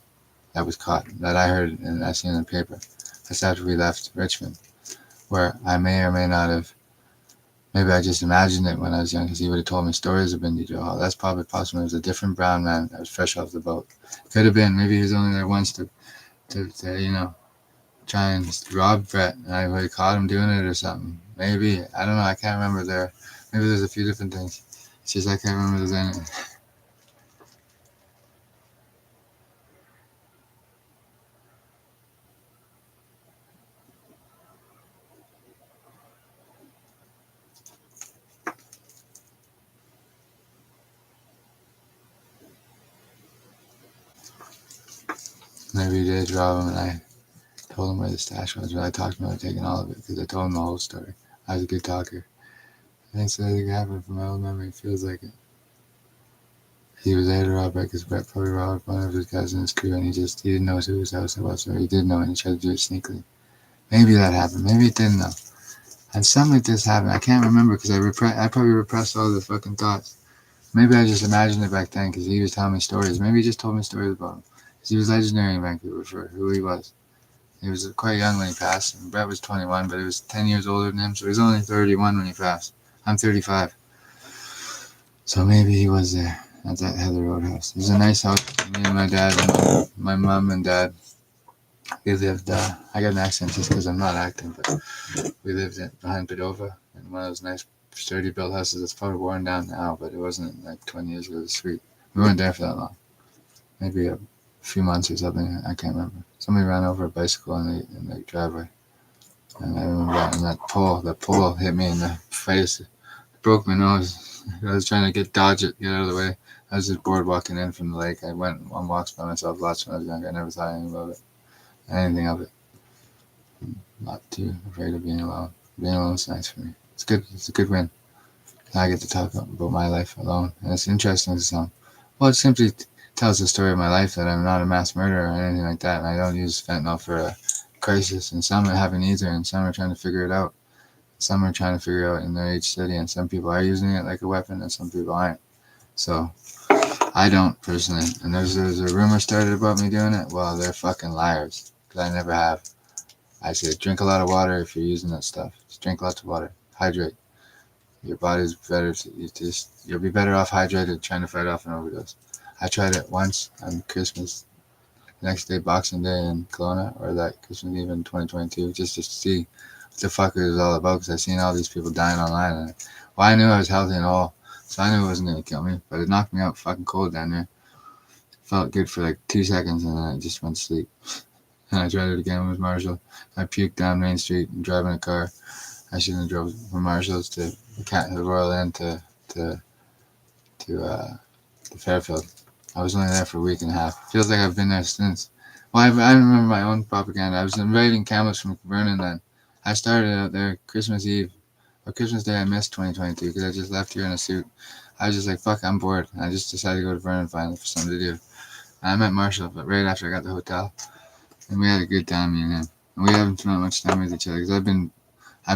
that was caught, that I heard and I seen in the paper. That's after we left Richmond, where I may or may not have. Maybe I just imagined it when I was young because he would have told me stories of Bindi Johal. That's probably possible. It was a different brown man that was fresh off the boat. Could have been. Maybe he was only there once to try and rob Brett. And I would have caught him doing it or something. Maybe. I don't know. I can't remember there. Maybe there's a few different things. It's just I can't remember there's any. Maybe he did rob him and I told him where the stash was, but I talked him about taking all of it because I told him the whole story. I was a good talker. I think so. I think it happened from my old memory. It feels like it. He was there to rob Brett because Brett probably robbed one of his guys in his crew and he didn't know whose house it was, or he did know and he tried to do it sneakily. Maybe that happened. Maybe it didn't though. And something like this happened. I can't remember because I probably repressed all the fucking thoughts. Maybe I just imagined it back then because he was telling me stories. Maybe he just told me stories about him. Because he was legendary in Vancouver for who he was. He was quite young when he passed. And Brett was 21, but he was 10 years older than him. So he was only 31 when he passed. I'm 35. So maybe he was there at that Heather Roadhouse. It was a nice house. Me and my dad and my mom and dad, we lived, I got an accent just because I'm not acting, but we lived behind Padova in one of those nice sturdy built houses that's probably worn down now, but it wasn't like 20 years ago. It was sweet. We weren't there for that long. Maybe few months or something. I can't remember. Somebody ran over a bicycle in the driveway, and I remember that. And that pole hit me in the face. It broke my nose. I was trying to dodge it, get out of the way. I was just bored walking in from the lake. I went on walks by myself lots when I was younger. I never thought anything of it. I'm not too afraid of being alone. Being alone is nice for me. It's good. It's a good win. I get to talk about my life alone, and it's interesting to some. Well, it simply tells the story of my life that I'm not a mass murderer or anything like that, and I don't use fentanyl for a crisis. And some haven't either, and some are trying to figure it out. Some are trying to figure it out in their age study, and some people are using it like a weapon, and some people aren't. So I don't personally. And there's a rumor started about me doing it. Well, they're fucking liars, because I never have. I say drink a lot of water if you're using that stuff. Just drink lots of water. Hydrate. Your body's better. You'll be better off hydrated trying to fight off an overdose. I tried it once on Christmas, next day, Boxing Day in Kelowna, or that Christmas Eve in 2022, just to see what the fuck it was all about, because I seen all these people dying online. And, well, I knew I was healthy and all, so I knew it wasn't going to kill me, but it knocked me out fucking cold down there. Felt good for like 2 seconds, and then I just went to sleep. And I tried it again with Marshall. I puked down Main Street and driving a car. I shouldn't have drove from Marshall's to the Royal Inn to Fairfield. I was only there for a week and a half. Feels like I've been there since. Well, I remember my own propaganda. I was inviting camels from Vernon then. I started out there Christmas Eve or Christmas Day. I missed 2022 because I just left here in a suit. I was just like, fuck, I'm bored. And I just decided to go to Vernon finally for something to do. And I met Marshall, but right after I got the hotel, and we had a good time, me and him. And we haven't spent much time with each other because I've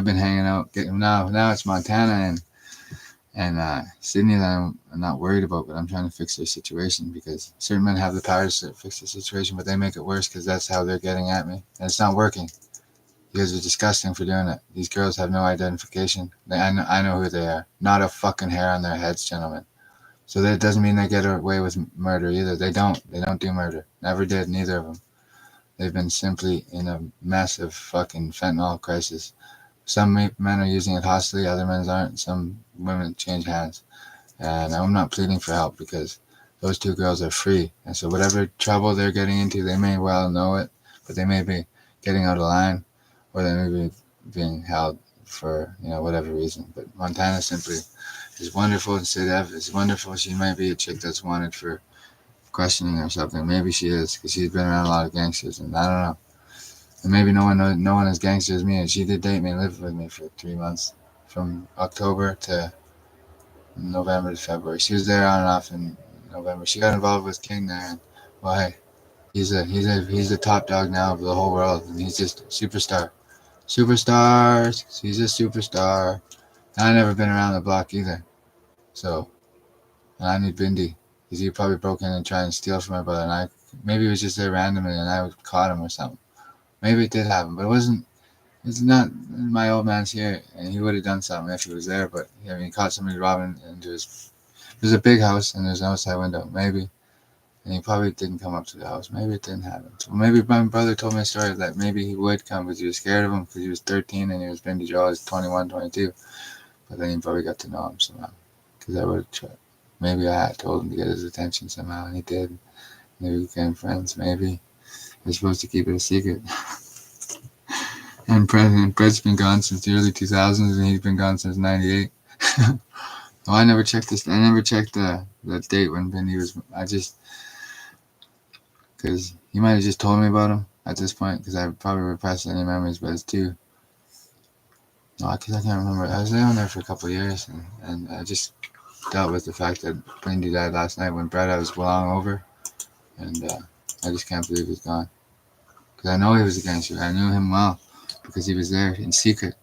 been hanging out. Now it's Montana and Sydney that I'm not worried about, but I'm trying to fix their situation, because certain men have the power to fix the situation, but they make it worse because that's how they're getting at me. And it's not working. You guys are disgusting for doing it. These girls have no identification. I know who they are. Not a fucking hair on their heads, gentlemen. So that doesn't mean they get away with murder either. They don't do murder. Never did, neither of them. They've been simply in a massive fucking fentanyl crisis. Some men are using it hostily, other men aren't. Some women change hands. And I'm not pleading for help, because those two girls are free. And so whatever trouble they're getting into, they may well know it, but they may be getting out of line, or they may be being held for, whatever reason. But Montana simply is wonderful. And Sidev is wonderful. She might be a chick that's wanted for questioning or something. Maybe she is, because she's been around a lot of gangsters, and I don't know. And maybe no one as gangster as me. And she did date me and live with me for 3 months, from October to November to February. She was there on and off in November. She got involved with King there, and well, hey, he's the top dog now of the whole world, and he's just a superstar. Superstars. He's a superstar. And I never been around the block either, so and I need Bindi, because he probably broke in and tried and steal from my brother, and maybe he was just there randomly, and I caught him or something. Maybe it did happen, but it wasn't. It's not my old man's here, and he would have done something if he was there. But he caught somebody robbing into his. There's a big house and there's an outside window, maybe, and he probably didn't come up to the house. Maybe it didn't happen. So maybe my brother told me a story that maybe he would come because he was scared of him, because he was 13 and he was Bindi Joe was 21, 22. But then he probably got to know him somehow, because I would have tried. Maybe I had told him to get his attention somehow, and he did. Maybe we became friends. Maybe we're supposed to keep it a secret. And Brett's been gone since the early 2000s, and he's been gone since 98. Oh, I never checked this. I never checked the date when Bindi was. Because he might have just told me about him at this point, because I probably repressed any memories, but it's too. No, because I can't remember. I was down there for a couple of years, and I just dealt with the fact that Bindi died last night when Brett I was long over, and I just can't believe he's gone. Because I know he was a gangster. I knew him well, because he was there in secret.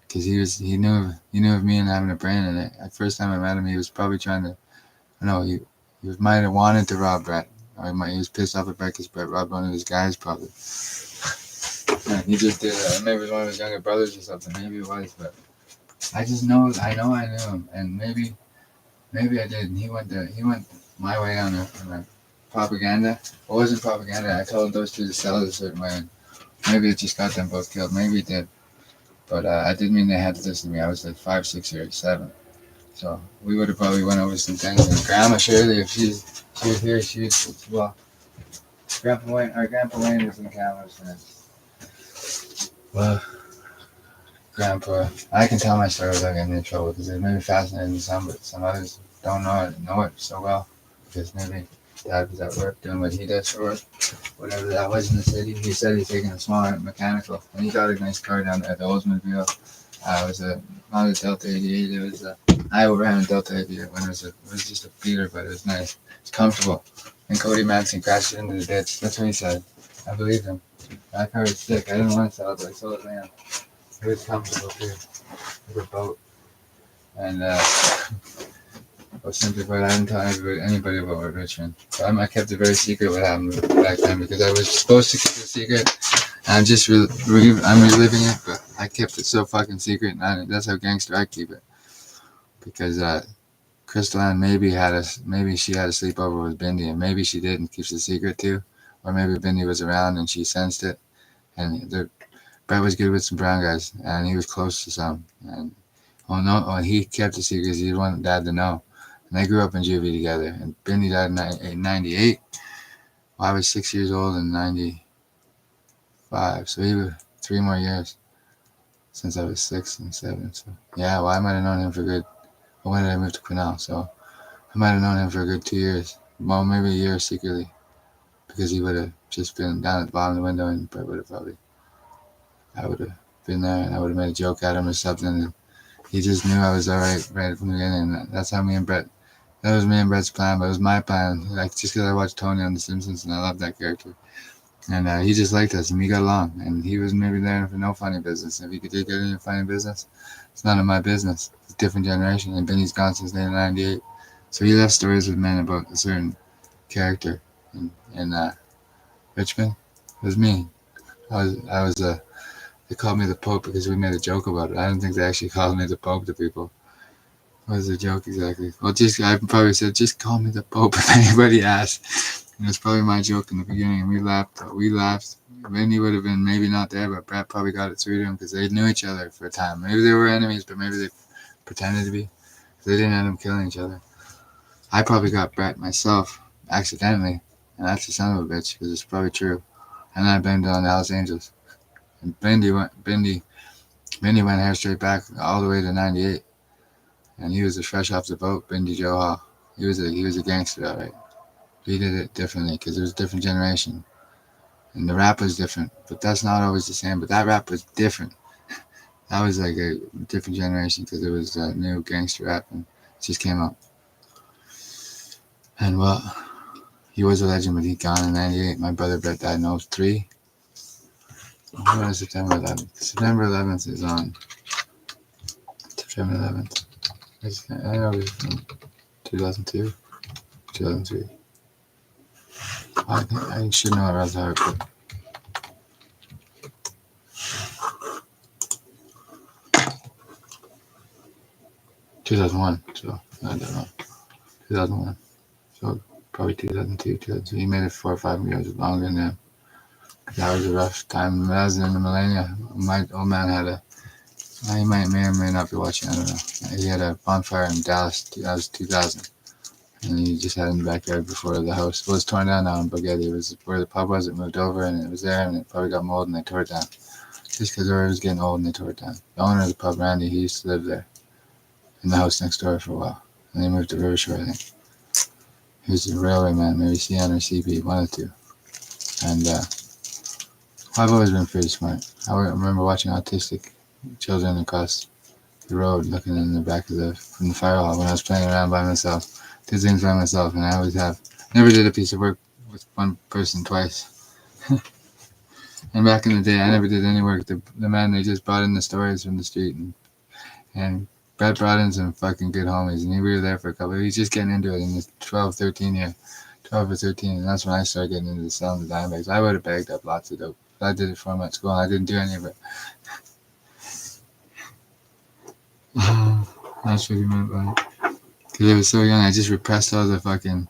Because he knew of me and having a brain in it. At first time I met him, he was probably trying to. I know he might have wanted to rob Brett, or he was pissed off at Brett because Brett robbed one of his guys probably. And he just did it. Maybe it was one of his younger brothers or something. Maybe it was, but I just know I knew him, and maybe I did. And he went my way on the propaganda. It wasn't propaganda. I told those two to sell it a certain way, and maybe it just got them both killed. Maybe it did. But I didn't mean they had to listen to me. I was like 5, 6, or 7. So we would have probably went over some things. And Grandma Shirley, if she was here, well, Grandpa Wayne was in Canada's friends. Well, Grandpa, I can tell my story without getting in trouble because it may be fascinating to some, but some others don't know it so well because maybe Dad was at work doing what he does for work, whatever that was in the city. He said he's taking a small mechanical, and he got a nice car down there at the Oldsmobile. It was not a Delta 88. It was I ran a Delta 88 when it was just a beater, but it was nice. It's comfortable. And Cody Manson crashed it into the ditch. That's what he said. I believed him. That car was sick. I didn't want to sell it, but I sold it man. It was comfortable too. It was a boat. And was simply put, I didn't tell anybody about Richmond. So I kept it very secret what happened back then because I was supposed to keep it secret. I'm just I'm reliving it, but I kept it so fucking secret, and that's how gangster I keep it. Because Crystal Ann maybe she had a sleepover with Bindi, and maybe she did and keeps it secret too, or maybe Bindi was around and she sensed it. And Brett was good with some brown guys, and he was close to some. And he kept it secret because he didn't want Dad to know. And they grew up in juvie together. And Bindi died in 98. Well, I was 6 years old in 95. So he was 3 more years since I was 6 and 7. So yeah, well, I might have known him for good. Well, when did I move to Quesnel? So I might have known him for a good 2 years. Well, maybe a year secretly. Because he would have just been down at the bottom of the window and Brett would have I would have been there and I would have made a joke at him or something. And he just knew I was alright right from the beginning. That's how that was me and Brett's plan, but it was my plan. Like, just because I watched Tony on The Simpsons and I loved that character. And he just liked us and we got along. And he was maybe there for no funny business. If he could get any funny business, it's none of my business. It's a different generation. And Benny's gone since 1998. So he left stories with men about a certain character in Richmond. It was me. They called me the Pope because we made a joke about it. I don't think they actually called me the Pope to people. What was the joke exactly? Well, I probably said, just call me the Pope if anybody asked. And it was probably my joke in the beginning. We laughed. Vinny would have been maybe not there, but Brett probably got it through to him because they knew each other for a time. Maybe they were enemies, but maybe they pretended to be. They didn't end up killing each other. I probably got Brett myself accidentally, and that's the son of a bitch because it's probably true. And I blamed it on the Hells Angels. And Bindi went hair straight back all the way to 98. And he was fresh off the boat, Bindi Joe Hall. He was a gangster, all right. He did it differently because it was a different generation. And the rap was different, but that's not always the same. But that rap was different. That was like a different generation because it was new gangster rap and it just came up. And well, he was a legend, but he gone in 98. My brother Brett died in 03. When is September 11th? September 11th is on. September 11th. I know it was from 2002, 2003. I should know it right there, but 2001. So I don't know. 2001. So probably 2002, 2003. He made it 4 or 5 years longer than that. That was a rough time. That was in the millennia. My old man had he may or may not be watching, I don't know. He had a bonfire in Dallas, that was 2000. And he just had it in the backyard before the house. It was torn down now in Bugatti. It was where the pub was. It moved over and it was there and it probably got mold and they tore it down. Just because it was getting old and they tore it down. The owner of the pub, Randy, he used to live there in the house next door for a while. And they moved to Rivershore, I think. He was a railway man, maybe CN or CP, one of the two. And I've always been pretty smart. I remember watching autistic children across the road looking in the back from the fire hall when I was playing around by myself. Did things by myself, and I always have. Never did a piece of work with one person twice. And back in the day, I never did any work. The man, they just brought in the stories from the street, and Brett brought in some fucking good homies, and we were there for a couple. He was just getting into it in his 12 or 13, and that's when I started getting into selling the dime bags. I would have bagged up lots of dope. I did it for him at school, and I didn't do any of it. That's what he meant by it. Because I was so young, I just repressed all the fucking...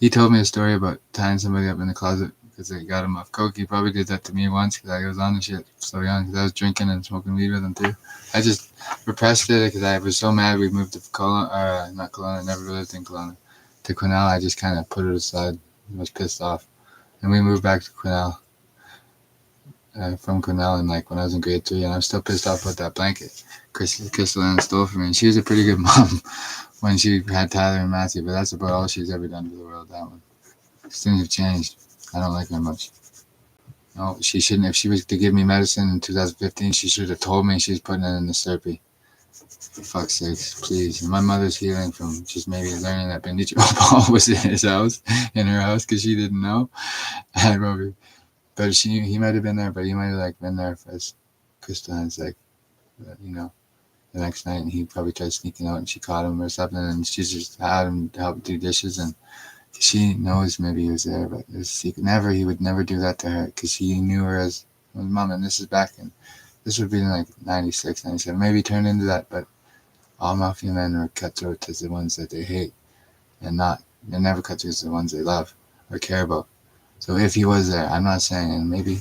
He told me a story about tying somebody up in the closet because they got him off coke. He probably did that to me once because I was on the shit so young because I was drinking and smoking weed with him too. I just repressed it because I was so mad we moved to Kelowna, not Kelowna, I never lived in Kelowna, to Quesnel. I just kind of put it aside and was pissed off. And we moved back to Quesnel, from Quesnel, and like when I was in grade 3, and I'm still pissed off about that blanket Crystal Ann stole from me. And she was a pretty good mom when she had Tyler and Matthew, but that's about all she's ever done for the world, that one. Things have changed. I don't like her much. No, she shouldn't. If she was to give me medicine in 2015, she should have told me she's putting it in the Slurpee. For fuck's sakes, please. And my mother's healing from just maybe learning that Bindi Joe was in his house, in her house, because she didn't know. And Robbie, but he might have been there, but he might have like been there for his Crystal Ann's like, the next night, and he probably tried sneaking out, and she caught him or something, and she just had him to help do dishes, and she knows maybe he was there, but it was secret. He would never do that to her, because he knew her as his mom, and this would be in like 96, 97, maybe turned into that, but all mafia men are cutthroat to the ones that they hate, and they're never cutthroat to the ones they love or care about. So if he was there, I'm not saying, and maybe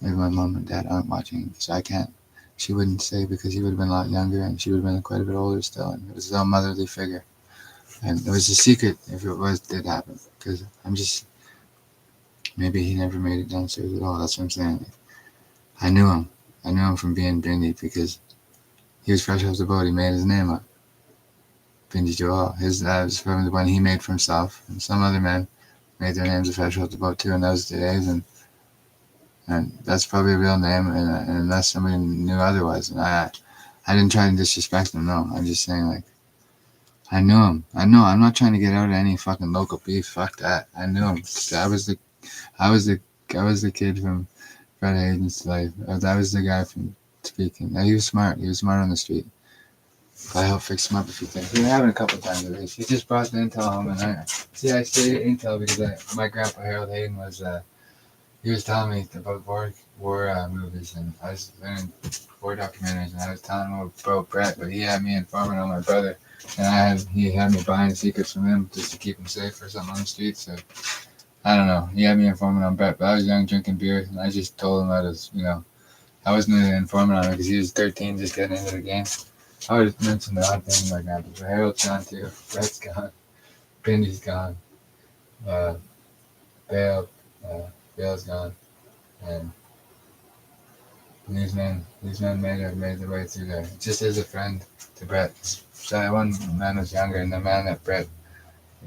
my mom and dad aren't watching, so I can't. She wouldn't say, because he would have been a lot younger, and she would have been quite a bit older still, and it was his own motherly figure. And it was a secret if it did happen, because maybe he never made it downstairs at all. That's what I'm saying. I knew him from being Bindi, because he was fresh off the boat. He made his name up. Bindi Joel. That was from the one he made for himself, and some other men made their names fresh off the boat too in those days, and that's probably a real name, and unless somebody knew otherwise, and I didn't try to disrespect him. No, I'm just saying, like, I knew him. I'm not trying to get out of any fucking local beef. Fuck that. I knew him. I was the kid from Fred Hayden's life. I was the guy from speaking. Now, he was smart. He was smart on the street. I helped fix him up a few things. It happened a couple times at least. He just brought the intel home, and I say intel because my grandpa Harold Hayden was. He was telling me about war movies, and I was learning war documentaries, and I was telling him about Brett, but he had me informing on my brother, and he had me buying secrets from him just to keep him safe or something on the street. So I don't know. He had me informing on Brett, but I was young drinking beer, and I just told him I wasn't really informing on him because he was 13, just getting into the game. I would mention the odd thing to my grandpa. But Harold's gone too. Brett's gone. Bindy's gone. Bale's gone. And these men made their way through there. Just as a friend to Brett. So that one man was younger, and the man that Brett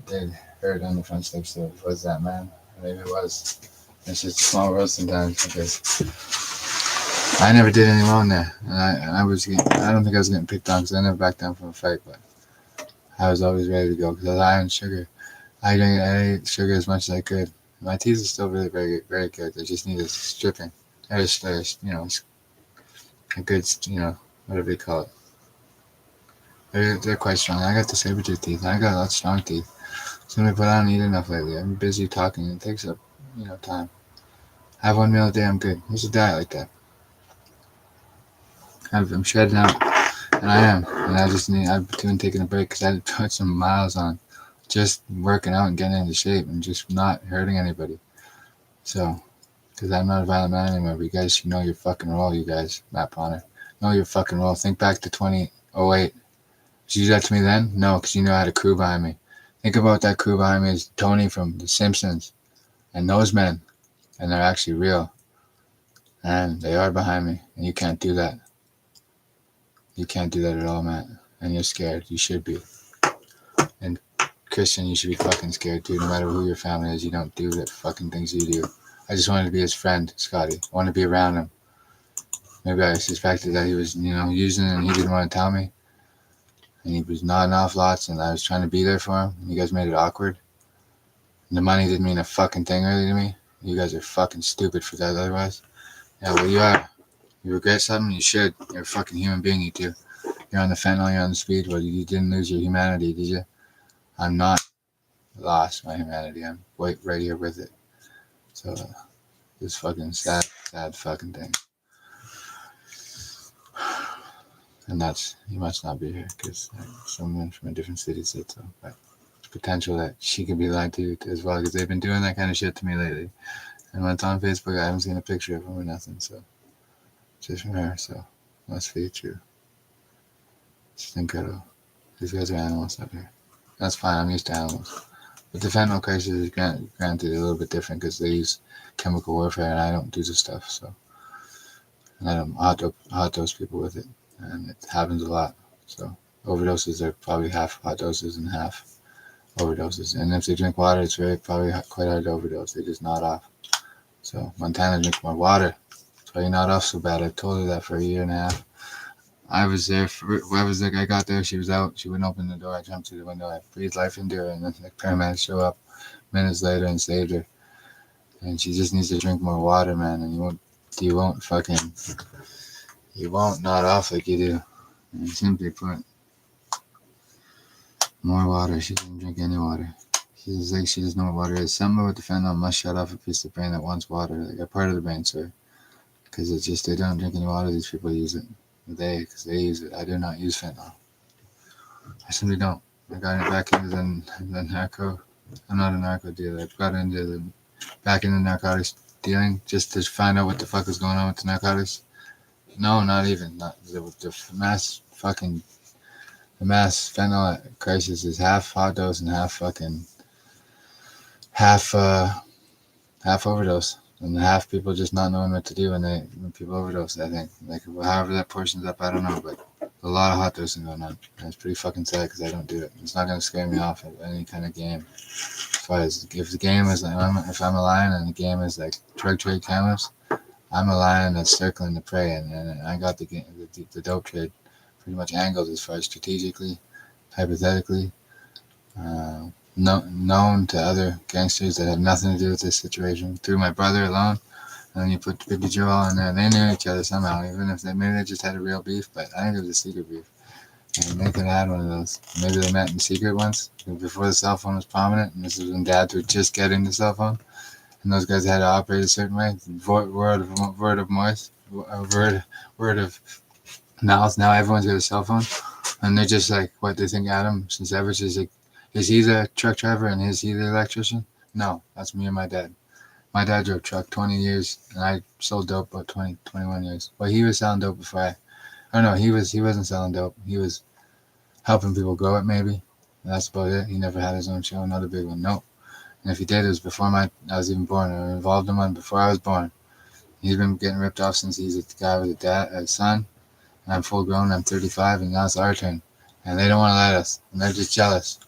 did hurt on the front steps was that man. Maybe it was. It's just a small world sometimes, because I never did any wrong there, and I don't think I was getting picked on because I never backed down from a fight, but I was always ready to go because I was high on sugar. I ate sugar as much as I could. My teeth are still really very, very good. They just need a stripping. There's a good, whatever you call it. They're quite strong. I got the saber-tooth teeth. I got a lot of strong teeth. But I don't eat enough lately. I'm busy talking. It takes up, time. Have one meal a day. I'm good. There's a diet like that. I'm shredding out, and I am. And I've been taking a break because I had to put some miles on, just working out and getting into shape and just not hurting anybody. So, because I'm not a violent man anymore, but you guys should know your fucking role, you guys, Matt Bonner. Know your fucking role. Think back to 2008. Did you do that to me then? No, because you knew I had a crew behind me. Think about that crew behind me is Tony from The Simpsons and those men, and they're actually real. And they are behind me, and you can't do that. You can't do that at all, Matt. And you're scared. You should be. And Christian, you should be fucking scared too. No matter who your family is, you don't do the fucking things you do. I just wanted to be his friend, Scotty. I wanted to be around him. Maybe I suspected that he was, using it and he didn't want to tell me. And he was nodding off lots, and I was trying to be there for him. And you guys made it awkward. And the money didn't mean a fucking thing really to me. You guys are fucking stupid for that otherwise. Yeah, well, you are. You regret something? You should. You're a fucking human being, you two. You're on the fentanyl, you're on the speed. Well, you didn't lose your humanity, did you? I'm not lost my humanity. I'm right here with it. So, this fucking sad fucking thing. And you must not be here because someone from a different city said so. But it's potential that she could be lied to as well, because they've been doing that kind of shit to me lately. And when it's on Facebook, I haven't seen a picture of him or nothing. So, just from her. So, must be true. Just incredible. These guys are animals up here. That's fine. I'm used to animals. But the fentanyl crisis is granted a little bit different because they use chemical warfare, and I don't do the stuff. So, and I don't hot dose people with it, and it happens a lot. So overdoses are probably half hot doses and half overdoses. And if they drink water, it's probably quite hard to overdose. They just nod off. So Montana drinks more water. That's why you nod off so bad. I told her that for a year and a half. I was there. I got there. She was out. She wouldn't open the door. I jumped through the window. I breathed life into her, and then the paramedics show up minutes later and saved her. And she just needs to drink more water, man. And you won't nod off like you do. And simply put, more water. She doesn't drink any water. She's like she doesn't know what water is. Something with the fentanyl must shut off a piece of the brain that wants water, like a part of the brain, sir. Because it's just they don't drink any water. These people use it. Because they use it. I do not use fentanyl. I simply don't. I got back into the narco. I'm not a narco dealer. I got back into narcotics dealing just to find out what the fuck is going on with the narcotics. No, not even. Not the mass fentanyl crisis is half hot dose and half overdose. And half people just not knowing what to do when people overdose, I think. Like, however that portion's up, I don't know, but a lot of hot dosing going on. And it's pretty fucking sad because I don't do it. It's not going to scare me off at any kind of game. As far as if the game is, if I'm a lion and the game is like drug trade cameras, I'm a lion that's circling the prey. And I got the dope trade pretty much angled as far as strategically, hypothetically, known to other gangsters that have nothing to do with this situation through my brother alone. And then you put Big Joe all in there. They knew each other somehow, even if maybe they just had a real beef, but I think it was a secret beef. And they could have had one of those. Maybe they met in secret once before the cell phone was prominent, and this was when dads were just getting the cell phone, and those guys had to operate a certain way. Word of mouth. Now everyone's got a cell phone, and they're just like, what, they think Adam since ever is like, is he the truck driver and is he the electrician? No, that's me and my dad. My dad drove truck 20 years, and I sold dope about 21 years. Well, he was selling dope before he wasn't selling dope. He was helping people grow it, maybe. And that's about it. He never had his own show, another big one. Nope. And if he did, it was before I was even born, or involved in one before I was born. He's been getting ripped off since he's a guy with a son. And I'm full grown, I'm 35, and now it's our turn. And they don't want to let us. And they're just jealous.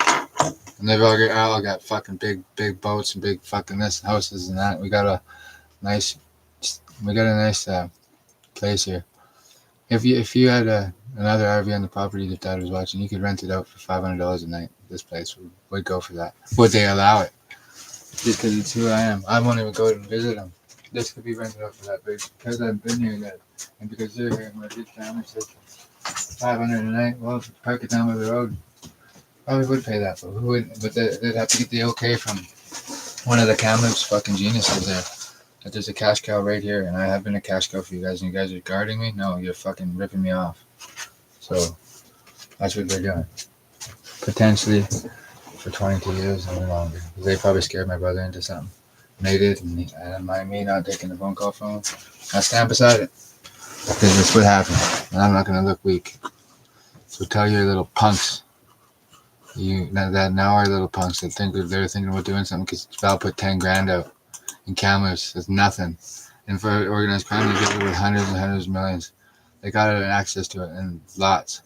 And they've all got fucking big boats and big fucking this houses and that. We got a nice place here. If you had another RV on the property that Dad was watching, you could rent it out for $500 a night. This place would go for that. Would they allow it? Just because it's who I am. I won't even go and visit them. This could be rented out for that big. Because I've been here yet, and because they're here, my big family said $500 a night. Well, if you park it down by the road, probably would pay that. But who would? But they'd have to get the okay from one of the Kamloops fucking geniuses there. That there's a cash cow right here, and I have been a cash cow for you guys, and you guys are guarding me? No, you're fucking ripping me off. So, that's what they're doing. Potentially for 22 years or longer. They probably scared my brother into something. And they did, and me not taking the phone call from him. I stand beside it. Because that's what happened. And I'm not going to look weak. So tell your little punks. Now our little punks that think that they're thinking about doing something because Val put 10 grand out. In Kamloops, that's nothing. And for organized crime, they get it with hundreds and hundreds of millions. They got access to it in lots.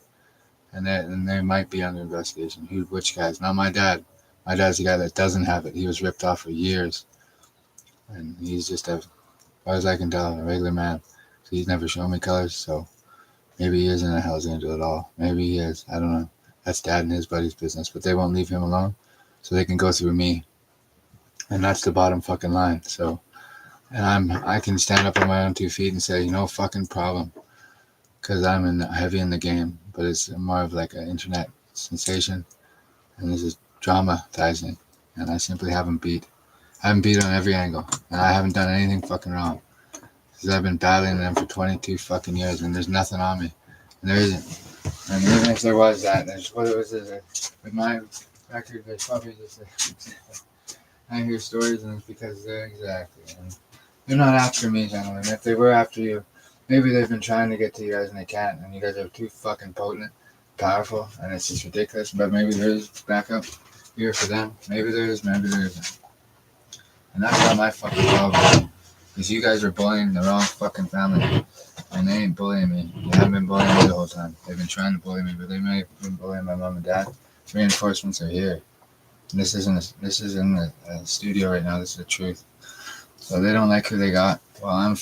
And they might be under investigation. Which guys? Not my dad. My dad's the guy that doesn't have it. He was ripped off for years. And he's just, as far as I can tell, a regular man. So he's never shown me colors, so maybe he isn't a Hell's Angel at all. Maybe he is. I don't know. That's Dad and his buddy's business. But they won't leave him alone. So they can go through me. And that's the bottom fucking line. So, and I can stand up on my own 2 feet and say, no fucking problem, because I'm heavy in the game. But it's more of like an internet sensation, and this is dramatizing, and I simply haven't beat. I haven't beat on every angle, and I haven't done anything fucking wrong, because I've been battling them for 22 fucking years, and there's nothing on me, and there isn't. And even if there was that, with my record, there's probably just I hear stories, and it's because they're exactly. And they're not after me, gentlemen. If they were after you, maybe they've been trying to get to you guys and they can't, and you guys are too fucking potent, powerful, and it's just ridiculous. But maybe there is backup. fear for them. Maybe there is, maybe there isn't. And that's not my fucking problem. Because you guys are bullying the wrong fucking family. And they ain't bullying me. They haven't been bullying me the whole time. They've been trying to bully me, but they may have been bullying my mom and dad. Reinforcements are here. This isn't a studio right now. This is the truth. So they don't like who they got. Well, I'm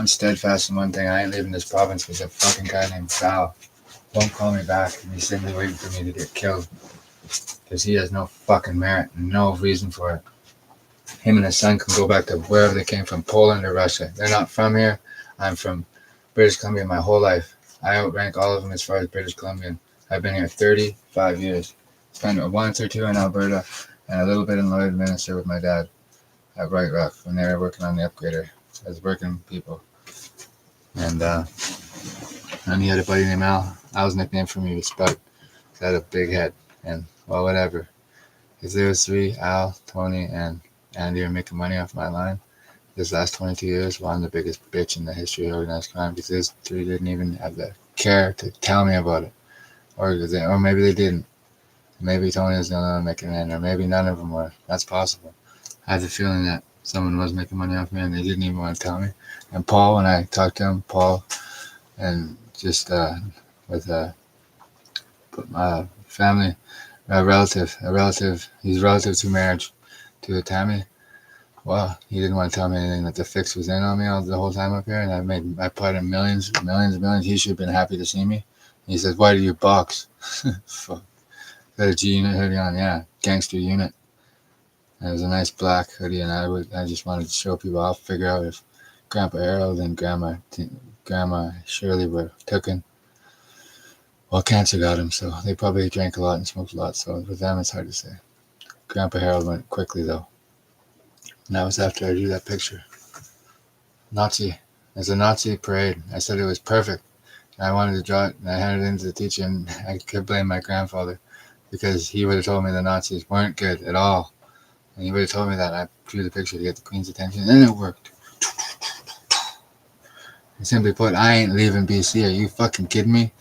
steadfast in one thing. I ain't leaving this province because a fucking guy named Sal won't call me back. And he's simply waiting for me to get killed. Because he has no fucking merit and no reason for it. Him and his son can go back to wherever they came from, Poland or Russia. They're not from here. I'm from British Columbia my whole life. I outrank all of them as far as British Columbian. I've been here 35 years. Spent a once or two in Alberta and a little bit in Lloydminster with my dad at Bright Rock when they were working on the upgrader as working people. And he had a buddy named Al. Al's nickname for me was Spud. He had a big head. And, well, whatever. Because there was three, Al, Tony, and Andy are making money off my line. This last 22 years, well, I'm the biggest bitch in the history of organized crime because those three didn't even have the care to tell me about it. Or maybe they didn't. Maybe Tony was the only one making it in, or maybe none of them were. That's possible. I have the feeling that someone was making money off me and they didn't even want to tell me. And Paul, when I talked to him, and just with my family, a relative, he's relative to marriage to a Tammy. Well, he didn't want to tell me anything that the fix was in on me all the whole time up here, and I put in millions. He should have been happy to see me. And he says, "Why do you box?" Fuck. Got a G unit hoodie on, yeah, gangster unit. And it was a nice black hoodie, and I just wanted to show people. I'll figure out if Grandpa Harold and Grandma Shirley were taken. Well, cancer got him, so they probably drank a lot and smoked a lot. So with them, it's hard to say. Grandpa Harold went quickly though. And that was after I drew that picture. Nazi. There's a Nazi parade. I said it was perfect. And I wanted to draw it, and I handed it in to the teacher, and I could blame my grandfather because he would have told me the Nazis weren't good at all. And he would have told me that. I drew the picture to get the Queen's attention, and it worked. And simply put, I ain't leaving BC. Are you fucking kidding me?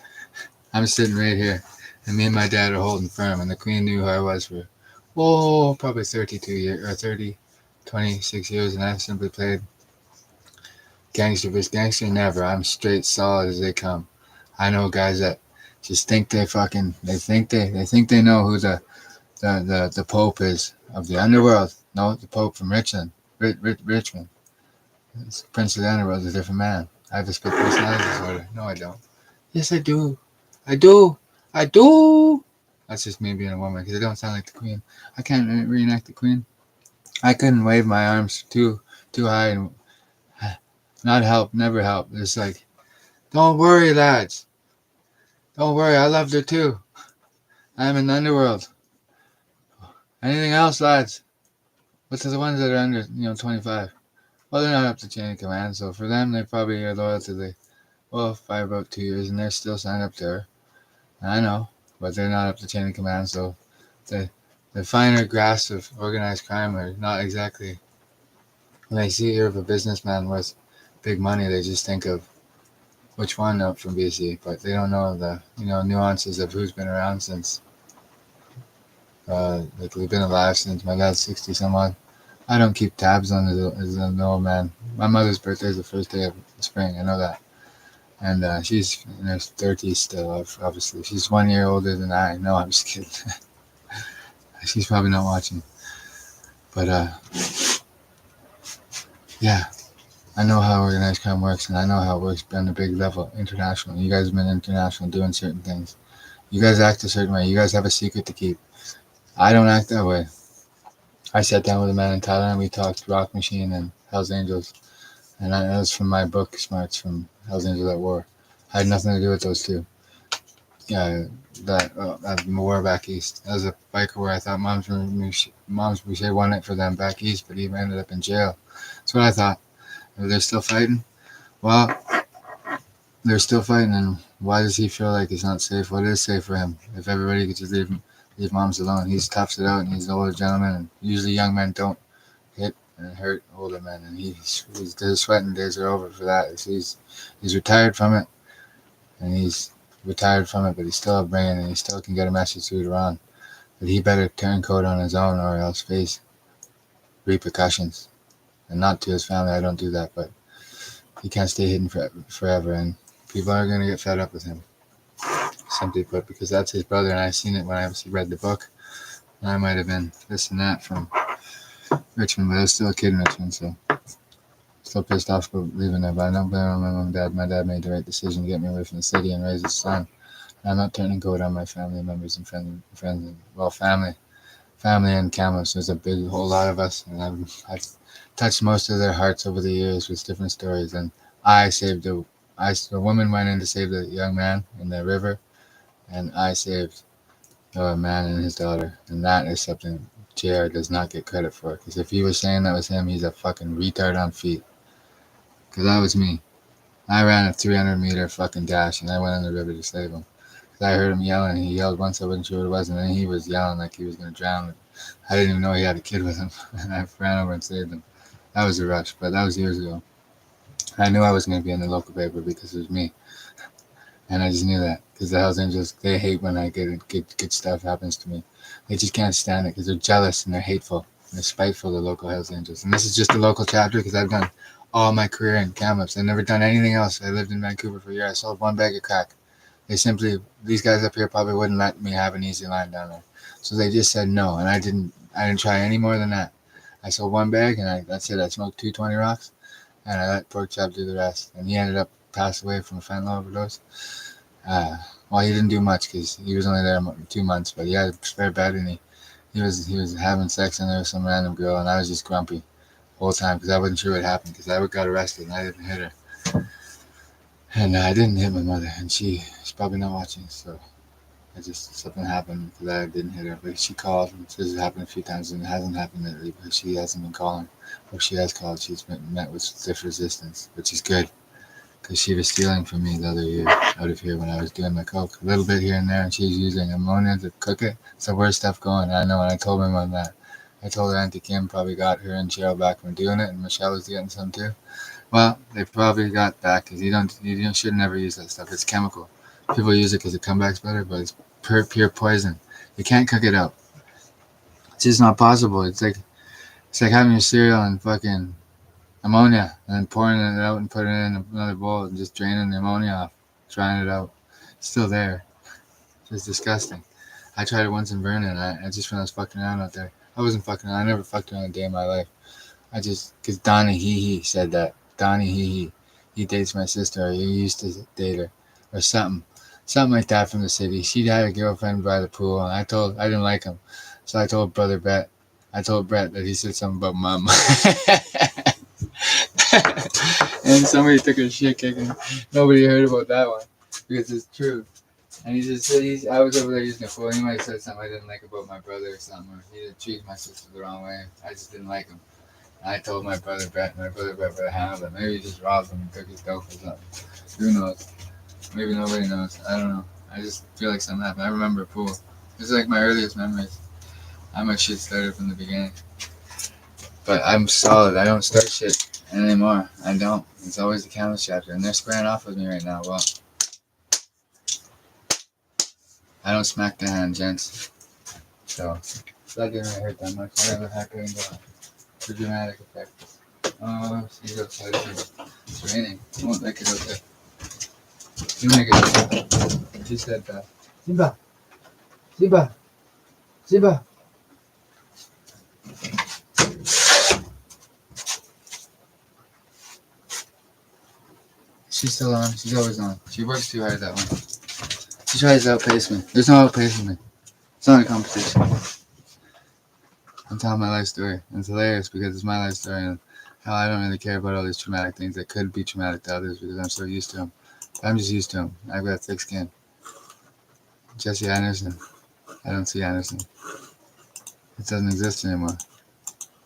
I'm sitting right here, and me and my dad are holding firm, and the Queen knew who I was for, probably 32 years, or 26 years, and I simply played gangster versus gangster. Never. I'm straight solid as they come. I know guys that just think they think they know who the Pope is of the underworld. No, the Pope from Richmond. Richmond. It's Prince of the Underworld is a different man. I have a split personality disorder. No, I don't. Yes, I do. I do. That's just me being a woman because I don't sound like the Queen. I can't reenact the Queen. I couldn't wave my arms too high and never help. It's like, don't worry, lads. Don't worry, I loved her too. I'm in the underworld. Anything else, lads? What's the ones that are under, 25? Well, they're not up to chain of command, so for them, they probably are loyal to for about 2 years, and they're still signed up to her. I know, but they're not up to chain of command, so the finer grasp of organized crime are not exactly. When they see here of a businessman with big money, they just think of which one up from BC, but they don't know the nuances of who's been around since. We've been alive since my dad's 60 some odd. I don't keep tabs on the old man. My mother's birthday is the first day of spring. I know that, and she's in her 30s still. Obviously, she's 1 year older than I. No, I'm just kidding. She's probably not watching, but yeah. I know how organized crime works, and I know how it works on a big level, international. You guys have been international doing certain things. You guys act a certain way. You guys have a secret to keep. I don't act that way. I sat down with a man in Thailand, and we talked Rock Machine and Hell's Angels. And that was from my book, Smarts from Hell's Angels at War. I had nothing to do with those two. Yeah, that war back east. That was a biker where I thought Moms Boucher won it for them back east, but he ended up in jail. That's what I thought. They're still fighting? Well, they're still fighting, and why does he feel like he's not safe? What is safe for him? If everybody could just leave moms alone. He's toughs it out, and he's an older gentleman, and usually young men don't hit and hurt older men, and his sweating days are over for that. He's retired from it, but he's still upbringing, and he still can get a message through to Iran. But he better turn code on his own or else face repercussions. And not to his family, I don't do that, but he can't stay hidden forever, and people are going to get fed up with him, simply put, because that's his brother, and I've seen it when I read the book. And I might have been this and that from Richmond, but I was still a kid in Richmond, so still pissed off about leaving there, but I don't blame my mom and dad. My dad made the right decision to get me away from the city and raise his son. And I'm not turning code on my family members and friends, and well, family and Kamloops. There's a whole lot of us, and I've touched most of their hearts over the years with different stories. And I saved a woman went in to save the young man in the river, and I saved a man and his daughter. And that is something JR does not get credit for, because if he was saying that was him, he's a fucking retard on feet. Because that was me. I ran a 300-meter fucking dash, and I went in the river to save him. Because I heard him yelling. He yelled once, I wasn't sure what it was, and then he was yelling like he was going to drown. I didn't even know he had a kid with him, and I ran over and saved him. That was a rush, but that was years ago. I knew I was going to be in the local paper because it was me. And I just knew that, because the Hells Angels, they hate when I good stuff happens to me. They just can't stand it because they're jealous and they're hateful. And they're spiteful, the local Hells Angels. And this is just a local chapter because I've done all my career in Kamloops. I've never done anything else. I lived in Vancouver for a year. I sold one bag of crack. These guys up here probably wouldn't let me have an easy line down there. So they just said no, and I didn't try any more than that. I sold one bag, and that's it. I smoked 220 rocks, and I let Pork Chop do the rest. And he ended up passing away from a fentanyl overdose. Well, he didn't do much because he was only there 2 months, but he had a spare bed, and he was having sex, and there was some random girl, and I was just grumpy the whole time because I wasn't sure what happened, because I got arrested, and I didn't hit her. And I didn't hit my mother, and she's probably not watching, so something happened because I didn't hit her. But she called and says it happened a few times, and it hasn't happened lately because she hasn't been calling. Or if she has called, she's been met with stiff resistance, which is good, because she was stealing from me the other year out of here when I was doing my coke. A little bit here and there, and she's using ammonia to cook it. So where's stuff going? I know, and I told my mom that. I told her Auntie Kim probably got her and Cheryl back from doing it, and Michelle was getting some too. Well, they probably got that because you should never use that stuff. It's chemical. People use it because it comes back better, but it's pure poison. You can't cook it out. It's just not possible. It's like having your cereal and fucking ammonia and then pouring it out and putting it in another bowl and just draining the ammonia off, trying it out. It's still there. It's disgusting. I tried it once in Vernon. I just when I was fucking around out there. I wasn't fucking around. I never fucked around a day in my life. Because Donnie, he said that. Donnie, he dates my sister, or he used to date her, or something like that from the city. She had a girlfriend by the pool, and I didn't like him, so I told Brett that he said something about mom. And somebody took a shit kicking. Nobody heard about that one because it's true. And he just said I was over there using the pool, and he might have said something I didn't like about my brother or something, or he did treat my sister the wrong way. I just didn't like him. I told my brother Brett would have handled it. Maybe he just robbed him and took his dope or something. Who knows? Maybe nobody knows. I don't know. I just feel like something happened. I remember a pool. It's like my earliest memories. I'm a shit starter from the beginning. But I'm solid. I don't start shit anymore. I don't. It's always the Kamloops chapter. And they're squaring off with me right now. Well, I don't smack the hand, gents. So, that didn't really hurt that much. I never had to go. For dramatic effect. Oh, she's outside. It's raining. I won't make it out there. You make it out there. She said that. Simba. She's still on. She's always on. She works too hard, that one. She tries to outpace me. There's no outpacing me. It's not a competition. I'm telling my life story. And it's hilarious because it's my life story, and how I don't really care about all these traumatic things that could be traumatic to others because I'm so used to them. I'm just used to them. I've got thick skin. Jesse Anderson. I don't see Anderson. It doesn't exist anymore.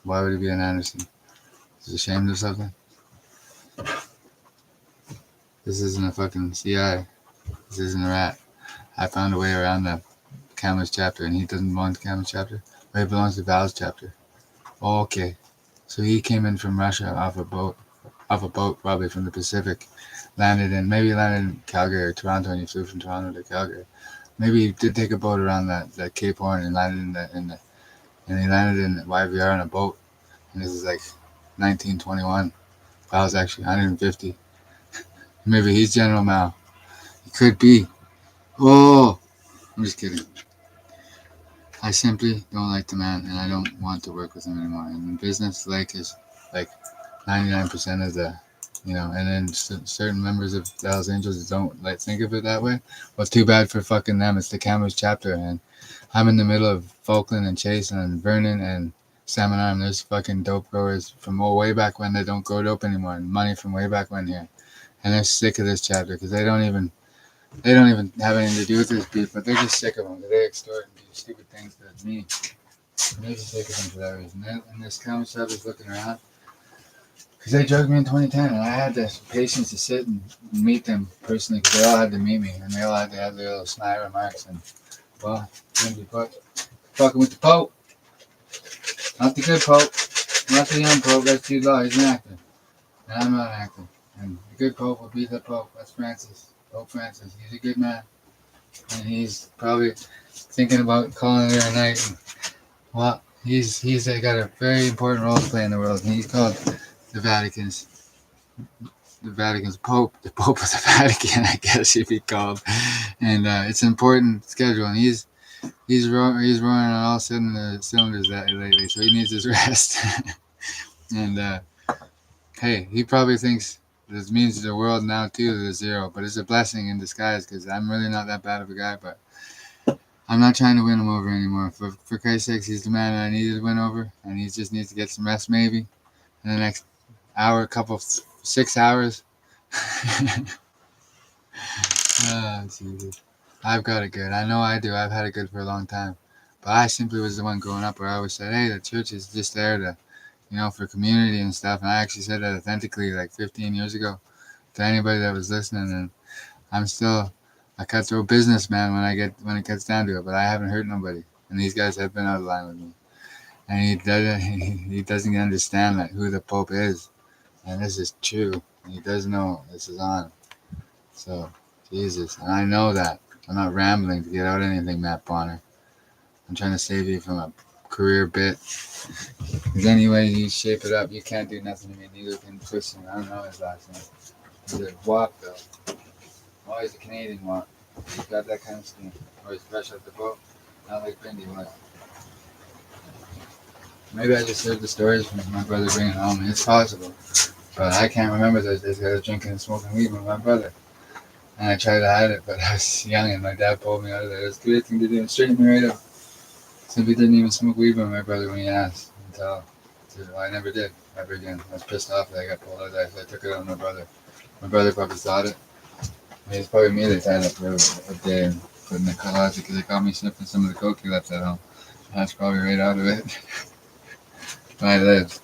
Why would he be an Anderson? Is he ashamed of something? This isn't a fucking CI. This isn't a rat. I found a way around the Kamloops chapter, and he doesn't belong to Kamloops chapter. But he belongs to Val's chapter. Oh, okay. So he came in from Russia off a boat probably from the Pacific. Landed in Calgary or Toronto, and he flew from Toronto to Calgary. Maybe he did take a boat around that Cape Horn and landed and he landed in YVR on a boat. And this is like 1921. I was actually 150. Maybe he's General Mao. He could be. Oh, I'm just kidding. I simply don't like the man, and I don't want to work with him anymore. And in business, like is like 99% of the, and then certain members of the Hells Angels don't like think of it that way. Well, too bad for fucking them. It's the Cameras chapter, and I'm in the middle of Falkland and Chase and Vernon and Salmon Arm. There's fucking dope growers from way back when that don't grow dope anymore, and money from way back when here, and they're sick of this chapter because they don't even have anything to do with this beef, but they're just sick of them. They extort and do stupid things to me. And they're just sick of them for that reason. And this comic shop is looking around. Because they drugged me in 2010, and I had the patience to sit and meet them personally, because they all had to meet me, and they all had to have their little snide remarks. And, well, simply put, fucking with the Pope. Not the good Pope. Not the young Pope. That's Jude Law. He's an actor. And I'm not an actor. And the good Pope will be the Pope. That's Francis. Pope Francis. He's a good man. And he's probably thinking about calling it a night. And, well, he's got a very important role to play in the world. And he's called the Vatican's Pope, the Pope of the Vatican, I guess he'd be called. And it's an important schedule. And he's roaring on all cylinders that lately, so he needs his rest. And hey, he probably thinks this means the world now too to the zero, but it's a blessing in disguise because I'm really not that bad of a guy, but I'm not trying to win him over anymore. For Christ's sakes, he's the man I needed to win over, and he just needs to get some rest maybe in the next hour, 6 hours. Oh, Jesus. I've got it good. I know I do. I've had it good for a long time. But I simply was the one growing up where I always said, hey, the church is just there to, for community and stuff. And I actually said that authentically like 15 years ago to anybody that was listening. And I'm still a cutthroat businessman when it gets down to it. But I haven't hurt nobody. And these guys have been out of line with me. And he doesn't understand like who the Pope is. And this is true. And he does know this is on. So, Jesus. And I know that. I'm not rambling to get out anything, Matt Bonner. I'm trying to save you from a career bit. Because anyway you shape it up, you can't do nothing to me. Neither can Christian. I don't know his last name. He's a walk, though. Oh, he's a Canadian walk. He's got that kind of skin. Or he's fresh off the boat. Not like Bindi was. Maybe I just heard the stories from my brother bringing home. It's possible. But I can't remember those days. I was drinking and smoking weed with my brother. And I tried to hide it, but I was young and my dad pulled me out of there. It was a good thing to do. It straightened me right up. Simply didn't even smoke weed with my brother when he asked. Until I never did ever again. I was pissed off that I got pulled out of there, so I took it on my brother. My brother probably thought it. I mean, it's probably me they tied up for a day and put in the closet because they caught me sniffing some of the coke he left at home. That's probably right out of it. I lived.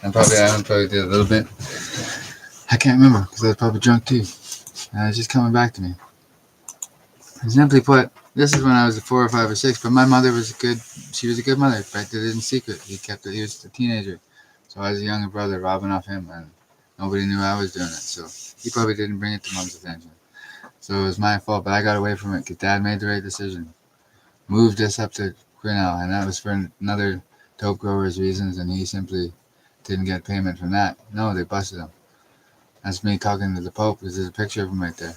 I probably did a little bit. I can't remember because I was probably drunk too. And it's just coming back to me. And simply put, this is when I was 4 or 5 or 6, but my mother was she was a good mother, but did it in secret. He was a teenager. So I was a younger brother robbing off him, and nobody knew I was doing it. So he probably didn't bring it to mom's attention. So it was my fault, but I got away from it because dad made the right decision. Moved us up to Grinnell, and that was for another dope grower's reasons, and he simply didn't get payment from that. No, they busted him. That's me talking to the Pope because there's a picture of him right there.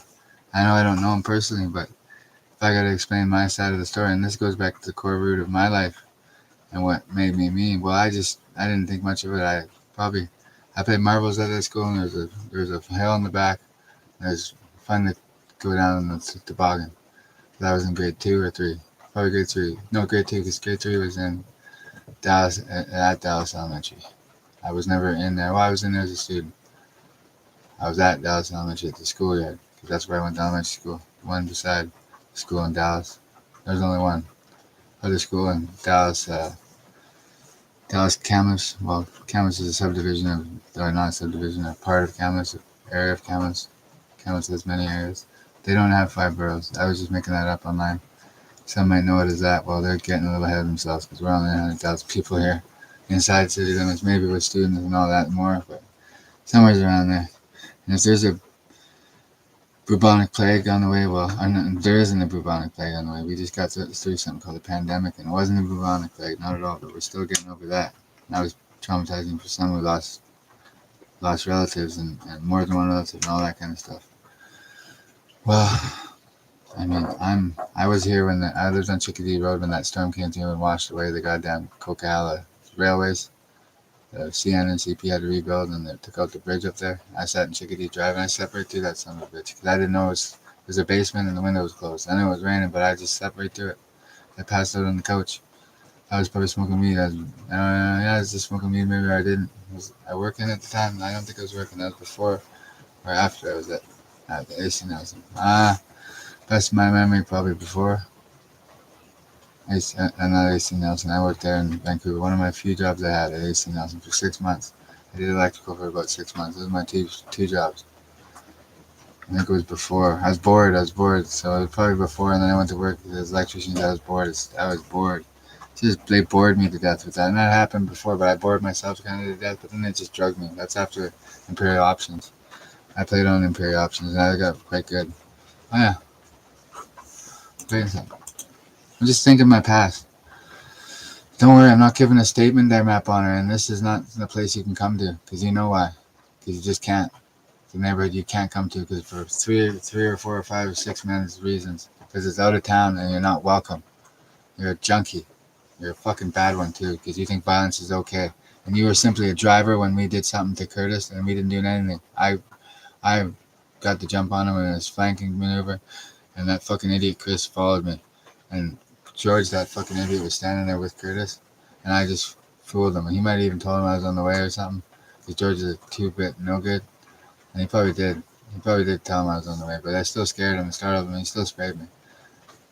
I know I don't know him personally, but if I got to explain my side of the story, and this goes back to the core root of my life and what made me me, well, I didn't think much of it. I played marbles at that school, and there's a hill in the back. It was fun to go down on the toboggan. That was in grade 2 or 3. Probably grade 3. No, grade 2, because grade 3 was in Dallas, at Dallas Elementary. I was never in there. Well, I was in there as a student. I was at Dallas Elementary at the schoolyard, because that's where I went to elementary school. The one beside the school in Dallas. There's only one other school in Dallas. Dallas Camas. Well, Camas is a subdivision or not a subdivision, a part of Camas, an area of Camas. Camas has many areas. They don't have 5 boroughs. I was just making that up online. Some might know it as that. Well, they're getting a little ahead of themselves because we're only 100,000 people here inside city limits, maybe with students and all that and more, but somewhere's around there. And if there's a bubonic plague on the way. Well, there isn't a bubonic plague on the way. We just got through something called a pandemic, and it wasn't a bubonic plague, not at all. But we're still getting over that. And that was traumatizing for some who lost relatives and more than one relative and all that kind of stuff. Well, I mean, I was here when I lived on Chickadee Road when that storm came through and washed away the goddamn Coquihalla railways. The CN and CP had to rebuild, and they took out the bridge up there. I sat in Chickadee Drive, and I stepped right through that son of a bitch because I didn't know it was a basement and the window was closed. I knew it was raining, but I just stepped right through it. I passed out on the couch. I was probably smoking weed. I was just smoking weed. Maybe I didn't. Was I working at the time? I don't think I was working. That was before or after I was at the AC Nelson. Best of my memory, probably before. Another AC Nelson. I worked there in Vancouver. One of my few jobs I had at AC Nelson for 6 months. I did electrical for about 6 months. Those were my two jobs. I think it was before. I was bored. So it was probably before, and then I went to work as electrician. I was bored. They bored me to death with that. And that happened before, but I bored myself kind of to death. But then they just drugged me. That's after Imperial Options. I played on Imperial Options, and I got quite good. Oh yeah. Wait a second. I'm just thinking my past. Don't worry, I'm not giving a statement there, Map Honor, and this is not the place you can come to, because you know why. Because you just can't. It's a neighborhood you can't come to, because for three or 4 or 5 or 6 minutes reasons. Because it's out of town, and you're not welcome. You're a junkie. You're a fucking bad one, too, because you think violence is okay. And you were simply a driver when we did something to Curtis, and we didn't do anything. I got the jump on him in his flanking maneuver, and that fucking idiot Chris followed me. And George, that fucking idiot, was standing there with Curtis, and I just fooled him. And he might have even told him I was on the way or something, because George is a 2-bit no good. And he probably did. He probably did tell him I was on the way, but I still scared him and startled him, and he still sprayed me.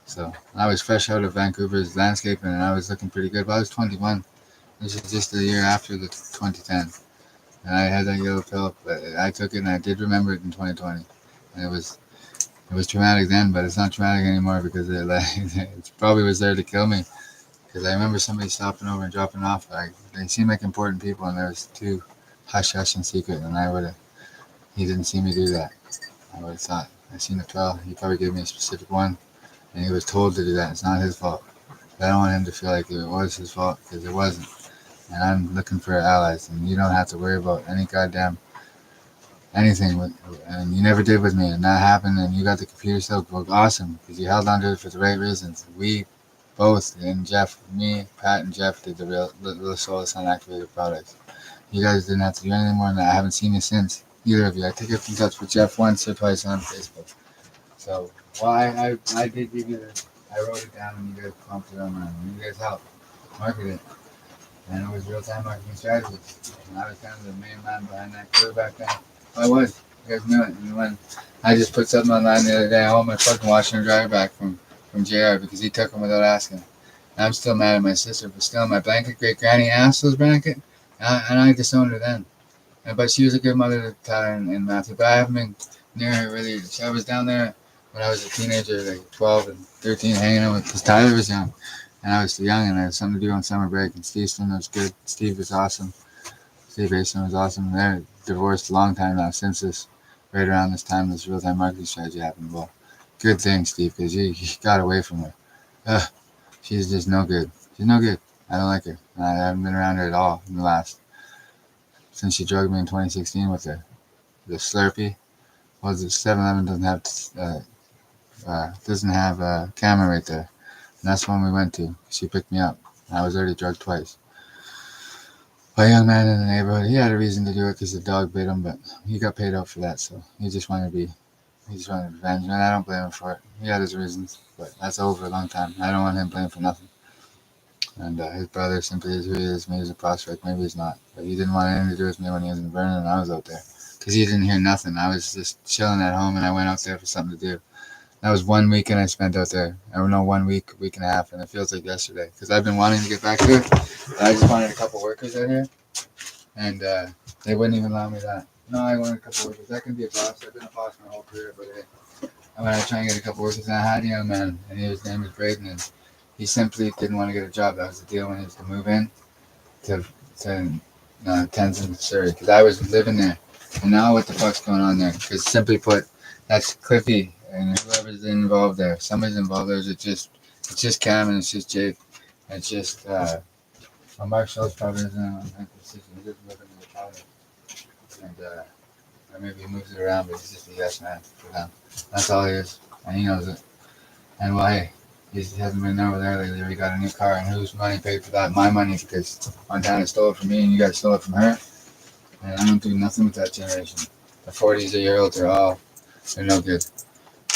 So I was fresh out of Vancouver's landscaping, and I was looking pretty good. But I was 21. This is just the year after the 2010. And I had that yellow pill, but I took it, and I did remember it in 2020. And it was traumatic then, but it's not traumatic anymore because it probably was there to kill me. Because I remember somebody stopping over and dropping off. They seemed like important people, and there was 2 hush and secret, and he didn't see me do that. I would have thought. I seen the trail. He probably gave me a specific one, and he was told to do that. It's not his fault. But I don't want him to feel like it was his fault, because it wasn't. And I'm looking for allies, and you don't have to worry about any goddamn anything, and you never did with me, and that happened, and you got the computer still awesome, because you held on to it for the right reasons. We both, and Jeff, me, Pat, and Jeff did the real Solus unactivated products. You guys didn't have to do anything more than that. I haven't seen you since, either of you. I took it in touch with Jeff once or twice on Facebook. So, well, I did give you I wrote it down, and you guys pumped it online, and you guys helped market it. And it was real-time marketing strategies. And I was kind of the main man behind that crew back then. I was. You guys knew it. And when I just put something online the other day, I hold my fucking washer and dryer back from JR because he took them without asking. And I'm still mad at my sister for stealing my blanket. Great granny asked those blanket, and I disowned her then. But she was a good mother to Tyler and Matthew. But I haven't been near her really. I was down there when I was a teenager, like 12 and 13, hanging out with, because Tyler was young. And I was too young, and I had something to do on summer break. And Steve was good. Steve was awesome. Steve Basin was awesome. They're divorced a long time now, since right around this time, this real-time marketing strategy happened. Well, good thing, Steve, because you got away from her. She's just no good. She's no good. I don't like her. I haven't been around her at all in the last, since she drugged me in 2016 with the Slurpee. Well, the 7-Eleven doesn't have a camera right there. And that's the one we went to. She picked me up. I was already drugged twice. By a young man in the neighborhood. He had a reason to do it because the dog bit him, but he got paid out for that. So he just wanted revenge, and I don't blame him for it. He had his reasons, but that's over a long time. I don't want him blamed for nothing. And his brother simply is who he is. Maybe he's a prospect, maybe he's not. But he didn't want anything to do with me when he was in Vernon and I was out there. Because he didn't hear nothing. I was just chilling at home, and I went out there for something to do. That was 1 weekend I spent out there. I don't know, 1 week and a half, and it feels like yesterday. Because I've been wanting to get back to it. But I just wanted a couple workers out here, and they wouldn't even allow me that. No, I wanted a couple workers. I can be a boss. I've been a boss my whole career, but I wanted to try and get a couple workers, and I had a young man, and his name was Braden, and he simply didn't want to get a job. That was the deal when he was to move in to Tenzin, Surrey, because I was living there. And now what the fuck's going on there? Because simply put, That's Cliffy and whoever's involved there. Somebody's involved there. It's just Cam and it's just Jake. It's just Mark Schultz probably isn't on that decision. He doesn't live in the college. And or maybe he moves it around, but he's just a yes man for them. That's all he is. And he knows it. And well, hey, he hasn't been over there lately. We got a new car, and whose money paid for that? My money, because Montana stole it from me, and you guys stole it from her. And I don't do nothing with that generation. The 40s a year old, they're no good.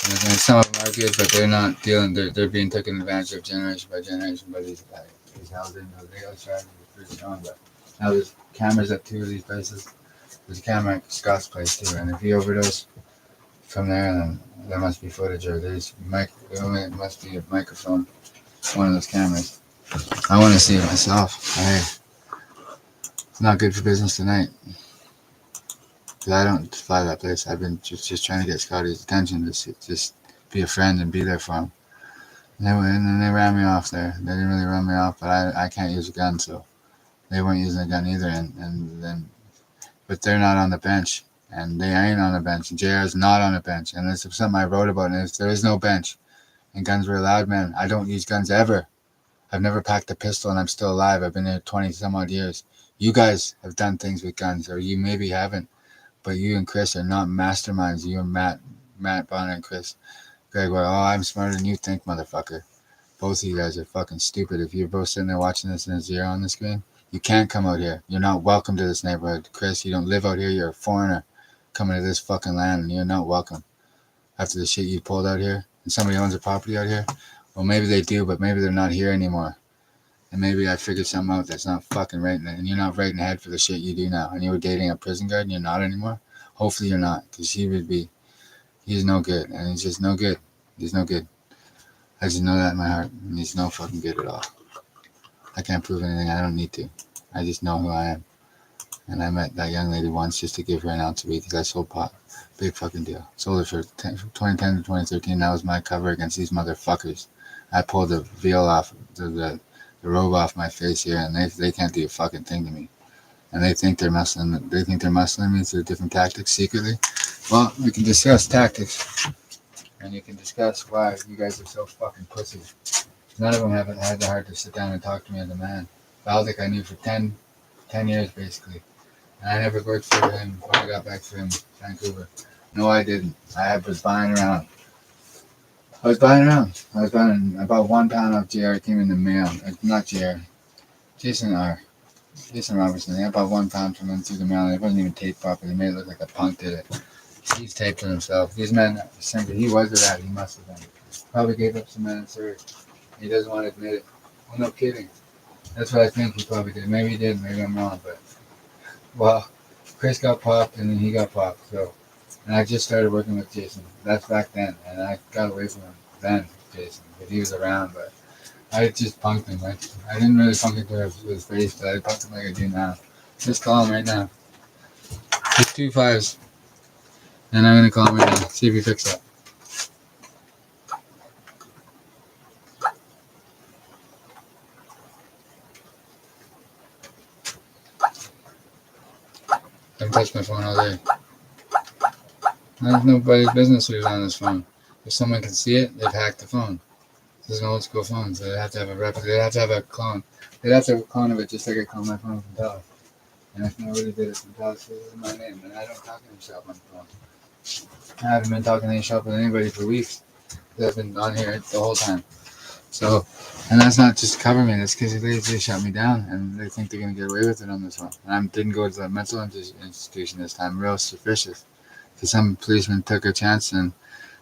And some of them are good, but they're not dealing. They're being taken advantage of generation by generation by these guys. These held in the legal strategy is pretty strong, but now there's cameras at two of these places. There's a camera at Scott's place too, and if he overdosed from there, then there must be footage or it must be a microphone, one of those cameras. I want to see it myself. Hey, it's not good for business tonight. Because I don't fly that place. I've been just trying to get Scotty's attention, just be a friend and be there for him. And then they ran me off there. They didn't really run me off, but I can't use a gun, so they weren't using a gun either. But they're not on the bench, and they ain't on the bench. And JR's not on the bench, and it's something I wrote about. And there is no bench, and guns were allowed, man. I don't use guns ever. I've never packed a pistol, and I'm still alive. I've been here 20 some odd years. You guys have done things with guns, or you maybe haven't. But you and Chris are not masterminds. You and Matt Bonner and Chris Gregoire. Oh, I'm smarter than you think, motherfucker. Both of you guys are fucking stupid. If you're both sitting there watching this and a zero on the screen, you can't come out here. You're not welcome to this neighborhood. Chris, you don't live out here. You're a foreigner coming to this fucking land, and you're not welcome. After the shit you pulled out here, and somebody owns a property out here, well, maybe they do, but maybe they're not here anymore. And maybe I figured something out that's not fucking right, and you're not right in the head for the shit you do now. And you were dating a prison guard, and you're not anymore. Hopefully you're not, because he's no good, and he's just no good. He's no good. I just know that in my heart, and he's no fucking good at all. I can't prove anything. I don't need to. I just know who I am. And I met that young lady once just to give her an ounce of weed because I sold pot. Big fucking deal. Sold it for 2010 to 2013. That was my cover against these motherfuckers. I pulled the veil off, the robe off my face here, and they can't do a fucking thing to me. And they think they're muscling. They think they're muscling me through different tactics secretly. Well, we can discuss tactics, and you can discuss why you guys are so fucking pussy. None of them haven't had the heart to sit down and talk to me as a man. Baldic I knew for 10 years basically. And I never worked for him before I got back from Vancouver. No, I didn't. I was buying around. I about 1 pound of JR came in the mail. Not JR. Jason Robertson. They had about 1 pound from him through the mail. It wasn't even taped properly. They made it look like a punk did it. He's taped it himself. These men, he was a rat. He must have been. Probably gave up some men in Surrey. He doesn't want to admit it. Well, no kidding. That's what I think he probably did. Maybe he did. Maybe I'm wrong. But, well, Chris got popped and then he got popped. So, and I just started working with Jason. That's back then. And I got away from him then, Jason. But he was around. But I just punked him. I didn't really punk him to his face, but I punked him like I do now. Just call him right now. Just 2 5s. And I'm going to call him right now. See if he picks up. I haven't touched my phone all day. There's nobody's business who's on this phone. If someone can see it, they've hacked the phone. This is an old school phone, so they have to have a replica. They have to have a clone. They'd have to have a clone of it just like I clone my phone from Telus. And if nobody did it from Telus, this is my name. And I don't talk to any shop on the phone. I haven't been talking to any shop with anybody for weeks. I've been on here the whole time. So, and that's not just to cover me. That's because they shut me down, and they think they're going to get away with it on this one. And I didn't go to the mental institution this time. Real suspicious. Because some policemen took a chance, and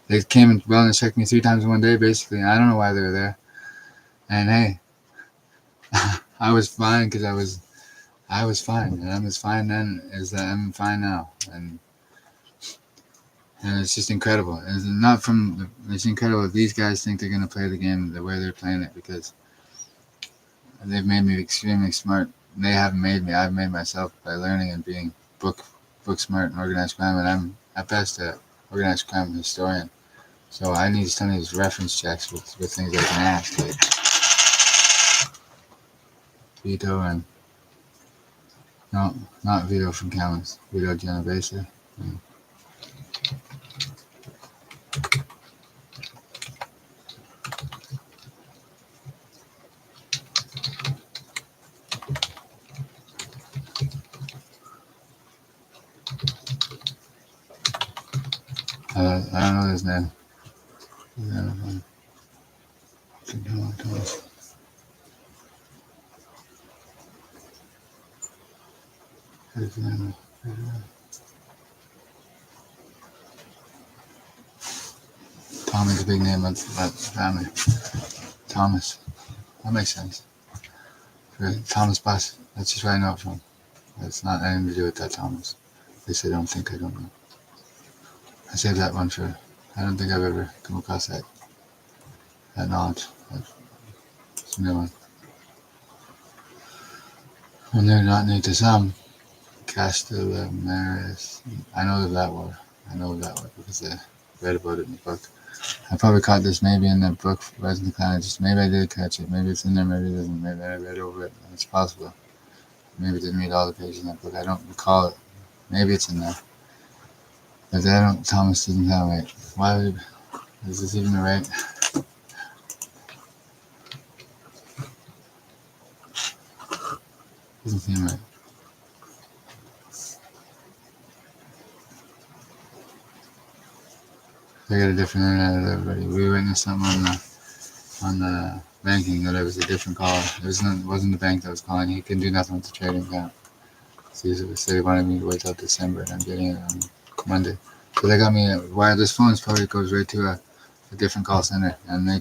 they came and wellness checked me 3 times in one day, basically. And I don't know why they were there. And hey, I was fine because I was fine, and I'm as fine then as I'm fine now. And it's just incredible. It's incredible if these guys think they're going to play the game the way they're playing it, because they've made me extremely smart. They haven't made me. I've made myself by learning and being book smart and organized crime, and I'm at best an organized crime historian. So I need some of these reference checks with things I can ask, like Vito and no, not Vito from Camas, Vito Genovese. I don't know his name. Thomas. His name. Tommy's a big name of that family. Thomas. That makes sense. Thomas Bus. That's just where I know it from. It's not anything to do with that Thomas. At least I don't think. I don't know. I saved that one for. I don't think I've ever come across that knowledge. It's a new one. When they're not new to some, Castellameres. I know that word. Because I read about it in the book. I probably caught this maybe in the book, Rise of the Clan. Maybe I did catch it. Maybe it's in there, maybe it isn't. Maybe I read over it. It's possible. Maybe I didn't read all the pages in that book. I don't recall it. Maybe it's in there. But Thomas doesn't sound right. Why is this even right? Doesn't seem right. I got a different internet than everybody. We witnessed something on the banking that it was a different call. It wasn't the bank that was calling. He couldn't do nothing with the trading account. So he said he wanted me to wait till December, and I'm getting it on Monday. So they got me wireless phones. Probably goes right to a different call center, and they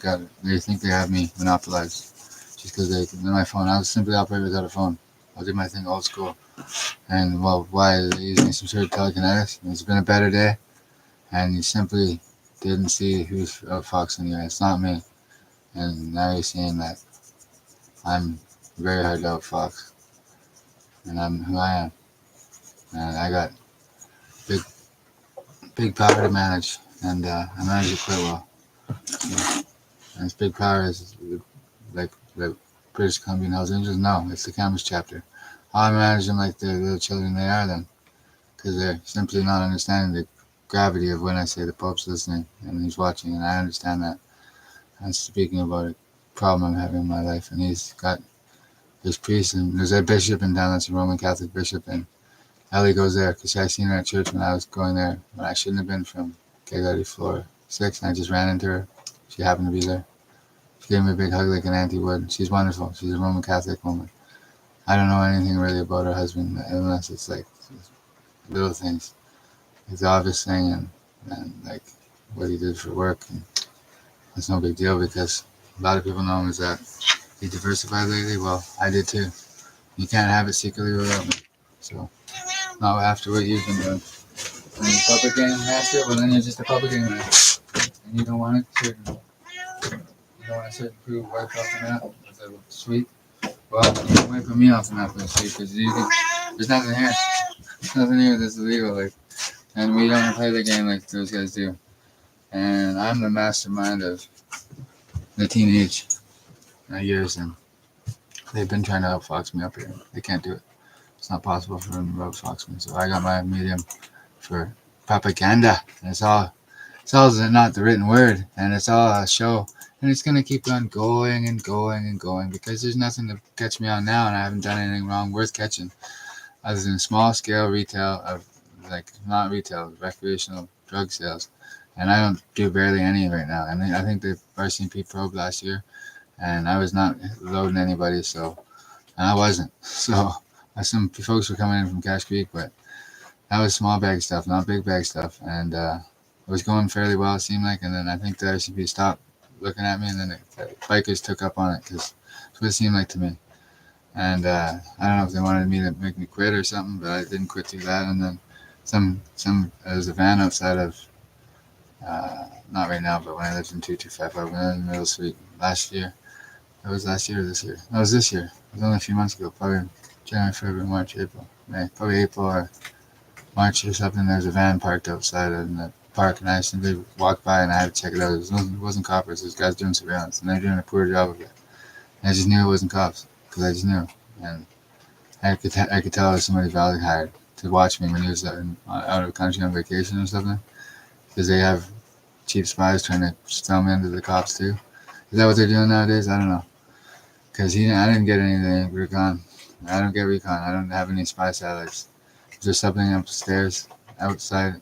think they have me monopolized just because they're my phone. I'll simply operate without a phone. I'll do my thing old school. And well, why are they using some sort of telekinetics? It's been a better day, and you simply didn't see who's outfoxing you. It's not me. And now you're seeing that I'm very hard to outfox, and I'm who I am. And I got big power to manage, and I manage it quite well. So, and this big power is like the British Columbian Hells Angels. No, it's the Camus chapter. I manage them like the little children they are then, because they're simply not understanding the gravity of when I say the Pope's listening and he's watching, and I understand that. I'm speaking about a problem I'm having in my life, and he's got this priest, and there's a bishop in town that's a Roman Catholic bishop, and Ellie goes there because I seen her at church when I was going there when I shouldn't have been from Gagati floor 6, and I just ran into her. She happened to be there. She gave me a big hug like an auntie would. She's wonderful. She's a Roman Catholic woman. I don't know anything really about her husband unless it's like little things. It's the obvious thing, and like what he did for work, and it's no big deal because a lot of people know him as that. He diversified lately. Well, I did too. You can't have it secretly without me. So, not after what you've been doing. When you're a public game master, well then you're just a public game master. And you don't want to certain crew wipe off the map with a sweep. Well, you can wipe me off the map with a sweep because there's nothing here. There's nothing here that's illegal. And we don't play the game like those guys do. And I'm the mastermind of the teenage years, and they've been trying to outfox me up here. They can't do it. It's not possible for them to outfox me. So I got my medium for propaganda. And it's all not the written word, and it's all a show. And it's gonna keep on going and going and going because there's nothing to catch me on now, and I haven't done anything wrong worth catching, other than small scale retail of not retail, recreational drug sales. And I don't do barely any right now. I mean, I think the RCMP probed last year, and I was not loading anybody, and I wasn't. So some folks were coming in from Cache Creek, but that was small bag stuff, not big bag stuff, and it was going fairly well, it seemed like. And then I think the RCMP stopped looking at me, and then the bikers took up on it because that's what it seemed like to me. And I don't know if they wanted me to make me quit or something, but I didn't quit through that. And then there's a van outside of. Not right now, but when I lived in 2255, when I was in Middle Street last year. It was last year or this year? No, it was this year. It was only a few months ago, probably January, February, March, April, May. Probably April or March or something. There's a van parked outside in the park, and I simply walked by and I had to check it out. It wasn't coppers. There's guys doing surveillance, and they're doing a poor job of it. And I just knew it wasn't cops because I just knew. And I could tell it was somebody Valley hired to watch me when he was out of the country on vacation or something, because they have cheap spies trying to sell me into the cops too. Is that what they're doing nowadays? I don't know. Because I didn't get anything recon. I don't get recon. I don't have any spy satellites. Is there something upstairs outside,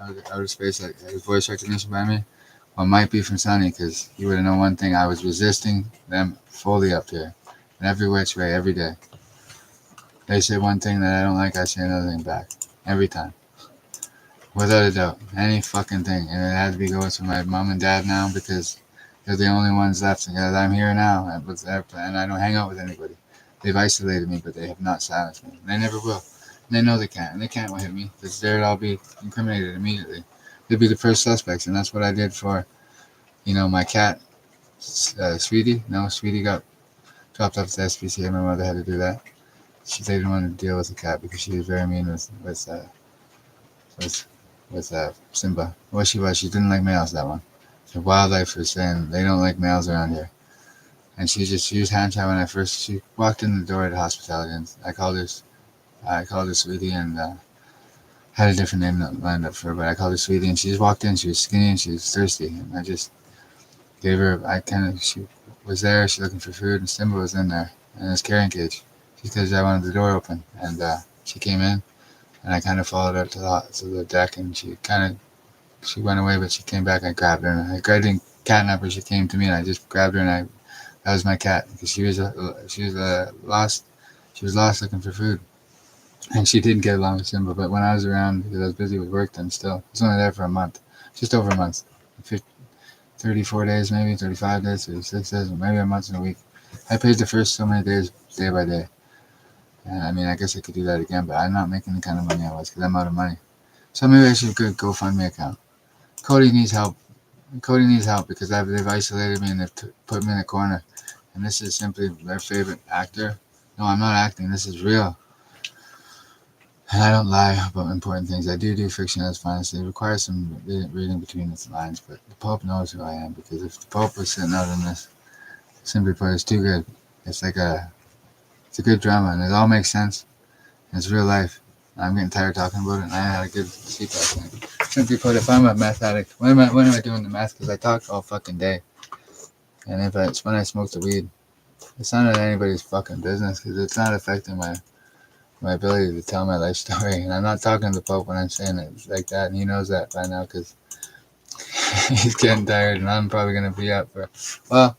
outer space, like voice recognition by me. Well, it might be from Sonny, because you would have known one thing. I was resisting them fully up here, in every which way, every day. They say one thing that I don't like, I say another thing back, every time, without a doubt, any fucking thing. And it had to be goes for my mom and dad now, because they're the only ones left. Because I'm here now, and I don't hang out with anybody. They've isolated me, but they have not silenced me. And they never will. And they know they can't, and they can't hit me, because they'd all be incriminated immediately. They'd be the first suspects, and that's what I did for, my cat, Sweetie. No, Sweetie got dropped off to SPCA. My mother had to do that. They didn't want to deal with the cat because she was very mean with Simba. What she was, she didn't like males. That one. The wildlife was saying they don't like males around here, and she used hand shy when she walked in the door at the hospitality, and I called her Sweetie, and had a different name lined up for her, but I called her Sweetie, and she just walked in. She was skinny and she was thirsty, and I just gave her. She was there. She looking for food, and Simba was in there in his carrying cage, just because I wanted the door open, and she came in, and I kind of followed her to the deck, and she went away, but she came back. I grabbed her, and I didn't catnap her. She came to me, and I just grabbed her, and that was my cat, because she was lost. She was lost looking for food, and she didn't get along with Simba. But when I was around, because I was busy with work, then still, I was only there for a month, just over a month, 34 days, maybe 35 days, 36 days, maybe a month and a week. I paid the first so many days, day by day. And I mean, I guess I could do that again, but I'm not making the kind of money I was, because I'm out of money. So maybe I should go GoFundMe account. Cody needs help. Because they've isolated me, and they've put me in a corner. And this is simply their favorite actor. No, I'm not acting. This is real. And I don't lie about important things. I do fiction as finest. It requires some reading between the lines, but the Pope knows who I am, because if the Pope was sitting out in this, simply put, it's too good. It's a good drama, and it all makes sense. And it's real life. I'm getting tired talking about it, and I had a good sleep last night. Simply put, if I'm a meth addict, when am I doing the meth? Because I talk all fucking day. And if it's when I smoke the weed, it's not anybody's fucking business, because it's not affecting my ability to tell my life story. And I'm not talking to the Pope when I'm saying it like that, and he knows that by now, because he's getting tired, and I'm probably going to be up for, well,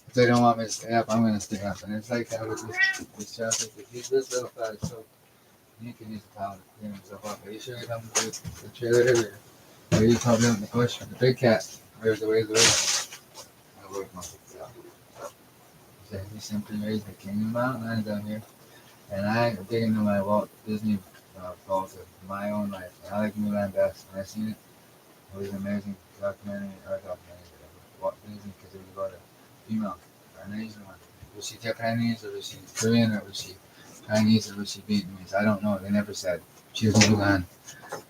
if they don't want me to stay up, I'm going to stay up. And it's like that with this traffic. If he's this little fat, so he can use the towel to clean himself up. Are you sure you're coming to the trailer, or are you coming in the bush with the big cat? Where's the way? I work my he simply raised the king of the mountain lions down here. And I dig into my Walt Disney vault of my own life. And I like Mulan best. And I seen it. It was an amazing documentary, Walt Disney, because it was about a female, an Asian one. Was she Japanese, or was she Korean, or was she Chinese, or was she Vietnamese? I don't know. They never said. She was Mulan.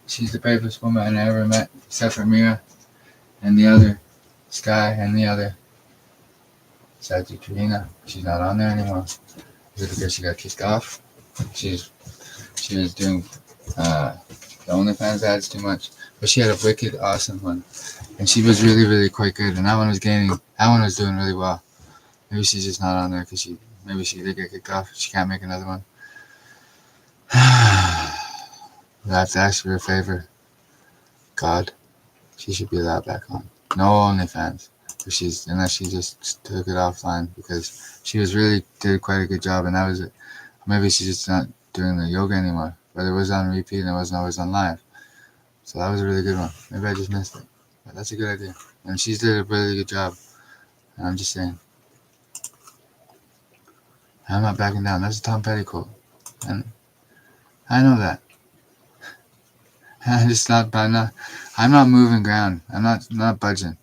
She's the bravest woman I ever met, except for Mira, and the other, Sky, and the other, Saji Karina. She's not on there anymore. Is it because she got kicked off? She was doing the OnlyFans ads too much. But she had a wicked, awesome one. And she was really, really quite good. And that one was doing really well. Maybe she's just not on there because maybe she did get kicked off. She can't make another one. I have to ask for a favor. God, she should be allowed back on. No OnlyFans. Unless she just took it offline, because she did quite a good job, and that was it. Maybe she's just not doing the yoga anymore, but it was on repeat and it wasn't always on live. So that was a really good one. Maybe I just missed it, but that's a good idea. And she did a really good job. And I'm just saying, I'm not backing down. That's a Tom Petty quote, and I know that. I'm not moving ground. I'm not budging.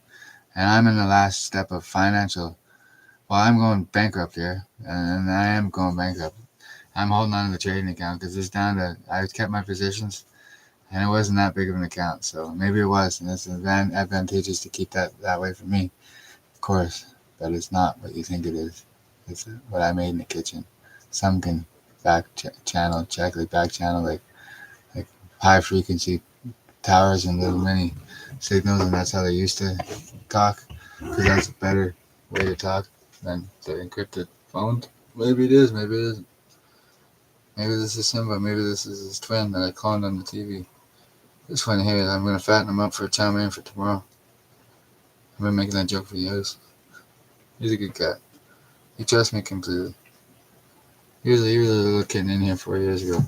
And I'm in the last step of financial. Well, I'm going bankrupt here, and I am going bankrupt. I'm holding on to the trading account because it's down to, I kept my positions, and it wasn't that big of an account. So maybe it was, and it's advantageous to keep that way for me, of course. But it's not what you think it is. It's what I made in the kitchen. Some can back channel like high frequency towers and little mini signals, and that's how they used to talk, because that's a better way to talk than the encrypted phone. Maybe it is, maybe it isn't. Maybe this is Simba, maybe this is his twin that I cloned on the TV. This one here, I'm gonna fatten him up for a chow mein for tomorrow. I've been making that joke for years. He's a good cat. He trusts me completely. He was a little kitten in here 4 years ago.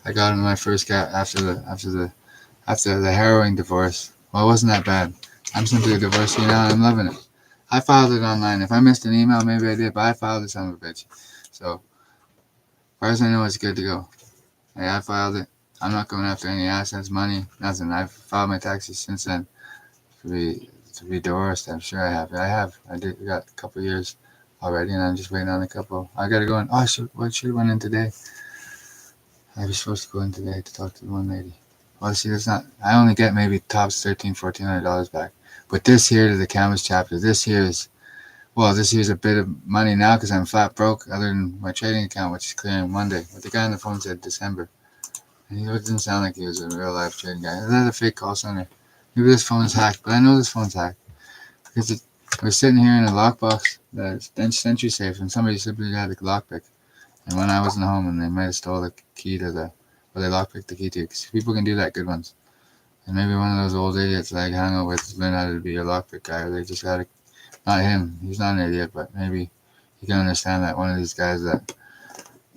I got him my first cat after the harrowing divorce. Well, it wasn't that bad. I'm simply a divorcee now and I'm loving it. I filed it online. If I missed an email, maybe I did, but I filed it, son of a bitch. So, as far as I know, it's good to go. Hey, I filed it. I'm not going after any assets, money, nothing. I've filed my taxes since then to be divorced. I'm sure I have. I did. I got a couple years already, and I'm just waiting on a couple. I gotta go in. Oh, I should have went in today. I was supposed to go in today to talk to the one lady. Well, see, that's not. I only get maybe tops $1,400 back. But this here to the canvas chapter. This here's a bit of money now because I'm flat broke. Other than my trading account, which is clearing Monday. But the guy on the phone said December, and he didn't sound like he was a real life trading guy. That's a fake call center. Maybe this phone is hacked, but I know this phone's hacked because we're sitting here in a lockbox that's Century Safe, and somebody simply had a lockpick. And when I wasn't home, and they might have stole the key to they lockpicked the key to, because people can do that, good ones. And maybe one of those old idiots that I hang out with learned how to be a lockpick guy, or they just got not him, he's not an idiot, but maybe he can understand that one of these guys that,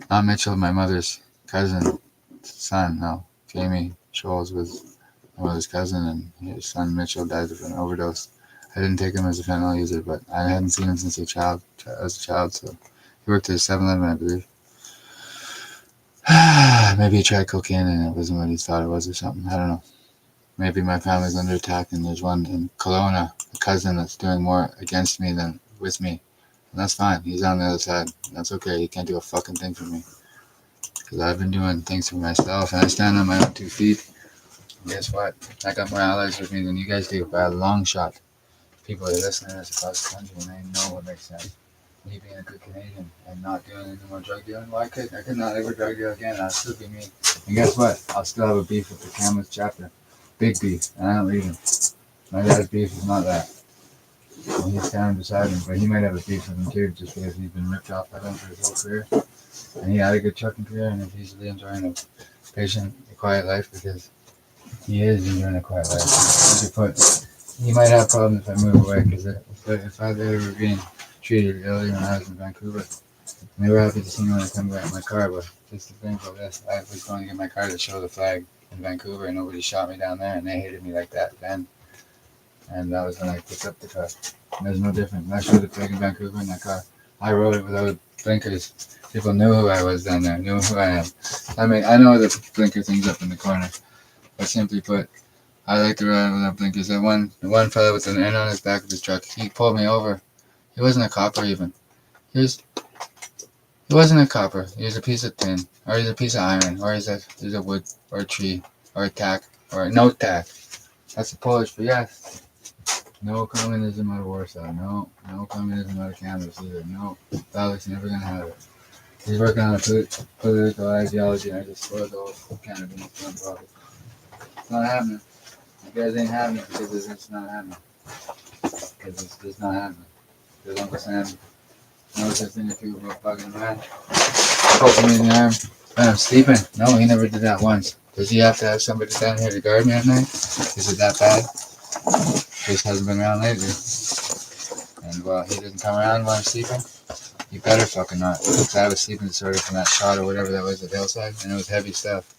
not Mitchell, my mother's cousin, son, no, Jamie Scholes was my mother's cousin, and his son Mitchell died of an overdose. I didn't take him as a fentanyl user, but I hadn't seen him since as a child, so he worked at a 7-Eleven, I believe. Maybe he tried cocaine and it wasn't what he thought it was or something. I don't know. Maybe my family's under attack and there's one in Kelowna, a cousin that's doing more against me than with me. And that's fine. He's on the other side. That's okay. He can't do a fucking thing for me. Because I've been doing things for myself and I stand on my own 2 feet. And guess what? I got more allies with me than you guys do by a long shot. People are listening to us across the country and they know what makes sense. Me being a good Canadian and not doing any more drug dealing, well, I could not ever drug deal again. I'll still be me. And guess what? I'll still have a beef with the Canvas chapter. Big beef. And I don't leave him. My dad's beef is not that. Well, he's standing beside him, but he might have a beef with him too, just because he's been ripped off by them for his whole career. And he had a good trucking career, and he's easily enjoying a patient, a quiet life, because he is enjoying a quiet life. He might have problems if I move away, because if I've ever been treated ill when I was in Vancouver, and they were happy to see me when I come back in my car, but just the thing about this, I was going to get my car to show the flag in Vancouver, and nobody shot me down there, and they hated me like that then. And that was when I picked up the car. And there's no difference. I showed the flag in Vancouver in that car. I rode it without blinkers. People knew who I was down there, knew who I am. I mean, I know the blinker thing's up in the corner, but simply put, I like to ride without blinkers. The one fellow with an N on his back of his truck, he pulled me over. He wasn't a copper even. He wasn't a copper. He was a piece of tin, or he's a piece of iron, or he's a wood, or a tree, or a tack, or a no tack. That's the Polish for yes. No communism out of Warsaw. No communism out of Canvas either. No, Alex never gonna have it. He's working on a political ideology, and I just spoiled the whole Canada problem. It's not happening. You guys ain't having it because it's not happening. Because it's just not happening. Because Uncle Sam knows that thing if people go fucking around. Poking me in the arm when I'm sleeping. No, he never did that once. Does he have to have somebody down here to guard me at night? Is it that bad? Just hasn't been around lately. And well, he didn't come around while I'm sleeping. You better fucking not. Because I was sleeping disorder from that shot or whatever that was at Hillside, and it was heavy stuff.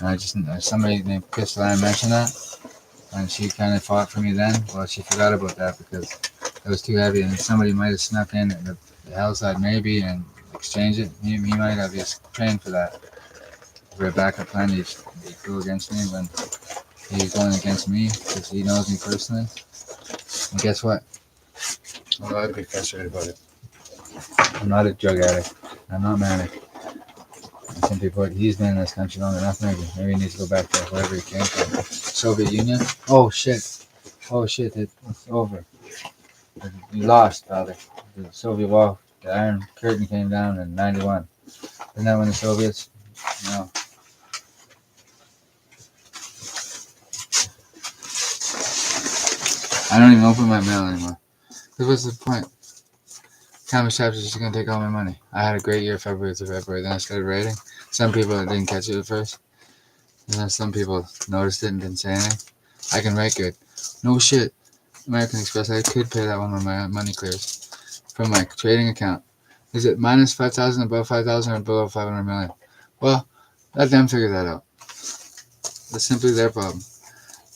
And somebody named Crystal Ann mentioned that, and she kind of fought for me then. Well, she forgot about that because it was too heavy, and somebody might have snuck in at the Hillside maybe and exchanged it. He might have just trained for that. For a backup plan, he'd go against me when he's going against me because he knows me personally. And guess what? I'm allowed to be frustrated about it. I'm not a drug addict. I'm not manic. Simply put, he's been in this country long enough, maybe he needs to go back to wherever he came from. Soviet Union? Oh shit, it's over. We lost, father. The Soviet wall, the Iron Curtain came down in 91. Isn't that when the Soviets? No. I don't even open my mail anymore. Because what's the point? Canvas Chapter is just going to take all my money. I had a great year February to February. Then I started writing. Some people didn't catch it at first. And then some people noticed it and didn't say anything. I can write good. No shit. American Express, I could pay that one when my money clears from my trading account. Is it minus 5,000, above 5,000, or below 500 million? Well, let them figure that out. That's simply their problem.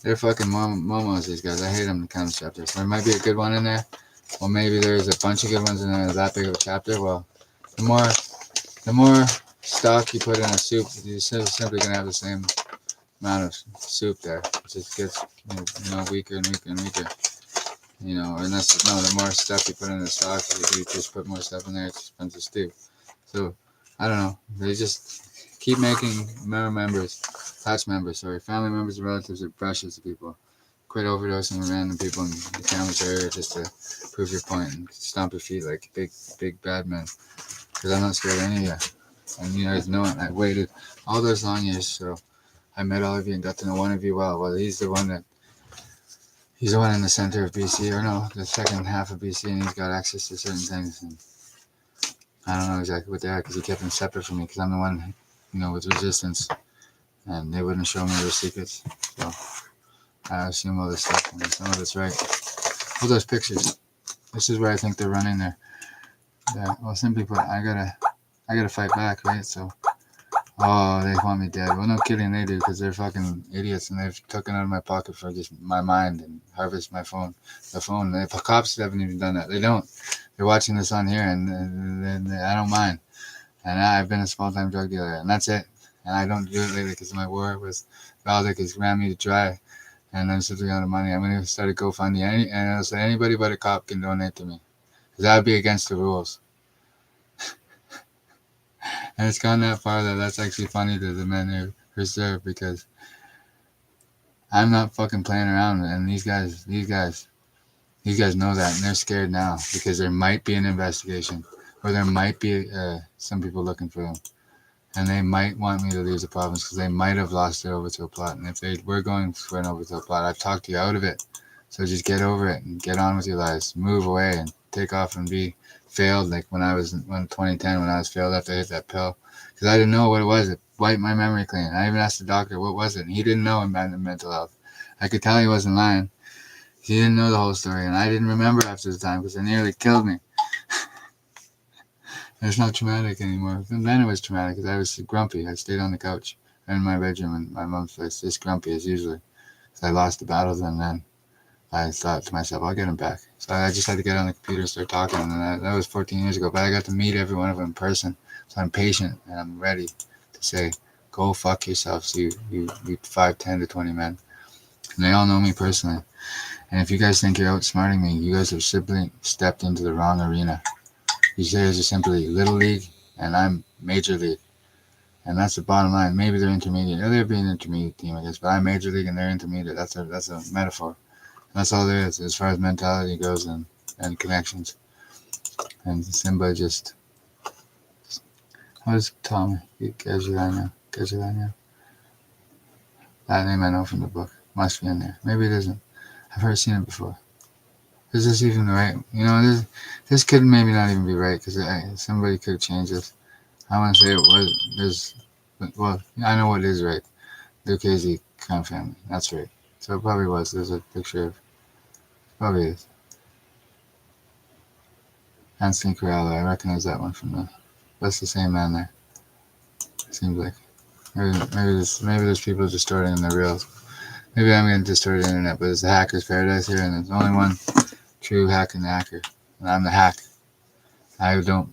They're fucking momos, these guys. I hate them, the kind of chapters. There might be a good one in there. Well, maybe there's a bunch of good ones in there, that big of a chapter. Well, the more stock you put in a soup, you're simply going to have the same amount of soup there. It just gets weaker and weaker and weaker. The more stuff you put in the stock, you just put more stuff in there, it just becomes a stew. So, I don't know. They just keep making family members, family members and relatives are brushes to people. Quit overdosing on random people in the campus area just to prove your point and stomp your feet like big bad men. Because I'm not scared of any of you. And you guys know it. I waited all those long years, so I met all of you and got to know one of you well. Well, he's the one in the center of BC, or no, the second half of BC, and he's got access to certain things. And I don't know exactly what they are because he kept them separate from me because I'm the one, with resistance. And they wouldn't show me their secrets. So I assume all this stuff, and some of it's right. All those pictures. This is where I think they're running there. Well, simply put, I gotta fight back, right? So, they want me dead. Well, no kidding, they do, because they're fucking idiots, and they've taken out of my pocket for just my mind and harvest my phone. The phone. The cops haven't even done that. They don't. They're watching this on here, and I don't mind. And I've been a small-time drug dealer, and that's it. And I don't do it lately because my war with Valdic has ran me to dry. And I'm sitting out of money. I'm going to start a GoFundMe. And I'll say anybody but a cop can donate to me. Because that would be against the rules. And it's gone that far that that's actually funny to the men who serve. Because I'm not fucking playing around. And these guys know that. And they're scared now. Because there might be an investigation. Or there might be some people looking for them. And they might want me to leave the province because they might have lost their overthrow plot. And if they were going for an overthrow plot, I've talked you out of it. So just get over it and get on with your lives. Move away and take off and be failed like when 2010, when I was failed after I hit that pill. Because I didn't know what it was. It wiped my memory clean. I even asked the doctor, what was it? And he didn't know about mental health. I could tell he wasn't lying. He didn't know the whole story. And I didn't remember after the time because it nearly killed me. It's not traumatic anymore. Then it was traumatic because I was grumpy. I stayed on the couch in my bedroom in my mom's place, just grumpy as usually. Because I lost the battles, and then I thought to myself, I'll get him back. So I just had to get on the computer and start talking, and that was 14 years ago. But I got to meet every one of them in person, so I'm patient and I'm ready to say, go fuck yourselves, you 5, 10 to 20 men. And they all know me personally. And if you guys think you're outsmarting me, you guys have simply stepped into the wrong arena. These guys are simply little league, and I'm major league. And that's the bottom line. Maybe they're intermediate. They'll be an intermediate team, I guess. But I'm major league and they're intermediate. That's a metaphor. And that's all there is as far as mentality goes and connections. And Simba just... How does Tom? Gajulania. That name I know from the book. Must be in there. Maybe it isn't. I've seen it before. Is this even right? This could maybe not even be right because somebody could change this. I want to say it was. Well, I know what is right. The Casey crime family. That's right. So it probably was. There's a picture of. Probably is. Anthony Corralo. I recognize that one from the. That's the same man there. Seems like. Maybe there's people distorting the reels. Maybe I'm getting distorted the internet, but it's a hacker's paradise here, and there's only one true hack and hacker, and I'm the hack. I don't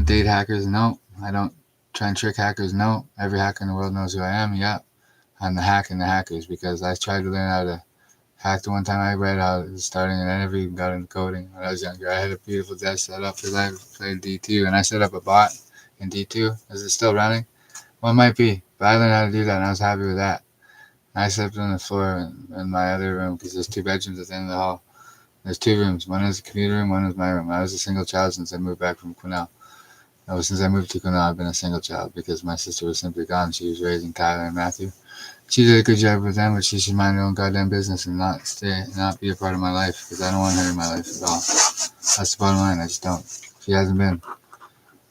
date hackers. No, I don't try and trick hackers. No, every hacker in the world knows who I am. Yeah, I'm the hack and the hackers because I tried to learn how to hack the one time I read how it was starting, and I never even got into coding when I was younger. I had a beautiful desk set up because I played D2, and I set up a bot in D2. Is it still running? Well, it might be, but I learned how to do that, and I was happy with that. I slept on the floor in my other room because there's 2 bedrooms at the end of the hall. There's 2 rooms. One is the computer room, one is my room. I was a single child since I moved back from Quesnel. Since I moved to Quesnel, I've been a single child because my sister was simply gone. She was raising Tyler and Matthew. She did a good job with them, but she should mind her own goddamn business and not be a part of my life because I don't want her in my life at all. That's the bottom line. I just don't. She hasn't been.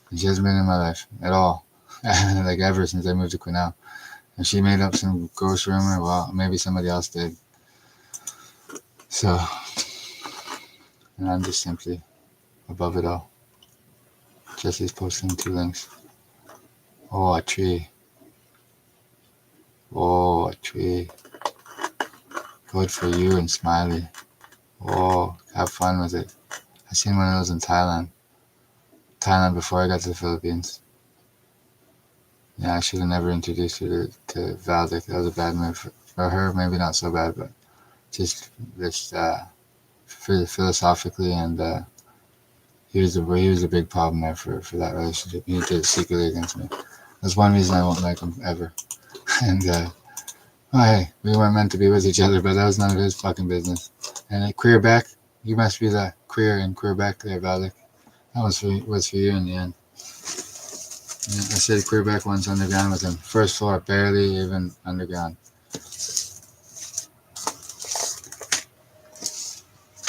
And she hasn't been in my life at all. like ever since I moved to Quesnel. And she made up some ghost rumor. Well, maybe somebody else did. So, and I'm just simply above it all. Jesse's posting 2 links. Oh, a tree. Oh, a tree. Good for you and Smiley. Oh, have fun with it. I seen one of those in Thailand. Before I got to the Philippines. Yeah, I should have never introduced her to Valdic. That was a bad move for her. Maybe not so bad, but just philosophically, and he was a big problem there for that relationship. He did it secretly against me. That's one reason I won't like him ever. And well, hey, we weren't meant to be with each other, but that was none of his fucking business. And Queerback, you must be the queer in Queerback there, Valdic. That was for you in the end. Yeah, I said Queerback once underground with him. First floor, barely even underground.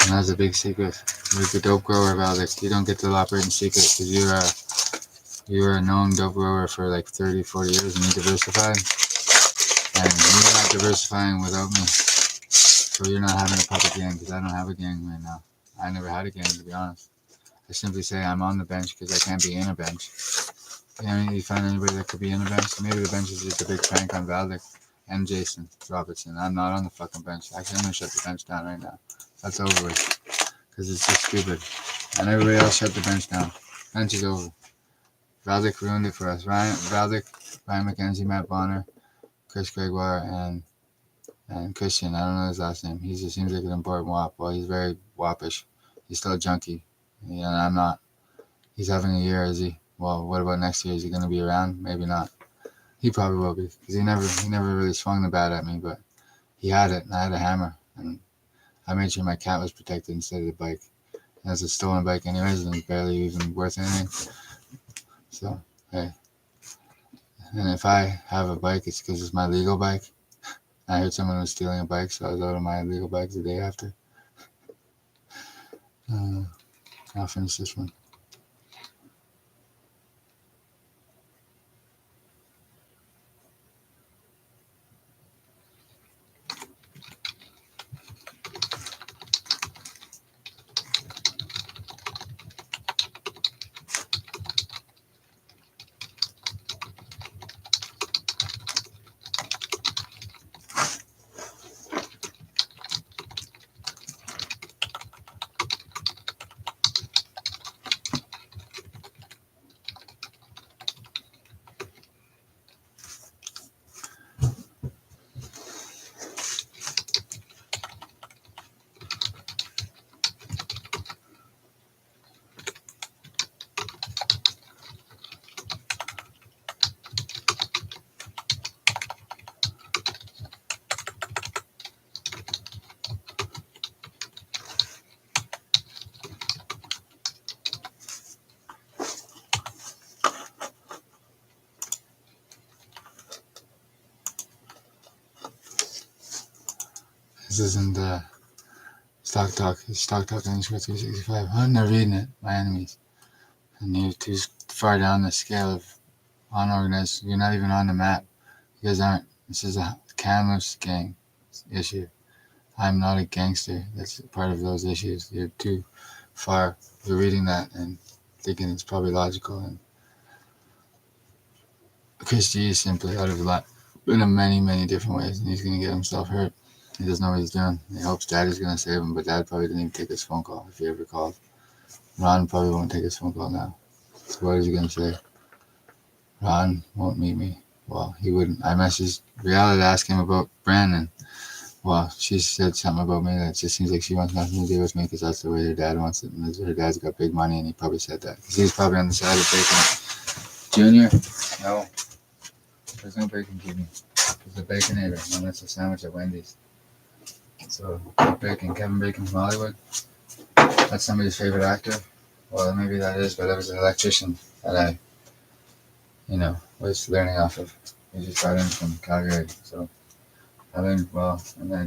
And that's a big secret. You're the dope grower, Valdic. You don't get to operate in secret because you were a known dope grower for like 30, 40 years and you diversified. And you're not diversifying without me. So you're not having a puppet gang because I don't have a gang right now. I never had a gang, to be honest. I simply say I'm on the bench because I can't be in a bench. You know, you find anybody that could be in a bench? Maybe the bench is just a big prank on Valdic and Jason Robertson. I'm not on the fucking bench. Actually, I'm going to shut the bench down right now. That's over with. Because it's just stupid. And everybody else shut the bench down. Bench is over. Valdic ruined it for us. Ryan McKenzie, Matt Bonner, Chris Gregoire, and Christian. I don't know his last name. He just seems like an important wop. Well, he's very woppish. He's still a junkie. Yeah, and I'm not. He's having a year, is he? Well, what about next year? Is he going to be around? Maybe not. He probably will be because he never really swung the bat at me, but he had it, and I had a hammer, and I made sure my cat was protected instead of the bike. And it's a stolen bike anyways, and it's barely even worth anything. So, hey. And if I have a bike, it's because it's my legal bike. I heard someone was stealing a bike, so I was out on my illegal bike the day after. I'll finish this one. This isn't Stock Talk. It's Stock Talk underscore 365. I'm not reading it. My enemies. And you're too far down the scale of unorganized. You're not even on the map. You guys aren't. This is a Kamloops gang issue. I'm not a gangster. That's part of those issues. You're too far. You're reading that and thinking it's probably logical. And Chris G is simply out of luck in many, many different ways, and he's going to get himself hurt. He doesn't know what he's doing. He hopes Daddy's going to save him, but Dad probably didn't even take his phone call if he ever called. Ron probably won't take his phone call now. So what is he going to say? Ron won't meet me. Well, he wouldn't. I messaged Rihanna to ask him about Brandon. Well, she said something about me that just seems like she wants nothing to do with me because that's the way her dad wants it. And her dad's got big money, and he probably said that. Because he's probably on the side of Bacon. Junior? No. There's no Bacon Junior. There's a Baconator, and that's a sandwich at Wendy's. So, Bacon, Kevin Bacon from Hollywood. That's somebody's favorite actor. Well, maybe that is, but I was an electrician that I, was learning off of. He just got in from Calgary, so I learned well, and then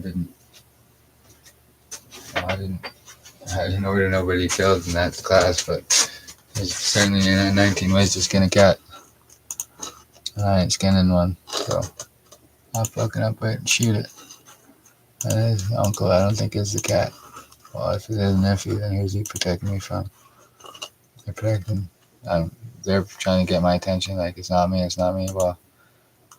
I didn't order nobody killed in that class, but there's certainly 19 ways to skin a cat. I ain't skinning one, so I'll fucking upright and shoot it. And his uncle, I don't think it's the cat. Well, if it is a nephew, then who's he protecting me from? They're protecting. They're trying to get my attention. Like it's not me. It's not me. Well,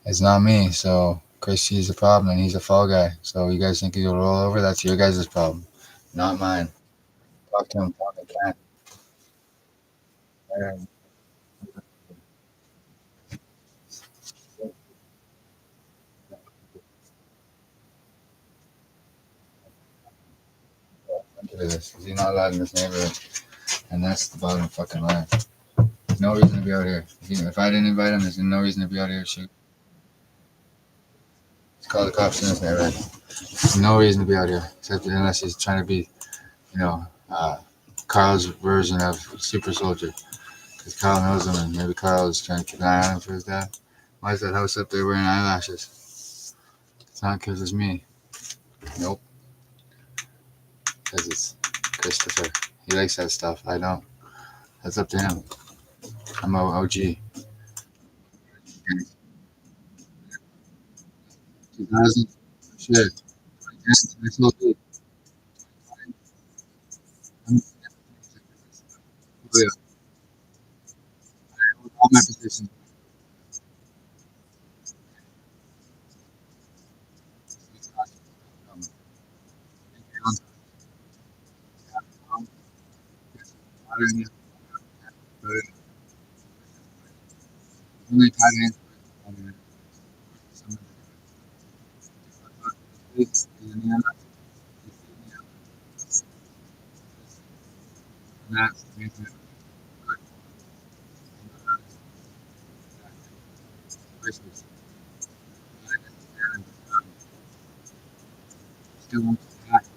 it's not me. So Chris sees the problem, and he's a fall guy. So you guys think he'll roll over? That's your guys' problem, not mine. Talk to him. Tell him I can't. Look at this. Is he not allowed in this neighborhood? And that's the bottom fucking line. There's no reason to be out here. If I didn't invite him, there's no reason to be out here shooting. Let's call the cops in this neighborhood. There's no reason to be out here, except unless he's trying to be, you know, Carl's version of super soldier. Because Carl knows him, and maybe Carl is trying to keep an eye on him for his dad. Why is that house up there wearing eyelashes? It's not because it's me. Nope. Because it's Christopher. He likes that stuff. I don't. That's up to him. I'm a OG. 2000. Shit. I told you. I'm all my positions. Only tight ends. Still wants to act.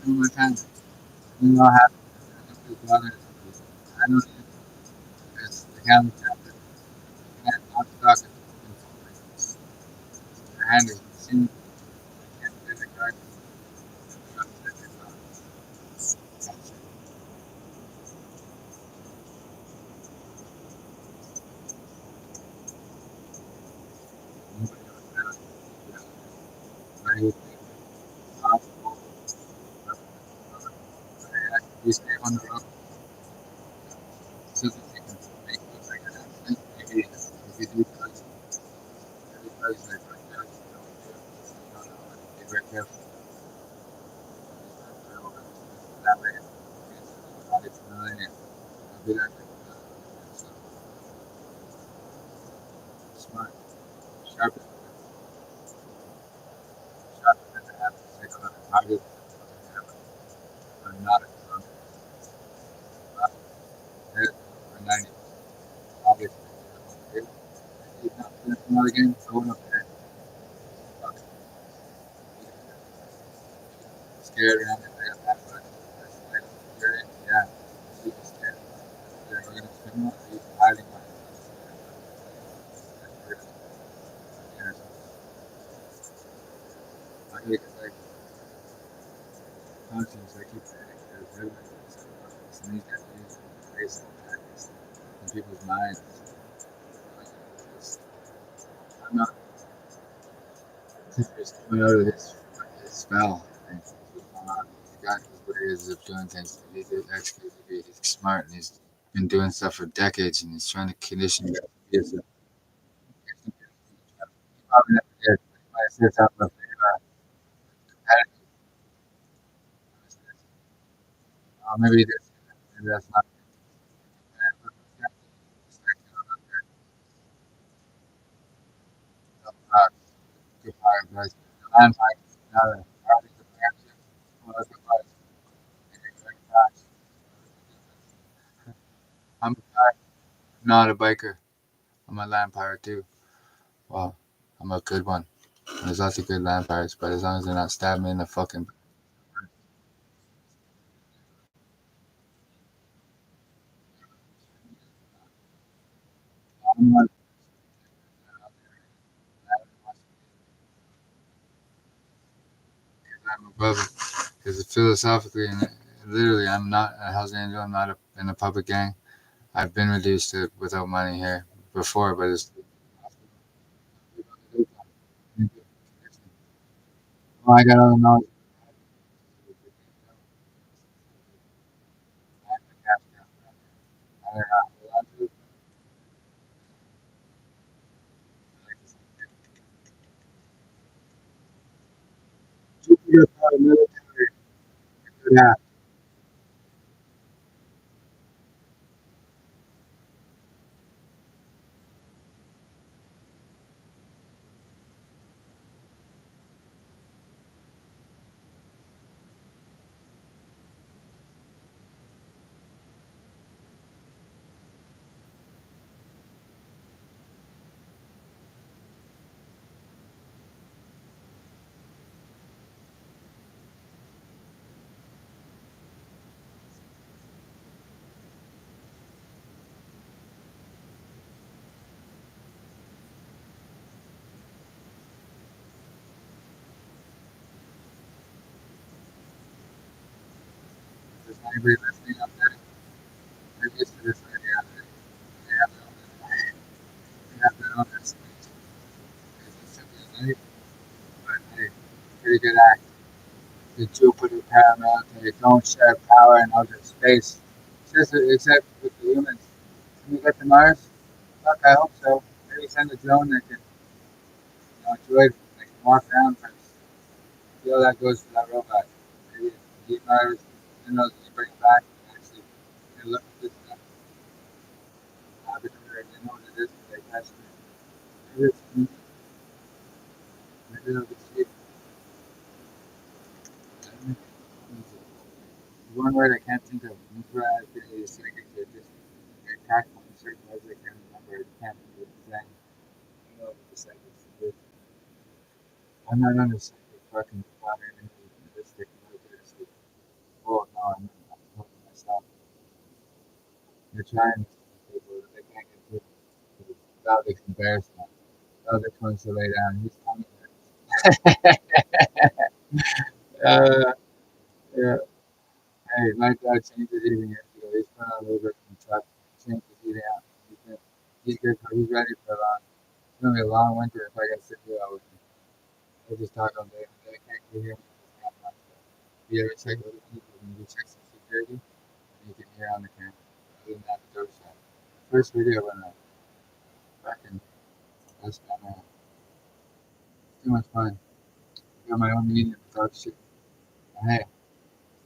My time. You know, I have to brother. I know it's the camera chapter. And I'm stuck. The hand is seen. The card. You stay on the road so that you can make those like an accident. Maybe if you do drugs, everybody's like, drugs, don't know, be very careful. That way, it's not in it. I'll be like, so smart, sharp, sharp as a habit. It's like a target. I'm not a head or 90. Obviously, he's not again, going up there. Scared around it. I got that much. Yeah, super scared. We're gonna swim up. He's hiding behind us. I get like conscience. I keep saying there's really some these guys use racial tactics in people's minds. I'm not just coming out of his spell. The guy who's what he is doing things. He's actually he's smart and he's been doing stuff for decades and he's trying to condition you. He probably never did. He might have said something up there. Maybe he did. Maybe that's not. Good fire, guys. I'm fine. I'm not a biker. I'm a land pirate too. Well, I'm a good one. There's lots of good land pirates, but as long as they're not stabbing me in the fucking. I'm not I'm above it because philosophically and literally, I'm not a Hell's Angel. I'm not in a public gang. I've been reduced to without money here before, but it's. Oh, I got all the knowledge. Yeah, there's anybody listening up there. They're used to this idea. They have their own estimates. It's as simple as anything, but hey, pretty good act. The Jupiter paramilitary don't share power in outer space. Except with the humans. Can we get to Mars? Fuck, I hope so. Maybe send a drone that can, droid that can walk around first. See how that goes for that robot. Maybe deep Mars, minerals you bring back and actually look at this stuff. Laboratory, they know what it is, but they test it. Maybe it's maybe it'll be cheap. One word I can't think of. Neutralized the psychics are just they're attacked on certain words I can't remember. I can't remember the thing. I don't know what the psychics do. I'm not under psychic fucking fire and this technology. Oh no, I'm talking to myself. They're trying to people that they can't get through. Dalvik's embarrassed now. Dalvik wants to lay down. He's coming. uh, yeah. Hey, my dad changed his eating years ago. He's put on a little bit from the truck. Changed his eating out. He's good. He's ready for a long. It's gonna be a long winter if I get sick of all with him. We'll just talk all day. I can't get here. You ever check other people when you check some security? You can hear on the camera. Other than that, the door shut. First video when I fucking that's kind of too much fun. I got my own media without shit. Hey,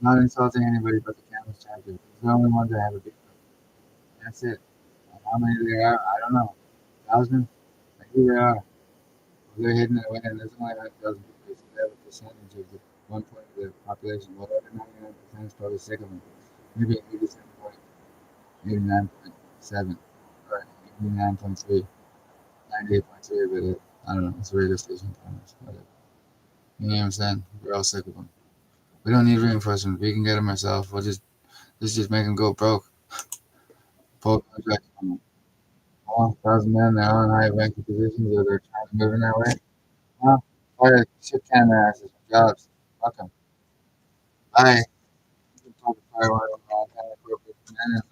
not insulting anybody but the camera's charger. It's the only ones I have a beef with. That's it. And how many there are, I don't know. Thousand? Maybe there are. Well, they're hidden away, and there's only 9,000 people, so they have a percentage of the 1 point of the population. Well, the other 99% is probably sick of them. Maybe 89.7 or 89.3, 98.3, but I don't know. It's a radio station. Whatever. You know what I'm saying? We're all sick of them. We don't need reinforcement. We can get them ourselves. Let's just make them go broke. Pull contracts from them. All 1,000 men, they're all in high ranking positions, or they're trying to move in that way. Well, fire shit can their asses from jobs. Fuck them. Bye. Talk fire one of them all kind of corporate men and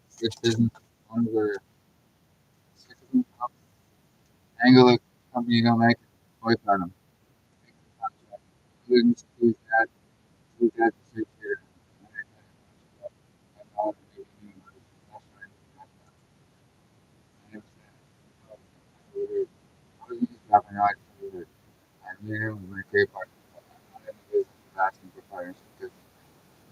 switch business. Ones that are sick of them. Angle a company you don't make, boycott them. Take the contract. Students, who's that? Who's that? Shit here. I'm not maybe anybody. That's right. I understand. I was just dropping out for the and me and him was my great partner. I'm not in the business of asking for partnership because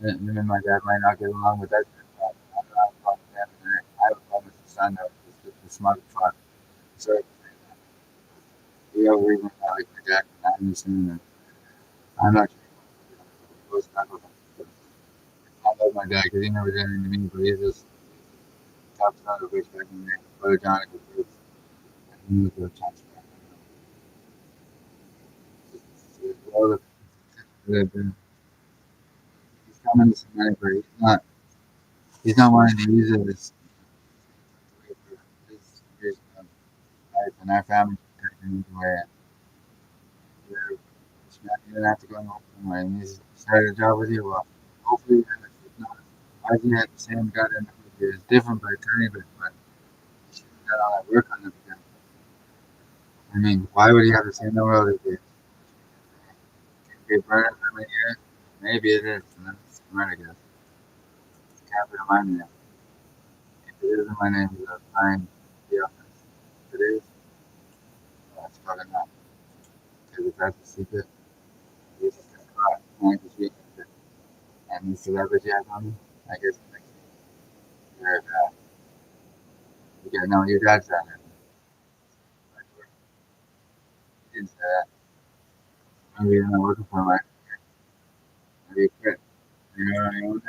me and my dad might not get along, but that's his problem. I don't have a problem with that. And I have a problem with the son that was the smug fuck. Sorry for saying that. We have reason like my dad and I understand that. I'm not sure. Close back with him. I love my dad because he never did anything to me, but he's just top son of a bitch back in the day. Photogenic with roots. And he was a transparent. Well, he's coming to some money, but he's not wanting to use it as a way for his reason. and our family taken away. This man didn't have to go home somewhere, and he's started a job with you. Well, hopefully, if not, I think had the same goddamn number. It's different by a tiny bit, but he should have done all that work on it again. I mean, why would he have the same number of it? Could be burned for many years. Maybe it is, and that's smart, I guess. Can't put my name. If it isn't my name, it's a fine deal. If it is, well, it's probably not. Because if that's a secret, he's just gonna cry. And just be and the celebrity has on me, I guess it makes you're, you gotta know your dad's on it. Like, he didn't say that. Maybe you're not working for him, right? Maybe you quit. You know what I mean?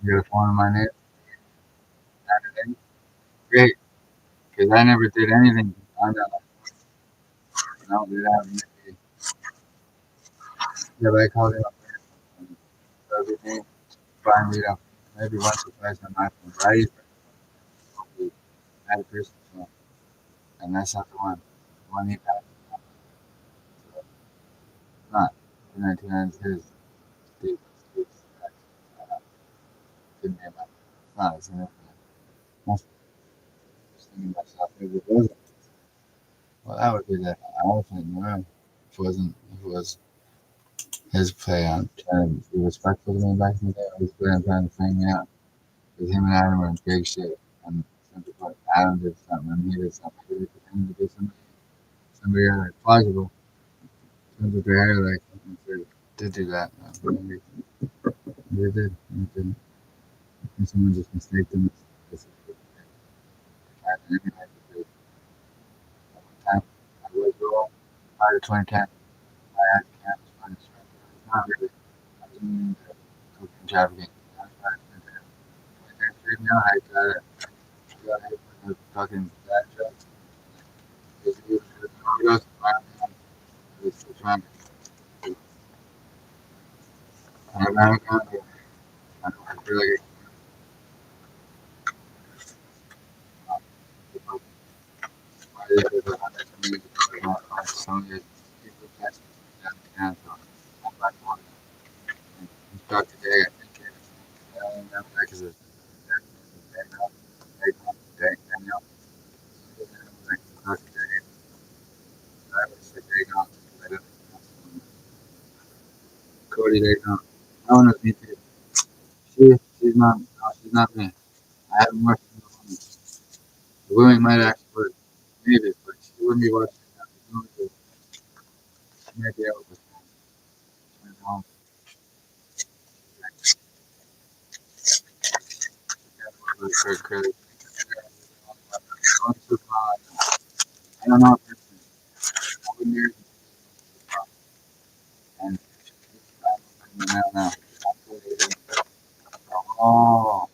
You got a phone in my name, kind of thing. Great, because I never did anything on that. No, did I? Maybe. Yeah, but I called him up and everything. Fine, meet up. Maybe once or twice on my phone, right? Hopefully, I had a personal phone, and that's not the one. The one he passed. So, it's not. 299 is his. Steve's, didn't name it. It's not. It's an Must be thinking to myself, maybe it wasn't. Well, that would be the elephant in the room. If it wasn't, if it was his play on trying to be respectful to me back in the day, his play on trying to frame me out. Because him and Adam were in big shit. And some people like Adam did something, and he did something. He did pretend to do somebody like plausible. Some of their hair like did do that. Maybe they did. Maybe they didn't. And someone just mistaked them as anyway. Because at one time I was wrong. Prior to 2010, I had campus on this not really. I was in the cocaine trafficking. I was trying to do it. Now I got hit with a fucking bad truck. Basically, it was an overdose. It was trying to. I'm not going to. I don't feel like why they did it. I'm just going to some of the people catch me down the cancer. I'm back on it. And start today, I think I don't remember that because it's day now. Day now. Like, start today. I would say day now. I don't know. Cody day now. No one knows me too. She's not me. I haven't watched the woman. The woman might actually work. Maybe, but she wouldn't be watching that. She might be able to spend home. For credit. I don't know if it's I wouldn't hear it. And I'm now now. Oh,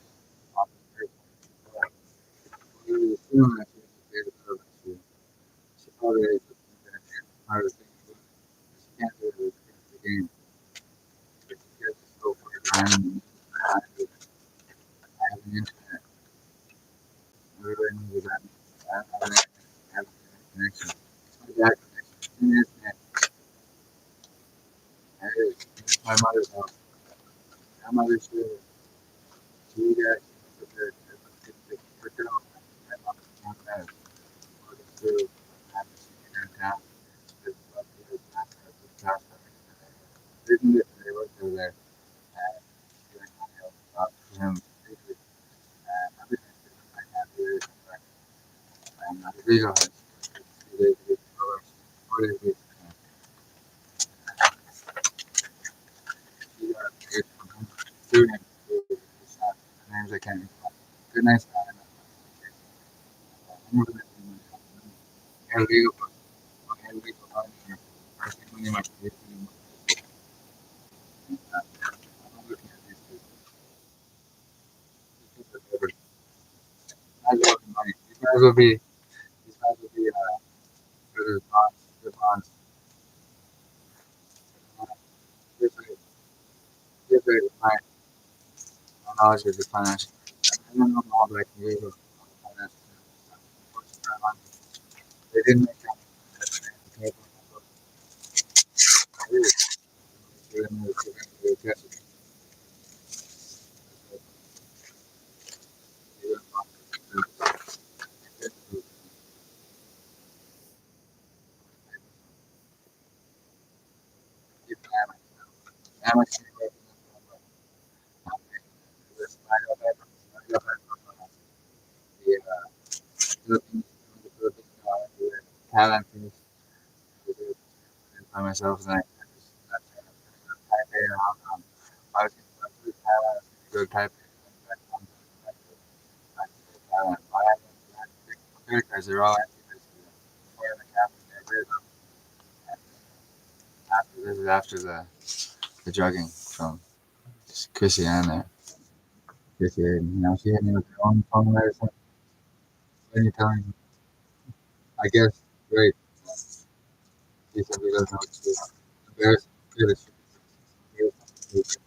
she probably is part of the thing. She can't do it against the game. But she gets so far behind me. I have an internet. Everybody knows that. I have a connection. My dad connection. It's my mother's house. My mother's here. She got the hotel. My mother's not bad. Mother's too. I'm in town. There's a lot of house. Didn't get they worked over there. And doing my own stuff for him. And everything I can't do it. And I'm legal. 2 days a week. 4 days a week. She got paid from him. Doing it. His son. The names I can't recall. Good nice guy. I'm moving it to my illegal, illegal partner. I think when you might be I'm looking at these two. Might as well be money. These might as well be, for the bonds, the bonds. This way, this way, my knowledge of the financial. I don't know all, but I can give you financial. didn't make that. I didn't talent by myself, and I figured out I was going to go type talent. I have because they're all empty. Where the captain after this is after the drugging from Chrissy Ann there. Chrissy, you know, she hit me with her own phone medicine. When you telling me, I guess, great. She said we don't know what to do. Embarrassing. Good as she is.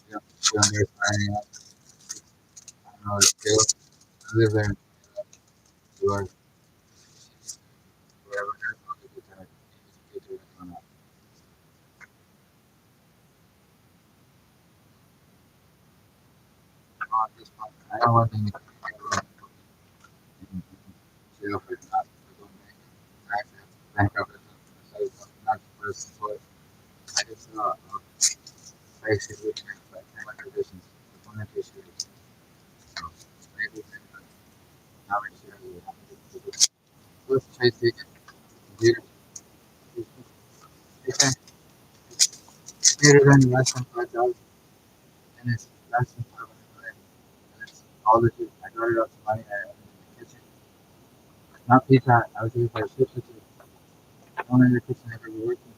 You know, she understands finding out. I don't know what to do. I live there in New York. Wherever her phone is, get to it on that. On this one, I don't want them to get in jail for not going back up. So not the person for it. I just basically like my conditions. The one issue is so maybe how much you have to do. Let's try to get computer. It's greater than less than 5,000, and it's less than 500. And it's all the food. I got it up to money in the kitchen. Not pizza. Hut, I was here for a shift or two. One in the kitchen ever working.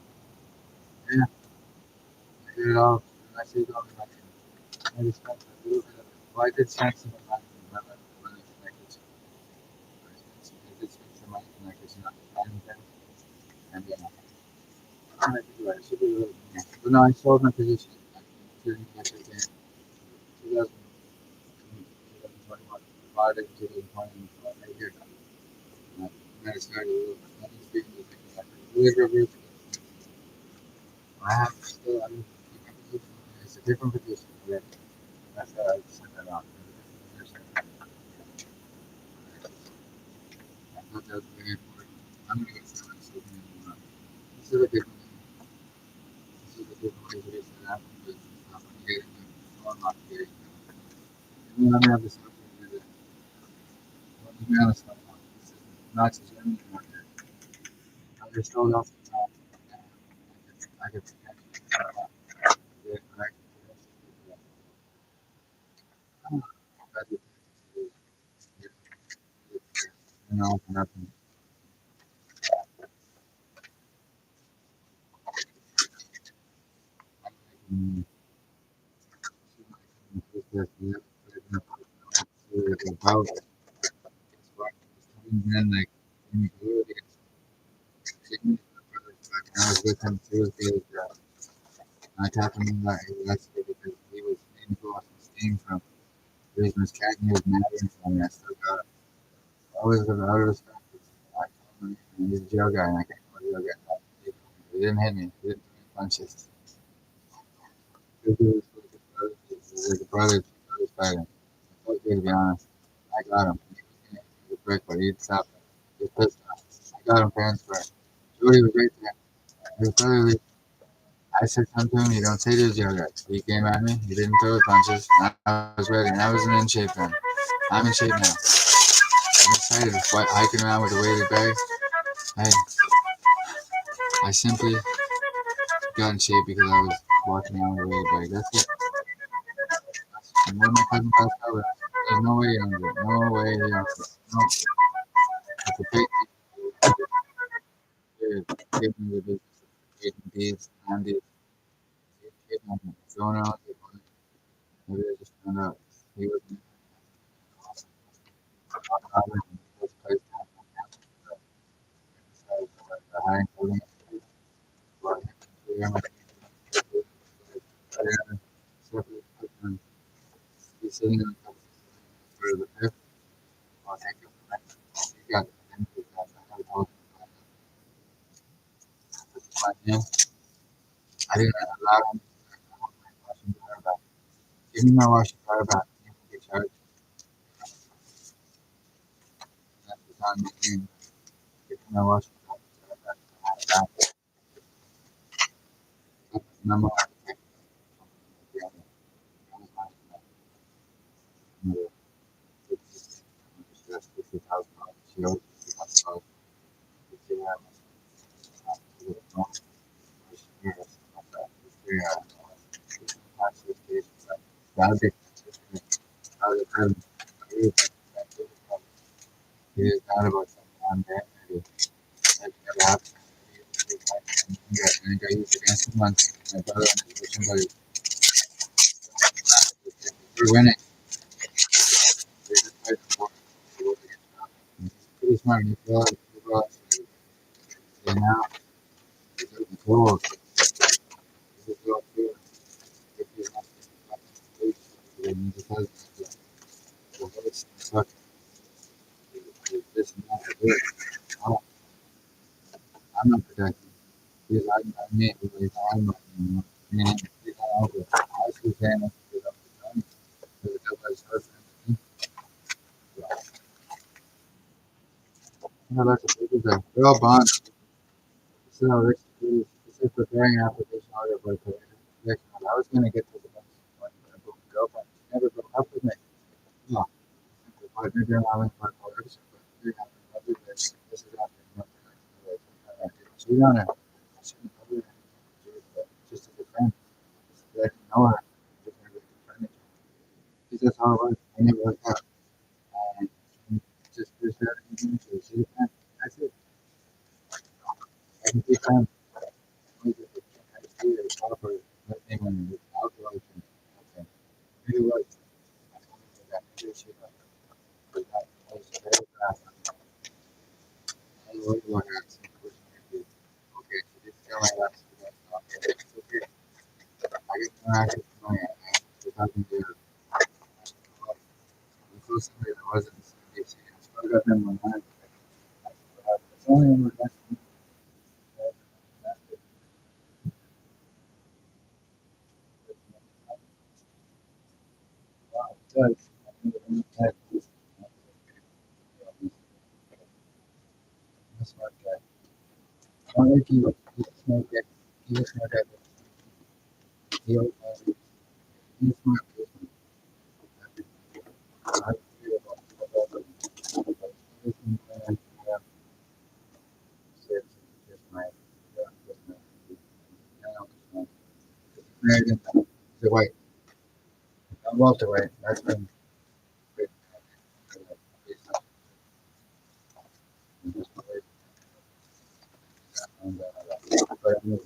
Yeah, I did it all. And I saved all the money. I just spent a little bit of it. Well, I did spend some money in my kitchen. I did spend some money in my kitchen on the dining table. And I had to do it. I should do it. But no, I sold my position. During my first game. 2000, 2021. Bought it in 2020. Right here. And I started a little bit. Nothing speaking to the really good. I have still, I mean, it's a different position. Yeah. That's how I sent that out. I thought that was very important. I'm going to get started. This is a different, this is a different situation that happened with stuff I'm getting, or not getting. And then I'm going to have this opportunity to do that. Well, to be honest, this is not just anything like that. There's still else I could yeah, I could you know, nothing. Mm, it's just, yeah, about and then like when you go against I was with him Tuesday. I talked to him about it yesterday because he was in Boston steam from Christmas cat and he was mad at me. I still got it. Always out of respect. I told him he's a jail guy and I can't go to jail guy. He didn't hit me. He didn't throw any punches. This is like a brother fighting. Okay, to be honest. I got him. He was a prick, but he'd stop. He was pissed off. I got him fans for it. Jody was right there. He was literally I said something to him, you don't say to the jail guy. He came at me, he didn't throw the punches. I was ready, and I wasn't in shape then. I'm in shape now. I'm excited. Hiking around with a weighted bag. Hey, I simply got in shape because I was walking around with a weighted bag. That's it. And when my cousin passed out, there's no way he owns it. No way he owns it. No. It's a big deal. Give me the business. Getting these and these. Going out. Maybe I just found out he was first place. Behind holding he's sitting in for the fifth. I'll take it. You got it. You know, I didn't allow him to wash and dryer back. Give me my wash and dryer back. You can get charged. That's the time you can give me my wash and dryer back. I have that. No more. Yeah, no, it's just $50,000. She owes $50,000. He is not about some man. That never happened. And I got used against him once. My brother and his Russian buddy. We're winning. They just played the board. He's pretty smart. He's well. And now he's looking forward. He's well too. If he's not then he has the voice and such. This and that. Oh, I'm not protecting. Because I made it like I'm not. And he's not over. I was saying that because I'm the son. Because it's up as husband. No, that's a big thing. They're all bonds. So this is preparing an application order for the next one. I was going to get to the next one, but my girlfriend never broke up with me. No, but maybe I'm having fun for her. But you're having another this. This is happening. She's on it. She's on it. Just as a friend. I didn't know her. Just as a friend. She's just how it was. I never worked out. Um, just that. She's a friend. That's it. I can be friends. Maybe when alcohol. Okay. Maybe what? Maybe she was very fast. I was one accent. Okay, so this is my last one. Okay, it's okay. I get no access to my without talking to her. I'm so sorry that wasn't the same. I still got them on my mind. It's only in my next one. Wow, it does. I'm a smart guy. I don't think he's a smart guy. He's a smart guy. He's a smart person. I feel about the white. I love the white. That's been good. But I'm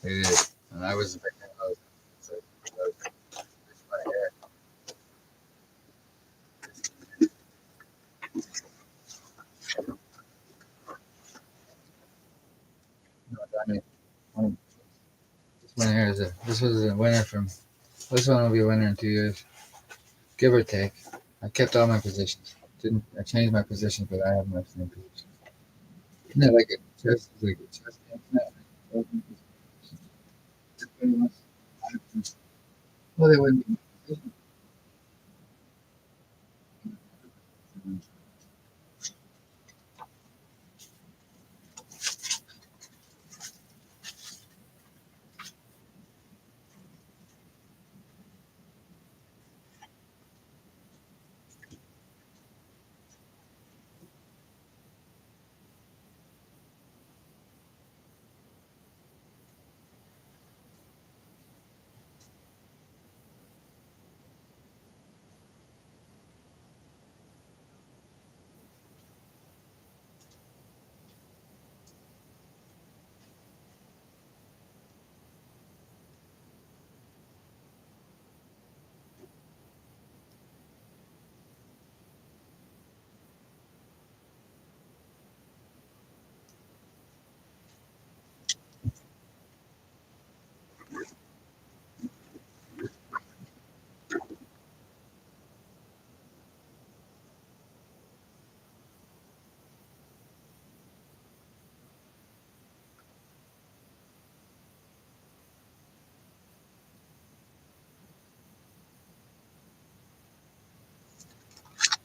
It is. And I was thinking, I was my hair. No, Danny, this one here this was a winner from, this one will be a winner in 2 years, give or take. I kept all my positions. Didn't I changed my position, but I have my same position. Isn't that like a chess? It's like a chess game. Isn't it? It's pretty much. Well, they wouldn't be.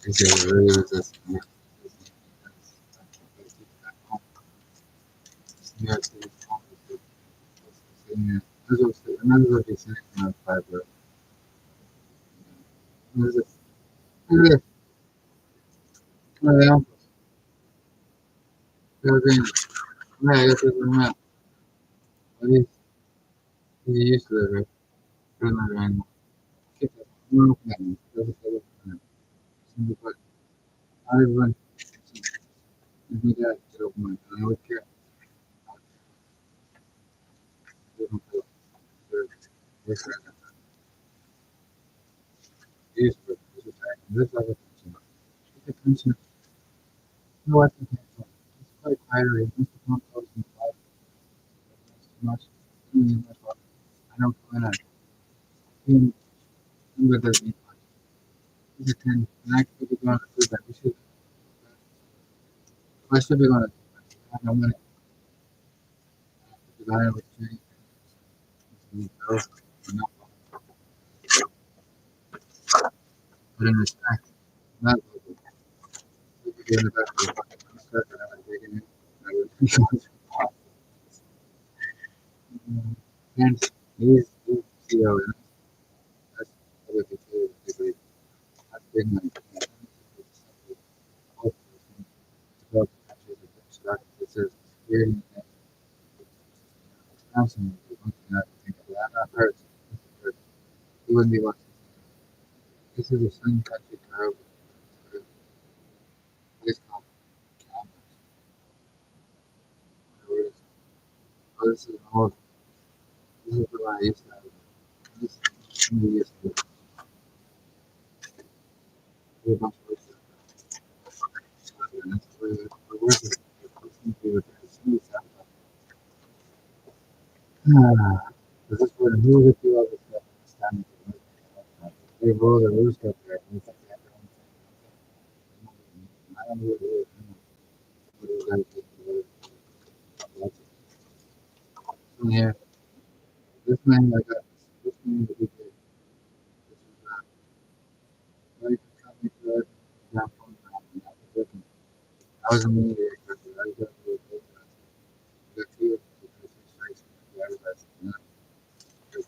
He said it really was just New York City. Another what they said in my fiber. Used to live right? No plan. But not everyone do that joke, man. I would care. This is this other person. The pension. No, what's the pension? It's quite highly. Mr. Compost and five. Too much. I don't plan on. I'm with the this is 10. And I could be going to do that. We should. I should be going to. I'm going to die with change. But in respect, not doing the best. Hence, he's CEO. That's other people. That's big money. It's a security expansion. That hurts. He wouldn't be watching. This is a sun country car. This called cameras. This is all. This is what I used to have. This is me used to do a bunch of work. And that's where the work is. This is where the music you all this stuff. Standing. They roll the roost up there. I don't know what it is. Here, this man, I got this man that we did. This is very company good. Not fun. Not different. I was a mediator. I was up with the two strikes. I realized not to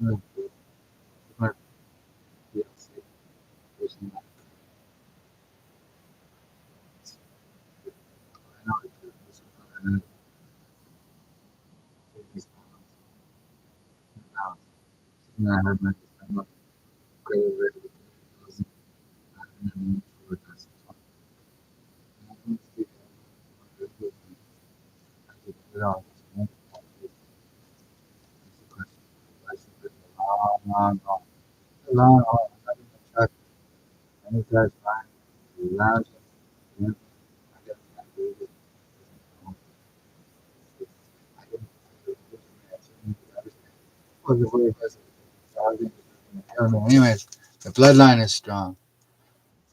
for the DLC person. I know this is and then these pounds. And I had my I'm great ready to was for this. I don't speak it all. Long, long, long, long. And it does fine. Lounge. I guess I do it. I was a very I don't know. Anyways, the bloodline is strong.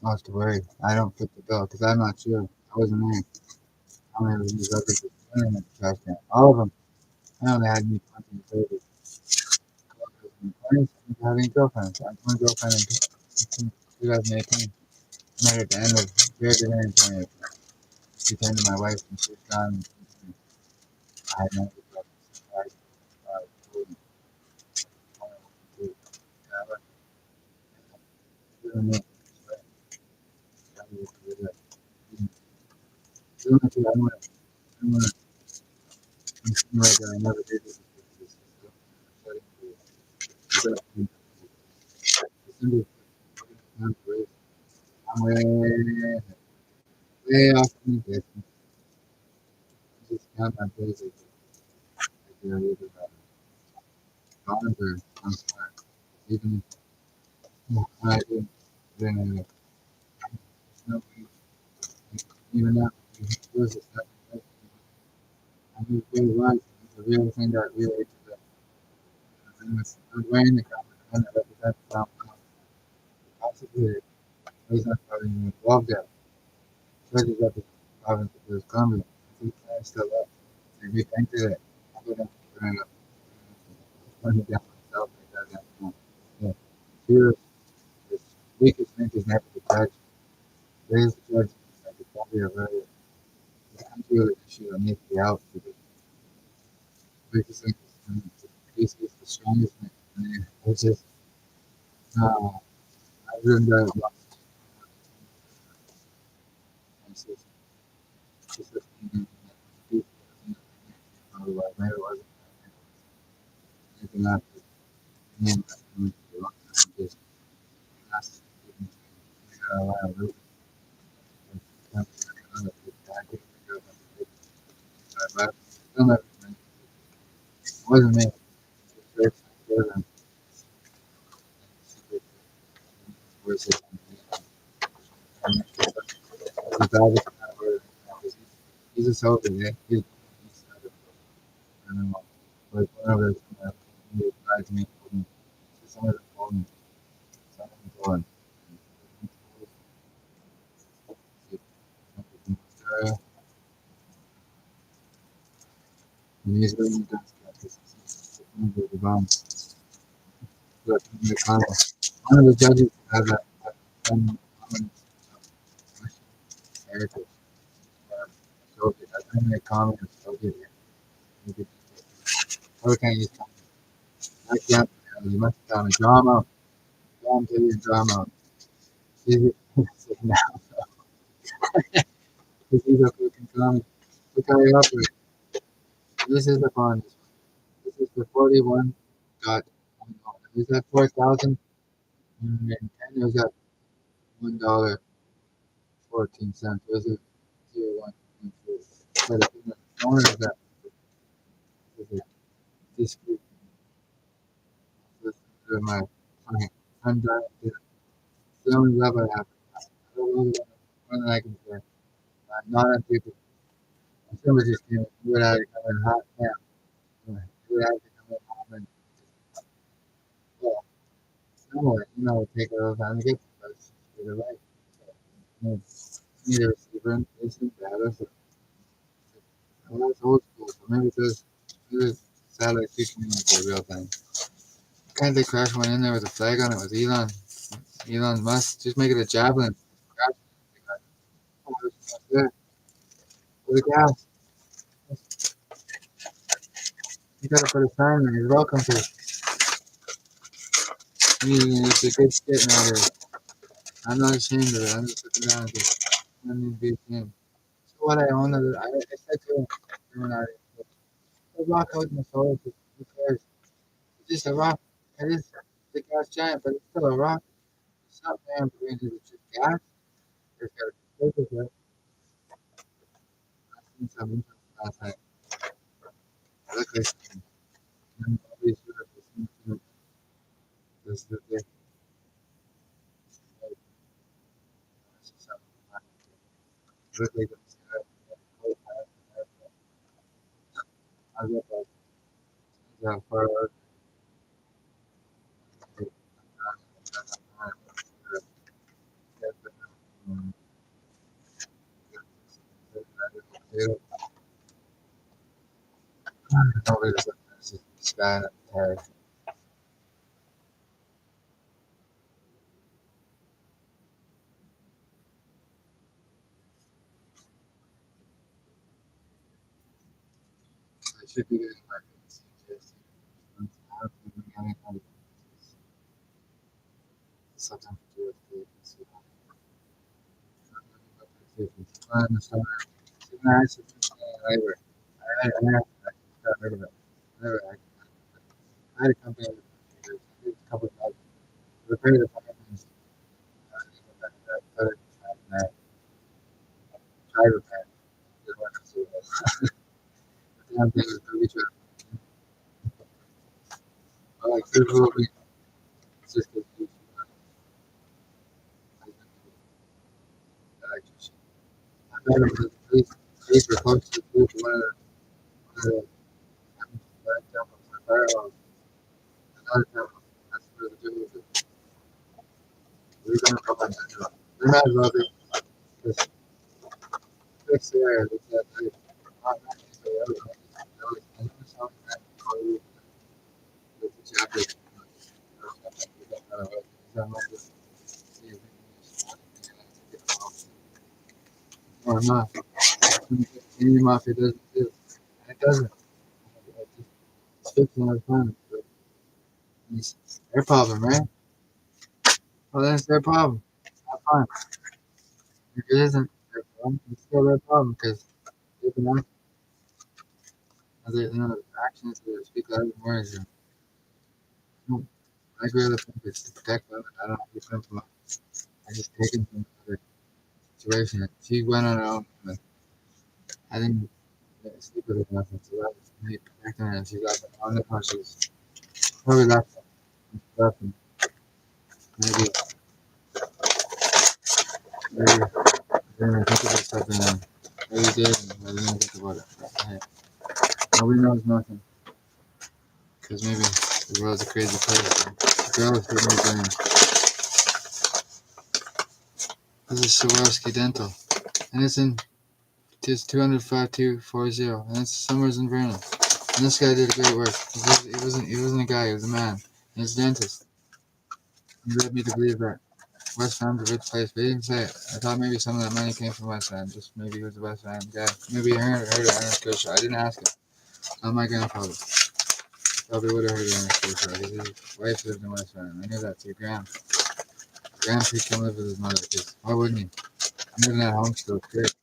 Not to worry. I don't fit the bill because I'm not sure. I wasn't there. How many of these others were in the trash can? All of them. I only had me 20 and 30. Having girlfriends. I had one girlfriend in 2018. I met her at the end of very beginning of 2018. She came to my wife and she was gone. I had no girlfriend. I told her, I don't know. I'm like I never did this. I'm way off in the distance. Just count my places. You know, either gone or I'm smart. Even when I did, then no, even now, it was a step. I knew very well. It's a real thing that related to the. I'm wearing the cover. And I represent the possibly was not probably involved there. Judges of the province of British Columbia. I think I still up. And we thank you that. putting it down myself like that. Yeah. Fear is weakest link is never the judge. Raise the judge like the body of very the country of the issue that needs to be out because weakest link is the strongest link. Which is I've learned that about it's just otherwise maybe it wasn't anything after me and my just last a lot of root but still never it wasn't me. It was them. Where's it? The dog is kind of where he's a soldier, yeah. He's I don't know. Like whenever he replied to me, someone told me, someone told him. And he's really good at the bomb. But in the Congo, one of the judges has a common heritage. Soviet. I think the common is Soviet. How can you tell me? I can't. You must tell me. Drama. Drama, drama. Easy. Now. This is a fucking comic. Look how you up with. This is the fun. This is the 41 dot. Is that 4,000? And 10 is that $1.14. Was it 0 1 4? But the owner of that is a discrete. Listen to my. Okay. I'm driving to the only level I have. I don't know one that I can say. Not on people. Somebody just came. You would have to come in hot now. You would have to come in hot and well, no, take a little time to get to us. Get it right. So, need a receiver instant data. So, well, that's old school. So maybe this satellite teaching me for real time. Can't they crash one in there with a flag on it with Elon Musk? Just make it a javelin. Crash it. Oh, there's there. With the gas. You gotta put a sign there. You're welcome to. It's a good shit nowadays. I'm not ashamed of it. I'm just looking down at it. I need to be ashamed. So what I own, I said to him, a rock out in the soil, who cares? It's just a rock. It is the gas giant, but it's still a rock. It's not man because it's just gas. There's got to be focus. I seen some info last night. I look like I'm probably sure of this the thing. Look like I look like for nobody does this sky tired. I should be getting my something to do with the understand. Nice labor. I got rid of it. I had a company that did a couple of jobs. Repair the fireplace. Put it in try repair. Didn't work out so well. The damn thing was really true. I like food will be it's just a huge electrician. I met him with police were close to the food one of the temples, the firewalls, another temple. That's where the gym was. We're gonna come on that job. We might as well be just fix the area. Look at that. Not the other one. Or not. Any mafia doesn't do. And it doesn't. It's fixing other planet. But it's their problem, right? Well, that's their problem. Not fine. If it isn't their problem, it's still their problem because they've been actions that speak louder than words. And, I agree with them. It's to protect them. I don't keep them from. I just take them from another situation. She went on her own. But I didn't sleep with her nothing. So that was me protecting her, and she got on the phone. She's probably left. Left, and maybe I didn't think about stuff, and maybe did, and I didn't think about it. But, hey, nobody knows nothing, because maybe the world's a crazy place. So the girl is putting me down. This is Swarovski Dental, and it's in just 205-240, and it's somewhere in Vernon. And this guy did great work. He wasn't a guy, he was a man. And he's a dentist. He led me to believe that West Ham's a rich place, but he didn't say it. I thought maybe some of that money came from West Ham. Just maybe he was a West Ham guy. Maybe he heard it on his show. I didn't ask him. Not my grandfather. Probably would have heard it on his show. His wife lived in West Ham. I knew that too. Graham should come live with his mother, because why wouldn't he? I'm living at home still. It's great.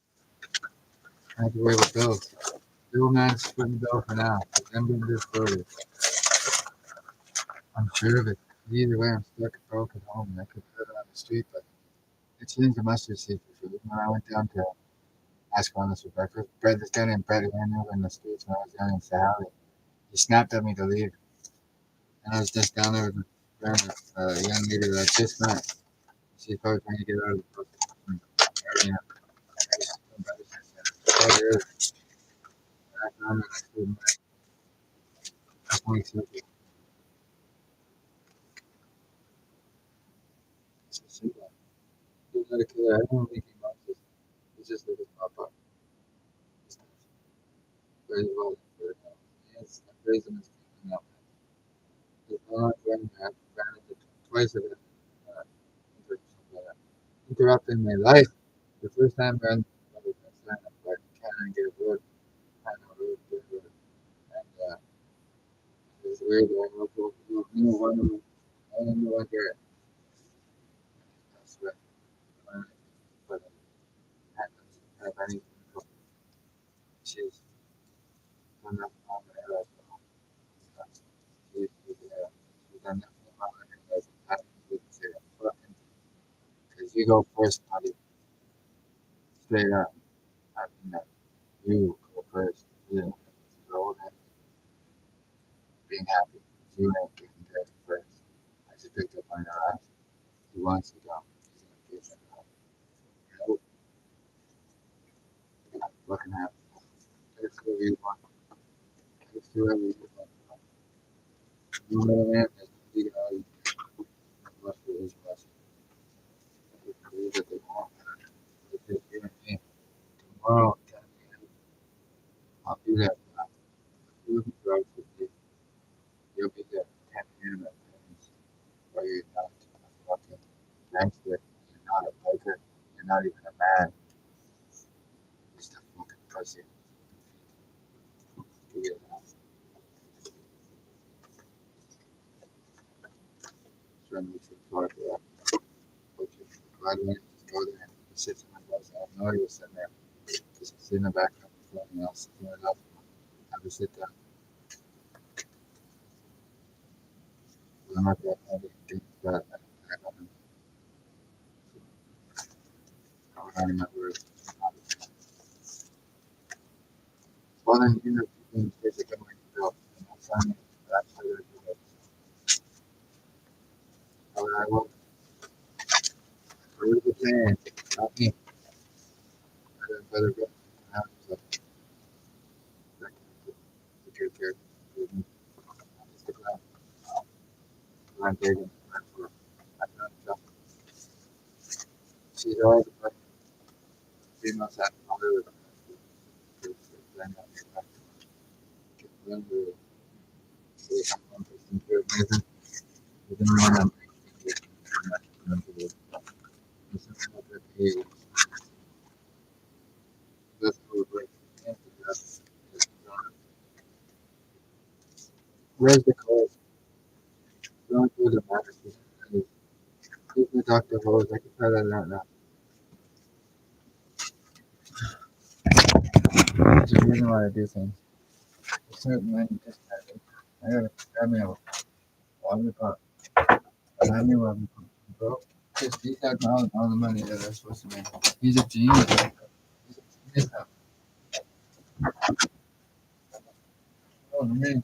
I have to worry about bills. The old man's splitting the bill for now. I'm going to do slowly. I'm sure of it. Either way, I'm stuck broke at home. I could live on the street, but it changed the mustard seed for food. When I went down to ask Ronald for breakfast, this guy named Brett ran over in the streets when I was young in Sahara. He snapped at me to leave, and I was just down there with a young lady that I just met. She's probably trying to get out of the prostitution. You know, oh, there is. I'm not student. I'm 27. It's a simple. He's not a killer. I don't think he wants this. He's just like his papa. He's not very well. Yes, I praise him as king. No, he's not going to have granted twice a day. Interrupting my life. The first time around, I was stand up, but can't get a word. Can't get a word. And it's weird. I know one of them. I don't know what they're. That's right. But I have any. She's done that on my life. She's done that on my life. I didn't say that. Fucking. Because you go first, buddy. Straight up. I mean that. You go first. You know, go and being happy. You ain't getting there first. I just picked up on your ass. He wants to go. He's gonna get it. Nope. Looking at it's whoever you want. It's whoever you want. You know what I mean? You know, must be his blessing. You believe that they want. If it's you and me, tomorrow, 10 a.m., I'll be there. You'll be drugs with me. You'll be there 10 a.m. at times. But you're not a fucking gangster. You're not a biker. You're not even a man. You're just a fucking pussy. You get that. Trying to make sure for that. But you right away, just go there. He sits in my bus. I have no idea what's sitting there. Just sit in the background with something else. Turn it off. Have to sit down. I'm not that heavy. But I don't know. I don't remember. Well, then, you know, you can basically come to build. And that's fine. That's how you do it. So I will. Where's the plan? Not me. I didn't better go. I have to take care of it. Just the ground. I'm taking it for. I don't know. She's always like females have other then I get back to remember Where's the call? Don't do the matters. Keep the doctor holes. I can tell that out now. There's a reason why I do things. A certain when you just have it. I gotta grab me a water pot. Grab me a water pot. Bro, just he's got all the money that I'm supposed to make. He's a genius. He's a genius. Oh, man.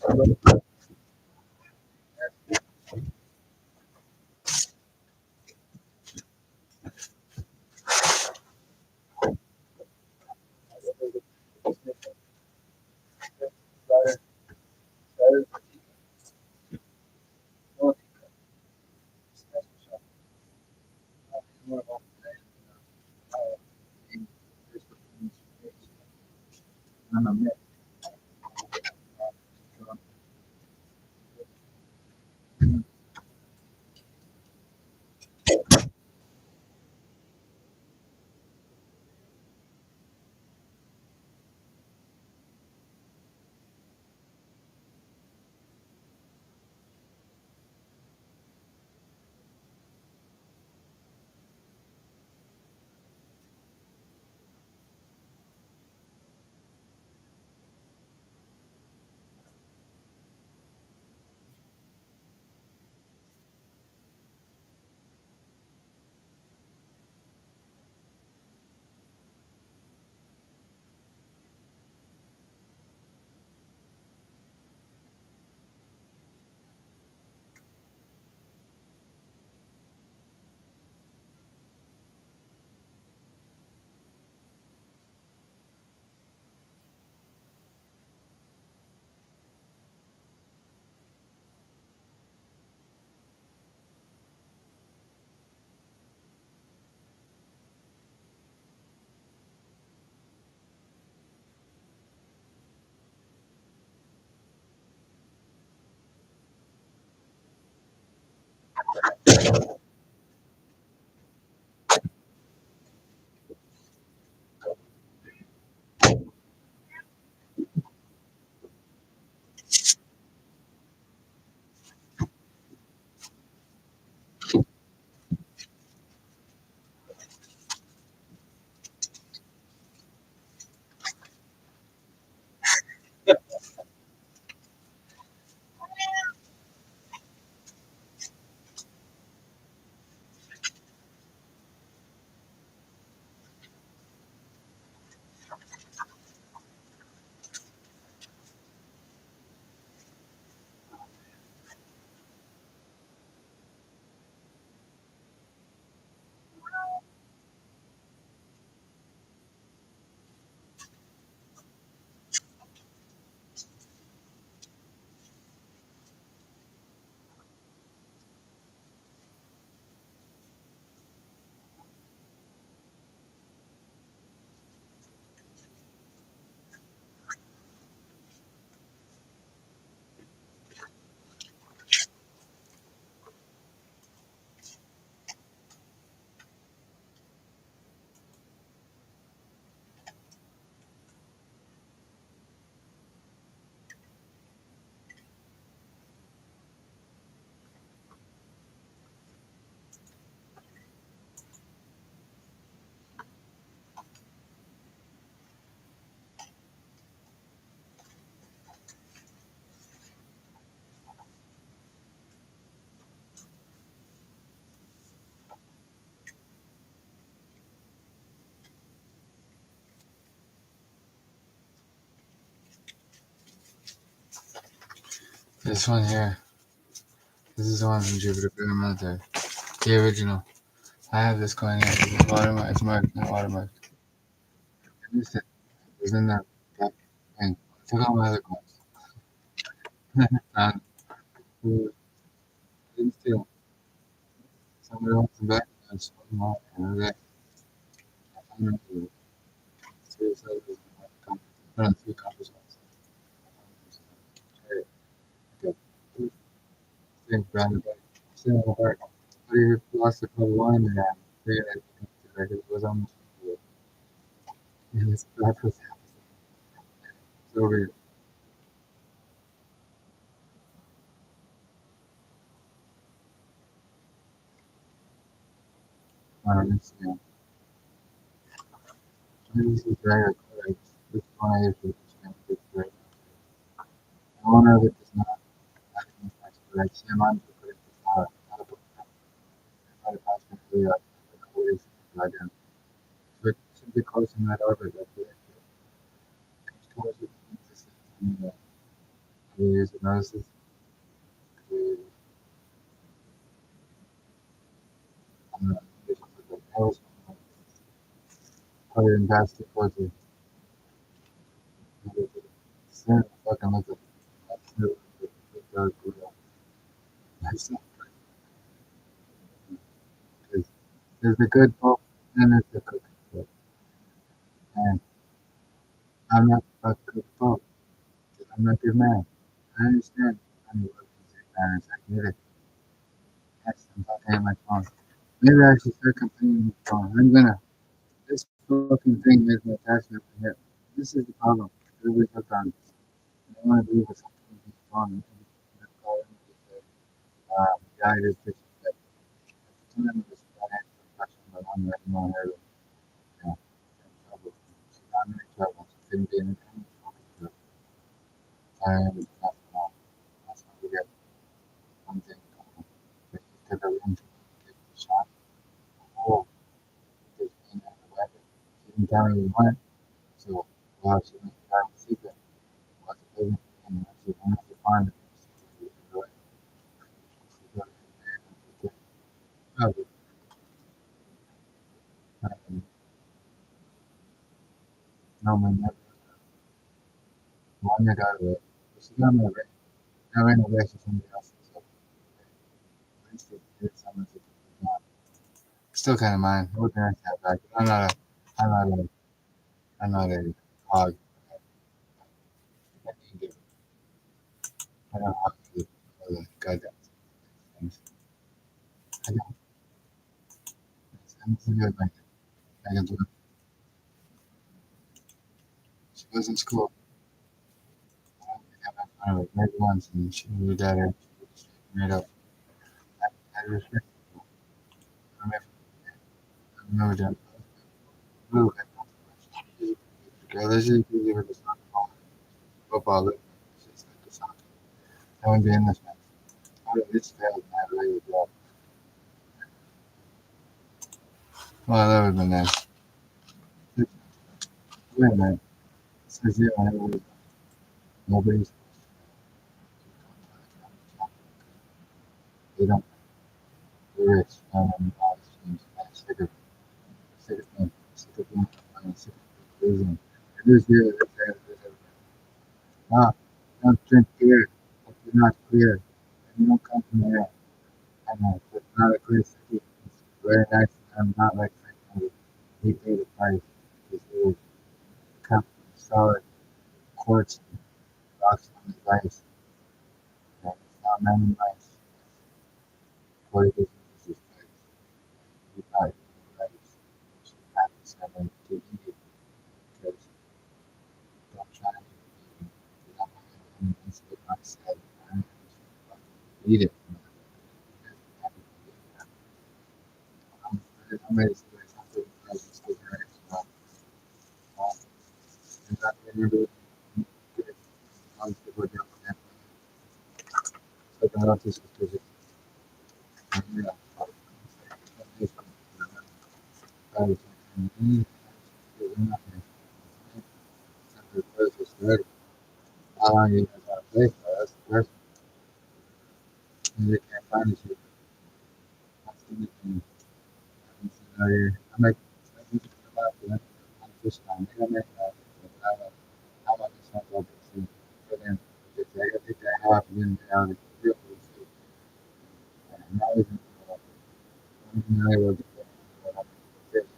This one here. This is the one from Jupiter Graham out there. The original. I have this coin here. It's watermarked. It's marked and watermarked. This is in that thing. Took all my other coins. And who didn't steal. Somebody wants them back. I just put them all. And I was like, seriously, three copies. think Brandon sitting over. But he lost a couple one and figured like it was almost it was that was so weird. It's this is very correct. This one is it's great. The owner of it is not acting as correct. Shaman to correct is not a book. Not a passion for the always like so it should be close in that orbit that the towards it and the user notices the the hills probably in past towards the center fucking look at the dark blue. That's not because there's the good folk and there's the cook folk. And I'm not a cook folk. I'm not a good man. I understand. I'm a music man. I get it. Yes, I'm talking on my phone. Maybe I should start complaining on my phone. I'm gonna. This fucking thing is an attachment to hip. This is the problem. Everybody's hooked on it. I don't want to believe what's happening with the phone. I'm call him and say, guy is disrespect. At the time, it was not answering the question, but I'm letting on her. Yeah, in trouble. So I'm in trouble. So couldn't be in any focus group. I am not wrong. That's how we get one thing going. But he took a room to get the shot. Oh, there's being out of the weapon. She didn't tell me he went. So, wow, she must have a secret. Was a business and she wanted to find it. She go ahead. She go ahead and she did. Oh, no, man, never. One that out of it. She got me a ring. I ran away to somebody else. So, at least it did something to do. Still kind of mine. What can I say back? I'm not a, I'm not a hog. I need to, I don't have to do all the goddamn things. I don't, I'm too good like I can do it. She was in school. I don't think I've been front of it. Maybe once and she knew that her. She made up. I respect her. I'm never, I'm never done. Blue, girl, let's just give her the song. Football, it's just like the song. I wouldn't be in this match. It's failed, man. Really well. Well, that would have been nice. Wait a minute. It says here on everybody's nobody's they don't they're rich. All these teams. I'm sick of being I'm sick of losing. It is here, it is there, it is everywhere. Ah, don't drink beer if you're not clear. And you don't come from there. I know, but not a clear city. It's very nice. I'm not like Frank. He paid the price. This is cup solid quartz rocks on his ice. And it's not many mice. What it is just like you got your rights. You should have to send them to eat it because don't try to not have any incident on set. Eat it. I'm ready to do something else. It's good, right? So, and that remember good. I'm still working on that. So that else is because it's yeah. It's how long you guys want to play for? That's the question. And they can't find you. That's the thing. I'm like, I'm thinking about it. I'm just trying to make that. How about this one? I'll see. For them, I gotta take that half and then out of the real estate. And now even, I will get this.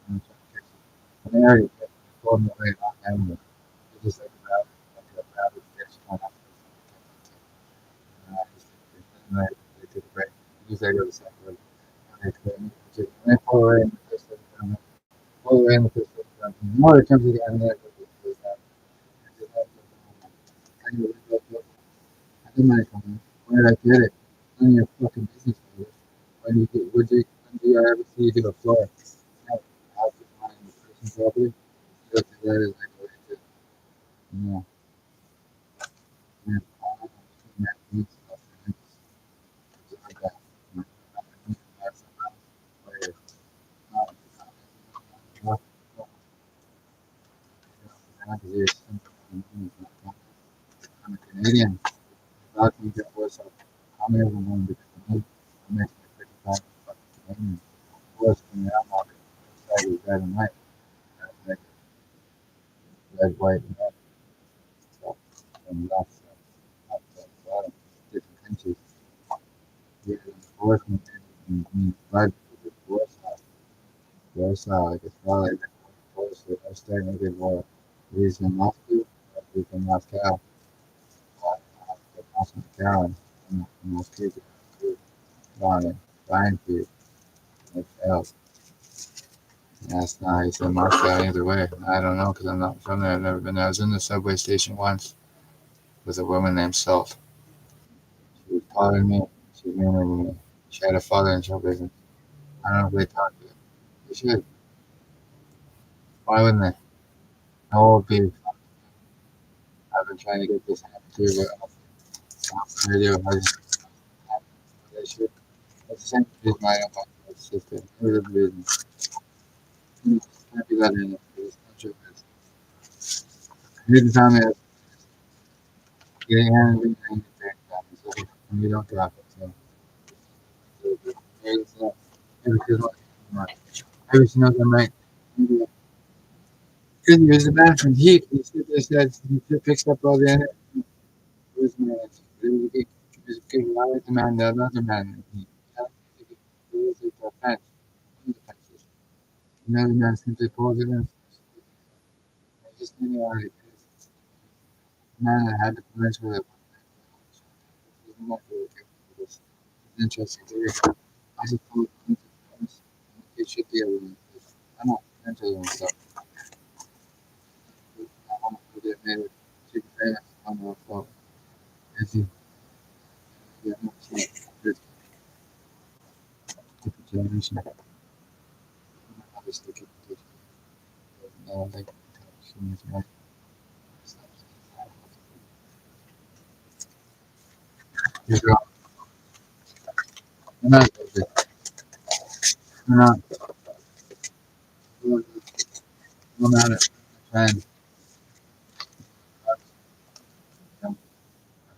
And they already told me right on camera. It's just like a rabbit fish. because I go to second. When I pull away in the first time, pull away in the first time. The more it comes again, there goes that. I do my phone. Where did I get it? None of your fucking business. When do you when do you ever see you do a floor? No, I have to find the person's property. Look at that as I go into no, yeah, I don't know that needs stuff and it's like that. You know, that's where not what I'm a Canadian. I think that was how many of them want to be Canadian? It makes me pretty proud of Canadian. Of course, when I'm out there, it's red and white. Like red, white, and red. So, and that's different countries. Yeah, enforcement means blood for the Warsaw, like it's not like force I starting to get more reason in Moscow, from Moscow, Moscow, and Moscow, buying food, like else. That's not how you say Moscow either way. I don't know because I'm not from there. I've never been there. I was in the subway station once with a woman named Salt. She was taller than me. She was meaner than me. She had a father in show business. I don't know if they talk to her. They should. Why wouldn't they? How old be? I've been trying to get this happen too, but radio has they should. That's the same reason I don't like the system. There's a reason. Can't be that in it. It's not true. You didn't tell me that getting handed anything so and you don't drop it. So maybe it's not. Maybe she's not. Maybe she knows I'm right. Maybe good news, the man from Heat, he said he fixed up all the energy. Where's my answer? It was a good lie, the man, the other man. He was like a fence. One of the fences. Another man simply pulled it in. I just didn't know how it is. The man that had the plans with it. It's interesting to hear. I just told him it should be able to. I'm not mentally and stuff. I want to get made it super famous. I don't know if is he? Yeah, I'm not sure. There's different generation. I just look at the no, like, right. You're not, you're not, no matter. And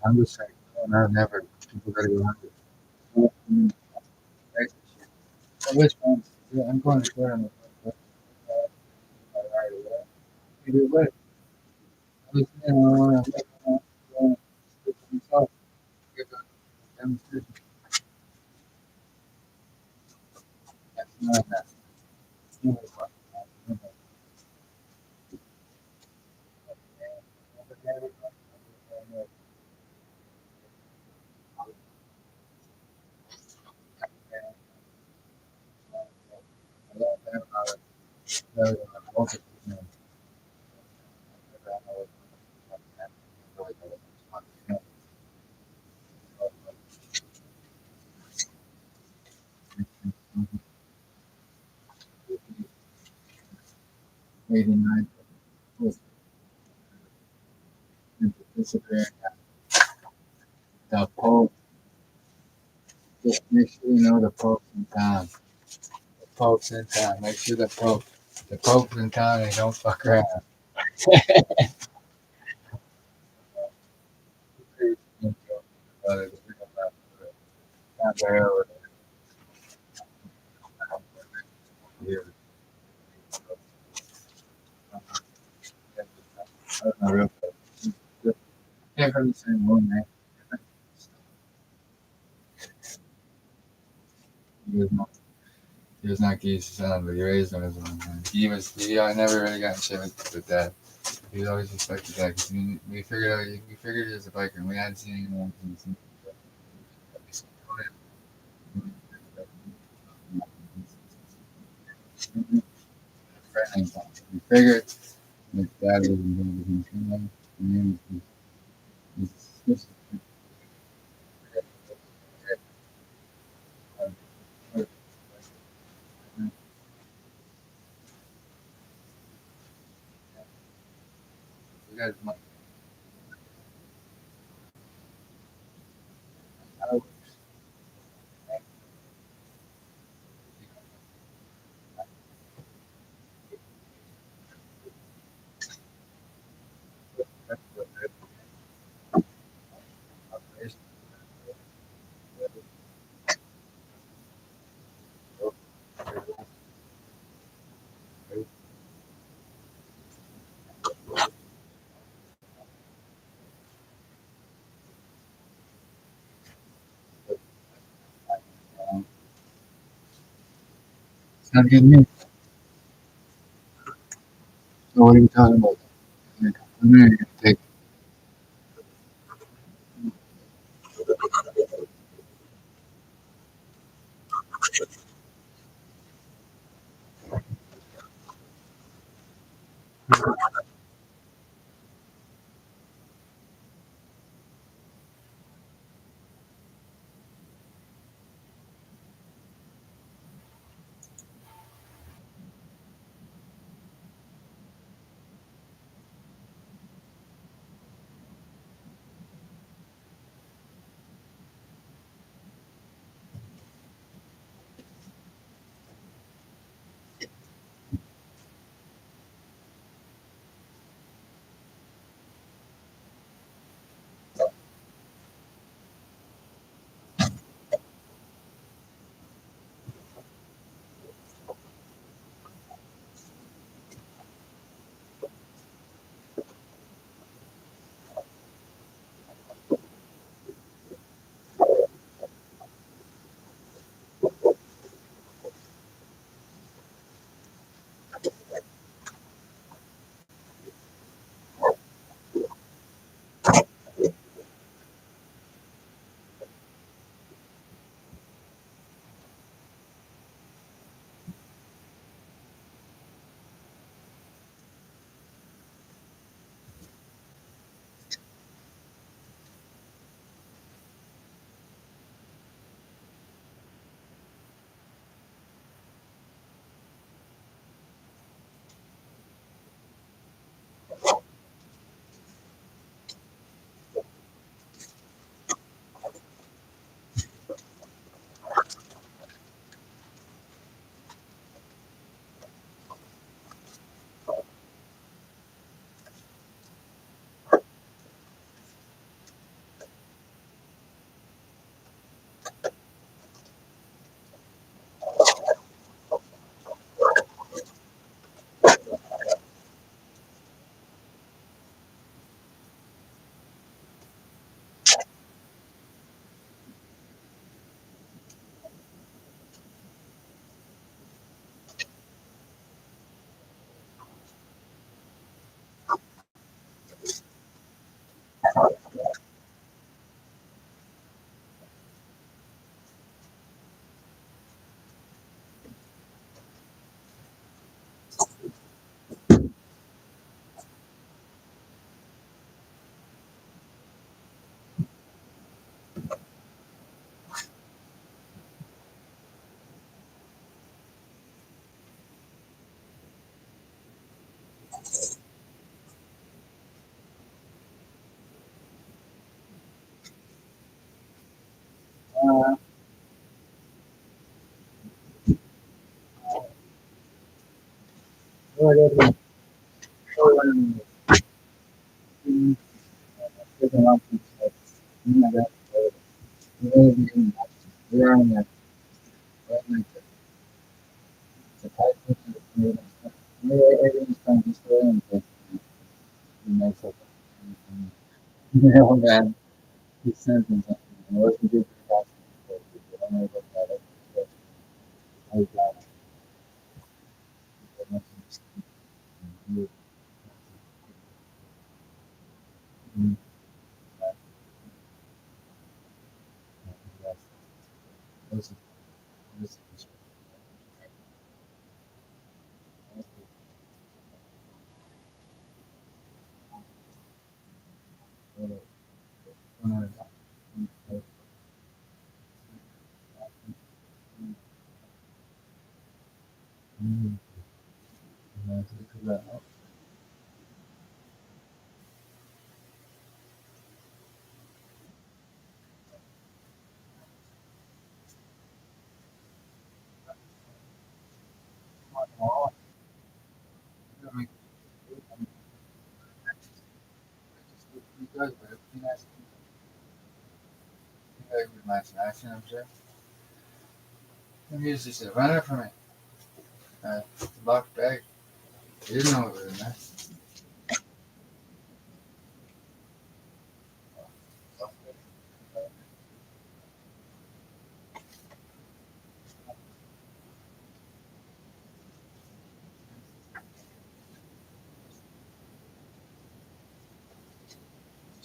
I'm just saying, no, never. People gotta go hungry. Well, which one? Yeah, I'm going to share on the either way. I was, myself, give a demonstration. That's not that. No, it's not. '89 was disappearing. The Pope, just make sure you know the Pope's in town. The Pope's in town. Make sure the Pope's in town and don't fuck around. Came from the same one, man. He was not, he was not Gee's son, but he raised him as one. Man. I never really got in shit with dad. He was always respected dad because we figured he was a biker and we hadn't seen anyone since. things out. We figured my dad was involved in Trinidad. My name is we got my house. That's what it is. It's not getting me. So what are you talking about? Like, I'm gonna take whatever. Mm, there's a lot of things like, my God, we're doing that. We're on that. We're on like the type of stuff. Everything's fine. Just go and take the nice up. You know, man. He sends me something. And what we do for the past, I don't know about that. I got it. Mm, yes. Those are- those are- match in action, I'm sure. And he was just a runner for me. Blocked bag. He didn't know what we were in there.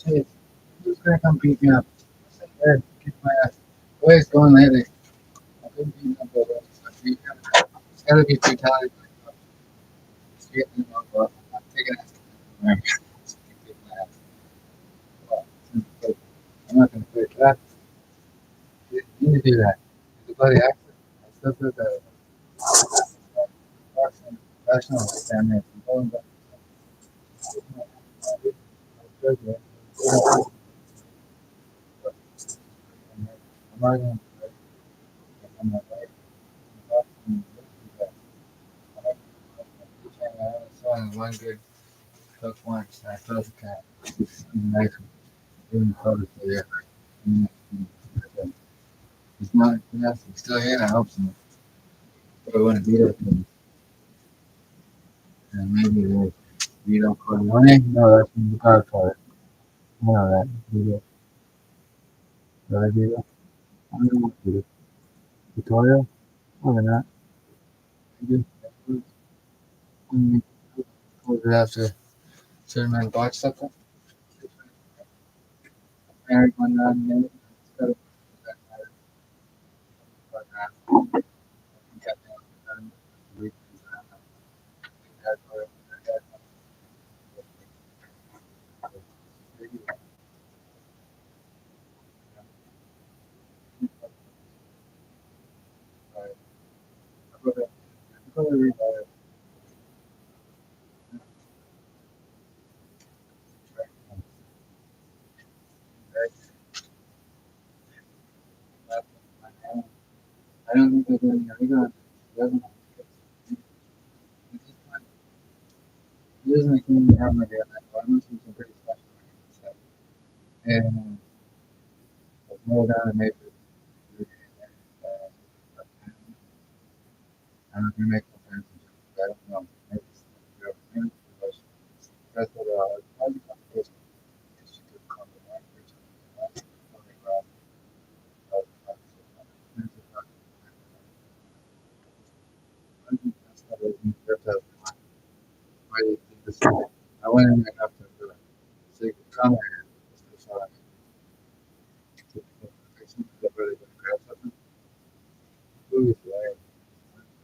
Hey, who's gonna come beat me up? I said, Ed, kick my ass. The way it's going lately, I've been beating up over it's gotta be brutality. Just getting them up, I'm taking ass. Just kick my ass. Well, I'm not gonna play that. You need to do that. It's a bloody accident. I still feel bad. Boxing, professional, family, I'm going back. I'm not going to I'm not right. One good cook once. I felt the cat. Nice. Even photos for you. He's not. Yes, he's still here. I hope so. But I want to beat up him. And maybe they beat up Corleone. No, that's from the Godfather. I know that. Beat up. Did I beat up? I don't know what to do. Victoria? Probably not. Maybe. Was it after certain man botched something? Married one minute. Instead of that matter. But he got down. We had for I don't think they're doing it. Doesn't he doesn't like me have my dad. I must be some pretty special stuff. And there's no doubt it made it. I'm not gonna make no sense. I don't know. Maybe it's that's what I think competition is to come to one person. I went in there after the say come here.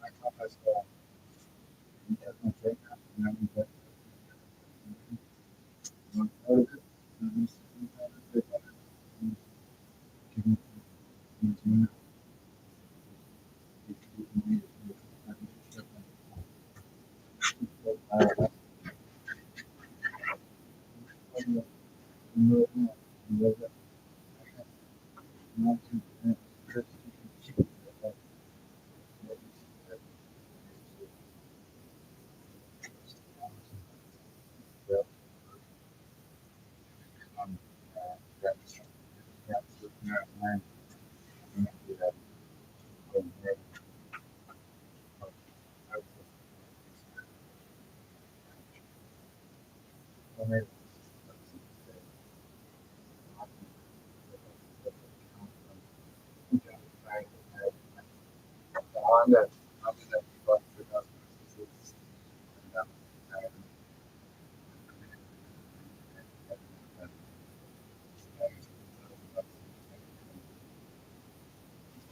I confess that that's my take.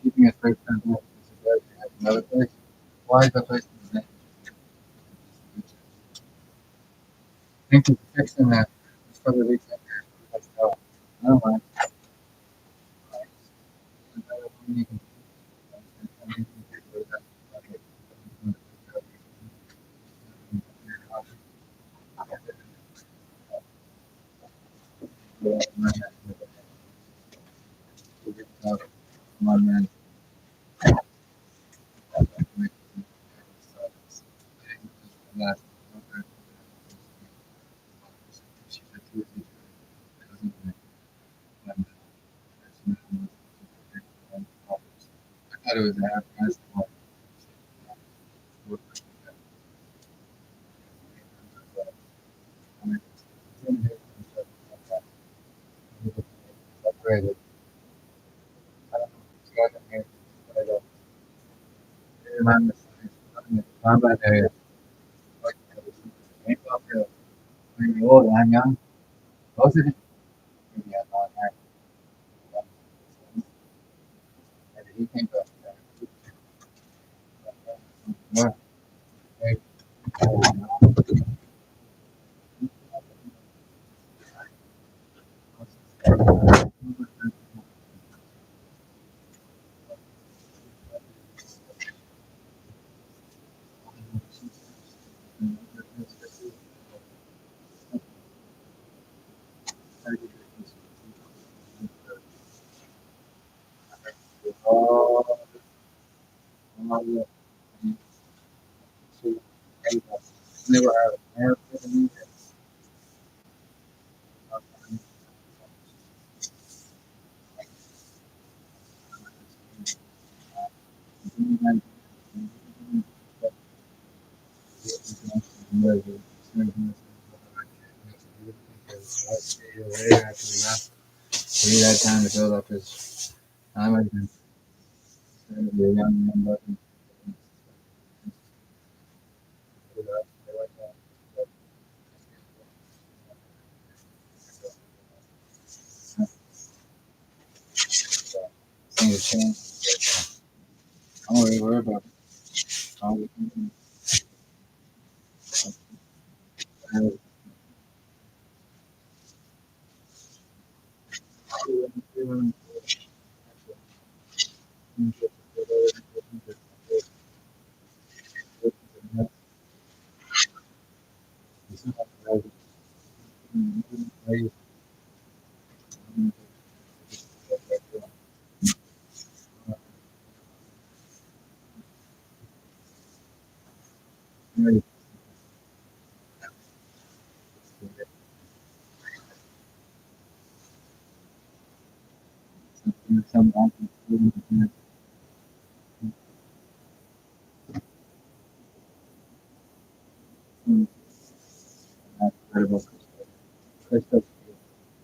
Keeping a straight front is another place. Why is the place in the Thank you for fixing that. It's for the weekend. That's all. I don't mind. Come on, man. thought it was a half basketball. Separated. I don't know. It's got in here. But, around the combat area. Like, ain't up here. When you're old, I'm young. Both of you. Maybe I'm not there. Maybe he came back there. More. Maybe. Oh, oh, yeah. Never have. Never been He had time to build up his time again. The young man wasn't things have changed. Don't really worry about it. All we can do some incredible Crystal.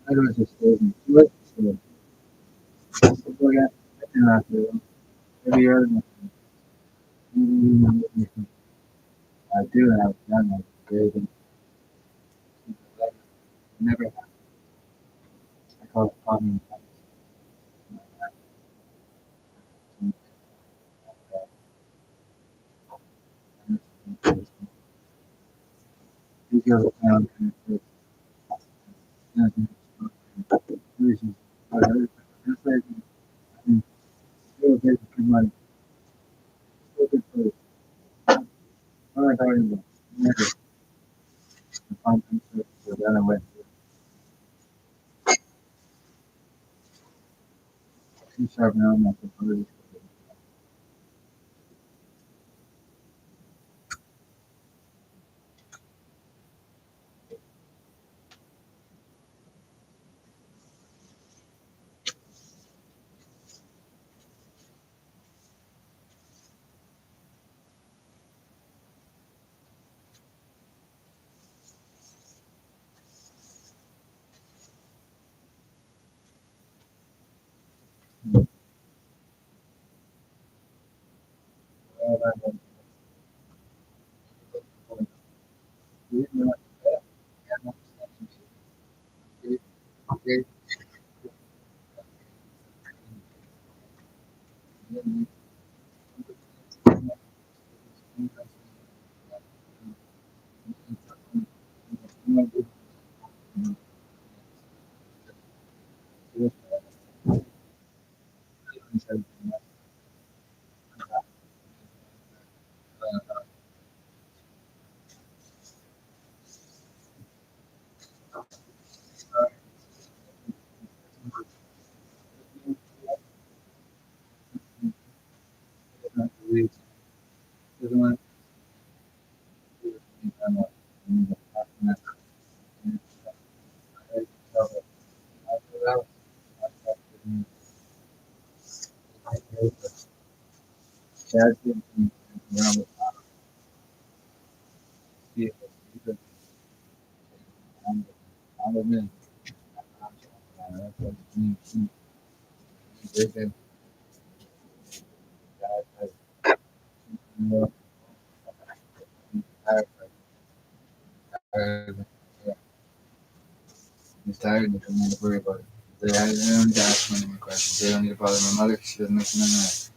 I was just saving. What? Go ahead. Every year, I do have done like grading. Never have. I call it farming. These are found in the reasons. But it's like, I mean, still good money. Still good food. What am I talking about? Never. The content for the other way. Too sharp now, I'm not supposed to. That's it. Around the yeah, I'm the man. That's what they said. He's tired and don't need to worry about it. They don't need to ask me any more questions. They don't need to bother my mother. She doesn't listen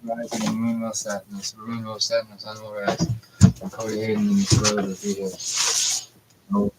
Rising the moon will sadness, the moon will sadness, sun will rise. Cody Hayden in this world will be here. No.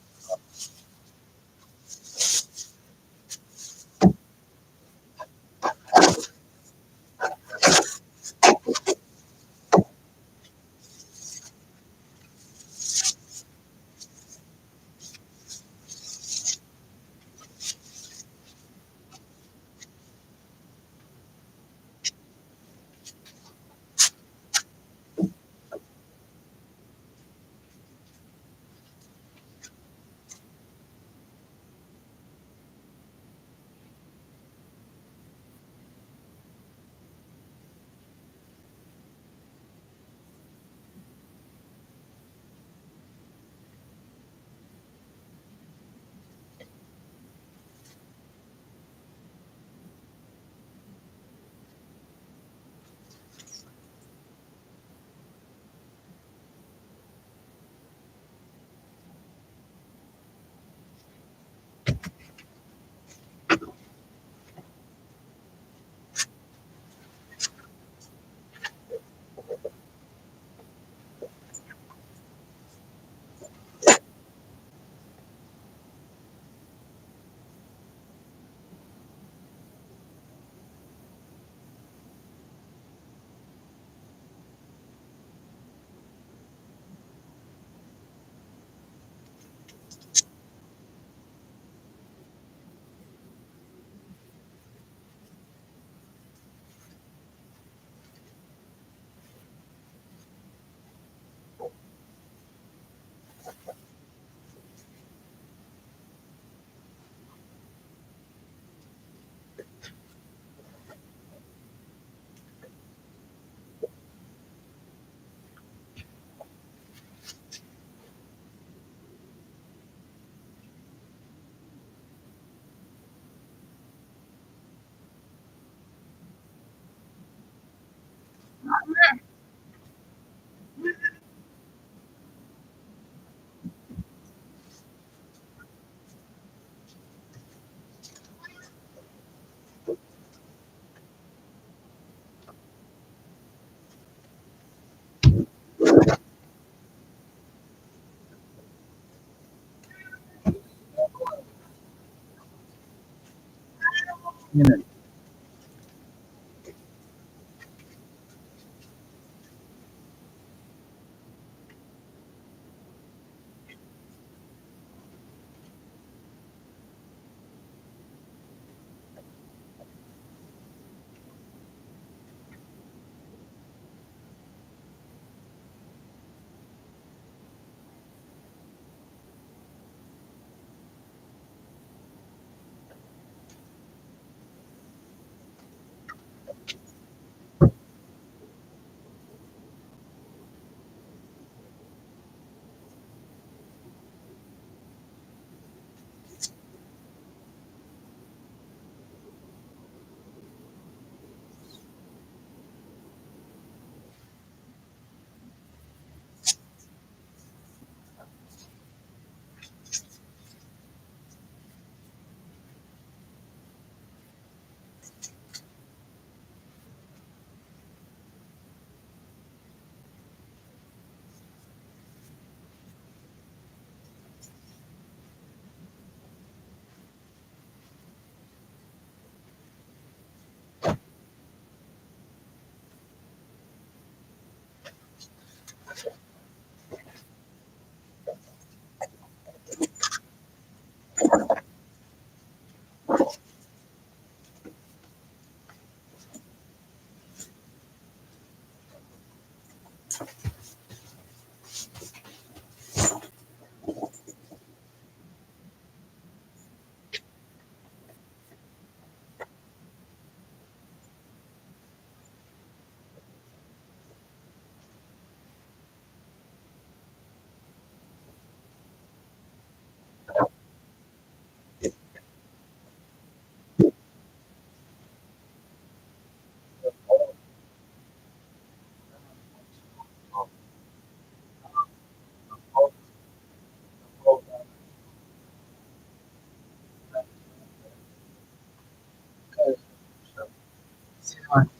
on,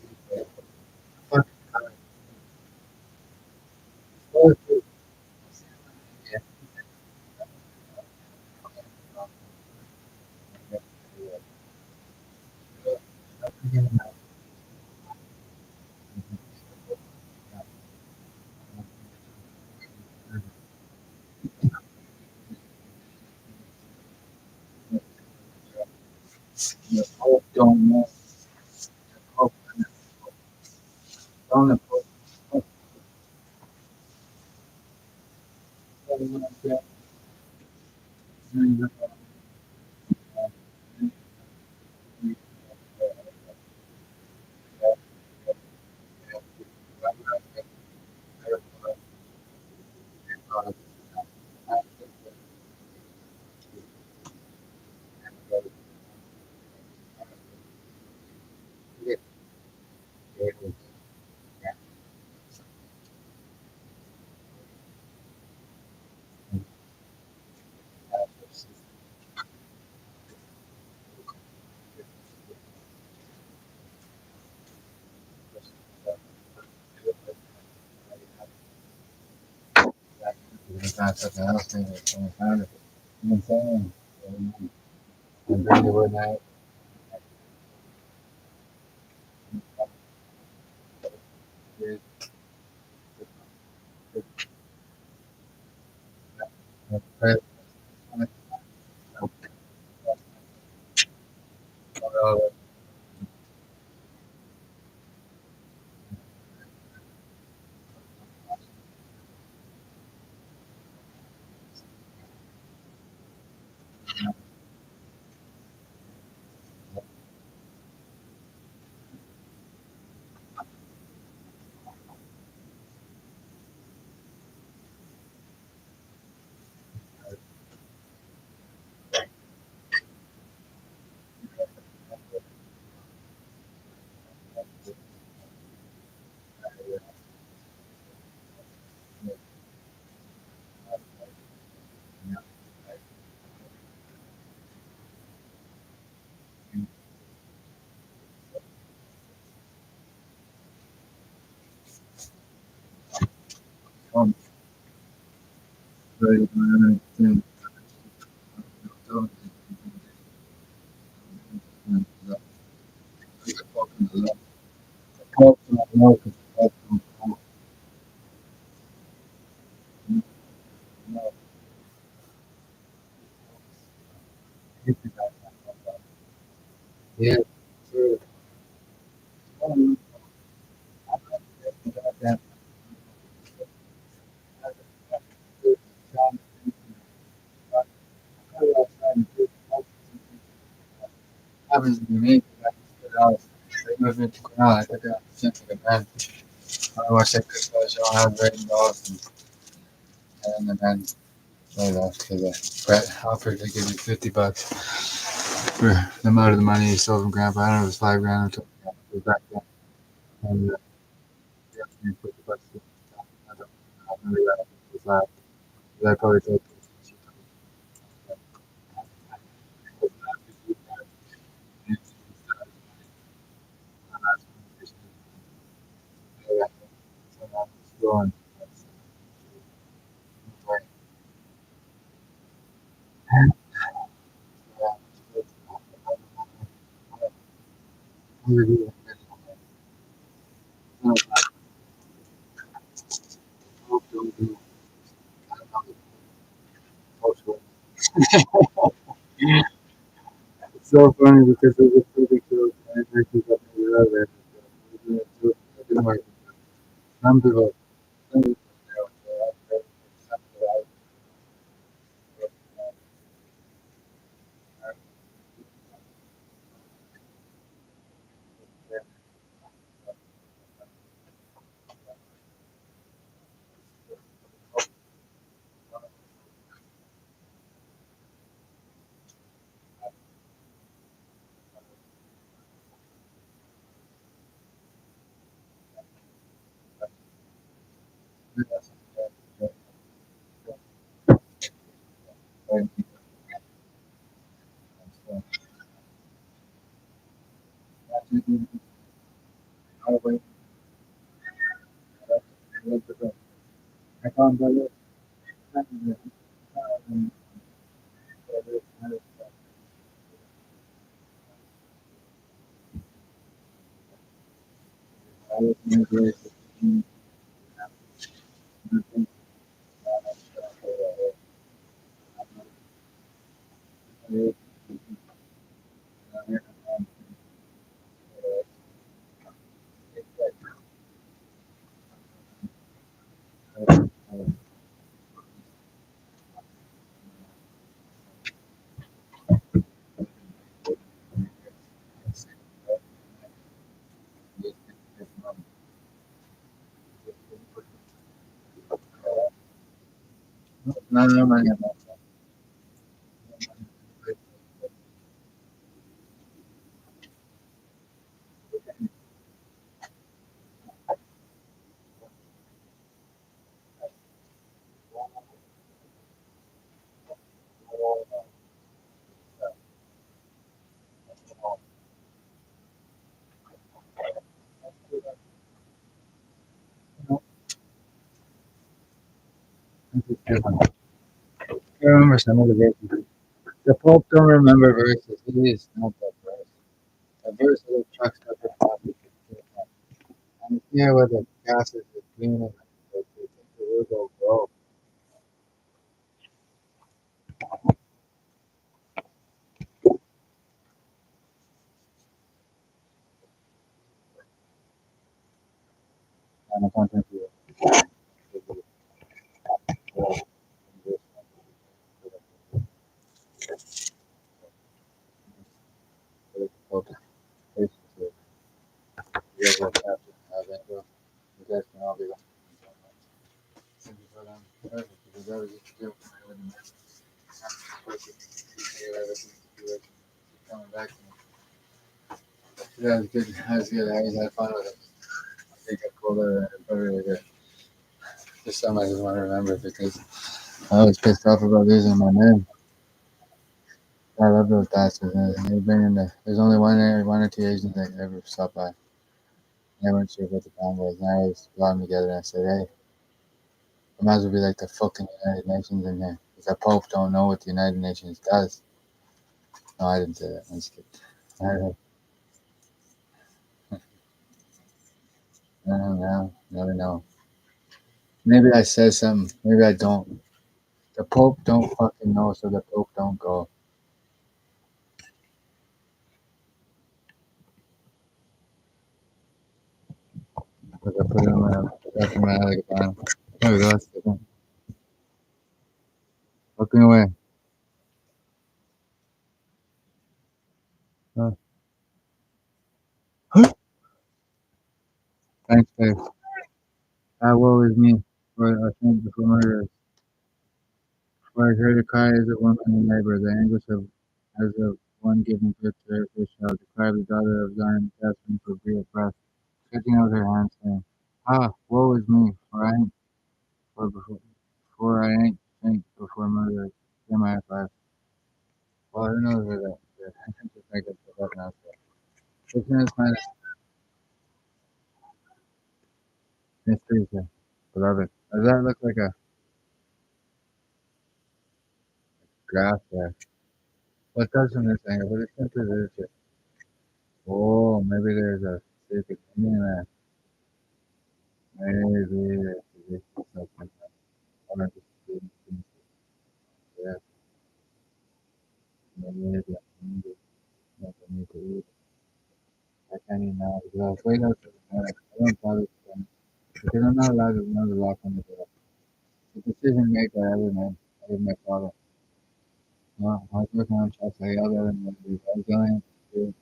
fucking slow too. Yeah. Don't know. Don't know. That's something else thing that's going to find it. You know what I'm saying? And bring the word out. Yeah, true. Happens to me. They move into Cornell. I took out something like a band. I watched that Christmas show. I had Red and Dawson, and the band played off because Brett offered to give me $50 for the amount of the money he stole from Grandpa. I don't know if it was 5 grand or something. It was back then. And he asked me $50. I don't know. It was loud. I probably told going. It's so funny because it was pretty cool. I think he's up in the other. Some people, some people, I can't tell you. No, no, no, no. It's different. I remember some of the verses. The Pope don't remember verses. He is not that verse. The verse of the truck stop the traffic. And it's near where the gases is clean and they think the road will grow. And I can't think of it. Pope is you guys will you guys can all be like, thank you for them. Perfect, because that was just a joke. I wouldn't mind. Perfect. Coming back to me. Yeah, it was good. That was good. I always had fun with it. I think I pulled it really good. Just something I just want to remember because I was pissed off about losing my name. I love those bastards. And they bring in there's only one or two Asians that ever stopped by. They weren't sure what the plan was. And I always brought them together and I said, hey, it might as well be like the fucking United Nations in here. Because the Pope don't know what the United Nations does. No, I didn't say that. I just kidding. I don't know. Never know. Maybe I said something. Maybe I don't. The Pope don't fucking know, so the Pope don't go. Because I put it in my like a bottom. There we go. That's different. Looking away. Uh, Thanks, babe. Woe is me. For I think before murder. For I heard a cry as of woman in labor, the anguish of as of one giving birth to her first child. The cry of the daughter of Zion, gasping for breath, stretching out her hands, saying, ah, woe is me, for I ain't think before murder. Jeremiah 5. Well, who knows where that is? Just make it up now. Listen to this mystery, beloved. Does that look like a graph there? What does from this angle? But it's simply this. Oh, maybe there's a secret meaning there. Maybe there's something like that. I don't just yeah, maybe maybe I need to eat. I can't eat now because I was waiting out for the morning. I don't bother to them because I'm not allowed to know the lock on the door. The decision made by every man, even my father. No, I was working on trucks. I yelled at him when I was yelling at the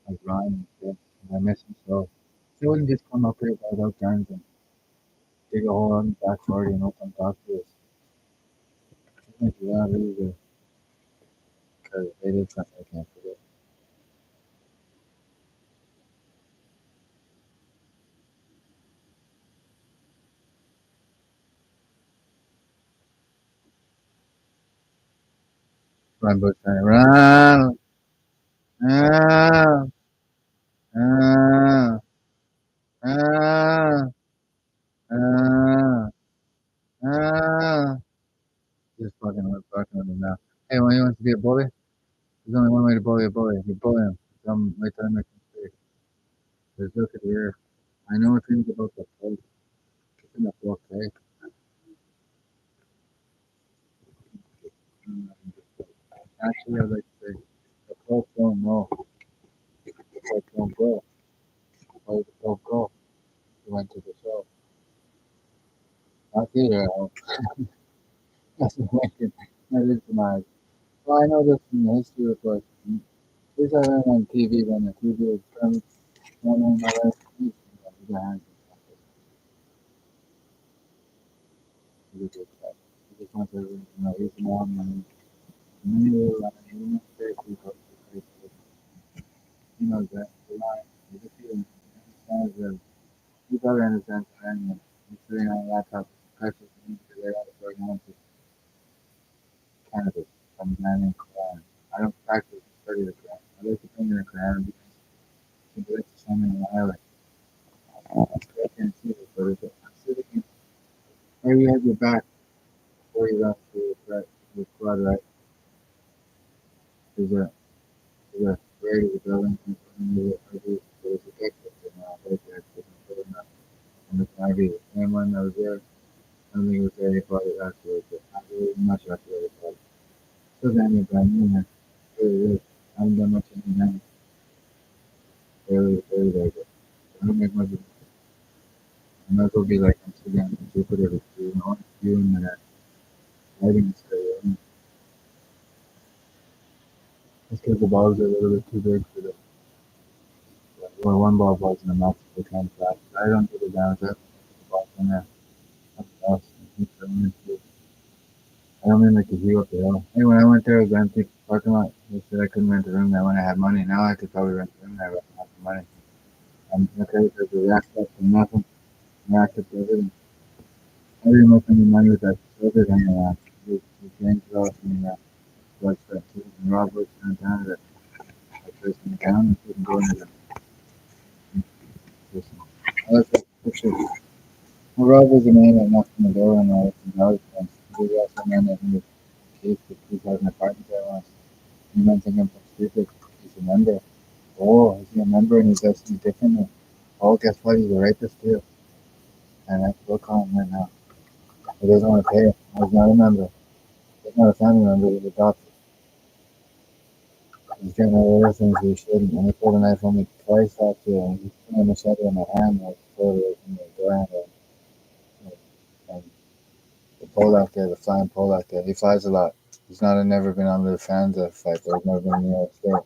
I was Ryan and shit. And I miss him so. They wouldn't just come up here without guns and dig a hole in the back 40 and open talk to us. I think that really good because they did something I can't forget. Run, Bush, run, ah, ah, ah, ah. Ah, just fucking with him now. Hey, when he wants to be a bully, there's only one way to bully a bully. You bully him. Tell him right time make a mistake. Just look at the ear. I know things about the folk. Get in the book, eh? Actually, I'd like to say the folk don't know. The folk don't go. Why did the folk go? He went to the show. Not theater. That's the way. That is my. Well, I know this from the history report. This I learned on TV when the TV was coming. One of my last weeks, he got hands on the stuff. He just wants everyone to know he's an arm and many little he didn't say people. He knows that. The line. He just feels. He understands that. He probably understands that anyway. He's sitting on a laptop. Precious things because they got to start going to cannabis from the man in Quran. I don't practice study the Quran. I like to bring in the Quran because it's like something in the island. I can't see it, but it's, I'm sitting in, maybe you have your back before you run through the flood, right? There's a grade of the building and there's a deck right now, right there, and the Ivy, the same one that was there, I don't think it was there, he bought it afterwards, but not really much afterwards, but still damn it, brand new, man. It really is. I haven't done much in the game, barely there, but I don't make much of it. I might as well be like, I'm sitting on Jupiter, you know, you and that lighting is great, just because the balls are a little bit too big for the well, one ball wasn't enough to become fast. I don't do the downside. The ball in there. Nothing else. I don't mean like a view up the hill. Hey, when I went there, it was empty parking lot. They said I couldn't rent a room there when I had money. Now I could probably rent a room there, but I don't have the money. I'm okay because we racked up for nothing. Racked up everything. I didn't make any money with that silver hanging around. We changed it off and what's that too? And Rob works downtown that I placed in the town and couldn't go into the I like that picture. Well, Rob was the man that knocked on the door and I was in the house. He was also the man that knew Keith, the Keith had an apartment there once. You might think I'm stupid. He's a member. Oh, is he a member and he does things differently? Oh, guess what? He's a rapist too. And I have to go call him right now. He doesn't want to pay it. He's not a member. He's not a family member. He's adopted. He's doing all the other things he shouldn't. And he pulled a knife on me twice after and he put a machete in my hand and I pulled it from the door handle. And the Polak there, the flying Polak there, he flies a lot. He's not never been on the fans of fight, but he's never been in New York State.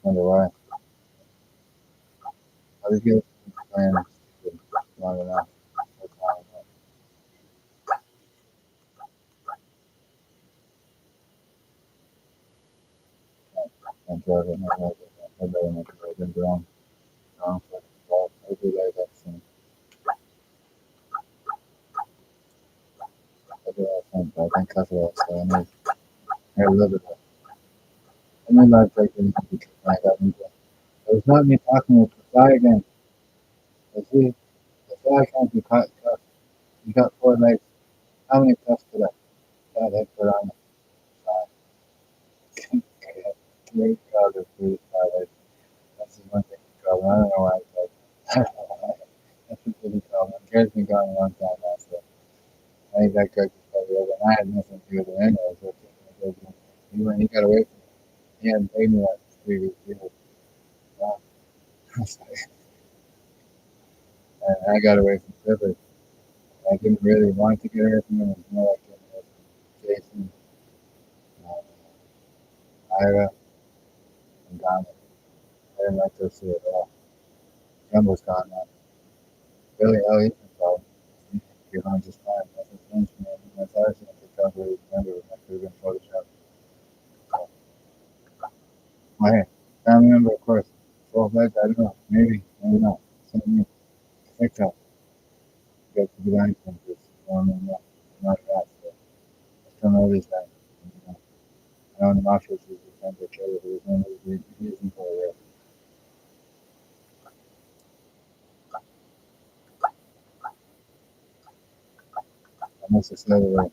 Wonder why. I was getting playing long enough. And drove it. I better make it been wrong. Wrong for fault. I do like that thing. I do that thing, but I can't cut it off, so I love it. I mean, like, because I got into it. It's not me talking with the fly again. You see, the fly can't be cut. You got four legs. How many cuffs could that head put on the fly? Great God, the food fly. That's the one thing we call. I don't know why I said that's what we call them. Gary's been gone a long time now, so I think that coach is probably over. And I had nothing to do with it anyway. So he got away from me. He hadn't paid me like 3 weeks. Wow. And I got away from Clifford. I didn't really want to get away from him. It was more like getting away from Jason, Ira, and Donna. I didn't like those two at all. Jumbo's gone now. Billy, oh, he's been gone. You're on just fine. Nothing changed for me. My tires didn't pick up where you remember when I could have been photoshopped. My hair. Family member, of course. 12 legs, I don't know. Maybe not. Send me a TikTok. Get to the line from this. Not that. So I still know these guys. You know, I know the mafia is a friend of killer. There's no reason for it. Unless it's the other way.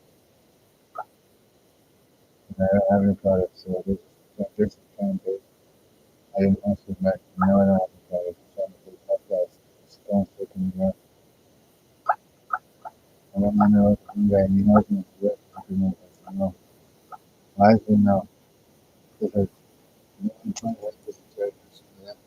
And I don't have any products, so there's some kind of I didn't answer back. No, I don't have any products. I'm trying to do podcasts. Don't stick in the ground. I don't know if you guys know what to do. I know. I do know. Because no one can wait to say this for that.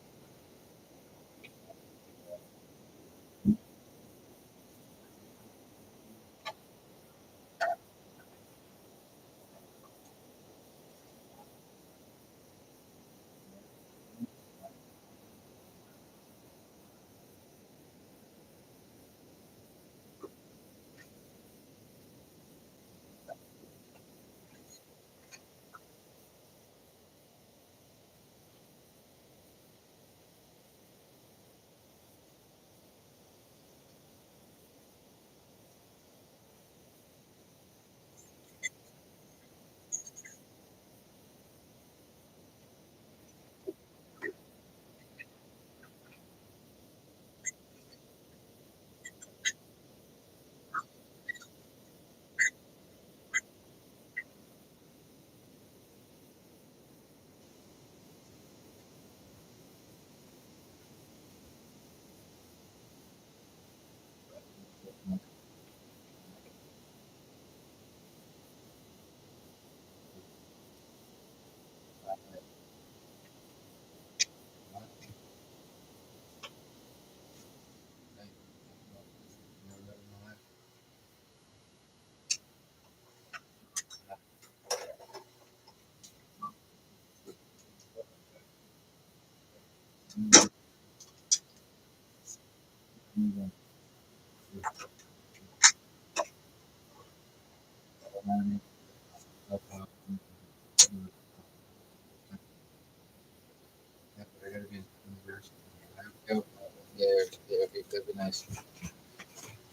That'd be nice.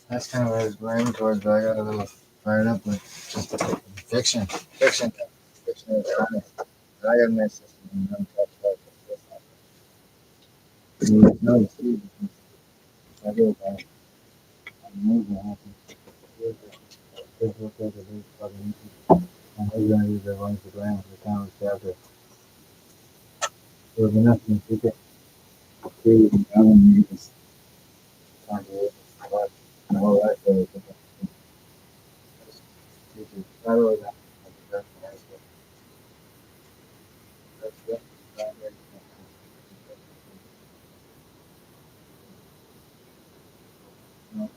That's kind of what I was going towards, but I got a little fired up with fiction. Fiction. Fiction is funny. But I got a nice system. And I'm touched by it. No, it's easy. I do it. I'm moving. Facebook is a big fucking issue. And we're going to use it on Instagram for the comments chapter. There was enough in the ticket. Created an album. You just can't do it. My whole life was teachers. I really got that's it. No,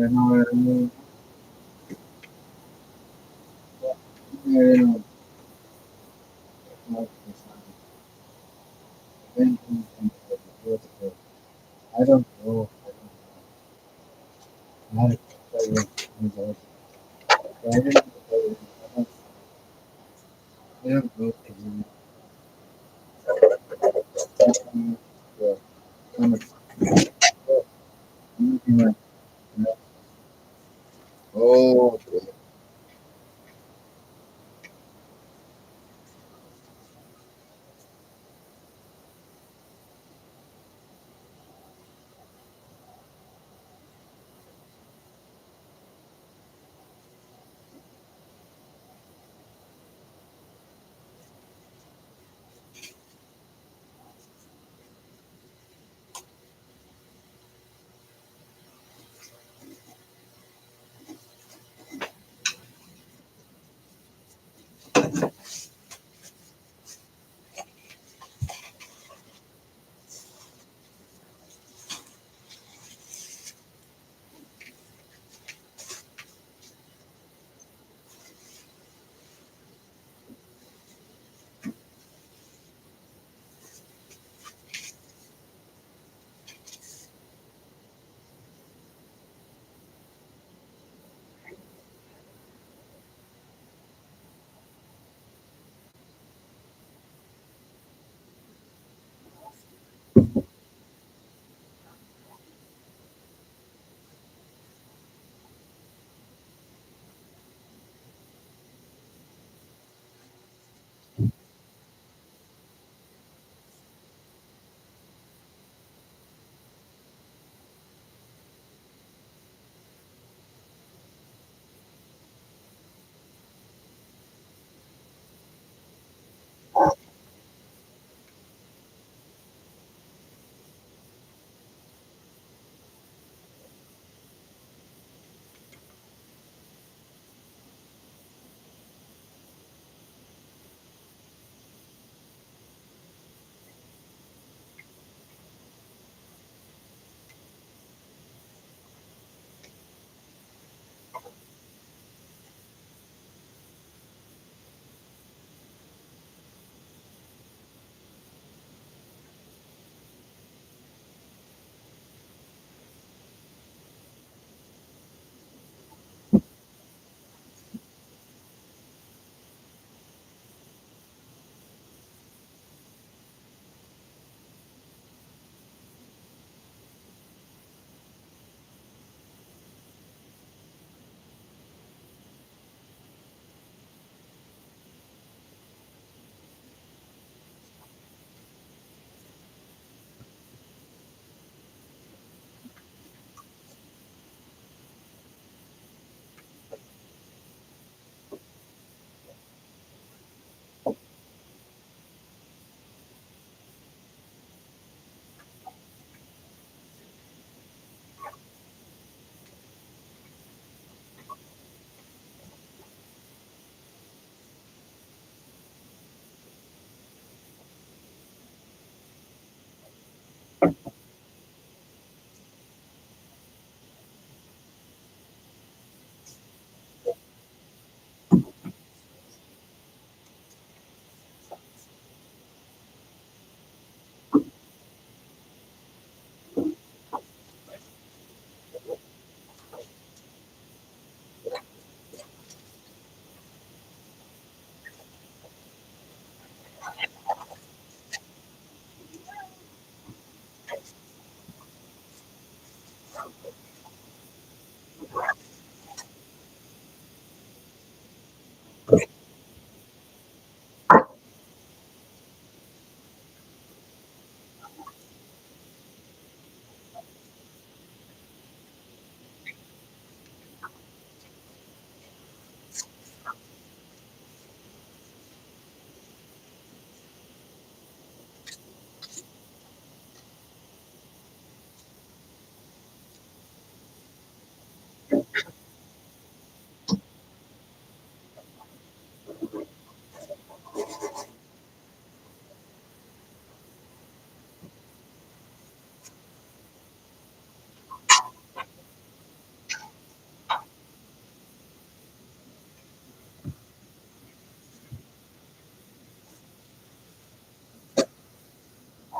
know. I don't know. I don't know. I don't know. I don't know. Oh,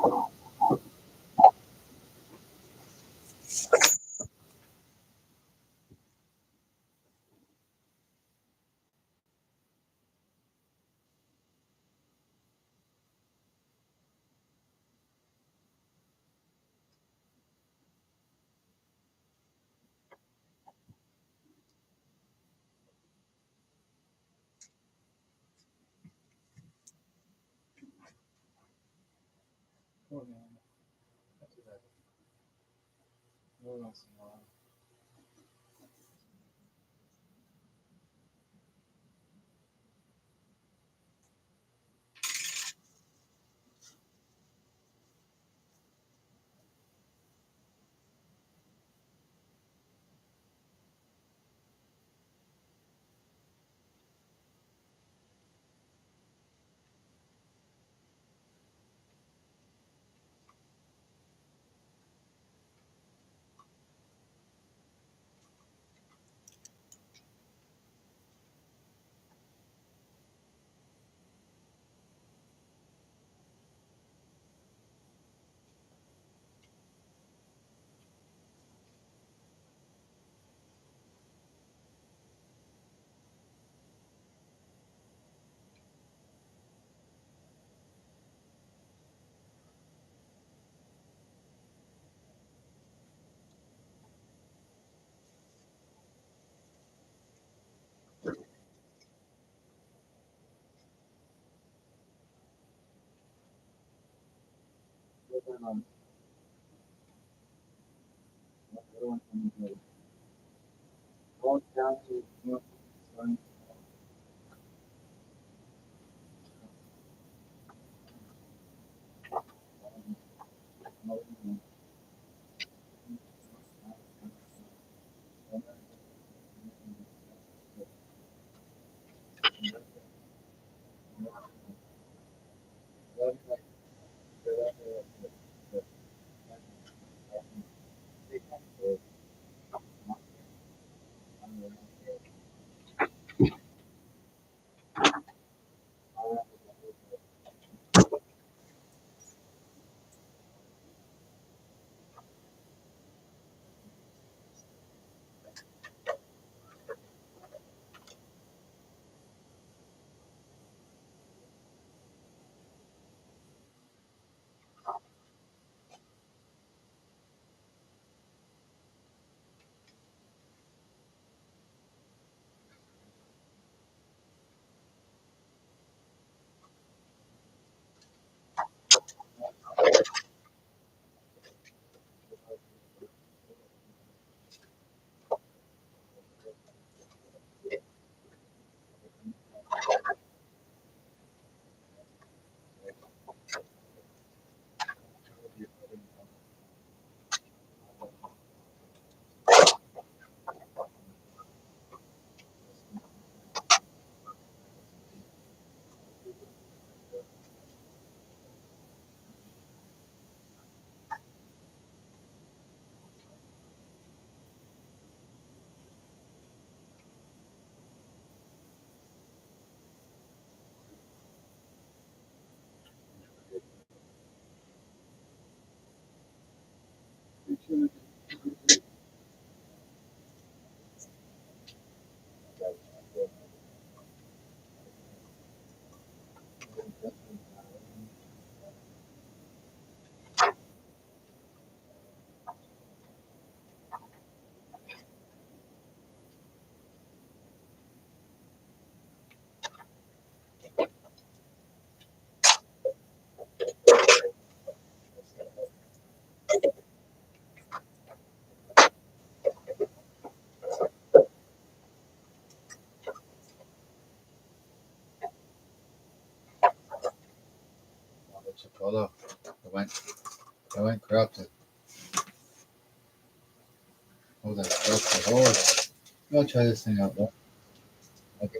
Oh, no, not too bad. No, no, no. Chipotle. I went, I went corrupted. Oh, that's corrupted. Oh, I'll try this thing out, though. Okay.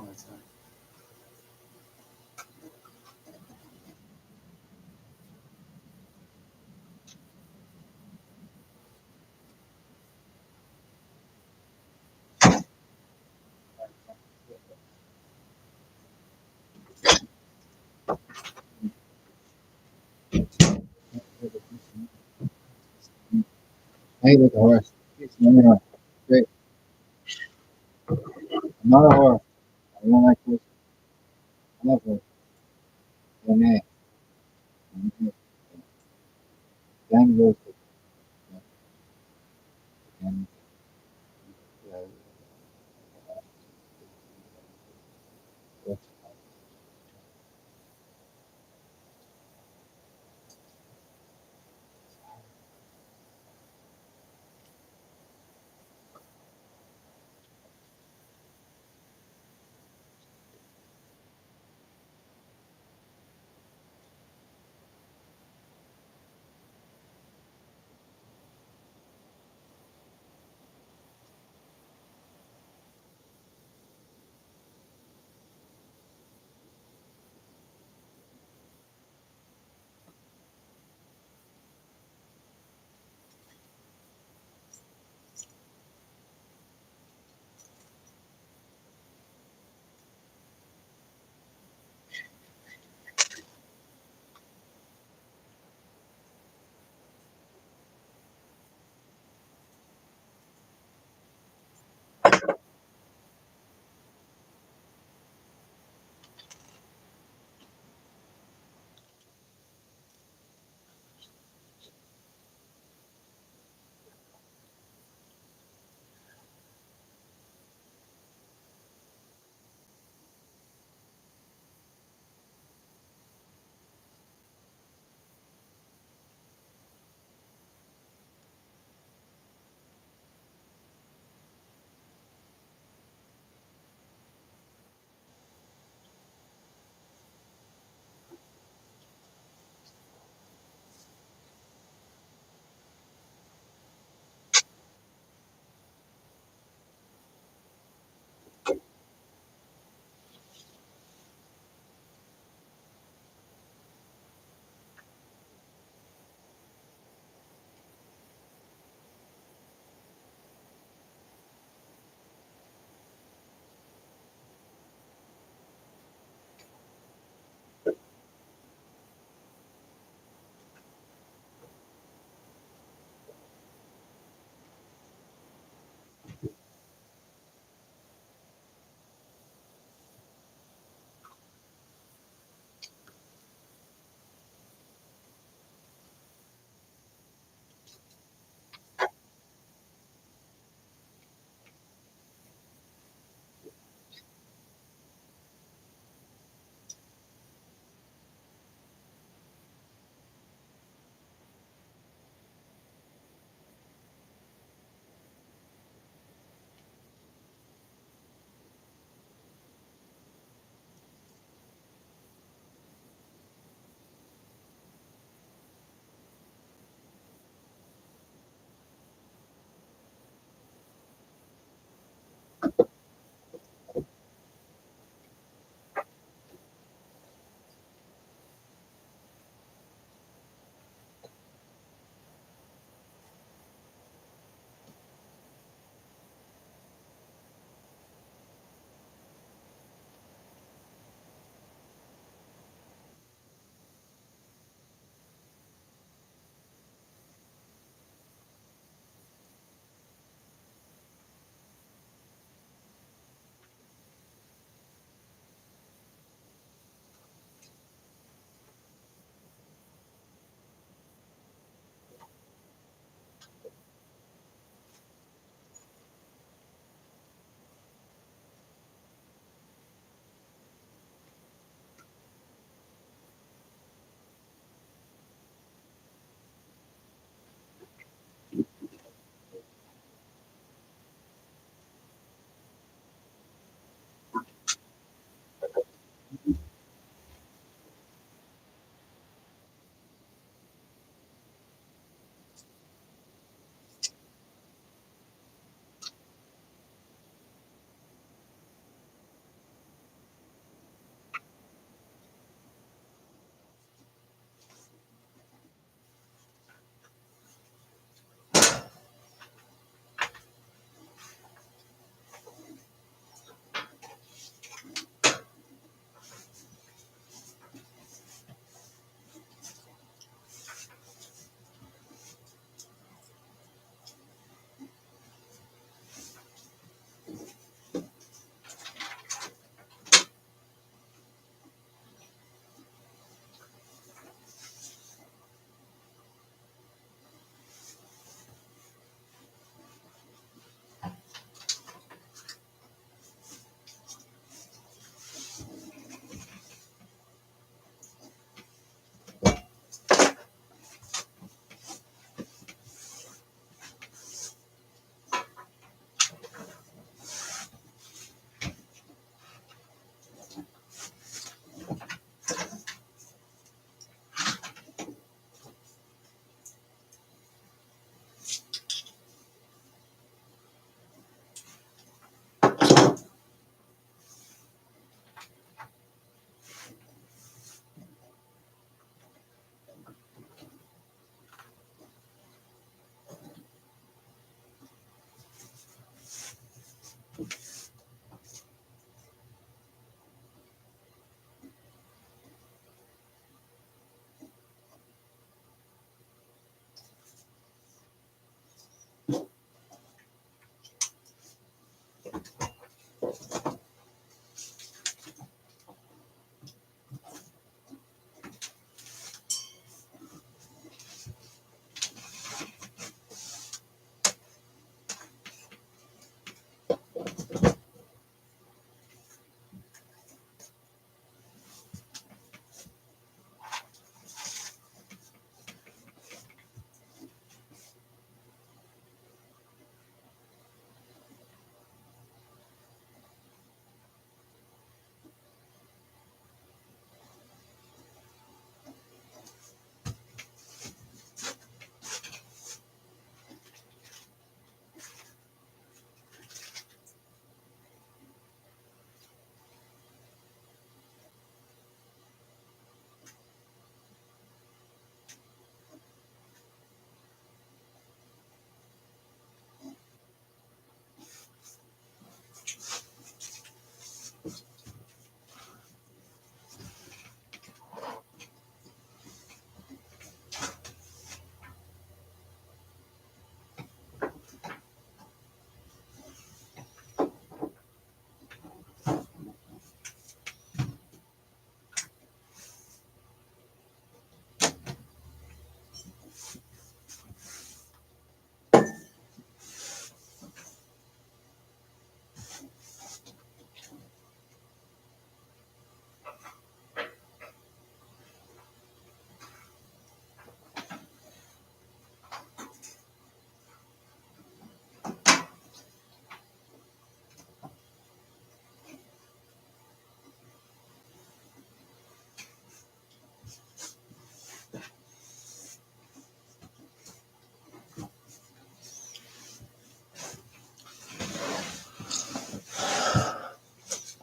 all the time. Hey, look, a horse. No, no, no. Great. I'm not a horse. I don't like horses. I love horses. They're nay. Dan goes to and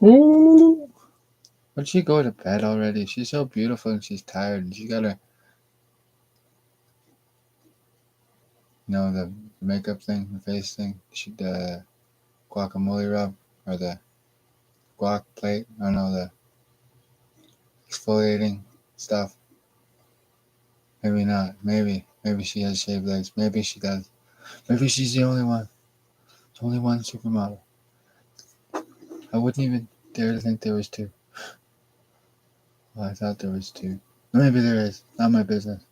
Would she go to bed already? She's so beautiful and she's tired. And she got her, the makeup thing, the face thing. The guacamole rub or the guac plate. I don't know, the exfoliating stuff. Maybe not. Maybe she has shaved legs. Maybe she does. Maybe she's the only one. There's only one supermodel. I wouldn't even dare to think there was two. Well, I thought there was two. Maybe there is. Not my business.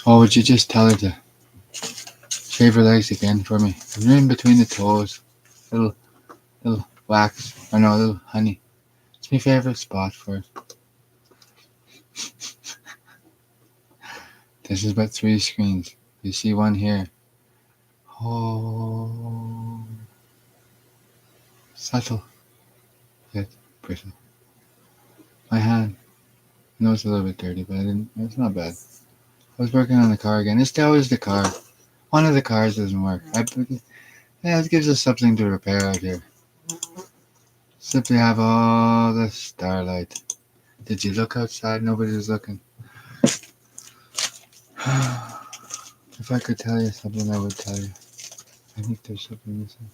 Oh, would you just tell her to shave her legs again for me? And in between the toes, little wax, or no, little honey. It's my favorite spot for it. This is about 3 screens. You see one here. Oh, subtle yet brittle. My hand. I know it's a little bit dirty, but I didn't. It's not bad. I was working on the car again. It's always the car. One of the cars doesn't work. Yeah, it gives us something to repair out here. Simply have all the starlight. Did you look outside? Nobody was looking. If I could tell you something, I would tell you. I think there's something missing.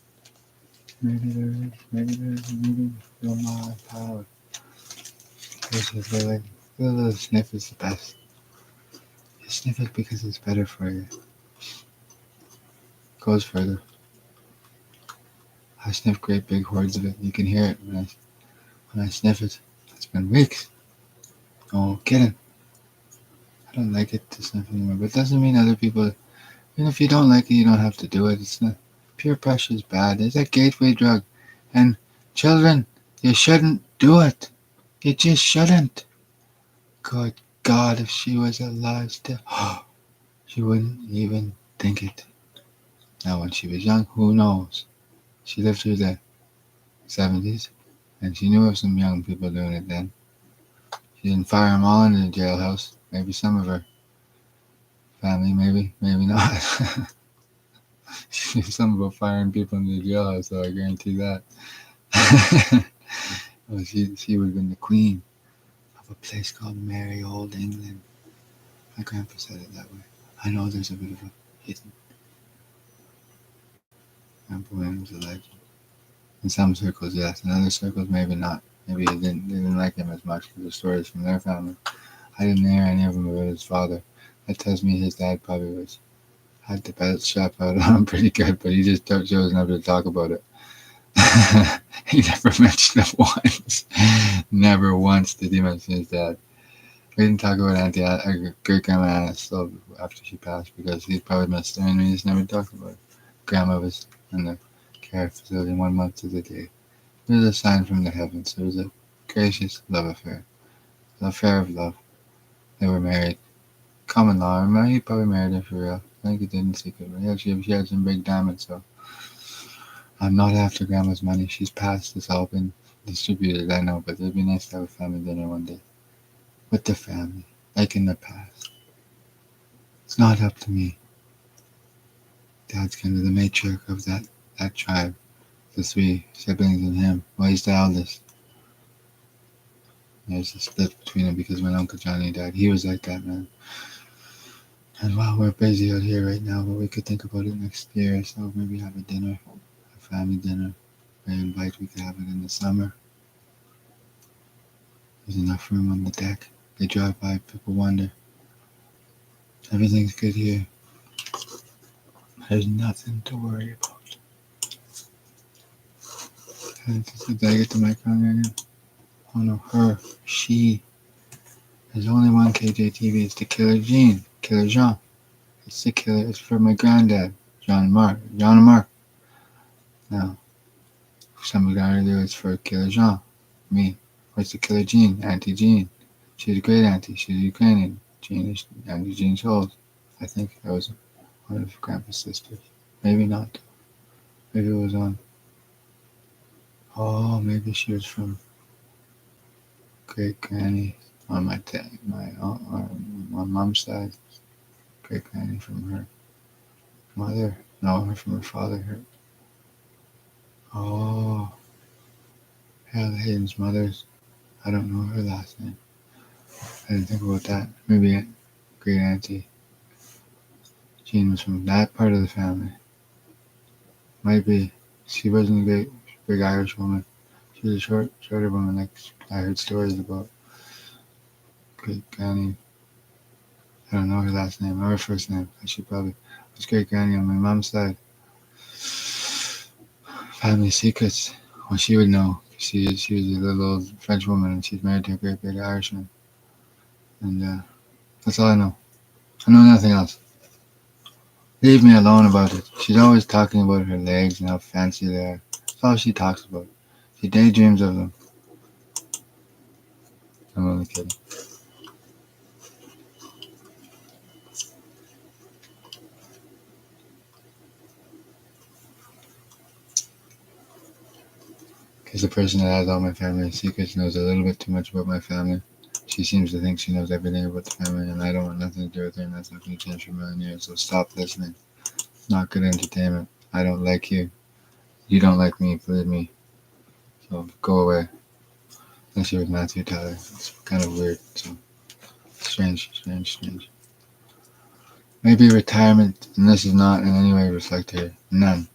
Maybe there is. Maybe there is. Maybe you're my power. This is like a little sniff is the best. You sniff it because it's better for you. Goes further. I sniff great big hordes of it. You can hear it when I sniff it. It's been weeks. Oh, kidding. I don't like it to sniff anymore, but it doesn't mean other people. Even if you don't like it, you don't have to do it. It's not. Peer pressure is bad. It's a gateway drug, and children, you shouldn't do it. You just shouldn't. Good God, if she was alive still, she wouldn't even think it. Now, when she was young, who knows? She lived through the 70s, and she knew of some young people doing it then. She didn't fire them all into the jailhouse. Maybe some of her family, maybe not. She knew some about firing people into the jailhouse, so I guarantee that. Well, she would have been the queen of a place called Merry Old England. My grandpa said it that way. I know there's a bit of a hidden. Grandpa Wayne was a legend. In some circles, yes. In other circles, maybe not. Maybe they didn't like him as much because of stories from their family. I didn't hear any of them about his father. That tells me his dad probably had the belt strap out on him pretty good, but he just chose never to talk about it. He never mentioned it once. Never once did he mention his dad. We didn't talk about great grandma Anna still after she passed because he probably missed her and we just never talked about it. Grandma was in the care facility 1 month of the day. It was a sign from the heavens. It was a gracious love affair. An affair of love. They were married. Common law. He probably married her for real. I think he did in secret. But she had some big diamonds, so I'm not after grandma's money. She's passed. It's all been distributed, I know, but it'd be nice to have a family dinner one day. With the family. Like in the past. It's not up to me. Dad's kind of the matriarch of that tribe. The 3 siblings and him. Well, he's the eldest. There's a split between them because when Uncle Johnny died, he was like that, man. And well, we're busy out here right now, but we could think about it next year or so. Maybe have a dinner, a family dinner. I invite, we could have it in the summer. There's enough room on the deck. They drive by, people wonder. Everything's good here. There's nothing to worry about. Did I get the mic on right now? Oh no, her, she. There's only one KJTV. It's the Killer Gene, Killer Jean. It's the killer. It's for my granddad, John and Mark. Now, some would argue it's for Killer Jean, me. What's the Killer Gene? Auntie Jean. She's a great auntie. She's Ukrainian. Jean is Auntie Jean Scholes. I think that was one of Grandpa's sisters. Maybe not. Maybe it was on. Oh, maybe she was from great granny on my mom's side. Great granny from her mother. No, from her father. Oh, Hal Hayden's mother's. I don't know her last name. I didn't think about that. Maybe great auntie Jean was from that part of the family. Might be. She wasn't a great big Irish woman. She was a shorter woman. Like I heard stories about. Great granny. I don't know her last name or her first name. I should probably. It was great granny on my mom's side. Family secrets. Well, she would know. She was a little old French woman and she's married to a great big Irishman. And that's all I know. I know nothing else. Leave me alone about it. She's always talking about her legs and how fancy they are. That's all she talks about. She daydreams of them. I'm only kidding. Because the person that has all my family secrets knows a little bit too much about my family. She seems to think she knows everything about the family, and I don't want nothing to do with her, and that's not going to change for a million years. So stop listening. It's not good entertainment. I don't like you. You don't like me. Believe me. So go away. Unless you're with Matthew Tyler. It's kind of weird. So strange. Maybe retirement, and this is not in any way reflect her. None.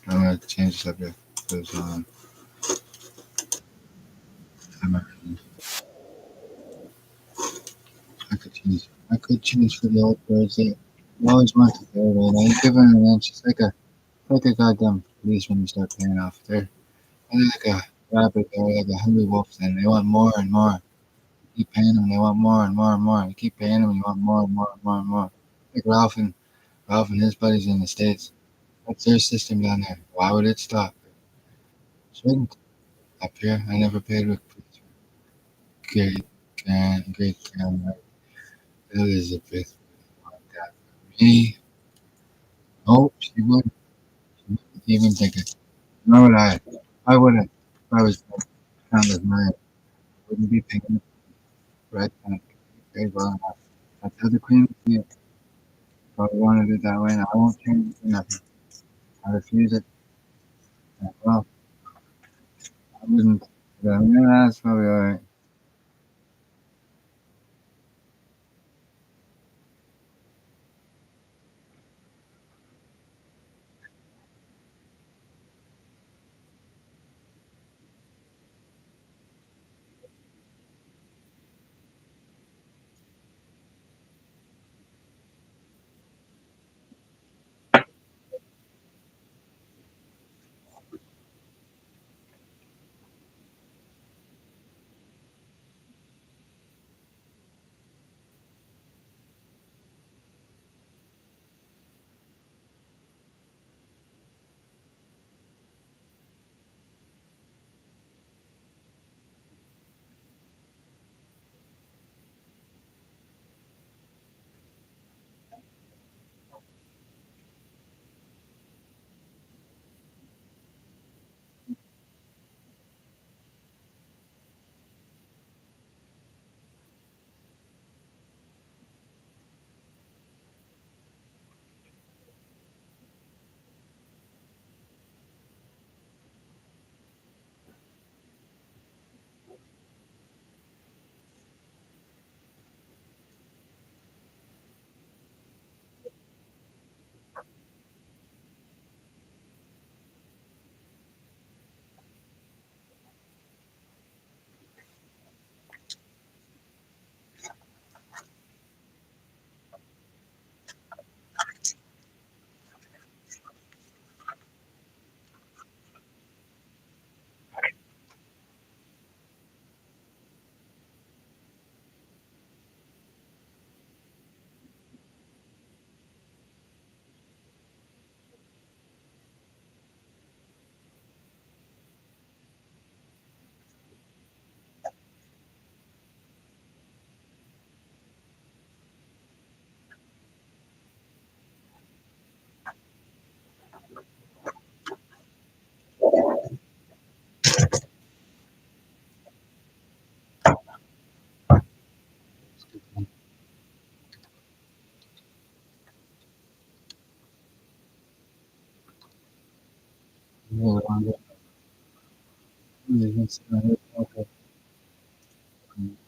I'm going to change the subject. Because, I could change for the old birds that you always want to go away. Now you give her an inch. It's like a goddamn police when you start paying off. They're like a rabbit or like a hungry wolf, and they want more and more. You keep paying them, they want more and more and more. You keep paying them, you want more and more and more and more. Like Ralph and his buddies in the States. That's their system down there. Why would it stop? Shouldn't. Up here, I never paid with great grand Elizabeth like that. Me? Nope, she wouldn't even think it. Nor would I. I wouldn't. If I was found as mine, I wouldn't be paying right back. Very well enough. That's how the queen would feel. If I wanted it that way, and I won't change it for nothing. I refuse it. Well, I wouldn't. But I mean, that's probably alright.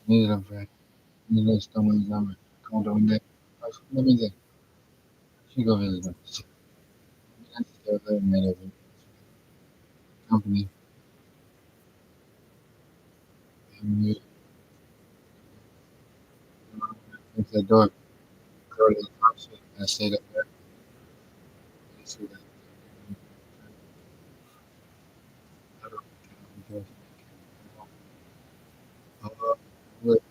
Neither them, Fred. Neither someone's number. Called her one day. Let me think. She go visit them. That's the other made of it. Company. And you into the door. Go to the top suite. I stayed up there. I see that. I don't know. Look,